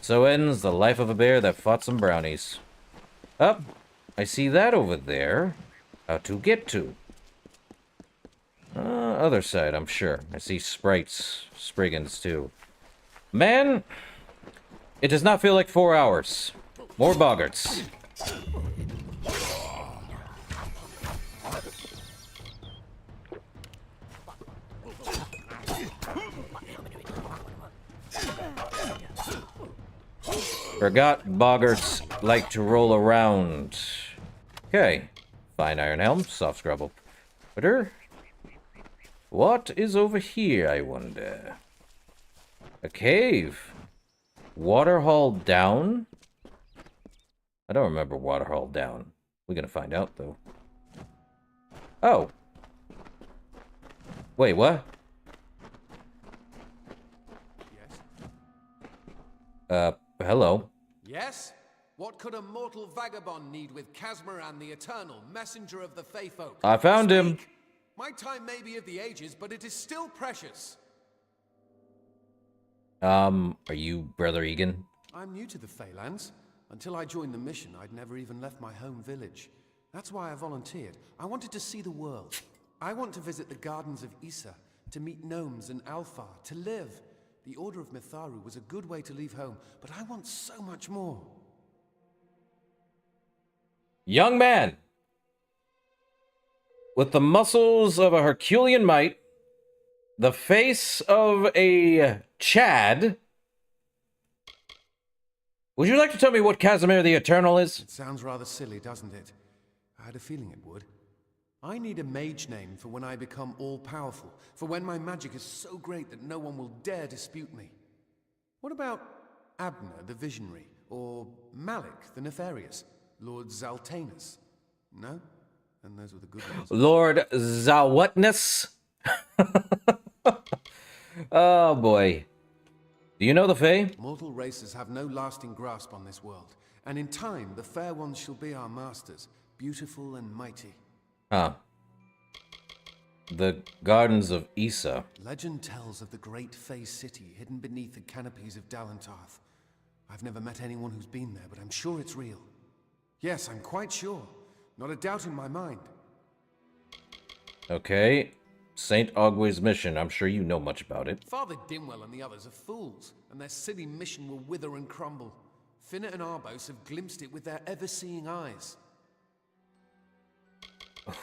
So ends the life of a bear that fought some brownies. Oh, I see that over there. How to get to? Other side, I'm sure. I see sprites, Spriggans too. Man, it does not feel like 4 hours. More boggarts. Forgot boggarts like to roll around. Okay. Fine iron helm, soft scrabble. What is over here, I wonder? A cave. Waterhole down? I don't remember Waterhole down. We're gonna find out, though. Oh. Wait, what? Yes? Hello. Yes? What could a mortal vagabond need with Casmer and the Eternal, messenger of the Fae folk? I found him. My time may be of the ages, but it is still precious. Are you Brother Egan? I'm new to the Feylands. Until I joined the mission, I'd never even left my home village. That's why I volunteered. I wanted to see the world. I want to visit the gardens of Issa, to meet gnomes and Alfar, to live. The Order of Mitharu was a good way to leave home, but I want so much more. Young man! With the muscles of a Herculean might, the face of a Chad. Would you like to tell me what Casimir the Eternal is? It sounds rather silly, doesn't it? I had a feeling it would. I need a mage name for when I become all-powerful, for when my magic is so great that no one will dare dispute me. What about Abner the Visionary, or Malik the Nefarious, Lord Zaltanus? No? And those were the good ones. Lord Zawatness? Oh boy. Do you know the Fae? Mortal races have no lasting grasp on this world, and in time the fair ones shall be our masters, beautiful and mighty. Huh. The Gardens of Issa. Legend tells of the great Fae city hidden beneath the canopies of Dalantarth. I've never met anyone who's been there, but I'm sure it's real. Yes, I'm quite sure. Not a doubt in my mind. Okay. St. Ogwe's mission. I'm sure you know much about it. Father Dimwell and the others are fools, and their silly mission will wither and crumble. Finna and Arbos have glimpsed it with their ever-seeing eyes.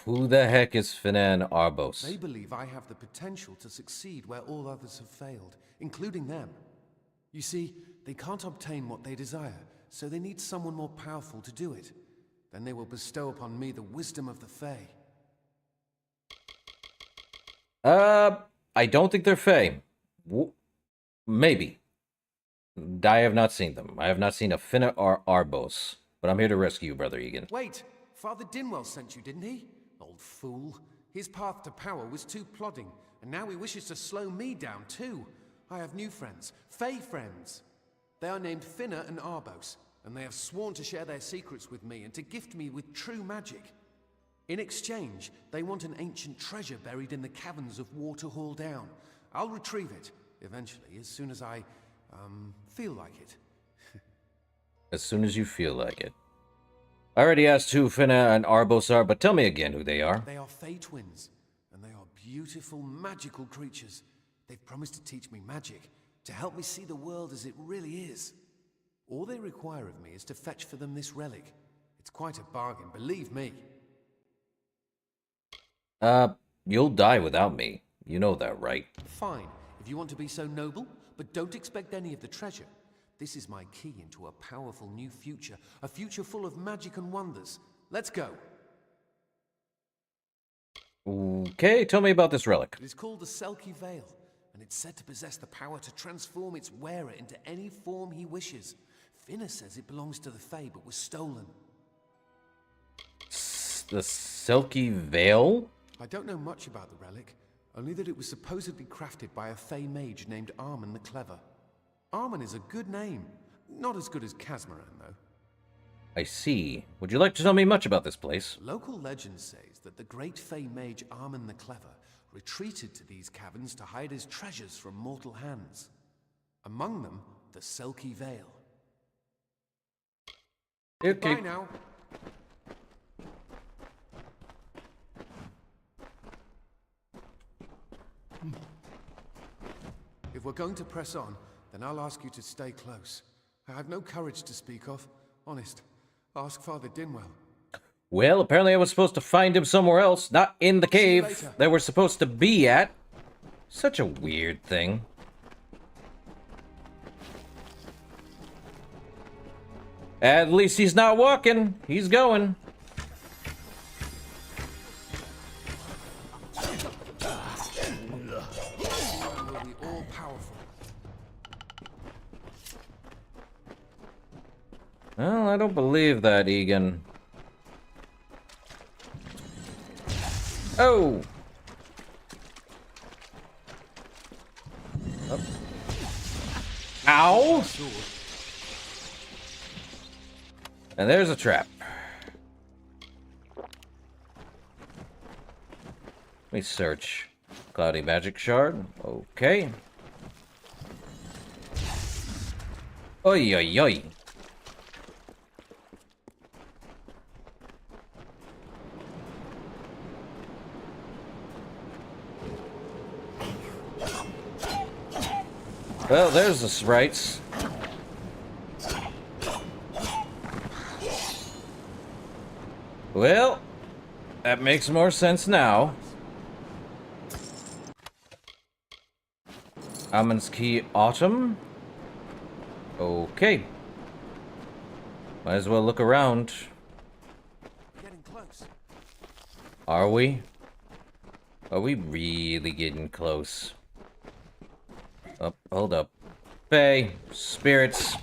Who the heck is Finna and Arbos? They believe I have the potential to succeed where all others have failed, including them. You see, they can't obtain what they desire, so they need someone more powerful to do it. Then they will bestow upon me the wisdom of the Fae. I don't think they're Fae. Maybe. I have not seen them. I have not seen a Finna or Arbos. But I'm here to rescue you, Brother Egan. Wait! Father Dinwell sent you, didn't he? Old fool. His path to power was too plodding, and now he wishes to slow me down too. I have new friends. Fae friends. They are named Finna and Arbos, and they have sworn to share their secrets with me and to gift me with true magic. In exchange, they want an ancient treasure buried in the caverns of Waterhall Down. I'll retrieve it, eventually, as soon as I, feel like it. As soon as you feel like it. I already asked who Finna and Arbos are, but tell me again who they are. They are Fae twins, and they are beautiful, magical creatures. They've promised to teach me magic, to help me see the world as it really is. All they require of me is to fetch for them this relic. It's quite a bargain, believe me. You'll die without me. You know that, right? Fine, if you want to be so noble, but don't expect any of the treasure. This is my key into a powerful new future, a future full of magic and wonders. Let's go. Okay, tell me about this relic. It is called the Selkie Veil, and it's said to possess the power to transform its wearer into any form he wishes. Finna says it belongs to the Fae, but was stolen. The Selkie Veil? I don't know much about the relic, only that it was supposedly crafted by a Fae mage named Armen the Clever. Armen is a good name. Not as good as Casmaran, though. I see. Would you like to tell me much about this place? Local legend says that the great Fae mage Armen the Clever retreated to these caverns to hide his treasures from mortal hands. Among them, the Selkie Veil. Okay. Goodbye now. If we're going to press on, then I'll ask you to stay close. I have no courage to speak of. Honest. Ask Father Dinwell. Well, apparently I was supposed to find him somewhere else, not in the cave that we're supposed to be at. Such a weird thing. At least he's not walking. He's going. I don't believe that, Egan. Oh! Oh. Ow! And there's a trap. Let me search. Cloudy magic shard. Okay. Oi, oi, oi. Well, there's the sprites. Well, that makes more sense now. Amon's Key Autumn. Okay. Might as well look around. Getting close. Are we? Are we really getting close? Oh, hold up. Fae, spirits.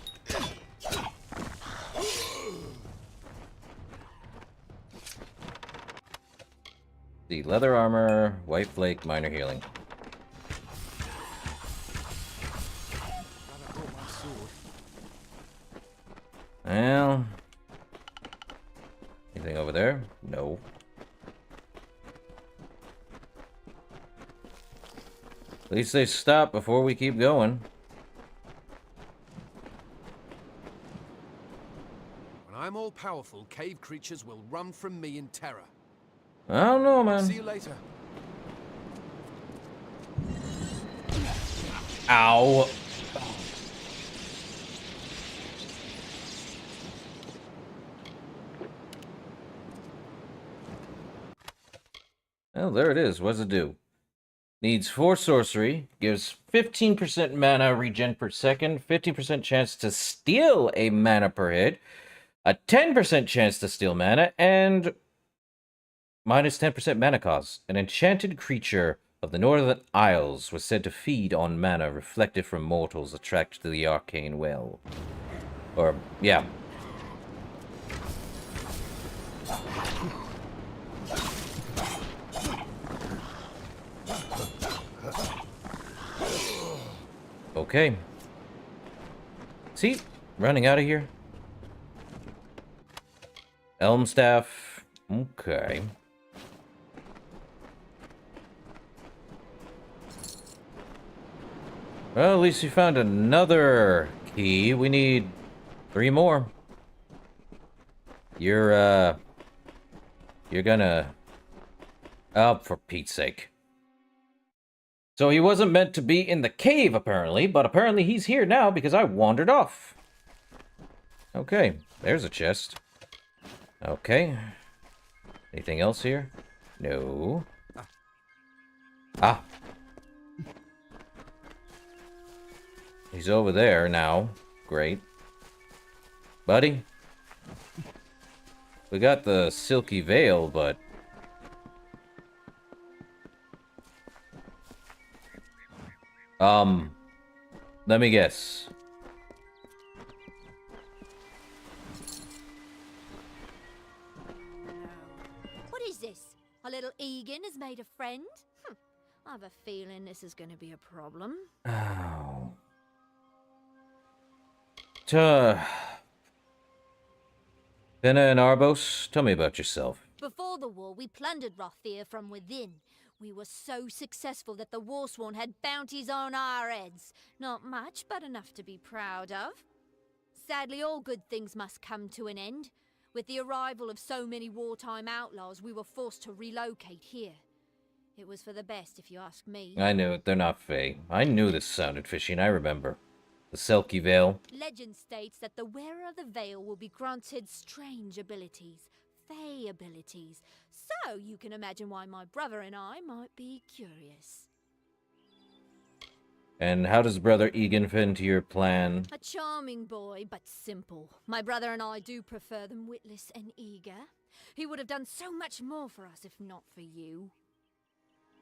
The leather armor, white flake, minor healing. Well, anything over there? No. At least they stop before we keep going. When I'm all powerful, cave creatures will run from me in terror. I don't know, man. See you later. Ow. Well, there it is. What does it do? Needs 4 sorcery, gives 15% mana regen per second, 15% chance to steal a mana per hit, a 10% chance to steal mana, and minus 10% mana cost. An enchanted creature of the Northern Isles was said to feed on mana reflected from mortals attracted to the arcane well. Or, yeah. Okay. See? Running out of here. Elm staff. Okay. Well, at least you found another key. We need 3 more. You're gonna... Oh, for Pete's sake. So he wasn't meant to be in the cave, apparently, but apparently he's here now because I wandered off. Okay, there's a chest. Okay. Anything else here? No. Ah. He's over there now. Great. Buddy? We got the silky veil, but... let me guess. What is this? Our little Egan has made a friend? I have a feeling this is going to be a problem. Oh. Benna and Arbos, tell me about yourself. Before the war, we plundered Rothier from within. We were so successful that the Warsworn had bounties on our heads. Not much, but enough to be proud of. Sadly, all good things must come to an end. With the arrival of so many wartime outlaws, we were forced to relocate here. It was for the best, if you ask me. I knew it, they're not Fae. I knew this sounded fishy, and I remember. The Selkie Veil. Legend states that the wearer of the veil will be granted strange abilities. Fae abilities. So you can imagine why my brother and I might be curious. And how does Brother Egan fit into your plan? A charming boy, but simple. My brother and I do prefer them witless and eager. He would have done so much more for us if not for you.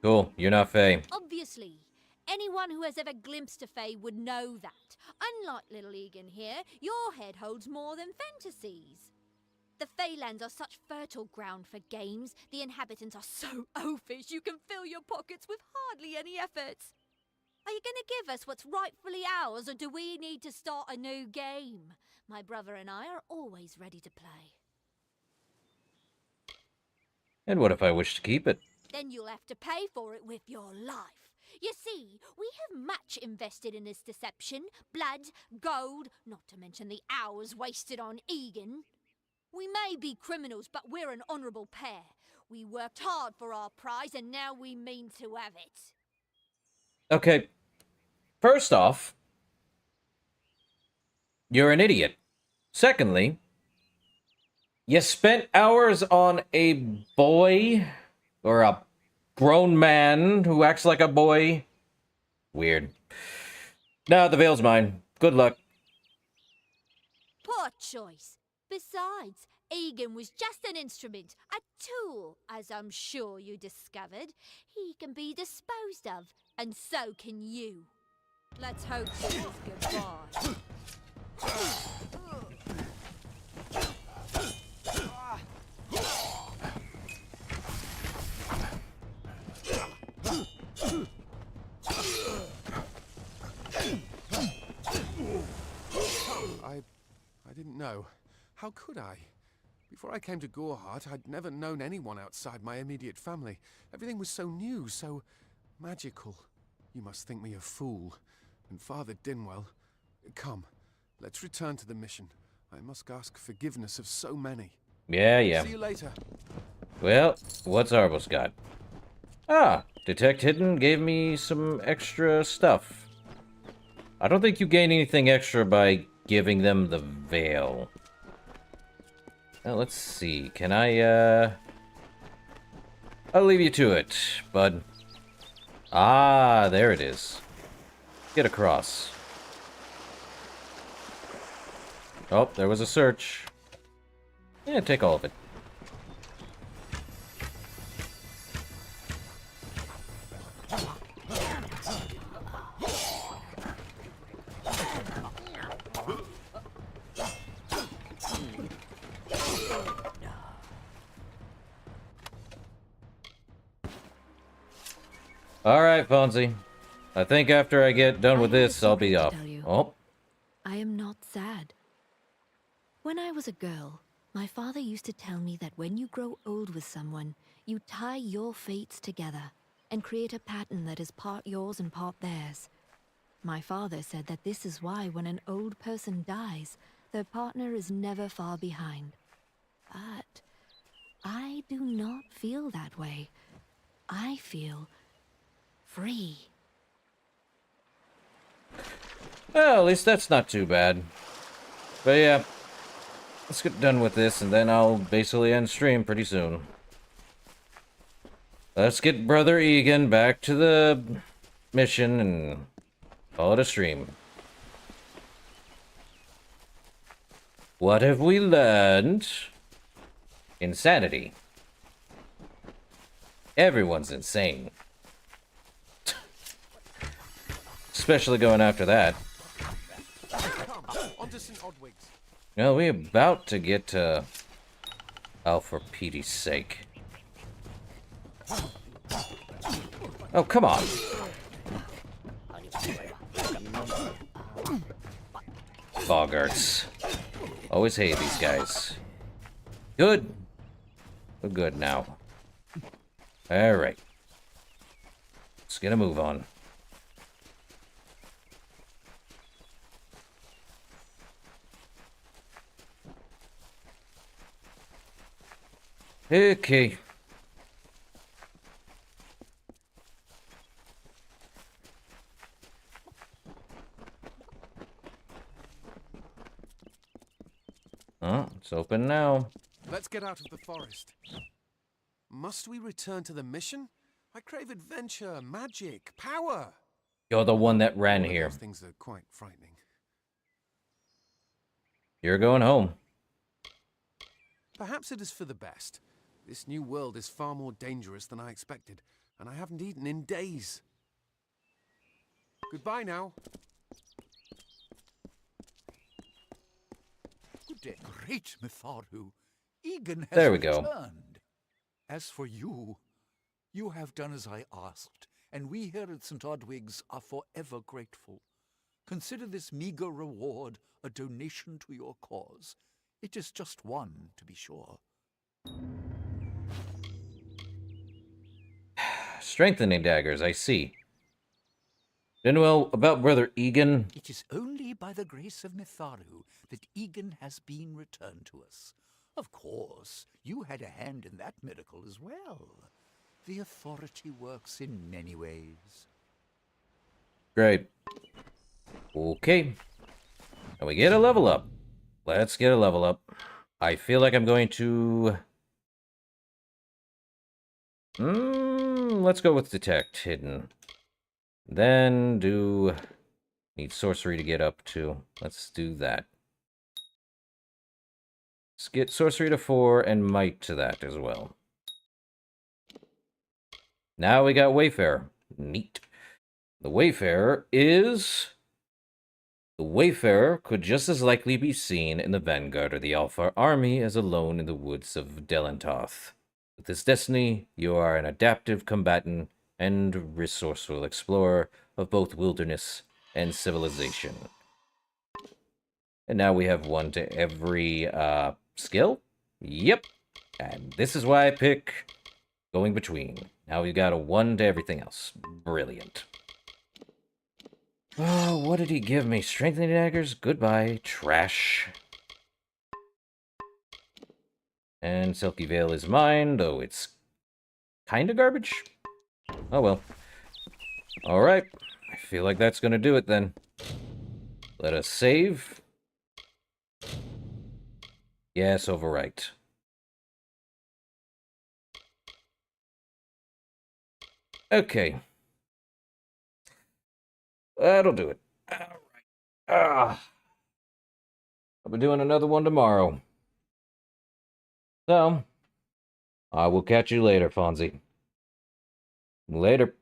Cool, you're not Fae. Obviously. Anyone who has ever glimpsed a fae would know that. Unlike little Egan here, your head holds more than fantasies. The Feylands are such fertile ground for games. The inhabitants are so oafish you can fill your pockets with hardly any effort. Are you going to give us what's rightfully ours, or do we need to start a new game? My brother and I are always ready to play. And what if I wish to keep it? Then you'll have to pay for it with your life. You see, we have much invested in this deception. Blood, gold, not to mention the hours wasted on Egan. We may be criminals, but we're an honourable pair. We worked hard for our prize, and now we mean to have it. Okay. First off, you're an idiot. Secondly, you spent hours on a boy or a grown man who acts like a boy. Weird. Now the veil's mine. Good luck. Poor choice. Besides, Egan was just an instrument, a tool, as I'm sure you discovered. He can be disposed of, and so can you. Let's hope this is goodbye. I didn't know. How could I? Before I came to Gorehart, I'd never known anyone outside my immediate family. Everything was so new, so magical. You must think me a fool. And Father Dinwell, come, let's return to the mission. I must ask forgiveness of so many. Yeah. See you later. Well, what's Arbus got? Ah, Detect Hidden gave me some extra stuff. I don't think you gain anything extra by giving them the veil. Now, let's see. Can I, I'll leave you to it, bud. Ah, there it is. Get across. Oh, there was a search. Yeah, take all of it. Alright, Fonzie. I think after I get done with this, I'll be off. Oh. I am not sad. When I was a girl, my father used to tell me that when you grow old with someone, you tie your fates together and create a pattern that is part yours and part theirs. My father said that this is why when an old person dies, their partner is never far behind. But I do not feel that way. I feel free. Well, at least that's not too bad. But yeah, let's get done with this, and then I'll basically end stream pretty soon. Let's get Brother Egan back to the mission and call it a stream. What have we learned? Insanity. Everyone's insane. Especially going after that. Well, we're about to get to... Oh, for Petey's sake. Oh, come on. Boggarts. Always hate these guys. Good. We're good now. Alright. Let's get a move on. Okay. Oh, it's open now. Let's get out of the forest. Must we return to the mission? I crave adventure, magic, power. You're the one that ran here. Those things are quite frightening. You're going home. Perhaps it is for the best. This new world is far more dangerous than I expected, and I haven't eaten in days. Goodbye now. Good day. Great Mitharu. Egan has There we go. returned. As for you, you have done as I asked, and we here at St. Odwig's are forever grateful. Consider this meager reward a donation to your cause. It is just one, to be sure. Strengthening daggers, I see. Then, well, about Brother Egan. It is only by the grace of Mitharu that Egan has been returned to us. Of course, you had a hand in that miracle as well. The authority works in many ways. Great. Okay. And we get a level up. Let's get a level up. I feel like I'm going to... let's go with Detect Hidden. Then do... Need Sorcery to get up to. Let's do that. Let's get Sorcery to 4 and Might to that as well. Now we got Wayfarer. Neat. The Wayfarer is... The Wayfarer could just as likely be seen in the vanguard of the Alpha army as alone in the woods of Delantoth. With this destiny, you are an adaptive combatant and resourceful explorer of both wilderness and civilization. And now we have one to every skill. Yep. And this is why I pick Going Between. Now we've got a 1 to everything else. Brilliant. Oh, what did he give me? Strengthening daggers? Goodbye. Trash. And Silky Veil is mine, though it's kind of garbage. Oh well. Alright. I feel like that's going to do it then. Let us save. Yes, overwrite. Okay. That'll do it. Alright. I'll be doing another one tomorrow. So, I will catch you later, Fonzie. Later.